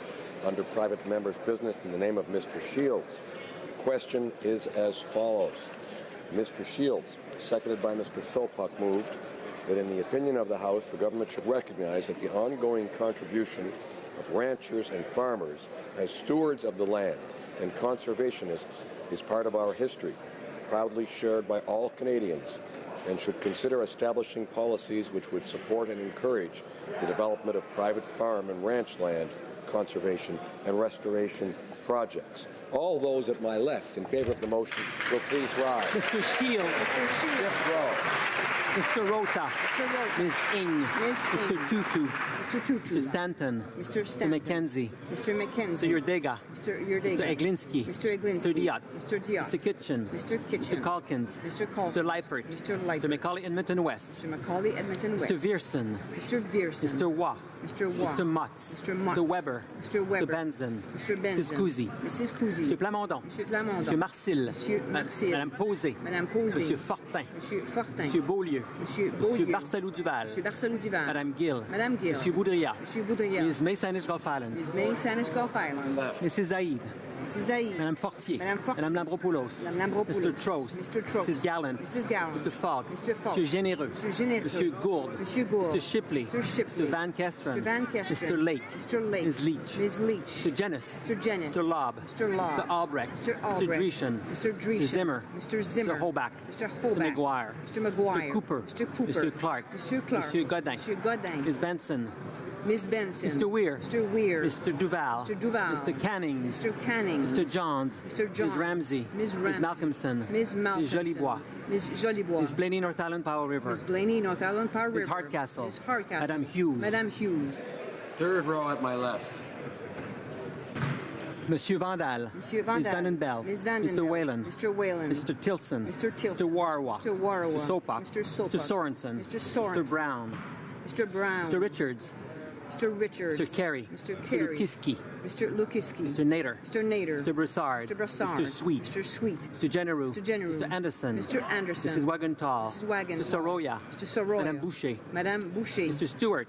under private member's business in the name of Mr. Shields. The question is as follows. Mr. Shields, seconded by Mr. Sopak, moved that in the opinion of the House, the government should recognize that the ongoing contribution of ranchers and farmers as stewards of the land and conservationists is part of our history, proudly shared by all Canadians, and should consider establishing policies which would support and encourage the development of private farm and ranch land, conservation and restoration projects. All those at my left in favor of the motion will please rise. Mr. Shields. Mr. Shields. Fifth row. Mr. Rota. Mr. Rota. Ms. Ing. Ms. Mr. Ing. Tutu. Mr. Tutu. Mr. Stanton. Mr. Stanton. Mr. McKenzie. Mr. McKenzie. Mr. Yurdega. Mr. Yurdega. Mr. Eglinski. Mr. Eglinski. Mr. Diot. Mr. Diot. Mr. Kitchen. Mr. Kitchen. Mr. Calkins. Mr. Calkins. Mr. Leipert. Mr. Leipert. Mr. Macaulay Edmonton West. Mr. Macaulay Edmonton West. Mr. Vierson. Mr. Vierson. Mr. Waugh. Mr. Waugh. Mr. Motz. Mr. Motz. Mr. Weber. Mr. Weber. Mr. Benson. Mr. Benson. Mrs. Cousy. Mrs. Cousy. Mr. Plamondon. Monsieur Plamondon. Mr. Marcil. Monsieur Marcil. Madame Posé. Madame Posé. Monsieur Fortin. Monsieur Fortin. Monsieur Beaulieu. Monsieur Monsieur Beaulieu. Barcelou-Duval. Monsieur Barcelou-Duval. Madame Gill. Madame Gill. Monsieur Boudria. Monsieur Boudria. Ms. May Saanich Gulf Islands. Ms. May Saanich Gulf Islands. Mrs. Zaid. Mrs. Zaid. Madame Fortier. Madame Fortier. Madame Lambropoulos. Madame Lambropoulos. Mr. Trost. Mr. Trost. Mrs. Gallant. Mrs. Gallant. Mr. Fogg. Mr. Fogg. Monsieur Généreux. Monsieur Généreux. Monsieur Gourde. Monsieur Gourde. Mr. Shipley. Mr. Shipley. Mr. Van Kesteren. Mr. Van Kesteren. Mr. Lake. Mr. Lake. Ms. Leach. Ms. Leach. Mr. Jennis. Mr. Jennis. Mr. Lobb. Mr. Lobb. Mr. Albrecht. Mr. Albrecht. Mr. Dreeshen. Mr. Dreeshen. Mr. Zimmer. Mr. Zimmer. Mr. Holbach. Mr. Mr. Holbach. McGuire. Mr. McGuire. Mr. Cooper. Mr. Cooper. Mr. Clark. Mr. Clark. Mr. Godin. Mr. Godin. Ms. Benson. Ms. Benson. Mr. Weir. Mr. Weir. Mr. Duval. Mr. Duval. Mr. Canning. Mr. Canning. Mr. Johns. Mr. Johns. Ms. Ramsey. Ms. Ms. Ramsey. Malcolmson. Ms. Malcolmson. Ms. Jolibois. Ms. Jolibois. Ms. Blaney, North Island, Powell River. Ms. Blaney, North Island, Power Ms. River. Hardcastle. Ms. Hardcastle. Madame Hughes. Madame Hughes. Third row at my left. Monsieur Vandal. Monsieur Vandal. Ms. Vandenbell. Ms. Vandenbell. Mr. Whalen. Mr. Whalen. Mr. Tilson. Mr. Tilson. Mr. Warwa. Mr. Warwa. Mr. Sopak. Mr. Sopak. Mr. Sorensen. Mr. Sorensen. Mr. Brown. Mr. Brown. Mr. Richards. Mr. Richards. Mr. Carey. Mr. Carey. Mr. Lukiski. Mr. Lukiski. Mr. Nader. Mr. Nader. Mr. Broussard. Mr. Broussard. Mr. Sweet. Mr. Sweet. Mr. Genereux. Mr. Genereux. Mr. Anderson. Mr. Anderson. Mrs. Wagenthal. Mrs. Wagenthal. Mr. Soroya. Mr. Soroya. Madame Boucher. Madame Boucher. Mr. Stewart.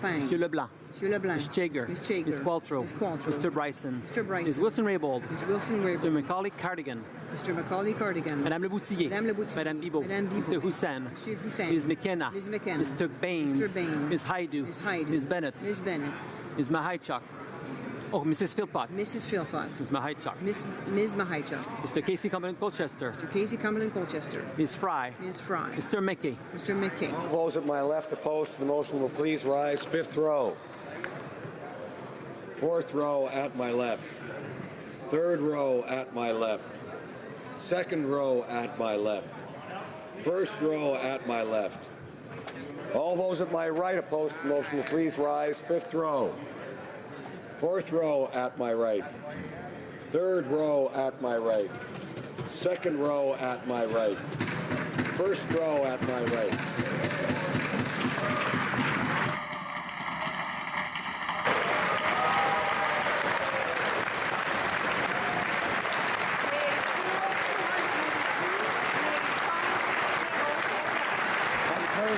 Champagne. Monsieur Leblanc. Monsieur Leblanc. Ms. Jager. Ms. Jager. Ms. Qualtrough. Ms. Qualtrough. Mr. Bryson. Mr. Bryson. Ms. Wilson-Raybould. Ms. Wilson-Raybould. Mr. Macaulay Cardigan. Mr. Macaulay Cardigan. Madame Le Boutillier. Madame Le Boutillier. Madame Bibeau. Madame Bibeau. Mr. Hussain. Monsieur Hussain. Ms. McKenna. Ms. McKenna. Mr. Baines. Mr. Baines. Ms. Haidu. Ms. Haidu. Ms. Bennett. Ms. Bennett. Ms. Mahaichuk. Oh, Mrs. Philpott. Mrs. Philpott. Ms. Mahaichuk. Ms. Mahaichuk. Mr. Casey Cumberland Colchester. Mr. Casey Cumberland Colchester. Ms. Fry. Ms. Fry. Mr. Mickey. Mr. Mickey. All those at my left opposed to the motion will please rise. Fifth row. Fourth row at my left. Third row at my left. Second row at my left. First row at my left. All those at my right opposed to the motion will please rise. Fifth row. Fourth row at my right. Third row at my right. Second row at my right. First row at my right.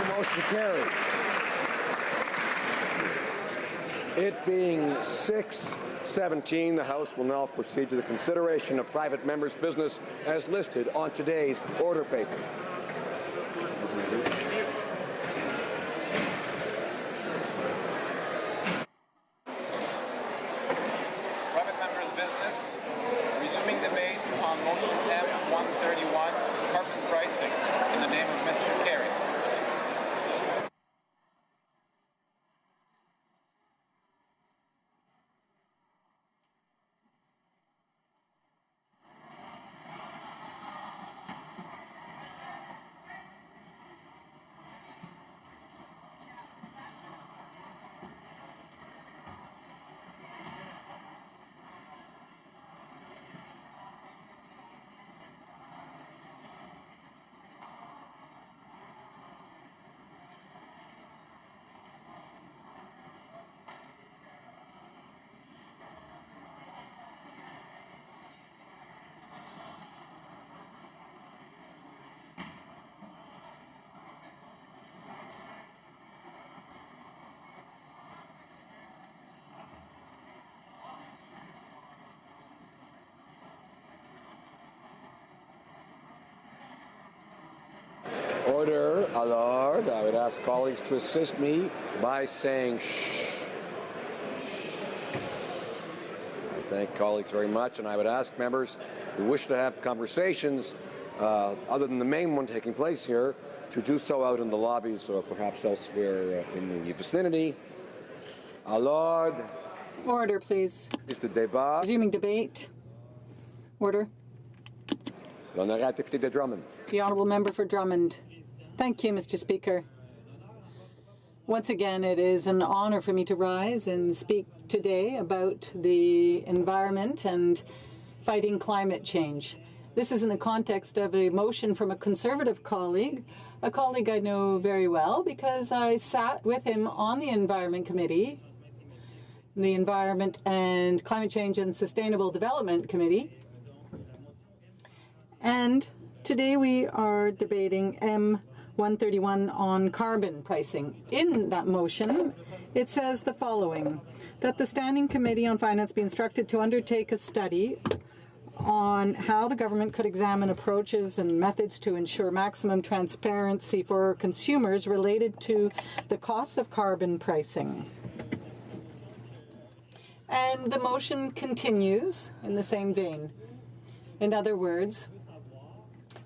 Motion carried. It being 6:17, the House will now proceed to the consideration of private members' business as listed on today's order paper. Private members' business. Resuming debate on motion M131, carbon pricing, in the name of Mr. Carey. Order, Allard. I would ask colleagues to assist me by saying shh. I thank colleagues very much, and I would ask members who wish to have conversations other than the main one taking place here to do so out in the lobbies or perhaps elsewhere in the vicinity. Allard. Order, please. Is the débat. Resuming debate. Order. L'honorable député de Drummond. The honourable member for Drummond. Thank you, Mr. Speaker. Once again, it is an honour for me to rise and speak today about the environment and fighting climate change. This is in the context of a motion from a Conservative colleague, a colleague I know very well because I sat with him on the Environment Committee, the Environment and Climate Change and Sustainable Development Committee. And today we are debating M131 on carbon pricing. In that motion, it says the following, that the Standing Committee on Finance be instructed to undertake a study on how the government could examine approaches and methods to ensure maximum transparency for consumers related to the costs of carbon pricing. And the motion continues in the same vein. In other words,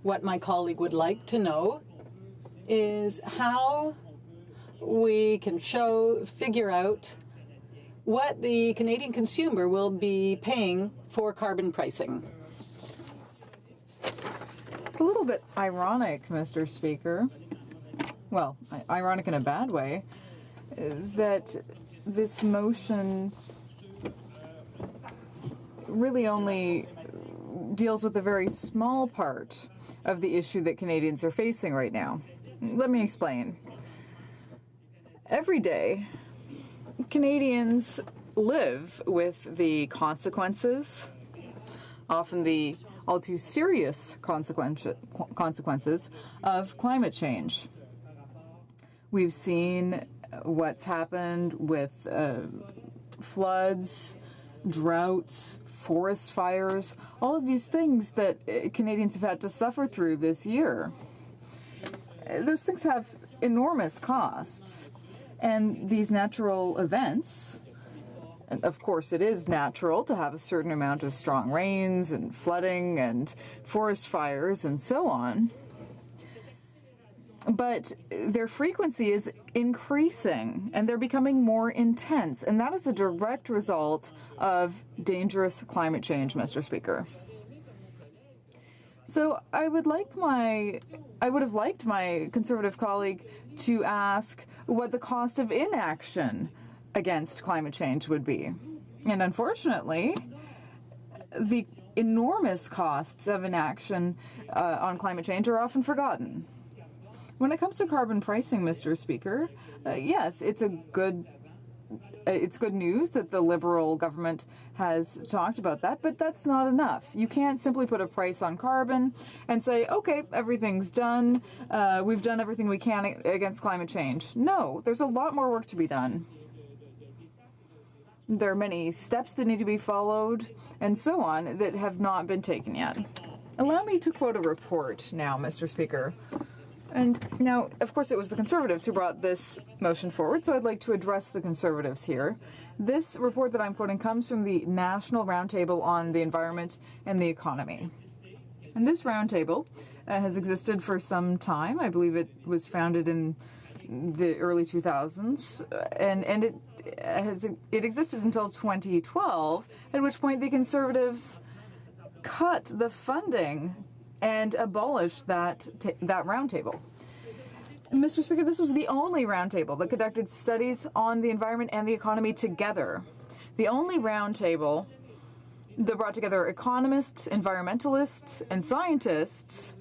what my colleague would like to know is how we can figure out what the Canadian consumer will be paying for carbon pricing. It's a little bit ironic, Mr. Speaker. Well, ironic in a bad way, that this motion really only deals with a very small part of the issue that Canadians are facing right now. Let me explain. Every day, Canadians live with the consequences, often the all too serious consequences of climate change. We've seen what's happened with floods, droughts, forest fires, all of these things that Canadians have had to suffer through this year. Those things have enormous costs. And these natural events, and of course it is natural to have a certain amount of strong rains and flooding and forest fires and so on, but their frequency is increasing and they're becoming more intense, and that is a direct result of dangerous climate change, Mr. Speaker. So I would have liked my Conservative colleague to ask what the cost of inaction against climate change would be. And unfortunately, the enormous costs of inaction on climate change are often forgotten. When it comes to carbon pricing, Mr. Speaker, yes, it's good news that the Liberal government has talked about that, but that's not enough. You can't simply put a price on carbon and say, okay, everything's done, we've done everything we can against climate change. No, there's a lot more work to be done. There are many steps that need to be followed and so on that have not been taken yet. Allow me to quote a report now, Mr. Speaker. And now, of course, it was the Conservatives who brought this motion forward, so I'd like to address the Conservatives here. This report that I'm quoting comes from the National Roundtable on the Environment and the Economy. And this roundtable has existed for some time. I believe it was founded in the early 2000s, and it existed until 2012, at which point the Conservatives cut the funding and abolished that roundtable. Mr. Speaker, this was the only roundtable that conducted studies on the environment and the economy together. The only roundtable that brought together economists, environmentalists, and scientists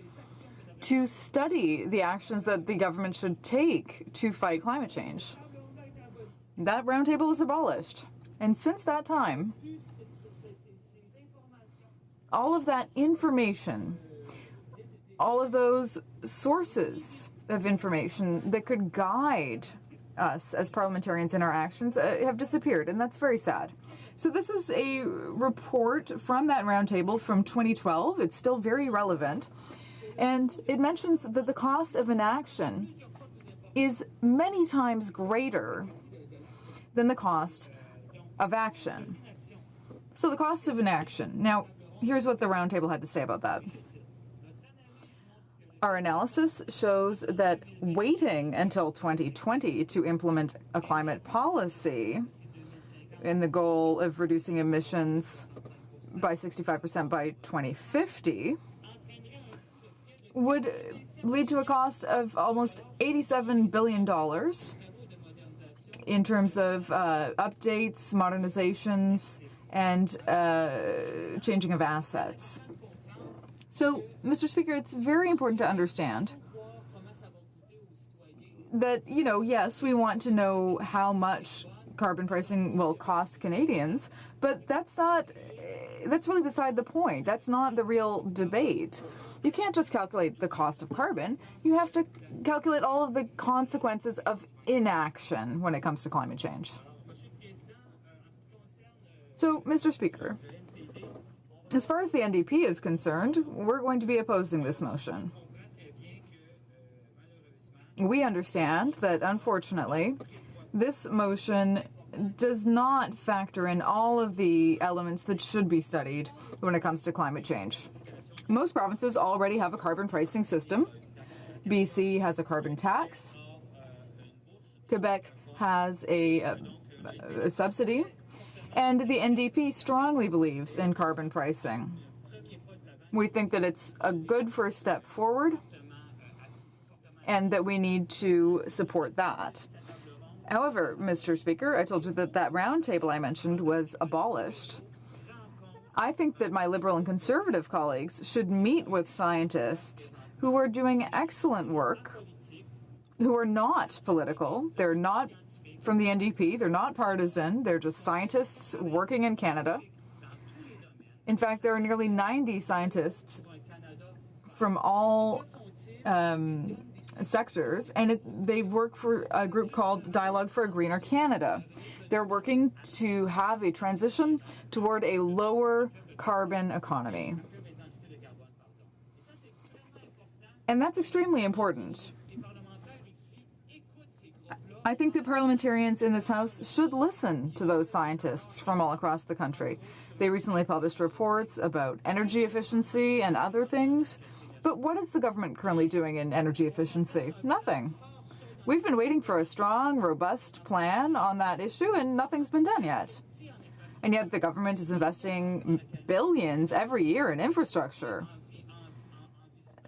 to study the actions that the government should take to fight climate change. That roundtable was abolished. And since that time, all of that information, all of those sources of information that could guide us as parliamentarians in our actions have disappeared, and that's very sad. So this is a report from that roundtable from 2012. It's still very relevant, and it mentions that the cost of inaction is many times greater than the cost of action. So the cost of inaction. Now, here's what the roundtable had to say about that. Our analysis shows that waiting until 2020 to implement a climate policy in the goal of reducing emissions by 65% by 2050 would lead to a cost of almost $87 billion in terms of updates, modernizations, and changing of assets. So, Mr. Speaker, it's very important to understand that, yes, we want to know how much carbon pricing will cost Canadians, but that's really beside the point. That's not the real debate. You can't just calculate the cost of carbon. You have to calculate all of the consequences of inaction when it comes to climate change. So, Mr. Speaker, as far as the NDP is concerned, we're going to be opposing this motion. We understand that, unfortunately, this motion does not factor in all of the elements that should be studied when it comes to climate change. Most provinces already have a carbon pricing system. BC has a carbon tax. Quebec has a subsidy. And the NDP strongly believes in carbon pricing. We think that it's a good first step forward and that we need to support that. However, Mr. Speaker, I told you that roundtable I mentioned was abolished. I think that my Liberal and Conservative colleagues should meet with scientists who are doing excellent work, who are not political, they're not from the NDP. They're not partisan. They're just scientists working in Canada. In fact, there are nearly 90 scientists from all sectors, and they work for a group called Dialogue for a Greener Canada. They're working to have a transition toward a lower carbon economy. And that's extremely important. I think that parliamentarians in this House should listen to those scientists from all across the country. They recently published reports about energy efficiency and other things. But what is the government currently doing in energy efficiency? Nothing. We've been waiting for a strong, robust plan on that issue, and nothing's been done yet. And yet the government is investing billions every year in infrastructure.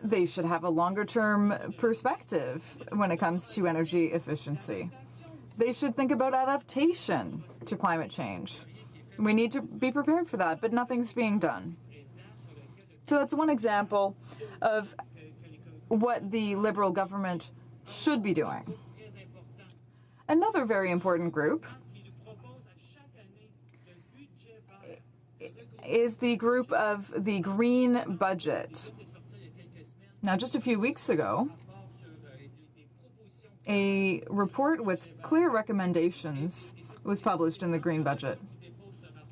they should have a longer-term perspective when it comes to energy efficiency. They should think about adaptation to climate change. We need to be prepared for that, but nothing's being done. So that's one example of what the Liberal government should be doing. Another very important group is the group of the green budget. Now, just a few weeks ago, a report with clear recommendations was published in the green budget.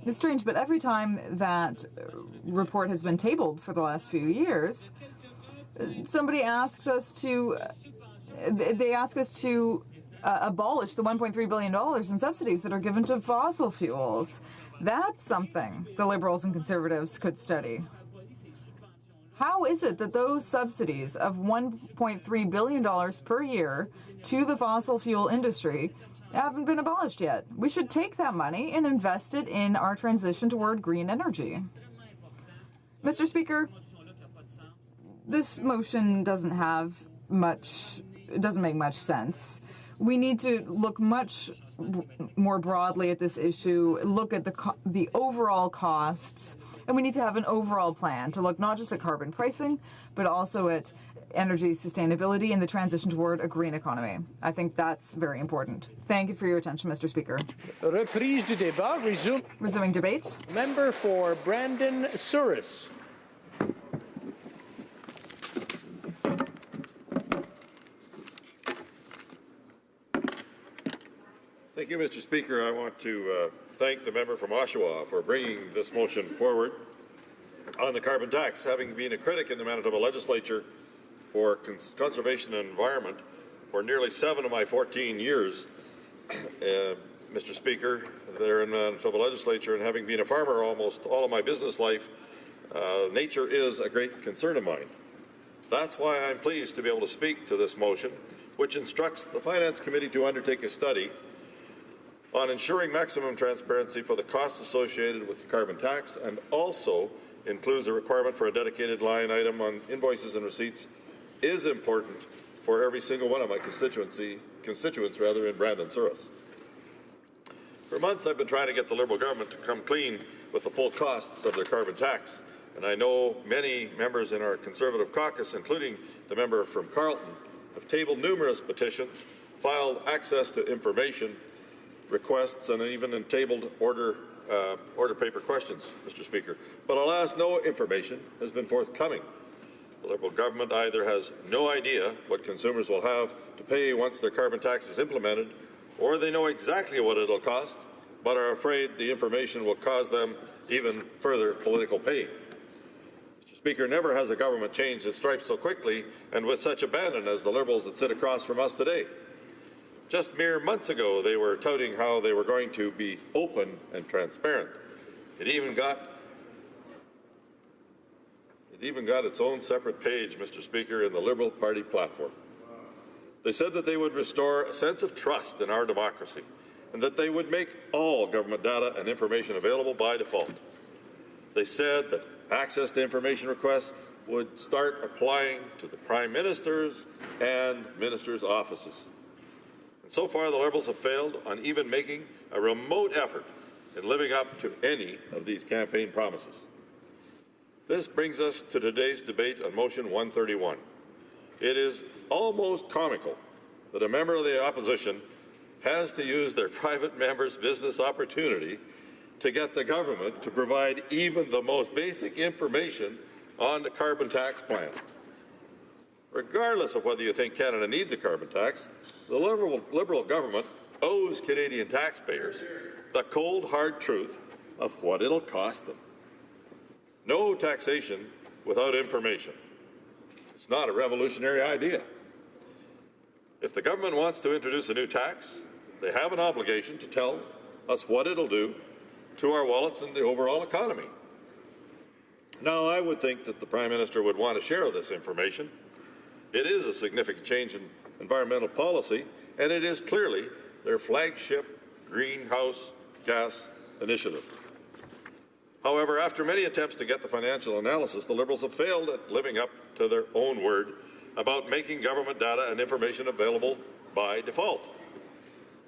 It's strange, but every time that report has been tabled for the last few years, somebody asks us to, abolish the $1.3 billion in subsidies that are given to fossil fuels. That's something the Liberals and Conservatives could study. How is it that those subsidies of $1.3 billion per year to the fossil fuel industry haven't been abolished yet? We should take that money and invest it in our transition toward green energy. Mr. Speaker, this motion doesn't make much sense. We need to look much more broadly at this issue, look at the overall costs, and we need to have an overall plan to look not just at carbon pricing, but also at energy sustainability and the transition toward a green economy. I think that's very important. Thank you for your attention, Mr. Speaker. Reprise du débat. Resuming debate. Member for Brandon Souris. Thank you, Mr. Speaker. I want to thank the member from Oshawa for bringing this motion forward on the carbon tax. Having been a critic in the Manitoba legislature for conservation and environment for nearly 7 of my 14 years, Mr. Speaker, there in the Manitoba legislature, and having been a farmer almost all of my business life, nature is a great concern of mine. That's why I'm pleased to be able to speak to this motion, which instructs the Finance Committee to undertake a study on ensuring maximum transparency for the costs associated with the carbon tax, and also includes a requirement for a dedicated line item on invoices and receipts, is important for every single one of my constituents in Brandon Souris. For months I've been trying to get the Liberal government to come clean with the full costs of their carbon tax, and I know many members in our Conservative caucus, including the member from Carleton, have tabled numerous petitions, filed access to information requests, and even tabled order paper questions, Mr. Speaker. But alas, no information has been forthcoming. The Liberal government either has no idea what consumers will have to pay once their carbon tax is implemented, or they know exactly what it'll cost, but are afraid the information will cause them even further political pain. Mr. Speaker, never has a government changed its stripes so quickly and with such abandon as the Liberals that sit across from us today. Just mere months ago, they were touting how they were going to be open and transparent. It even got its own separate page, Mr. Speaker, in the Liberal Party platform. They said that they would restore a sense of trust in our democracy and that they would make all government data and information available by default. They said that access to information requests would start applying to the Prime Minister's and Ministers' offices. And so far, the Liberals have failed on even making a remote effort in living up to any of these campaign promises. This brings us to today's debate on Motion 131. It is almost comical that a member of the opposition has to use their private member's business opportunity to get the government to provide even the most basic information on the carbon tax plan. Regardless of whether you think Canada needs a carbon tax, the Liberal government owes Canadian taxpayers the cold, hard truth of what it'll cost them. No taxation without information. It's not a revolutionary idea. If the government wants to introduce a new tax, they have an obligation to tell us what it'll do to our wallets and the overall economy. Now, I would think that the Prime Minister would want to share this information. It is a significant change in environmental policy, and it is clearly their flagship greenhouse gas initiative. However, after many attempts to get the financial analysis, the Liberals have failed at living up to their own word, about making government data and information available by default.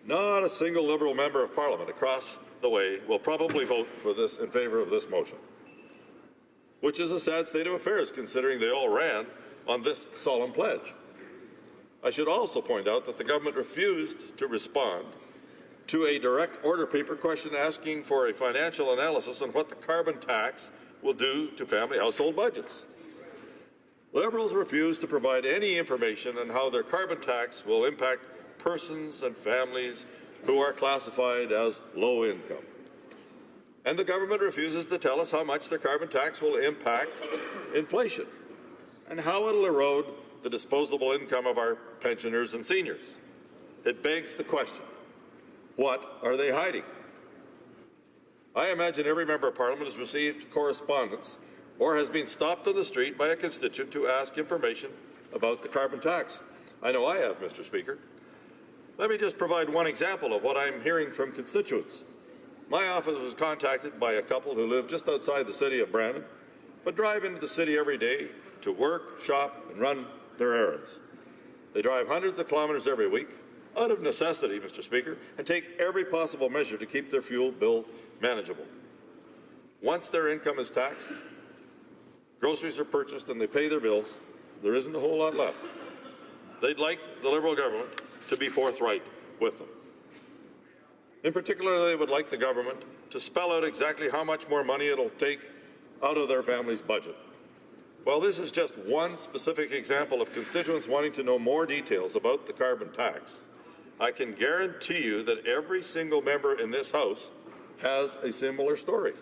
Not a single Liberal member of Parliament across the way will probably vote for this in favour of this motion, which is a sad state of affairs considering they all ran on this solemn pledge. I should also point out that the government refused to respond to a direct order paper question asking for a financial analysis on what the carbon tax will do to family household budgets. Liberals refuse to provide any information on how their carbon tax will impact persons and families who are classified as low income. And the government refuses to tell us how much their carbon tax will impact inflation and how it will erode the disposable income of our pensioners and seniors. It begs the question, what are they hiding? I imagine every member of Parliament has received correspondence or has been stopped on the street by a constituent to ask information about the carbon tax. I know I have, Mr. Speaker. Let me just provide one example of what I'm hearing from constituents. My office was contacted by a couple who live just outside the city of Brandon, but drive into the city every day to work, shop, and run their errands. They drive hundreds of kilometres every week, out of necessity, Mr. Speaker, and take every possible measure to keep their fuel bill manageable. Once their income is taxed, groceries are purchased and they pay their bills, there isn't a whole lot left. They'd like the Liberal government to be forthright with them. In particular, they would like the government to spell out exactly how much more money it'll take out of their family's budget. Well, this is just one specific example of constituents wanting to know more details about the carbon tax. I can guarantee you that every single member in this House has a similar story.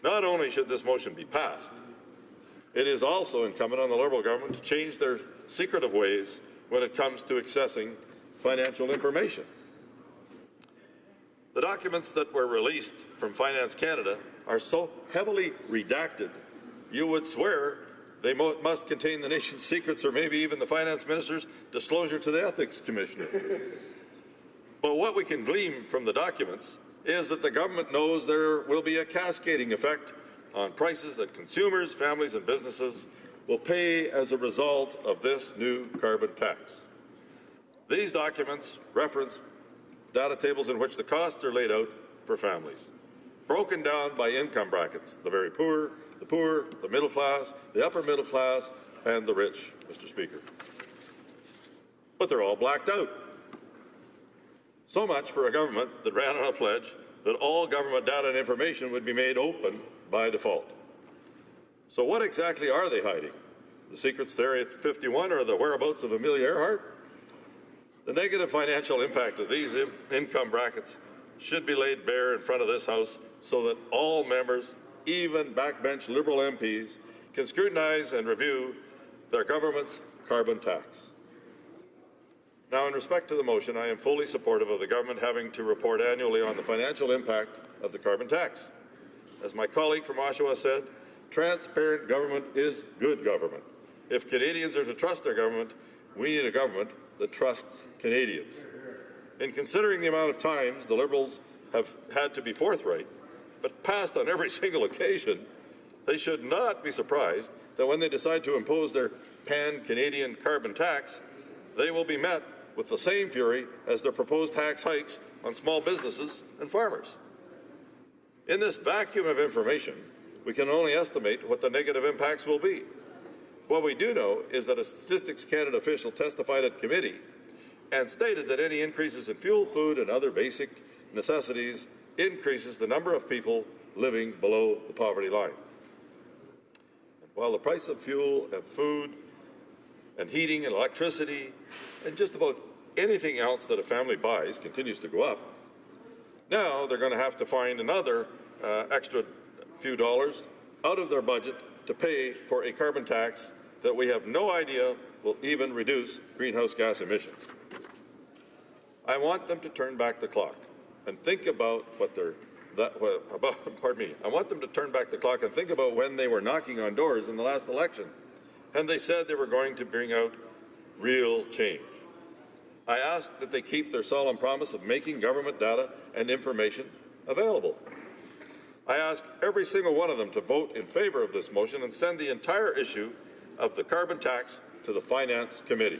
Not only should this motion be passed, it is also incumbent on the Liberal government to change their secretive ways when it comes to accessing financial information. The documents that were released from Finance Canada are so heavily redacted, you would swear they must contain the nation's secrets or maybe even the finance minister's disclosure to the ethics commissioner. But what we can glean from the documents is that the government knows there will be a cascading effect on prices that consumers, families and businesses will pay as a result of this new carbon tax. These documents reference data tables in which the costs are laid out for families, broken down by income brackets, the very poor, the middle class, the upper middle class, and the rich, Mr. Speaker. But they're all blacked out. So much for a government that ran on a pledge that all government data and information would be made open by default. So what exactly are they hiding? The secrets to Area 51 or the whereabouts of Amelia Earhart? The negative financial impact of these income brackets should be laid bare in front of this House so that all members, even backbench Liberal MPs, can scrutinize and review their government's carbon tax. Now, in respect to the motion, I am fully supportive of the government having to report annually on the financial impact of the carbon tax. As my colleague from Oshawa said, transparent government is good government. If Canadians are to trust their government, we need a government that trusts Canadians. In considering the amount of times the Liberals have had to be forthright, but passed on every single occasion, they should not be surprised that when they decide to impose their pan-Canadian carbon tax, they will be met with the same fury as their proposed tax hikes on small businesses and farmers. In this vacuum of information, we can only estimate what the negative impacts will be. What we do know is that a Statistics Canada official testified at committee and stated that any increases in fuel, food, and other basic necessities increases the number of people living below the poverty line. While the price of fuel and food and heating and electricity and just about anything else that a family buys continues to go up, now they're going to have to find another extra few dollars out of their budget to pay for a carbon tax that we have no idea will even reduce greenhouse gas emissions. I want them to turn back the clock and think about what they're I want them to turn back the clock and think about when they were knocking on doors in the last election and they said they were going to bring out real change. I ask that they keep their solemn promise of making government data and information available. I ask every single one of them to vote in favour of this motion and send the entire issue of the carbon tax to the Finance Committee.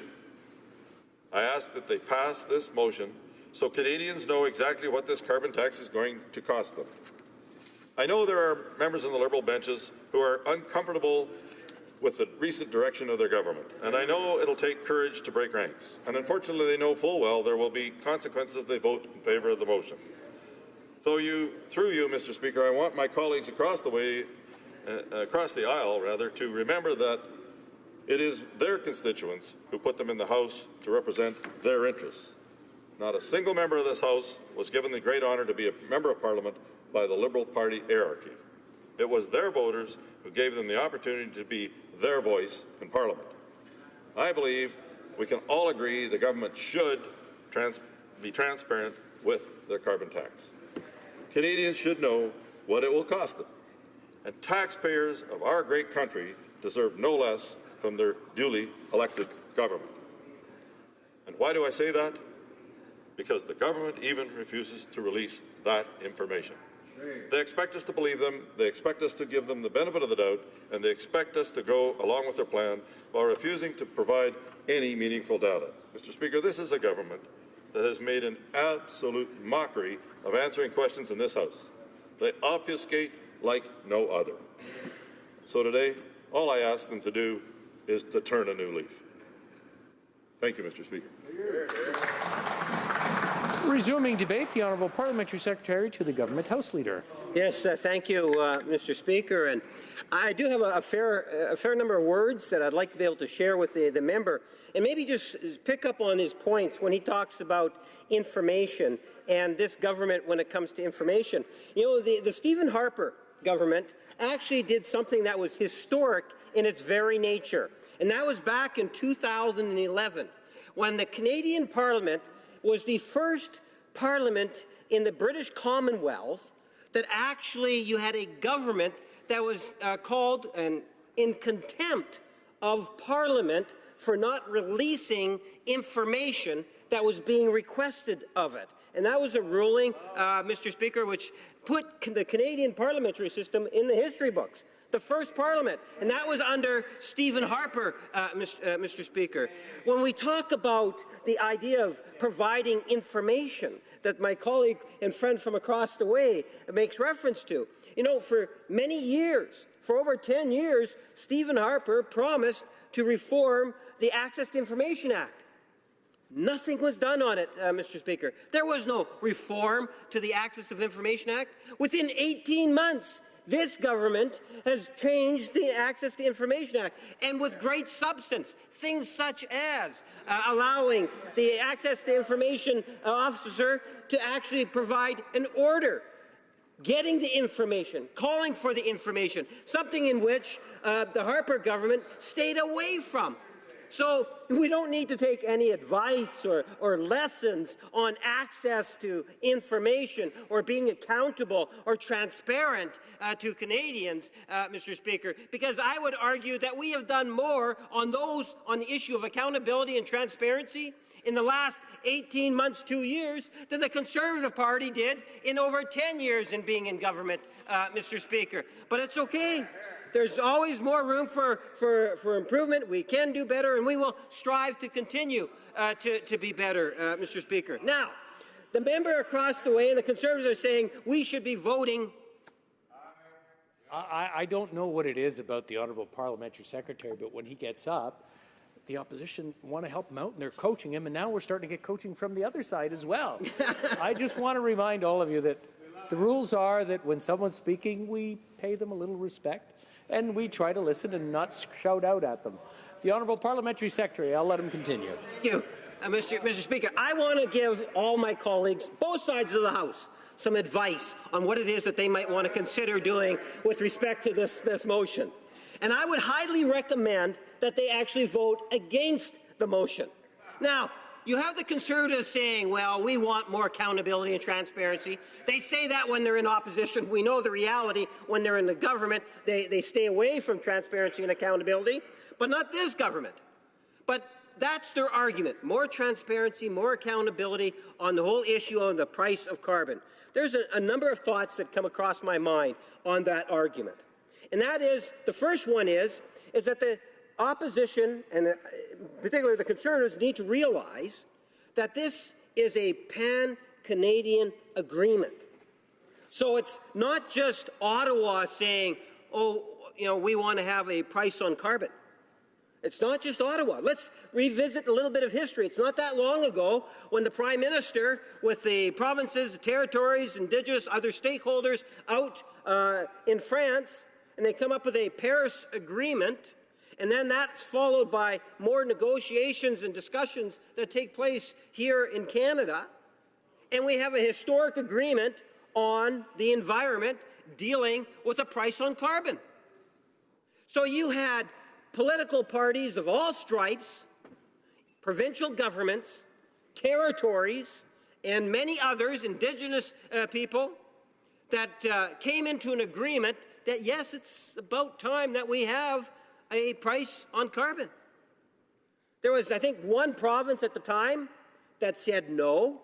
I ask that they pass this motion so Canadians know exactly what this carbon tax is going to cost them. I know there are members on the Liberal benches who are uncomfortable with the recent direction of their government, and I know it'll take courage to break ranks. And unfortunately, they know full well there will be consequences if they vote in favour of the motion. Through you, Mr. Speaker, I want my colleagues across the aisle, to remember that it is their constituents who put them in the House to represent their interests. Not a single member of this House was given the great honour to be a member of Parliament by the Liberal Party hierarchy. It was their voters who gave them the opportunity to be their voice in Parliament. I believe we can all agree the government should be transparent with their carbon tax. Canadians should know what it will cost them, and taxpayers of our great country deserve no less from their duly elected government. And why do I say that? Because the government even refuses to release that information. They expect us to believe them, they expect us to give them the benefit of the doubt, and they expect us to go along with their plan while refusing to provide any meaningful data. Mr. Speaker, this is a government that has made an absolute mockery of answering questions in this House. They obfuscate like no other. So today, all I ask them to do is to turn a new leaf. Thank you, Mr. Speaker. Resuming debate, the Honourable Parliamentary Secretary to the Government House Leader. Yes, thank you, Mr. Speaker. And I do have a fair number of words that I'd like to be able to share with the member, and maybe just pick up on his points when he talks about information and this government when it comes to information. You know, the Stephen Harper government actually did something that was historic in its very nature, and that was back in 2011 when the Canadian Parliament was the first parliament in the British Commonwealth that actually you had a government that was called in contempt of Parliament for not releasing information that was being requested of it. And that was a ruling, Mr. Speaker, which put the Canadian parliamentary system in the history books. The first parliament, and that was under Stephen Harper, Mr. Speaker. When we talk about the idea of providing information that my colleague and friend from across the way makes reference to, you know, for many years, for over 10 years, Stephen Harper promised to reform the Access to Information Act. Nothing was done on it, Mr. Speaker. There was no reform to the Access to Information Act. Within 18 months, this government has changed the Access to Information Act, and with great substance, things such as allowing the Access to Information officer to actually provide an order, getting the information, calling for the information, something in which the Harper government stayed away from. So we don't need to take any advice or lessons on access to information or being accountable or transparent to Canadians, Mr. Speaker, because I would argue that we have done more on the issue of accountability and transparency in the last 18 months, 2 years, than the Conservative Party did in over 10 years in being in government, Mr. Speaker. But it's okay. There's always more room for improvement. We can do better, and we will strive to continue to be better, Mr. Speaker. Now, the member across the way and the Conservatives are saying we should be voting. I don't know what it is about the Honourable Parliamentary Secretary, but when he gets up, the opposition want to help him out, and they're coaching him, and now we're starting to get coaching from the other side as well. I just want to remind all of you that the rules are that when someone's speaking, we pay them a little respect, and we try to listen and not shout out at them. The Honourable Parliamentary Secretary, I'll let him continue. Thank you, Mr. Speaker. I want to give all my colleagues, both sides of the House, some advice on what it is that they might want to consider doing with respect to this motion. And I would highly recommend that they actually vote against the motion. Now, you have the Conservatives saying, well, we want more accountability and transparency. They say that when they're in opposition. We know the reality. When they're in the government, they stay away from transparency and accountability, but not this government. But that's their argument. More transparency, more accountability on the whole issue of the price of carbon. There's a number of thoughts that come across my mind on that argument. And that is, the first one is that the opposition, and particularly the Conservatives, need to realize that this is a pan-Canadian agreement. So it's not just Ottawa saying, oh, we want to have a price on carbon. It's not just Ottawa. Let's revisit a little bit of history. It's not that long ago when the Prime Minister, with the provinces, the territories, Indigenous, other stakeholders out in France, and they come up with a Paris Agreement, and then that's followed by more negotiations and discussions that take place here in Canada, and we have a historic agreement on the environment dealing with a price on carbon. So you had political parties of all stripes, provincial governments, territories, and many others, Indigenous people, that came into an agreement that, yes, it's about time that we have a price on carbon. There was, I think, one province at the time that said no.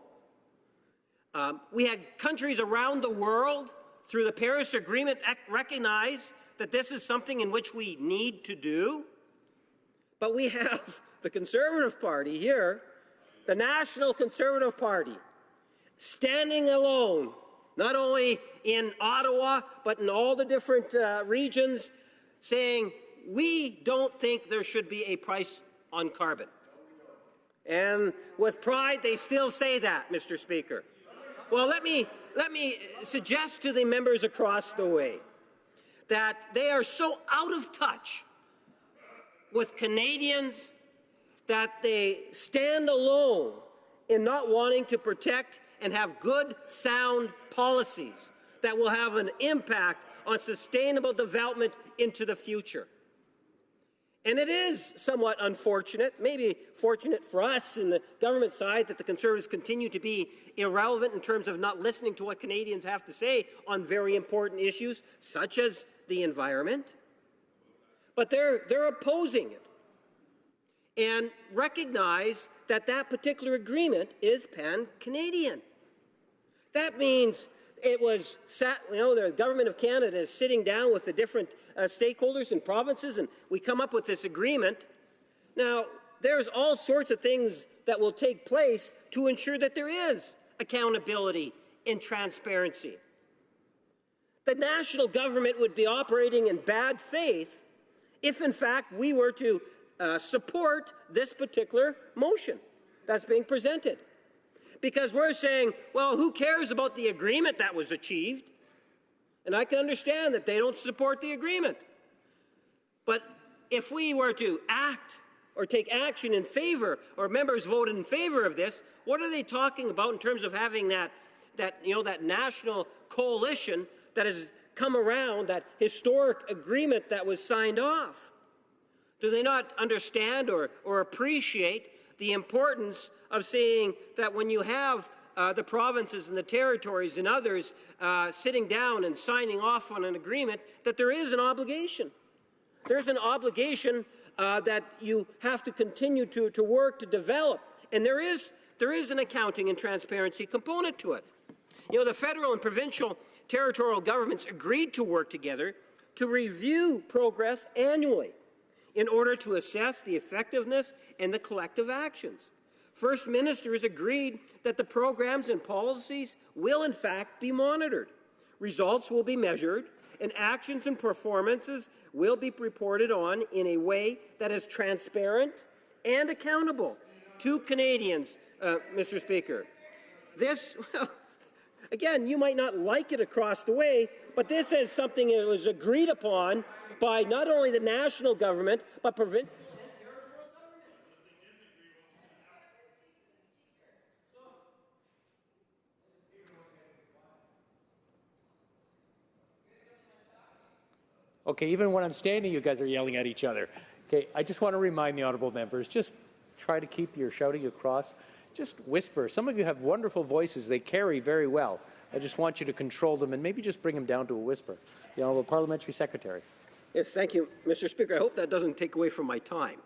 We had countries around the world, through the Paris Agreement, recognize that this is something in which we need to do. But we have the Conservative Party here, the National Conservative Party, standing alone, not only in Ottawa, but in all the different regions, saying, we don't think there should be a price on carbon. And with pride, they still say that, Mr. Speaker. Well, let me suggest to the members across the way that they are so out of touch with Canadians that they stand alone in not wanting to protect and have good, sound policies that will have an impact on sustainable development into the future. And it is somewhat unfortunate, maybe fortunate for us in the government side, that the Conservatives continue to be irrelevant in terms of not listening to what Canadians have to say on very important issues, such as the environment. But they're opposing it and recognize that that particular agreement is pan-Canadian. That means it was the government of Canada is sitting down with the different stakeholders and provinces, and we come up with this agreement. Now, there's all sorts of things that will take place to ensure that there is accountability and transparency. The national government would be operating in bad faith if, in fact, we were to support this particular motion that's being presented. Because we're saying, well, who cares about the agreement that was achieved? And I can understand that they don't support the agreement. But if we were to act or take action in favor, or members voted in favor of this, what are they talking about in terms of having that national coalition that has come around, that historic agreement that was signed off? Do they not understand or appreciate the importance of saying that when you have the provinces and the territories and others sitting down and signing off on an agreement, that there is an obligation? There's an obligation that you have to continue to work to develop. And there is an accounting and transparency component to it. The federal and provincial territorial governments agreed to work together to review progress annually in order to assess the effectiveness and the collective actions. First Ministers agreed that the programs and policies will in fact be monitored. Results will be measured, and actions and performances will be reported on in a way that is transparent and accountable to Canadians, Mr. Speaker. This, again, you might not like it across the way, but this is something that was agreed upon by not only the national government, but provincial. Okay, even when I'm standing, you guys are yelling at each other. Okay, I just want to remind the honourable members, just try to keep your shouting across. Just whisper. Some of you have wonderful voices. They carry very well. I just want you to control them and maybe just bring them down to a whisper. The Honourable Parliamentary Secretary. Yes, thank you, Mr. Speaker. I hope that doesn't take away from my time.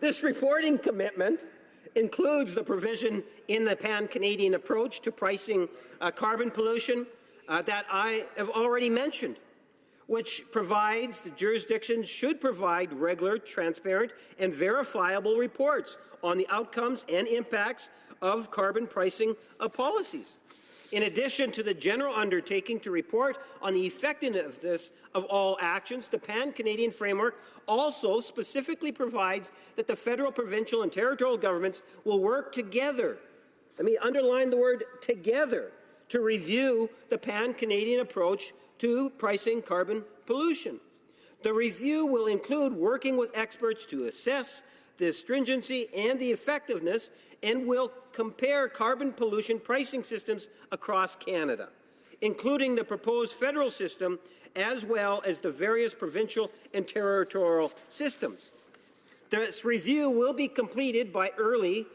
This reporting commitment includes the provision in the pan-Canadian approach to pricing carbon pollution that I have already mentioned. which provides the jurisdictions should provide regular, transparent, and verifiable reports on the outcomes and impacts of carbon pricing policies. In addition to the general undertaking to report on the effectiveness of all actions, the Pan-Canadian Framework also specifically provides that the federal, provincial, and territorial governments will work together. Let me underline the word together to review the Pan-Canadian approach to pricing carbon pollution. The review will include working with experts to assess the stringency and the effectiveness, and will compare carbon pollution pricing systems across Canada, including the proposed federal system as well as the various provincial and territorial systems. This review will be completed by early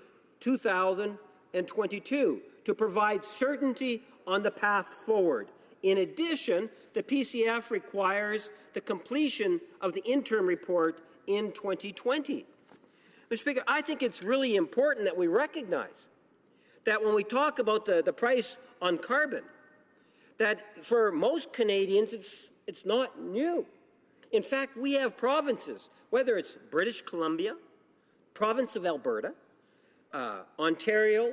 2022 to provide certainty on the path forward. In addition, the PCF requires the completion of the interim report in 2020. Mr. Speaker, I think it's really important that we recognize that when we talk about the price on carbon, that for most Canadians it's not new. In fact, we have provinces, whether it's British Columbia, province of Alberta, Ontario,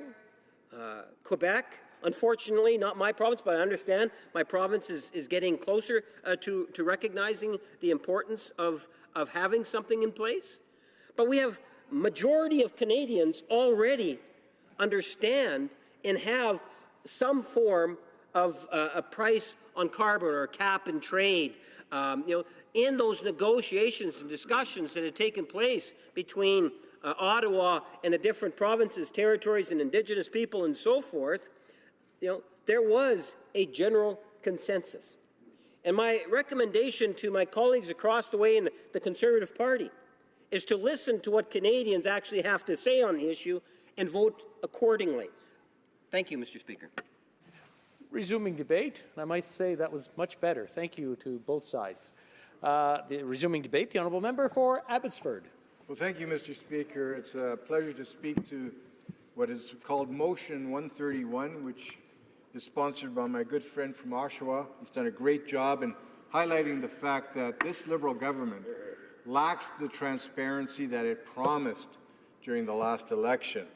Quebec. Unfortunately, not my province, but I understand my province is getting closer to recognizing the importance of having something in place. But we have majority of Canadians already understand and have some form of a price on carbon or a cap and trade. In those negotiations and discussions that had taken place between Ottawa and the different provinces, territories, and Indigenous people and so forth, there was a general consensus. And my recommendation to my colleagues across the way in the Conservative Party is to listen to what Canadians actually have to say on the issue and vote accordingly. Thank you, Mr. Speaker. Resuming debate, and I might say that was much better. Thank you to both sides. Resuming debate, the honourable member for Abbotsford. Well, thank you, Mr. Speaker. It's a pleasure to speak to what is called Motion 131, which is sponsored by my good friend from Oshawa. He's done a great job in highlighting the fact that this Liberal government lacks the transparency that it promised during the last election.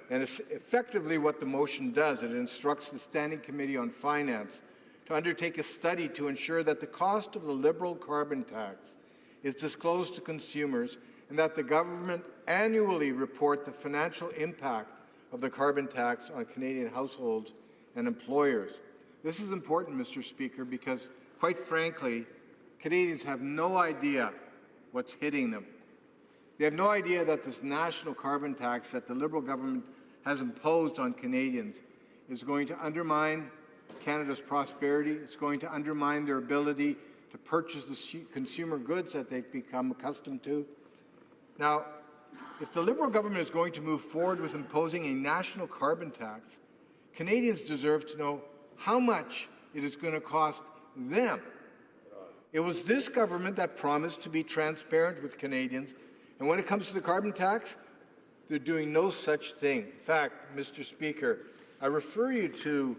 And it's effectively what the motion does. It instructs the Standing Committee on Finance to undertake a study to ensure that the cost of the Liberal carbon tax is disclosed to consumers and that the government annually report the financial impact of the carbon tax on Canadian households and employers. This is important, Mr. Speaker, because, quite frankly, Canadians have no idea what's hitting them. They have no idea that this national carbon tax that the Liberal government has imposed on Canadians is going to undermine Canada's prosperity. It's going to undermine their ability to purchase the consumer goods that they've become accustomed to. Now, if the Liberal government is going to move forward with imposing a national carbon tax, Canadians deserve to know how much it is going to cost them. It was this government that promised to be transparent with Canadians, and when it comes to the carbon tax, they're doing no such thing. In fact, Mr. Speaker, I refer you to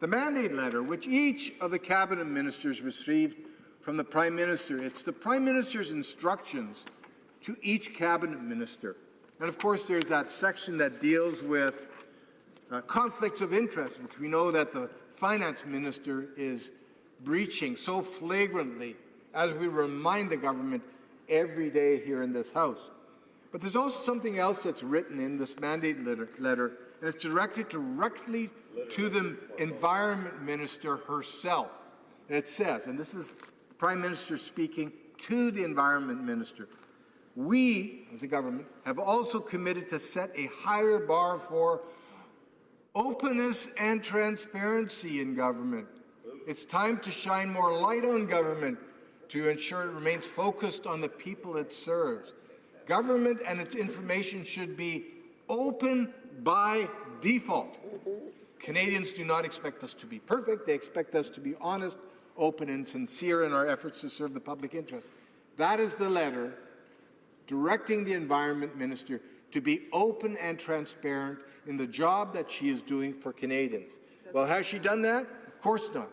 the mandate letter which each of the cabinet ministers received from the Prime Minister. It's the Prime Minister's instructions to each cabinet minister. And of course, there's that section that deals with conflicts of interest, which we know that the finance minister is breaching so flagrantly, as we remind the government every day here in this House. But there's also something else that's written in this mandate letter, and it's directed directly to the Environment Minister herself. And it says, and this is the Prime Minister speaking to the Environment Minister, we, as a government, have also committed to set a higher bar for openness and transparency in government. It's time to shine more light on government to ensure it remains focused on the people it serves. Government and its information should be open by default. Canadians do not expect us to be perfect. They expect us to be honest, open, and sincere in our efforts to serve the public interest. That is the letter directing the Environment Minister to be open and transparent in the job that she is doing for Canadians. Well, has she done that? Of course not.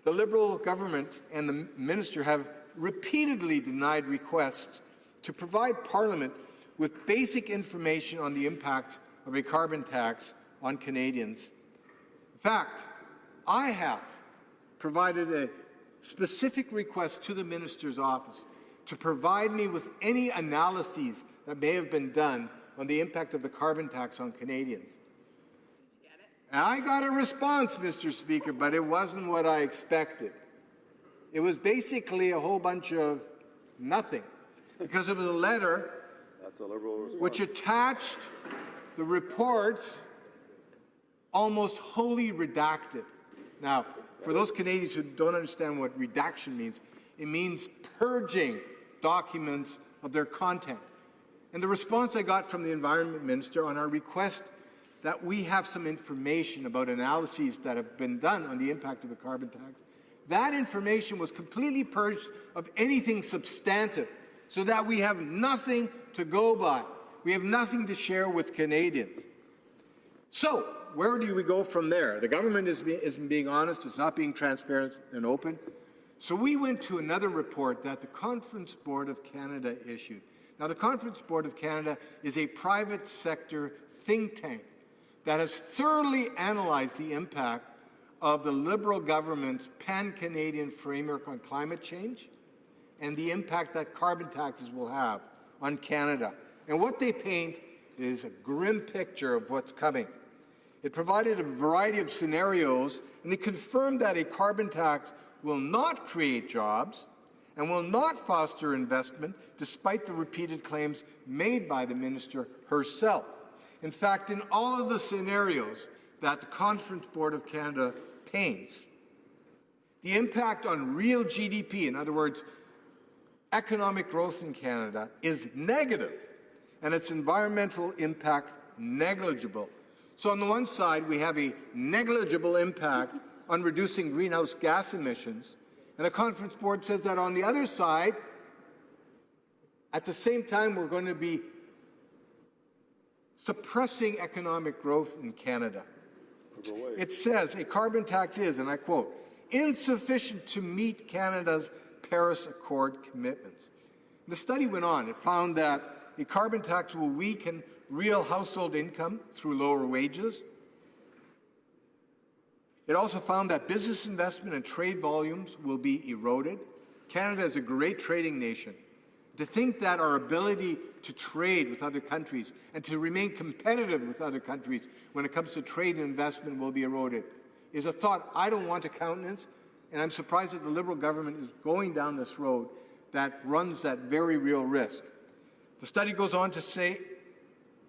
The Liberal government and the minister have repeatedly denied requests to provide Parliament with basic information on the impact of a carbon tax on Canadians. In fact, I have provided a specific request to the minister's office to provide me with any analyses that may have been done on the impact of the carbon tax on Canadians. And I got a response, Mr. Speaker, but it wasn't what I expected. It was basically a whole bunch of nothing, because it was a letter which attached the reports almost wholly redacted. Now, for those Canadians who don't understand what redaction means, it means purging documents of their content. And the response I got from the Environment Minister on our request that we have some information about analyses that have been done on the impact of the carbon tax, that information was completely purged of anything substantive, so that we have nothing to go by. We have nothing to share with Canadians. So, where do we go from there? The government isn't being honest, it's not being transparent and open. So we went to another report that the Conference Board of Canada issued. Now, the Conference Board of Canada is a private sector think tank that has thoroughly analyzed the impact of the Liberal government's pan-Canadian framework on climate change and the impact that carbon taxes will have on Canada. And what they paint is a grim picture of what's coming. It provided a variety of scenarios, and they confirmed that a carbon tax will not create jobs and will not foster investment, despite the repeated claims made by the minister herself. In fact, in all of the scenarios that the Conference Board of Canada paints, the impact on real GDP, in other words, economic growth in Canada, is negative, and its environmental impact negligible. So on the one side, we have a negligible impact on reducing greenhouse gas emissions, and the Conference Board says that on the other side, at the same time, we're going to be suppressing economic growth in Canada. It says a carbon tax is, and I quote, insufficient to meet Canada's Paris Accord commitments. The study went on. It found that a carbon tax will weaken real household income through lower wages. It also found that business investment and trade volumes will be eroded. Canada is a great trading nation. To think that our ability to trade with other countries and to remain competitive with other countries when it comes to trade and investment will be eroded is a thought I don't want to countenance, and I'm surprised that the Liberal government is going down this road that runs that very real risk. The study goes on to say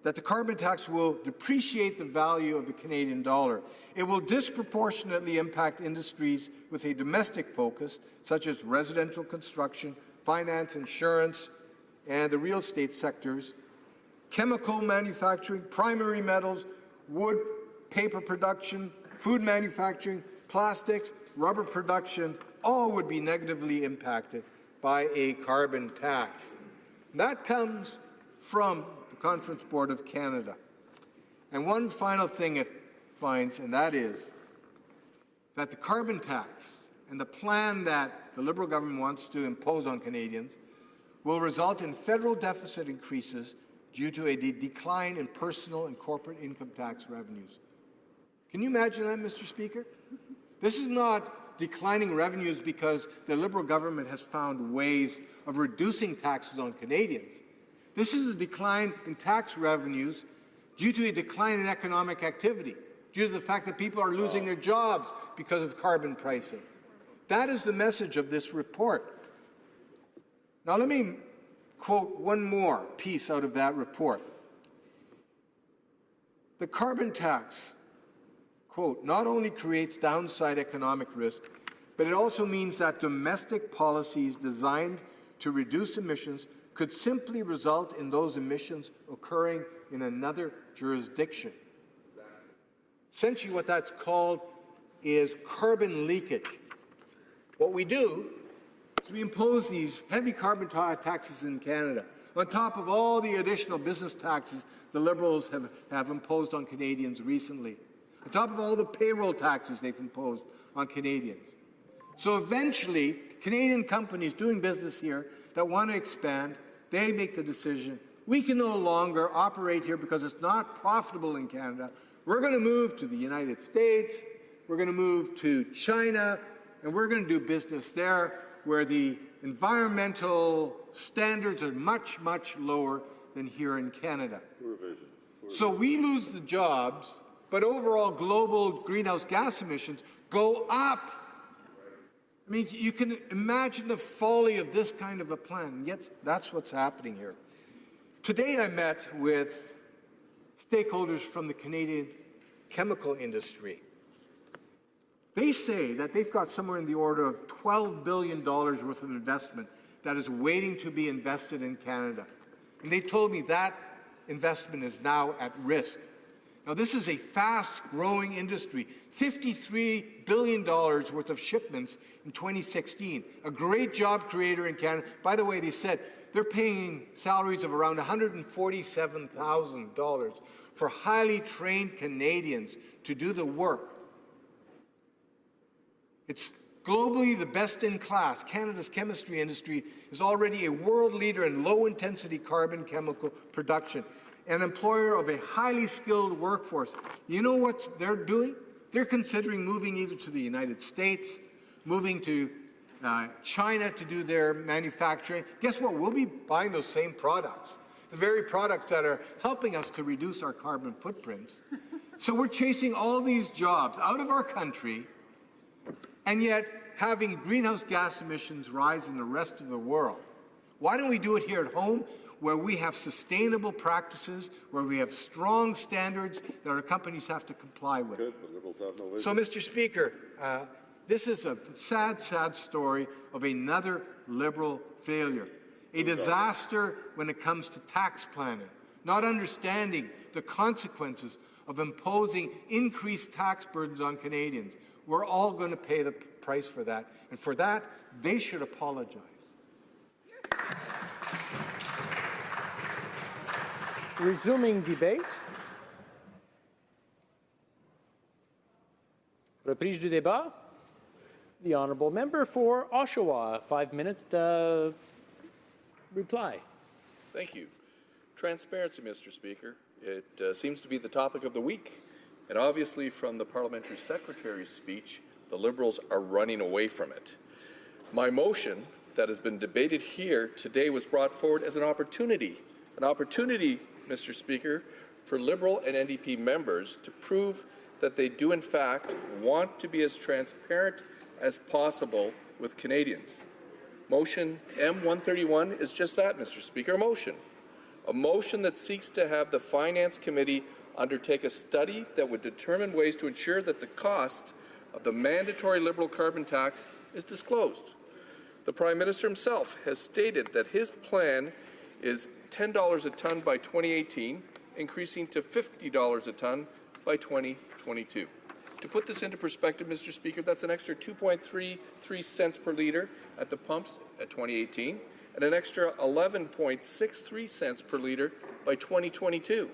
that the carbon tax will depreciate the value of the Canadian dollar. It will disproportionately impact industries with a domestic focus, such as residential construction, finance, insurance, and the real estate sectors, chemical manufacturing, primary metals, wood, paper production, food manufacturing, plastics, rubber production, all would be negatively impacted by a carbon tax. That comes from the Conference Board of Canada. And one final thing it finds, and that is that the carbon tax and the plan that the Liberal government wants to impose on Canadians will result in federal deficit increases due to a decline in personal and corporate income tax revenues. Can you imagine that, Mr. Speaker? This is not declining revenues because the Liberal government has found ways of reducing taxes on Canadians. This is a decline in tax revenues due to a decline in economic activity, due to the fact that people are losing their jobs because of carbon pricing. That is the message of this report. Now let me quote one more piece out of that report. The carbon tax, quote, not only creates downside economic risk, but it also means that domestic policies designed to reduce emissions could simply result in those emissions occurring in another jurisdiction. Essentially what that's called is carbon leakage. What we do is we impose these heavy carbon taxes in Canada on top of all the additional business taxes the Liberals have imposed on Canadians recently, on top of all the payroll taxes they've imposed on Canadians. So eventually, Canadian companies doing business here that want to expand, they make the decision, we can no longer operate here because it's not profitable in Canada. We're going to move to the United States, we're going to move to China, and we're going to do business there where the environmental standards are much, much lower than here in Canada. So we lose the jobs, but overall global greenhouse gas emissions go up. I mean, you can imagine the folly of this kind of a plan, yet that's what's happening here. Today I met with stakeholders from the Canadian chemical industry. They say that they've got somewhere in the order of $12 billion worth of investment that is waiting to be invested in Canada. And they told me that investment is now at risk. Now, this is a fast-growing industry, $53 billion worth of shipments in 2016, a great job creator in Canada. By the way, they said they're paying salaries of around $147,000 for highly trained Canadians to do the work. It's globally the best in class. Canada's chemistry industry is already a world leader in low-intensity carbon chemical production, an employer of a highly skilled workforce. You know what they're doing? They're considering moving either to the United States, moving to China to do their manufacturing. Guess what? We'll be buying those same products, the very products that are helping us to reduce our carbon footprints. So we're chasing all these jobs out of our country, and yet having greenhouse gas emissions rise in the rest of the world. Why don't we do it here at home, where we have sustainable practices, where we have strong standards that our companies have to comply with? So, Mr. Speaker, this is a sad, sad story of another Liberal failure, a disaster when it comes to tax planning, not understanding the consequences of imposing increased tax burdens on Canadians. We're all going to pay the price for that, and for that, they should apologize. Resuming debate. Reprise du débat. The honourable member for Oshawa, 5 minutes reply. Thank you. Transparency, Mr. Speaker. It seems to be the topic of the week. And obviously, from the Parliamentary Secretary's speech, the Liberals are running away from it. My motion that has been debated here today was brought forward as an opportunity, Mr. Speaker, for Liberal and NDP members to prove that they do in fact want to be as transparent as possible with Canadians. Motion M131 is just that, Mr. Speaker, a motion that seeks to have the Finance Committee undertake a study that would determine ways to ensure that the cost of the mandatory Liberal carbon tax is disclosed. The Prime Minister himself has stated that his plan is $10 a tonne by 2018, increasing to $50 a tonne by 2022. To put this into perspective, Mr. Speaker, that's an extra 2.33 cents per litre at the pumps at 2018 and an extra 11.63 cents per litre by 2022.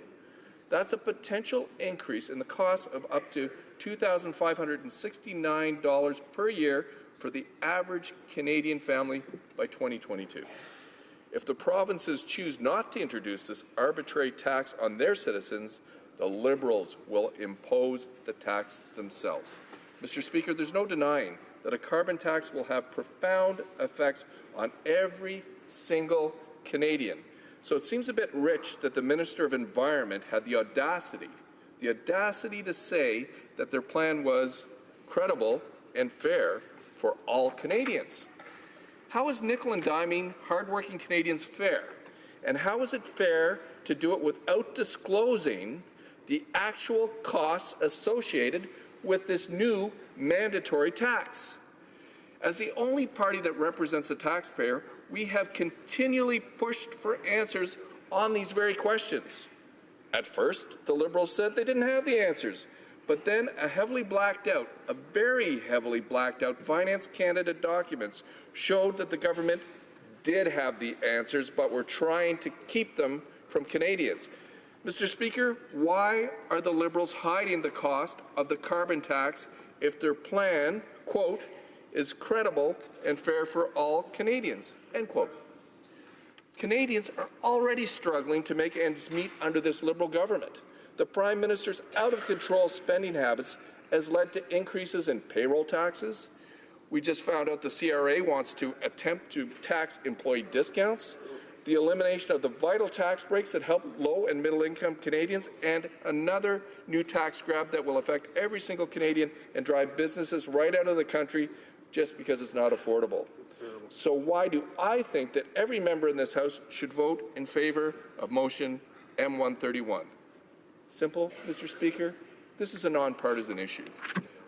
That's a potential increase in the cost of up to $2,569 per year for the average Canadian family by 2022. If the provinces choose not to introduce this arbitrary tax on their citizens, the Liberals will impose the tax themselves. Mr. Speaker, there's no denying that a carbon tax will have profound effects on every single Canadian. So it seems a bit rich that the Minister of Environment had the audacity to say that their plan was credible and fair for all Canadians. How is nickel and diming hardworking Canadians fair? And how is it fair to do it without disclosing the actual costs associated with this new mandatory tax? As the only party that represents the taxpayer, we have continually pushed for answers on these very questions. At first, the Liberals said they didn't have the answers, but then a very heavily blacked out Finance Canada documents showed that the government did have the answers, but were trying to keep them from Canadians. Mr. Speaker, why are the Liberals hiding the cost of the carbon tax if their plan, quote, is credible and fair for all Canadians, end quote. Canadians are already struggling to make ends meet under this Liberal government. The Prime Minister's out-of-control spending habits has led to increases in payroll taxes. We just found out the CRA wants to attempt to tax employee discounts, the elimination of the vital tax breaks that help low and middle-income Canadians, and another new tax grab that will affect every single Canadian and drive businesses right out of the country just because it's not affordable. So why do I think that every member in this House should vote in favor of motion M131? Simple, Mr. Speaker. This is a nonpartisan issue.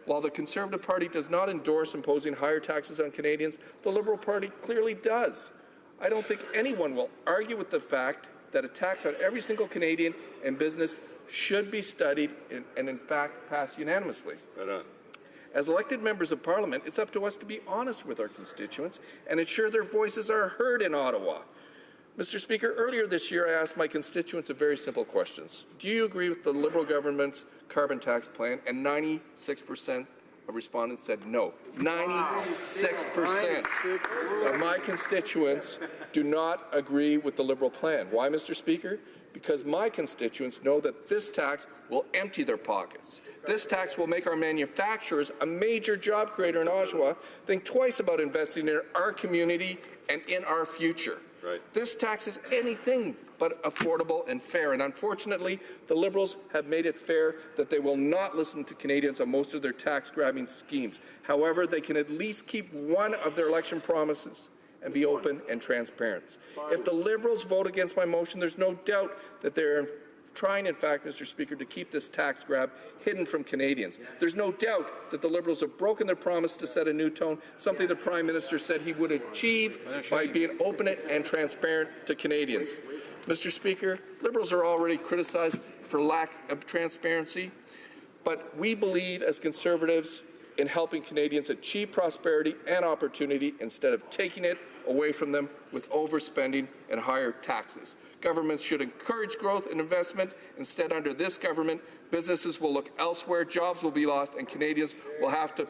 While the Conservative Party does not endorse imposing higher taxes on Canadians, the Liberal Party clearly does. I don't think anyone will argue with the fact that a tax on every single Canadian and business should be studied and in fact, passed unanimously. Right on. As elected members of Parliament, it's up to us to be honest with our constituents and ensure their voices are heard in Ottawa. Mr. Speaker, earlier this year I asked my constituents a very simple question. Do you agree with the Liberal government's carbon tax plan? And 96% of respondents said no. 96% of my constituents do not agree with the Liberal plan. Why, Mr. Speaker? Because my constituents know that this tax will empty their pockets. This tax will make our manufacturers, a major job creator in Oshawa, think twice about investing in our community and in our future. Right. This tax is anything but affordable and fair, and unfortunately, the Liberals have made it fair that they will not listen to Canadians on most of their tax-grabbing schemes. However, they can at least keep one of their election promises and be open and transparent. If the Liberals vote against my motion, there's no doubt that they're trying, in fact, Mr. Speaker, to keep this tax grab hidden from Canadians. There's no doubt that the Liberals have broken their promise to set a new tone, something the Prime Minister said he would achieve by being open and transparent to Canadians. Mr. Speaker, Liberals are already criticized for lack of transparency, but we believe as Conservatives in helping Canadians achieve prosperity and opportunity instead of taking it away from them with overspending and higher taxes. Governments should encourage growth and investment. Instead, under this government, businesses will look elsewhere, jobs will be lost, and Canadians will have to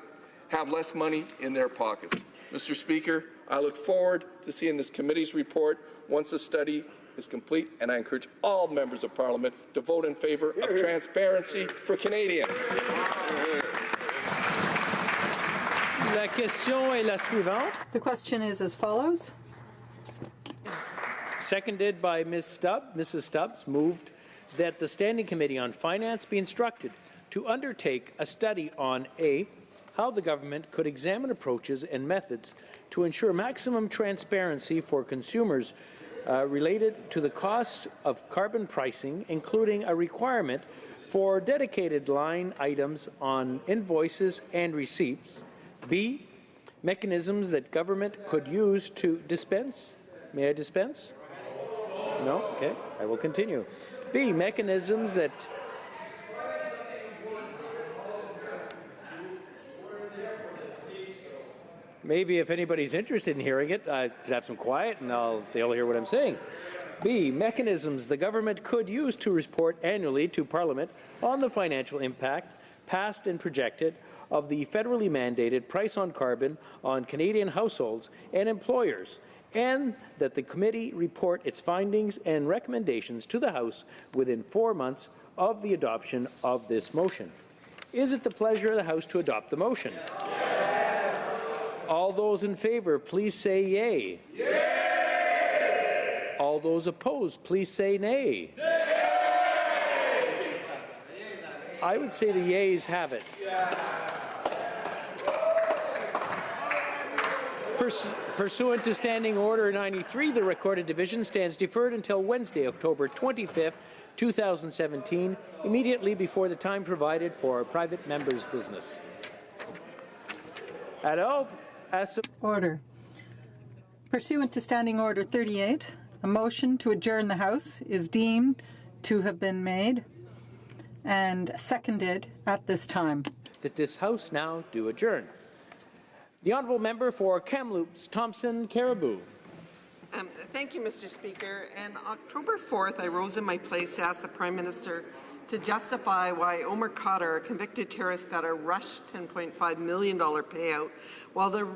have less money in their pockets. Mr. Speaker, I look forward to seeing this committee's report once the study is complete, and I encourage all members of Parliament to vote in favour of transparency for Canadians. La question est la suivante. The question is as follows. Seconded by Mrs. Stubbs, moved that the Standing Committee on Finance be instructed to undertake a study on A, how the government could examine approaches and methods to ensure maximum transparency for consumers related to the cost of carbon pricing, including a requirement for dedicated line items on invoices and receipts. B, mechanisms that government could use to dispense. May I dispense? No? Okay, I will continue. B, mechanisms that maybe if anybody's interested in hearing it, I could have some quiet and they'll hear what I'm saying. B, mechanisms the government could use to report annually to Parliament on the financial impact, past and projected, of the federally mandated price on carbon on Canadian households and employers, and that the committee report its findings and recommendations to the House within 4 months of the adoption of this motion. Is it the pleasure of the House to adopt the motion? Yes. All those in favour, please say yea. Yay. All those opposed, please say nay. Nay. I would say the yeas have it. Pursuant to Standing Order 93, the Recorded Division stands deferred until Wednesday, October 25th, 2017, immediately before the time provided for private members' business. Order. Pursuant to Standing Order 38, a motion to adjourn the House is deemed to have been made and seconded at this time. That this House now do adjourn. The Honourable Member for Kamloops, Thompson Caribou. Thank you, Mr. Speaker. On October 4th, I rose in my place to ask the Prime Minister to justify why Omar Khadr, a convicted terrorist, got a rush $10.5 million payout, while the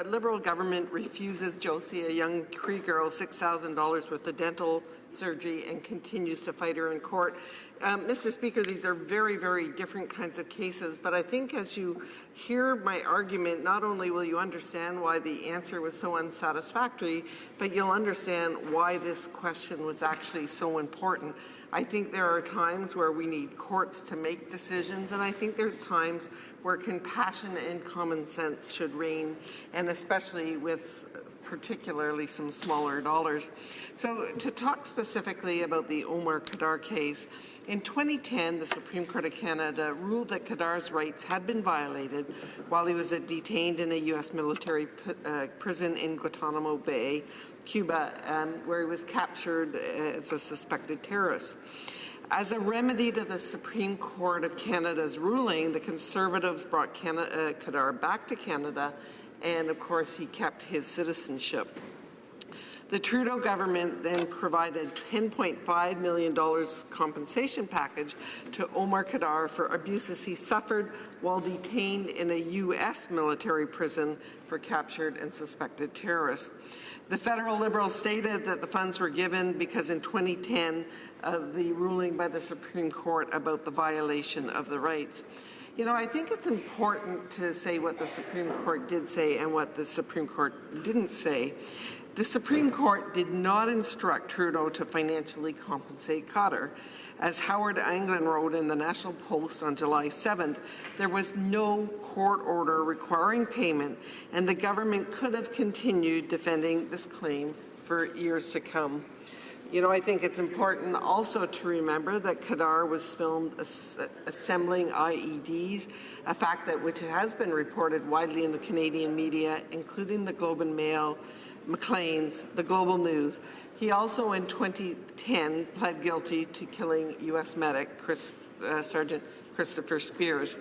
Liberal government refuses Josie, a young Cree girl, $6,000 worth of dental surgery and continues to fight her in court. Mr. Speaker, these are very, very different kinds of cases, but I think as you hear my argument, not only will you understand why the answer was so unsatisfactory, but you'll understand why this question was actually so important. I think there are times where we need courts to make decisions, and I think there's times where compassion and common sense should reign, and especially with particularly some smaller dollars. So to talk specifically about the Omar Khadr case, in 2010, the Supreme Court of Canada ruled that Khadar's rights had been violated while he was detained in a U.S. military prison in Guantanamo Bay, Cuba, where he was captured as a suspected terrorist. As a remedy to the Supreme Court of Canada's ruling, the Conservatives brought Khadr back to Canada, and of course he kept his citizenship. The Trudeau government then provided $10.5 million compensation package to Omar Khadr for abuses he suffered while detained in a U.S. military prison for captured and suspected terrorists. The federal Liberals stated that the funds were given because in 2010 of the ruling by the Supreme Court about the violation of the rights. You know, I think it's important to say what the Supreme Court did say and what the Supreme Court didn't say. The Supreme Court did not instruct Trudeau to financially compensate Khadr. As Howard Anglin wrote in the National Post on July 7th, there was no court order requiring payment, and the government could have continued defending this claim for years to come. You know, I think it's important also to remember that Khadr was filmed assembling IEDs, a fact that which has been reported widely in the Canadian media, including the Globe and Mail, Maclean's, the Global News. He also in 2010 pled guilty to killing U.S. medic Sergeant Christopher Spears.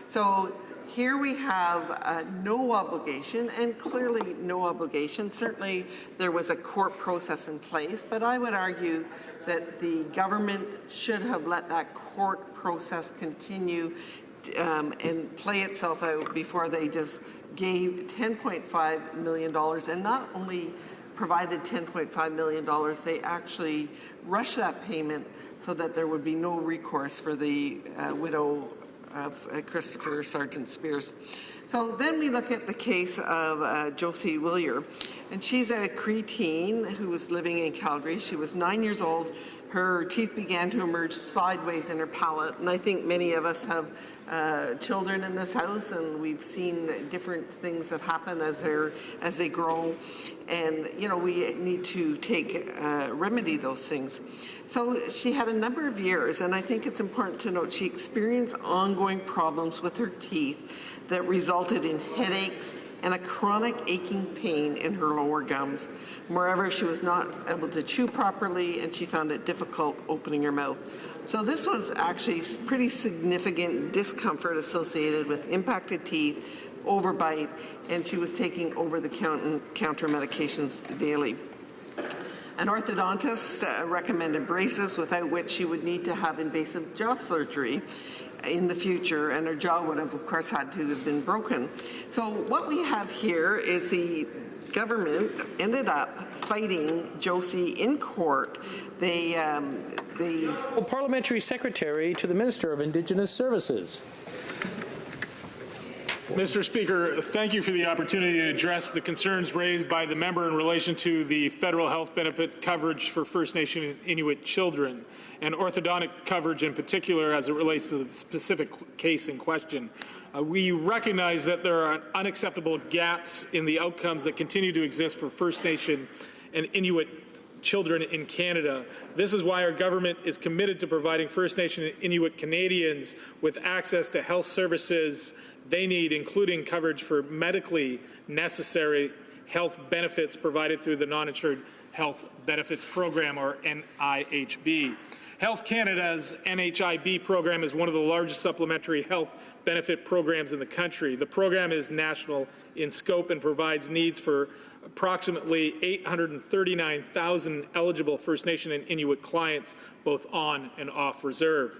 So here we have no obligation, and clearly no obligation. Certainly there was a court process in place, but I would argue that the government should have let that court process continue and play itself out before they just gave $10.5 million, and not only provided $10.5 million, they actually rushed that payment so that there would be no recourse for the widow of Christopher Sergeant Spears. So then we look at the case of Josie Willier, and she's a Cree teen who was living in Calgary. She was 9 years old. Her teeth began to emerge sideways in her palate, and I think many of us have children in this house, and we've seen different things that happen as they grow, and you know we need to remedy those things. So she had a number of years, and I think it's important to note she experienced ongoing problems with her teeth that resulted in headaches and a chronic aching pain in her lower gums. Moreover, she was not able to chew properly, and she found it difficult opening her mouth. So this was actually pretty significant discomfort associated with impacted teeth, overbite, and she was taking over-the-counter medications daily. An orthodontist recommended braces, without which she would need to have invasive jaw surgery in the future, and her jaw would have, of course, had to have been broken. So what we have here is the government ended up fighting Josie in court. Parliamentary Secretary to the Minister of Indigenous Services. Mr. Speaker, thank you for the opportunity to address the concerns raised by the member in relation to the federal health benefit coverage for First Nation and Inuit children, and orthodontic coverage in particular as it relates to the specific case in question. We recognize that there are unacceptable gaps in the outcomes that continue to exist for First Nation and Inuit children in Canada. This is why our government is committed to providing First Nation and Inuit Canadians with access to health services they need, including coverage for medically necessary health benefits provided through the Non-Insured Health Benefits Program, or NIHB. Health Canada's NHIB program is one of the largest supplementary health benefit programs in the country. The program is national in scope and provides needs for approximately 839,000 eligible First Nation and Inuit clients, both on and off reserve.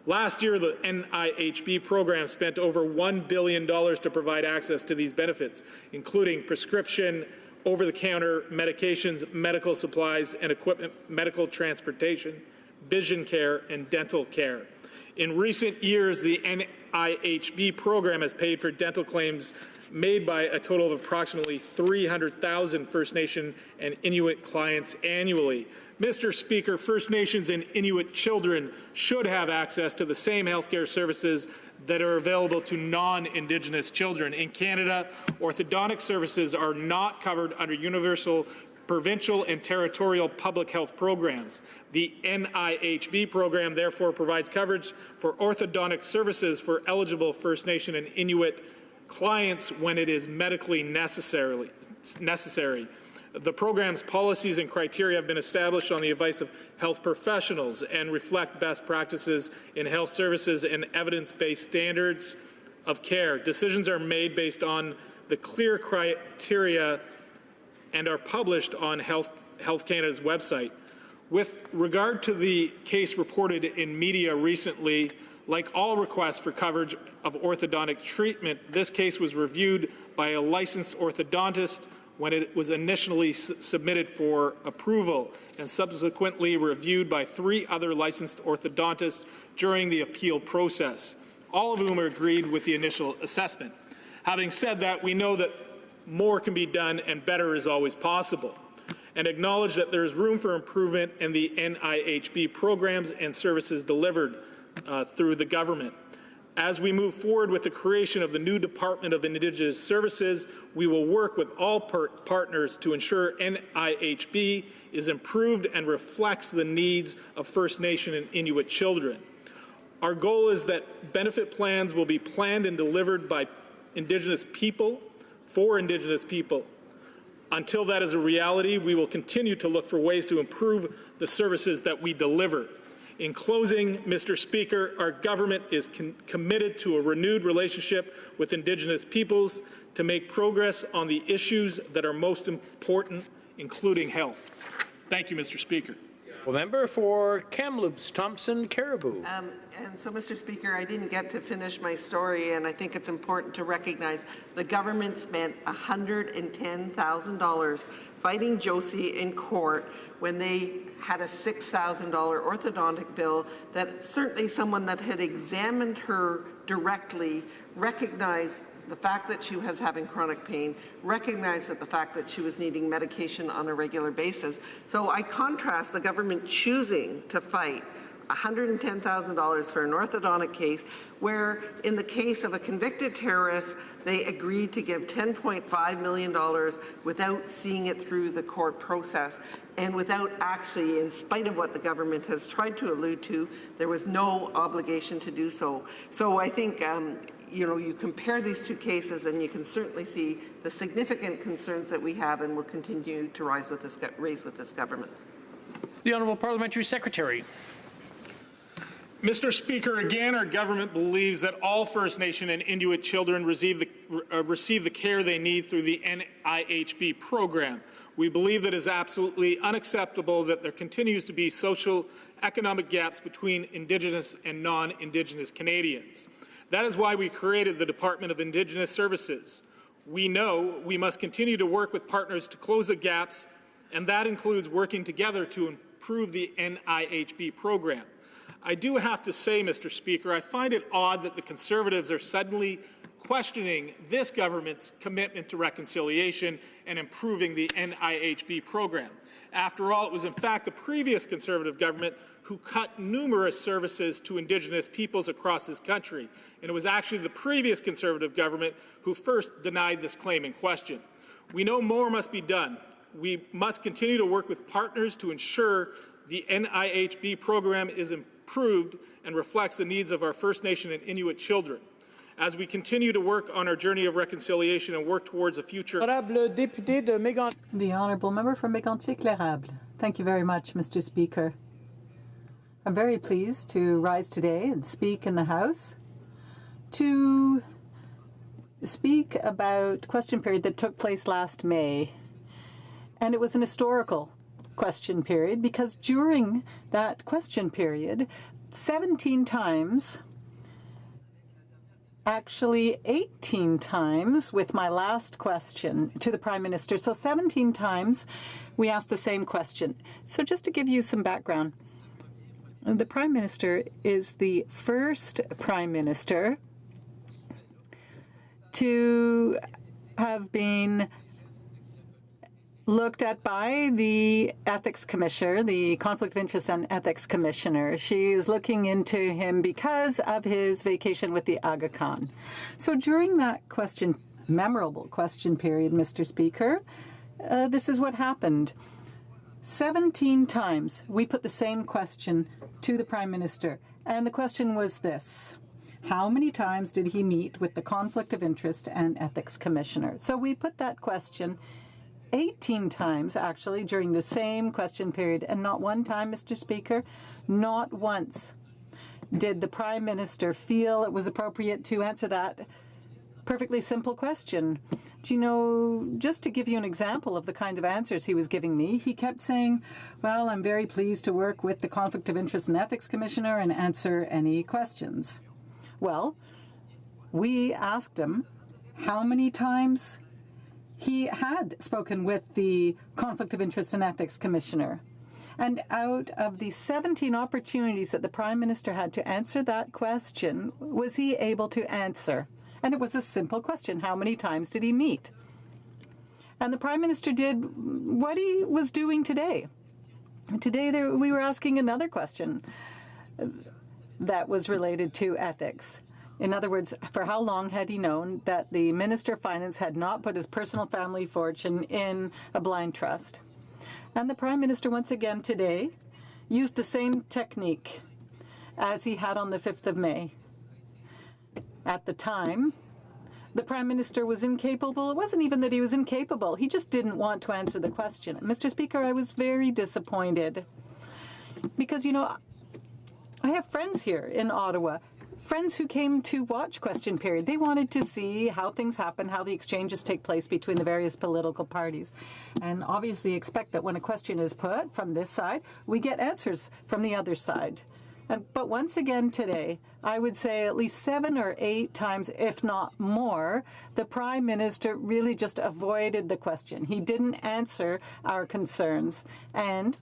Last year, the NIHB program spent over $1 billion to provide access to these benefits, including prescription, over-the-counter medications, medical supplies and equipment, medical transportation, vision care, and dental care. In recent years, the NIHB program has paid for dental claims made by a total of approximately 300,000 First Nation and Inuit clients annually. Mr. Speaker, First Nations and Inuit children should have access to the same healthcare services that are available to non-Indigenous children. In Canada, orthodontic services are not covered under universal provincial and territorial public health programs. The NIHB program therefore provides coverage for orthodontic services for eligible First Nation and Inuit clients when it is medically necessary. The program's policies and criteria have been established on the advice of health professionals and reflect best practices in health services and evidence-based standards of care. Decisions are made based on the clear criteria and are published on Health Canada's website. With regard to the case reported in media recently, like all requests for coverage of orthodontic treatment, this case was reviewed by a licensed orthodontist when it was initially submitted for approval and subsequently reviewed by 3 other licensed orthodontists during the appeal process, all of whom agreed with the initial assessment. Having said that, we know that more can be done and better is always possible, and acknowledge that there is room for improvement in the NIHB programs and services delivered through the government. As we move forward with the creation of the new Department of Indigenous Services, we will work with all partners to ensure NIHB is improved and reflects the needs of First Nation and Inuit children. Our goal is that benefit plans will be planned and delivered by Indigenous people for Indigenous people. Until that is a reality, we will continue to look for ways to improve the services that we deliver. In closing, Mr. Speaker, our government is committed to a renewed relationship with Indigenous peoples to make progress on the issues that are most important, including health. Thank you, Mr. Speaker. Well, member for Kamloops, Thompson, Caribou. And so, Mr. Speaker, I didn't get to finish my story, and I think it's important to recognize the government spent $110,000 fighting Josie in court when they had a $6,000 orthodontic bill that certainly someone that had examined her directly recognized the fact that she was having chronic pain, recognized that the fact that she was needing medication on a regular basis. So I contrast the government choosing to fight $110,000 for an orthodontic case, where in the case of a convicted terrorist, they agreed to give $10.5 million without seeing it through the court process and without actually, in spite of what the government has tried to allude to, there was no obligation to do so. So I think you compare these 2 cases and you can certainly see the significant concerns that we have and will continue to raise with this government. The Honourable Parliamentary Secretary. Mr. Speaker, again, our government believes that all First Nation and Inuit children receive the care they need through the NIHB program. We believe that it is absolutely unacceptable that there continues to be social economic gaps between Indigenous and non-Indigenous Canadians. That is why we created the Department of Indigenous Services. We know we must continue to work with partners to close the gaps, and that includes working together to improve the NIHB program. I do have to say, Mr. Speaker, I find it odd that the Conservatives are suddenly questioning this government's commitment to reconciliation and improving the NIHB program. After all, it was in fact the previous Conservative government who cut numerous services to Indigenous peoples across this country, and it was actually the previous Conservative government who first denied this claim in question. We know more must be done. We must continue to work with partners to ensure the NIHB program is improved and reflects the needs of our First Nation and Inuit children. As we continue to work on our journey of reconciliation and work towards a future... The Honourable Member for Mégantic-L'Érable. Thank you very much, Mr. Speaker. I'm very pleased to rise today and speak in the House to speak about question period that took place last May. And it was an historical question period because during that question period, 17 times, actually 18 times with my last question to the Prime Minister. So 17 times we asked the same question. So just to give you some background, the Prime Minister is the first Prime Minister to have been looked at by the Ethics Commissioner, the Conflict of Interest and Ethics Commissioner. She is looking into him because of his vacation with the Aga Khan. So during that memorable question period, Mr. Speaker, this is what happened. 17 times we put the same question to the Prime Minister, and the question was this: how many times did he meet with the Conflict of Interest and Ethics Commissioner? So we put that question 18 times, actually, during the same question period, and not one time, Mr. Speaker, not once did the Prime Minister feel it was appropriate to answer that perfectly simple question. Do you know, just to give you an example of the kind of answers he was giving me, he kept saying, well, I'm very pleased to work with the Conflict of Interest and Ethics Commissioner and answer any questions. Well, we asked him how many times he had spoken with the Conflict of Interest and Ethics Commissioner. And out of the 17 opportunities that the Prime Minister had to answer that question, was he able to answer? And it was a simple question: how many times did he meet? And the Prime Minister did what he was doing today. Today we were asking another question that was related to ethics. In other words, for how long had he known that the Minister of Finance had not put his personal family fortune in a blind trust? And the Prime Minister, once again today, used the same technique as he had on the 5th of May. At the time, the Prime Minister was incapable. It wasn't even that he was incapable. He just didn't want to answer the question. Mr. Speaker, I was very disappointed because, you know, I have friends here in Ottawa, friends who came to watch question period. They wanted to see how things happen, how the exchanges take place between the various political parties, and obviously expect that when a question is put from this side, we get answers from the other side. But once again today, I would say at least 7 or 8 times, if not more, the Prime Minister really just avoided the question. He didn't answer our concerns. And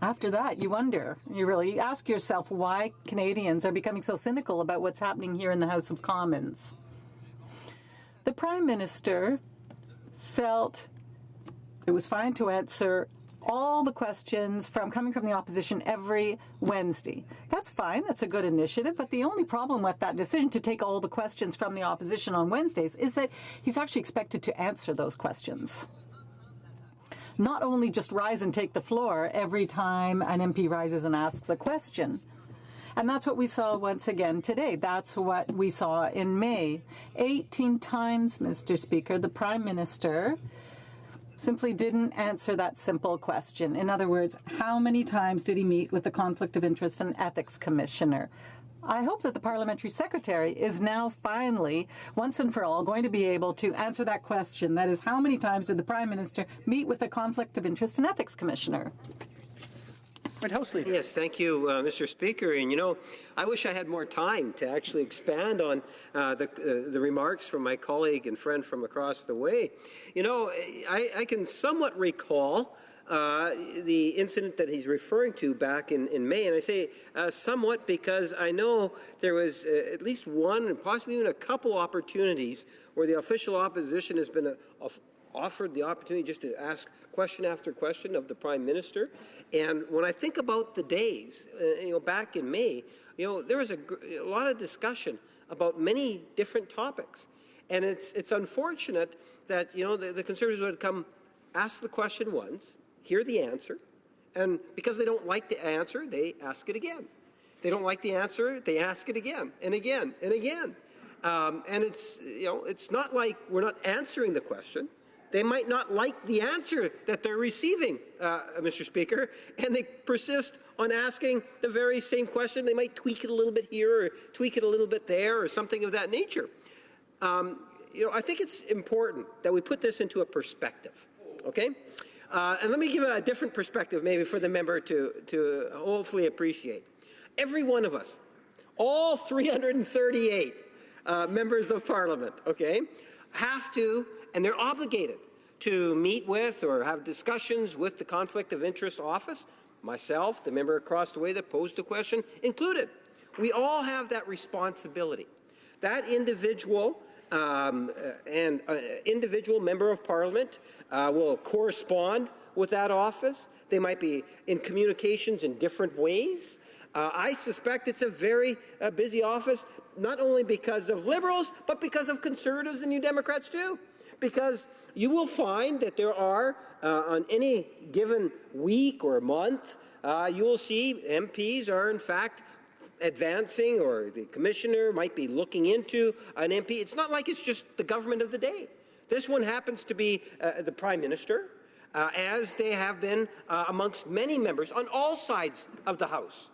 after that, you wonder, you really ask yourself why Canadians are becoming so cynical about what's happening here in the House of Commons. The Prime Minister felt it was fine to answer all the questions coming from the opposition every Wednesday. That's fine. That's a good initiative. But the only problem with that decision to take all the questions from the opposition on Wednesdays is that he's actually expected to answer those questions. Not only just rise and take the floor every time an MP rises and asks a question. And that's what we saw once again today. That's what we saw in May. 18 times, Mr. Speaker, the Prime Minister simply didn't answer that simple question. In other words, how many times did he meet with the Conflict of Interest and Ethics Commissioner? I hope that the Parliamentary Secretary is now finally, once and for all, going to be able to answer that question. That is, how many times did the Prime Minister meet with the Conflict of Interest and Ethics Commissioner? House Leader. Yes, thank you, Mr. Speaker. And, you know, I wish I had more time to actually expand on the remarks from my colleague and friend from across the way. You know, I can somewhat recall the incident that he's referring to back in May. And I say somewhat because I know there was at least one and possibly even a couple opportunities where the official opposition has been offered the opportunity just to ask question after question of the Prime Minister. And when I think about the days, you know, back in May, you know, there was a lot of discussion about many different topics. And it's unfortunate that, you know, the Conservatives would come ask the question once, hear the answer, and because they don't like the answer, they ask it again. They don't like the answer, they ask it again and again and again. And it's, you know, it's not like we're not answering the question. They might not like the answer that they're receiving, Mr. Speaker, and they persist on asking the very same question. They might tweak it a little bit here or tweak it a little bit there or something of that nature. You know, I think it's important that we put this into a perspective, okay? And let me give a different perspective maybe for the member to hopefully appreciate. every one of us, all 338 members of Parliament, okay, have to, and they're obligated to meet with or have discussions with the Conflict of Interest Office, myself, the member across the way that posed the question included. We all have that responsibility. That individual individual member of Parliament will correspond with that office. They might be in communications in different ways. I suspect it's a very busy office, not only because of Liberals, but because of Conservatives and New Democrats too. Because you will find that there are, on any given week or month, you will see MPs are in fact advancing, or the commissioner might be looking into an MP. It's not like it's just the government of the day. This one happens to be the Prime Minister, as they have been amongst many members on all sides of the House.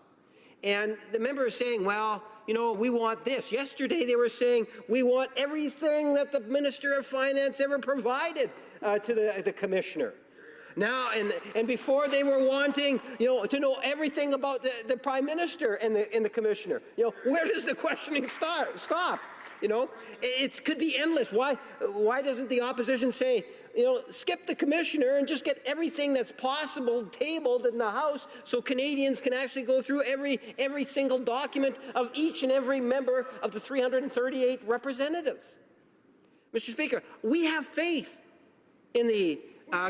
And the member is saying, well, you know, we want this. Yesterday they were saying we want everything that the Minister of Finance ever provided to the Commissioner. Now, and before they were wanting, you know, to know everything about the Prime Minister and the Commissioner. You know, where does the questioning stop? You know, it could be endless. Why doesn't the opposition say, you know, skip the Commissioner and just get everything that's possible tabled in the House so Canadians can actually go through every single document of each and every member of the 338 representatives? Mr. Speaker, we have faith in the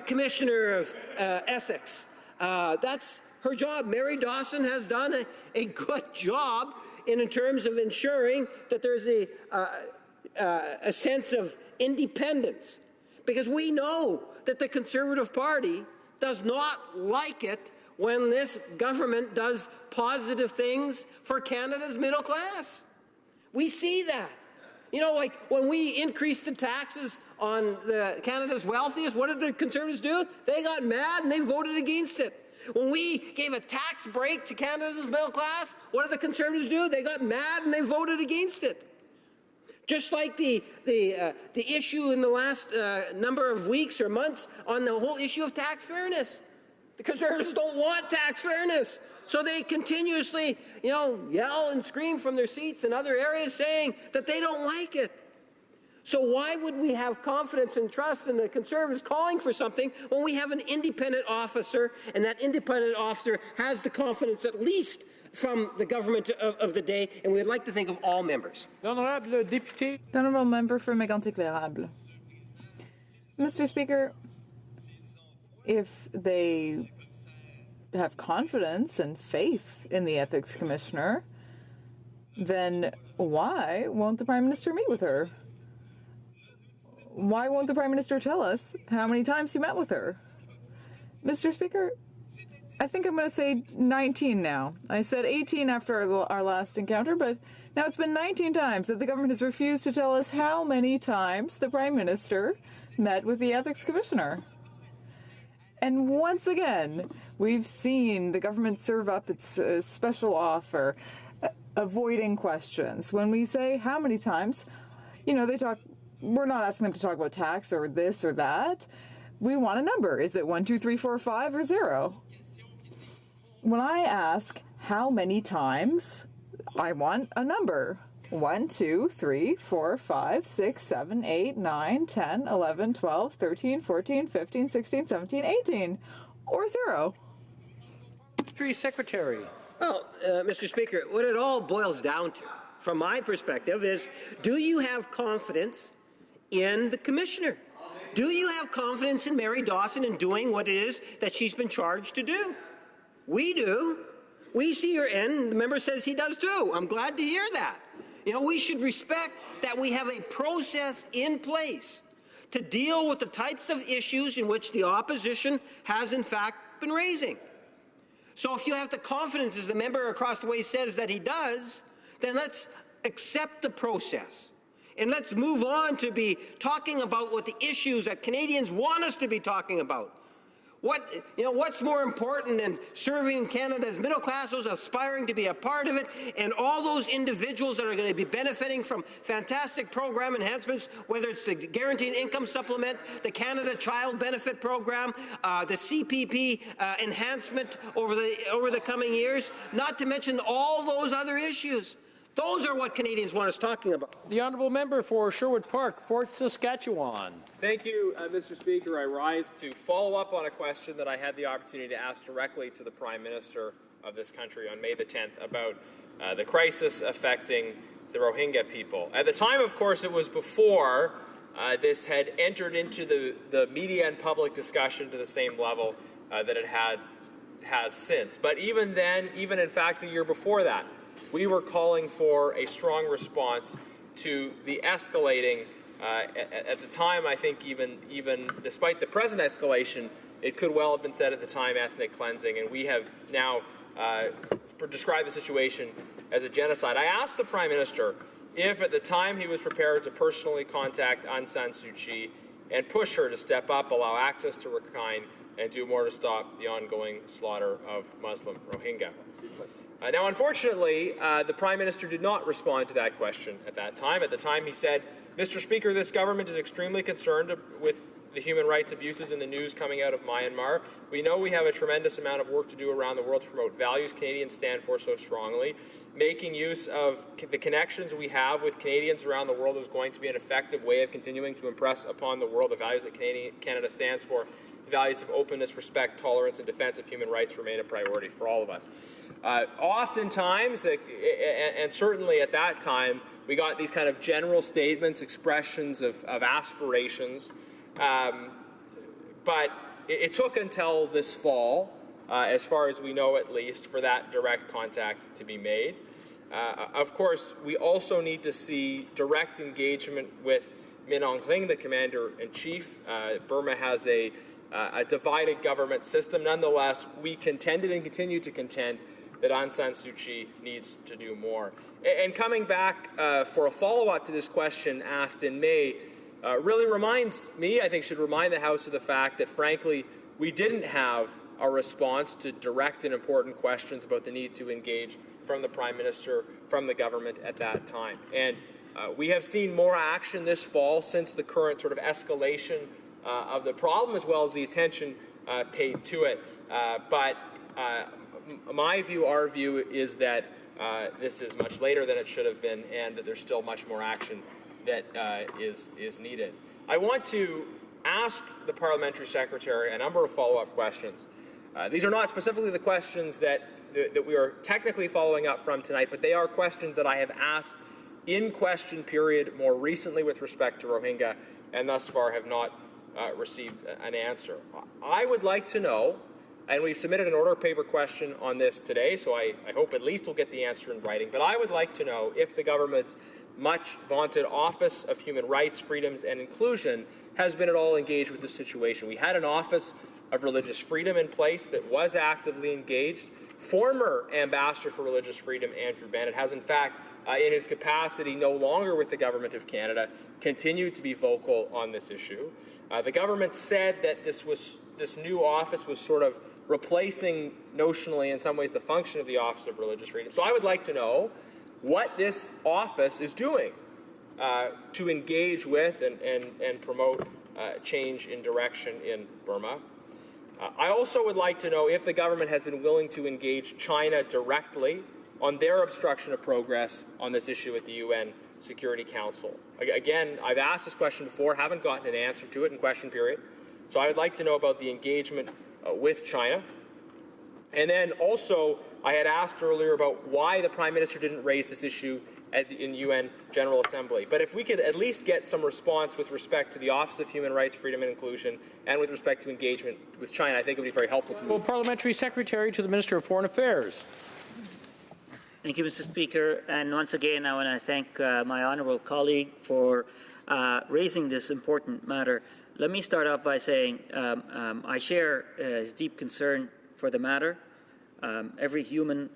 Commissioner of Ethics. That's her job. Mary Dawson has done a good job in terms of ensuring that there's a sense of independence. Because we know that the Conservative Party does not like it when this government does positive things for Canada's middle class. We see that. You know, like when we increased the taxes on Canada's wealthiest, what did the Conservatives do? They got mad and they voted against it. When we gave a tax break to Canada's middle class, what did the Conservatives do? They got mad and they voted against it. Just like the issue in the last number of weeks or months on the whole issue of tax fairness. The Conservatives don't want tax fairness. So they continuously, you know, yell and scream from their seats in other areas saying that they don't like it. So why would we have confidence and trust in the Conservatives calling for something when we have an independent officer, and that independent officer has the confidence at least from the government of the day, and we'd like to think of all members. Honorable député. The honourable member for Mégantic-L'Érable. Mr. Speaker, if they have confidence and faith in the Ethics Commissioner, then why won't the Prime Minister meet with her? Why won't the Prime Minister tell us how many times he met with her? Mr. Speaker, I think I'm going to say 19 now. I said 18 after our last encounter, but now it's been 19 times that the government has refused to tell us how many times the Prime Minister met with the Ethics Commissioner. And once again, we've seen the government serve up its special offer, avoiding questions. When we say how many times, you know, we're not asking them to talk about tax or this or that. We want a number. Is it 1, 2, 3, 4, 5, or 0? When I ask how many times, I want a number. 1, 2, 3, 4, 5, 6, 7, 8, 9, 10, 11, 12, 13, 14, 15, 16, 17, 18, or 0. Ministry Secretary. Well, Mr. Speaker, what it all boils down to, from my perspective, is do you have confidence in the Commissioner? Do you have confidence in Mary Dawson in doing what it is that she's been charged to do? We do. We see her in. The member says he does too. I'm glad to hear that. You know, we should respect that we have a process in place to deal with the types of issues in which the opposition has in fact been raising. So if you have the confidence, as the member across the way says that he does, then let's accept the process. And let's move on to be talking about what the issues that Canadians want us to be talking about. What's more important than serving Canada's middle class, those aspiring to be a part of it, and all those individuals that are going to be benefiting from fantastic program enhancements, whether it's the Guaranteed Income Supplement, the Canada Child Benefit Program, the CPP enhancement over the coming years, not to mention all those other issues. Those are what Canadians want us talking about. The honourable member for Sherwood Park, Fort Saskatchewan. Thank you, Mr. Speaker. I rise to follow up on a question that I had the opportunity to ask directly to the Prime Minister of this country on May the 10th about the crisis affecting the Rohingya people. At the time, of course, it was before this had entered into the media and public discussion to the same level that it has since. But even then, even in fact a year before that, we were calling for a strong response to the escalating, at the time, I think even despite the present escalation, it could well have been said at the time ethnic cleansing, and we have now described the situation as a genocide. I asked the Prime Minister if at the time he was prepared to personally contact Aung San Suu Kyi and push her to step up, allow access to Rakhine, and do more to stop the ongoing slaughter of Muslim Rohingya. Now, unfortunately, the Prime Minister did not respond to that question at that time. At the time, he said, "Mr. Speaker, this government is extremely concerned with the human rights abuses in the news coming out of Myanmar. We know we have a tremendous amount of work to do around the world to promote values Canadians stand for so strongly. Making use of the connections we have with Canadians around the world is going to be an effective way of continuing to impress upon the world the values that Canada stands for. The values of openness, respect, tolerance, and defense of human rights remain a priority for all of us." Oftentimes, and certainly at that time, we got these kind of general statements, expressions of aspirations. But it took until this fall, as far as we know at least, for that direct contact to be made. Of course, we also need to see direct engagement with Min Aung Hlaing, the Commander-in-Chief. Burma has a divided government system. Nonetheless, we contended and continue to contend that Aung San Suu Kyi needs to do more. And coming back for a follow-up to this question asked in May, really reminds me, I think should remind the House of the fact that, frankly, we didn't have a response to direct and important questions about the need to engage from the Prime Minister, from the government at that time. And we have seen more action this fall since the current sort of escalation of the problem, as well as the attention paid to it. But my view, our view, is that this is much later than it should have been, and that there's still much more action that is needed. I want to ask the Parliamentary Secretary a number of follow-up questions. These are not specifically the questions that we are technically following up from tonight, but they are questions that I have asked in question period more recently with respect to Rohingya, and thus far have not received an answer. I would like to know, and we've submitted an order paper question on this today, so I hope at least we'll get the answer in writing, but I would like to know if the government's much vaunted Office of Human Rights, Freedoms and Inclusion has been at all engaged with the situation. We had an Office of Religious Freedom in place that was actively engaged. Former Ambassador for Religious Freedom, Andrew Bennett, has in fact, in his capacity no longer with the Government of Canada, continued to be vocal on this issue. The government said that this new office was sort of replacing notionally in some ways the function of the Office of Religious Freedom. So I would like to know what this office is doing to engage with and promote change in direction in Burma. I also would like to know if the government has been willing to engage China directly on their obstruction of progress on this issue at the UN Security Council. Again, I've asked this question before, haven't gotten an answer to it in question period. So I would like to know about the engagement with China. And then also, I had asked earlier about why the Prime Minister didn't raise this issue in UN General Assembly. But if we could at least get some response with respect to the Office of Human Rights, Freedom and Inclusion, and with respect to engagement with China, I think it would be very helpful to me. Well, Parliamentary Secretary to the Minister of Foreign Affairs. Thank you, Mr. Speaker. And once again, I want to thank my honourable colleague for raising this important matter. Let me start off by saying I share his deep concern for the matter. Every human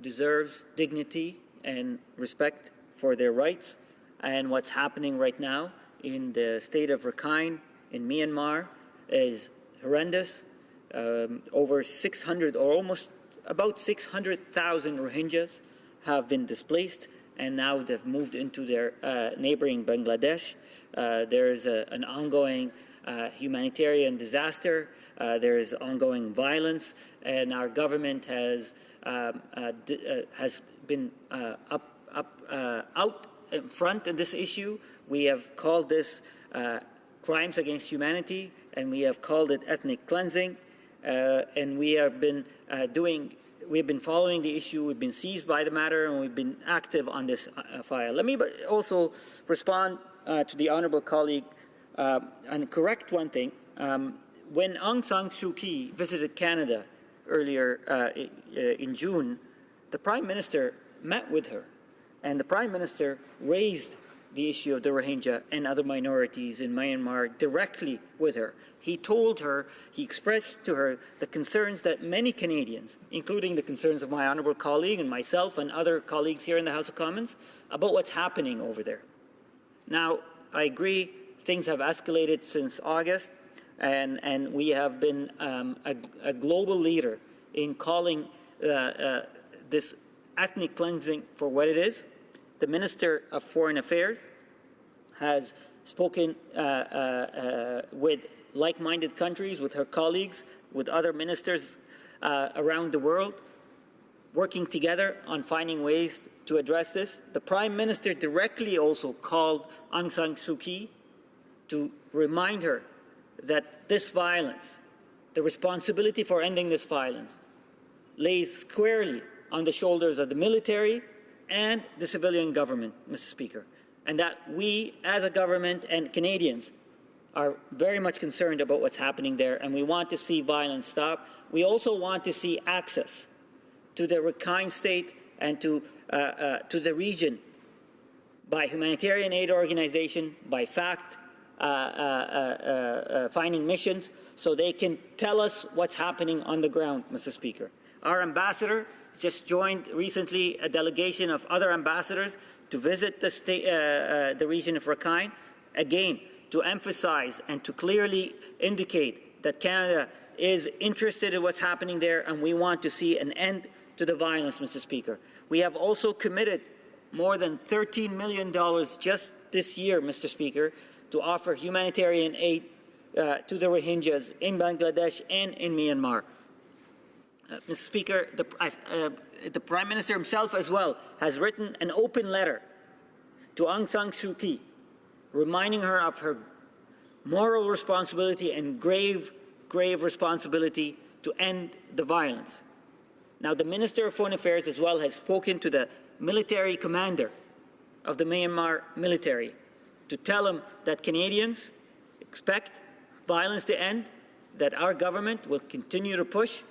deserves dignity and respect for their rights, and what's happening right now in the state of Rakhine in Myanmar is horrendous. Over 600 or almost about 600,000 Rohingyas have been displaced, and now they've moved into their neighboring Bangladesh. There is an ongoing humanitarian disaster. There is ongoing violence, and our government has been out in front in this issue. We have called this crimes against humanity, and we have called it ethnic cleansing. And we have been we've been following the issue. We've been seized by the matter, and we've been active on this file. Let me also respond to the honourable colleague and correct one thing. When Aung San Suu Kyi visited Canada earlier in June, the Prime Minister met with her, and the Prime Minister raised the issue of the Rohingya and other minorities in Myanmar directly with her. He told her, he expressed to her the concerns that many Canadians, including the concerns of my honourable colleague and myself and other colleagues here in the House of Commons, about what's happening over there. Now, I agree, things have escalated since August, and we have been a global leader in calling this ethnic cleansing for what it is. The Minister of Foreign Affairs has spoken with like-minded countries, with her colleagues, with other ministers around the world, working together on finding ways to address this. The Prime Minister directly also called Aung San Suu Kyi to remind her that this violence, the responsibility for ending this violence, lays squarely on the shoulders of the military and the civilian government, Mr. Speaker, and that we as a government and Canadians are very much concerned about what's happening there, and we want to see violence stop. We also want to see access to the Rakhine State and to the region by humanitarian aid organization, by fact-finding missions, so they can tell us what's happening on the ground, Mr. Speaker. Our ambassador just joined recently a delegation of other ambassadors to visit the region of Rakhine, again, to emphasize and to clearly indicate that Canada is interested in what's happening there, and we want to see an end to the violence, Mr. Speaker. We have also committed more than $13 million just this year, Mr. Speaker, to offer humanitarian aid to the Rohingyas in Bangladesh and in Myanmar. Mr. Speaker, the Prime Minister himself as well has written an open letter to Aung San Suu Kyi, reminding her of her moral responsibility and grave responsibility to end the violence. Now, the Minister of Foreign Affairs as well has spoken to the military commander of the Myanmar military to tell him that Canadians expect violence to end, that our government will continue to push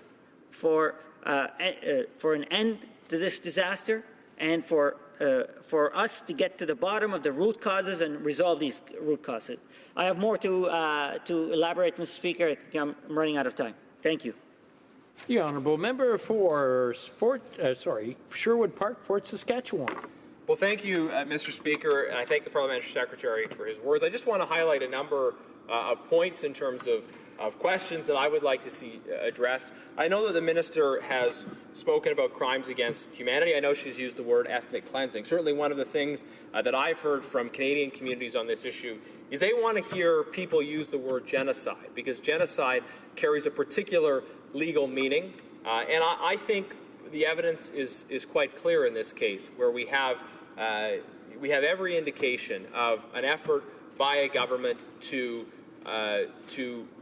for an end to this disaster, and for us to get to the bottom of the root causes and resolve these root causes. I have more to elaborate, Mr. Speaker. I think I'm running out of time. Thank you. The honourable member for Sherwood Park, Fort Saskatchewan. Well, thank you, Mr. Speaker, and I thank the Parliamentary Secretary for his words. I just want to highlight a number of points in terms of questions that I would like to see addressed. I know that the Minister has spoken about crimes against humanity. I know she's used the word ethnic cleansing. Certainly one of the things that I've heard from Canadian communities on this issue is they want to hear people use the word genocide, because genocide carries a particular legal meaning. And I think the evidence is quite clear in this case, where we have every indication of an effort by a government to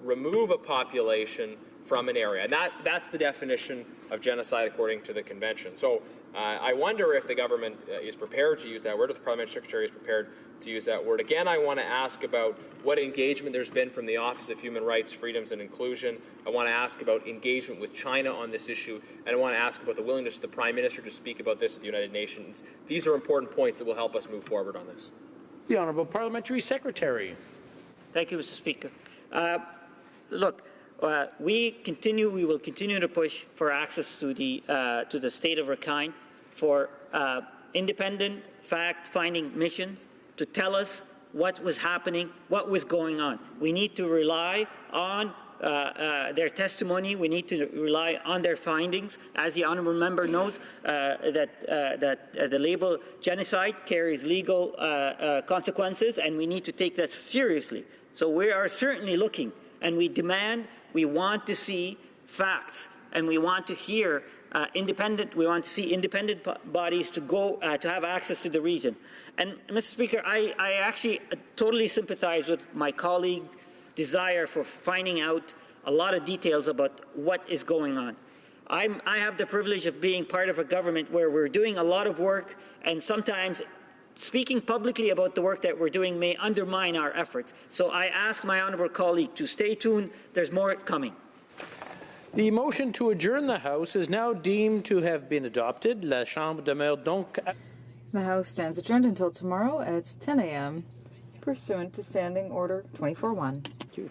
remove a population from an area. And that's the definition of genocide according to the Convention. So I wonder if the government is prepared to use that word, if the Parliamentary Secretary is prepared to use that word. Again, I want to ask about what engagement there's been from the Office of Human Rights, Freedoms and Inclusion. I want to ask about engagement with China on this issue, and I want to ask about the willingness of the Prime Minister to speak about this at the United Nations. These are important points that will help us move forward on this. The Honourable Parliamentary Secretary. Thank you, Mr. Speaker. We will continue to push for access to the state of Rakhine, for independent fact-finding missions to tell us what was happening, what was going on. We need to rely on their testimony. We need to rely on their findings. As the honourable member knows, that the label genocide carries legal consequences, and we need to take that seriously. So we are certainly looking, and we want to see facts, and we want to hear we want to see independent bodies to go to have access to the region. And Mr. Speaker, I actually totally sympathize with my colleague's desire for finding out a lot of details about what is going on. I have the privilege of being part of a government where we're doing a lot of work, and sometimes speaking publicly about the work that we're doing may undermine our efforts. So I ask my honourable colleague to stay tuned. There's more coming. The motion to adjourn the House is now deemed to have been adopted. La Chambre demeure donc. The House stands adjourned until tomorrow at 10 a.m. pursuant to Standing Order 24-1. Thank you.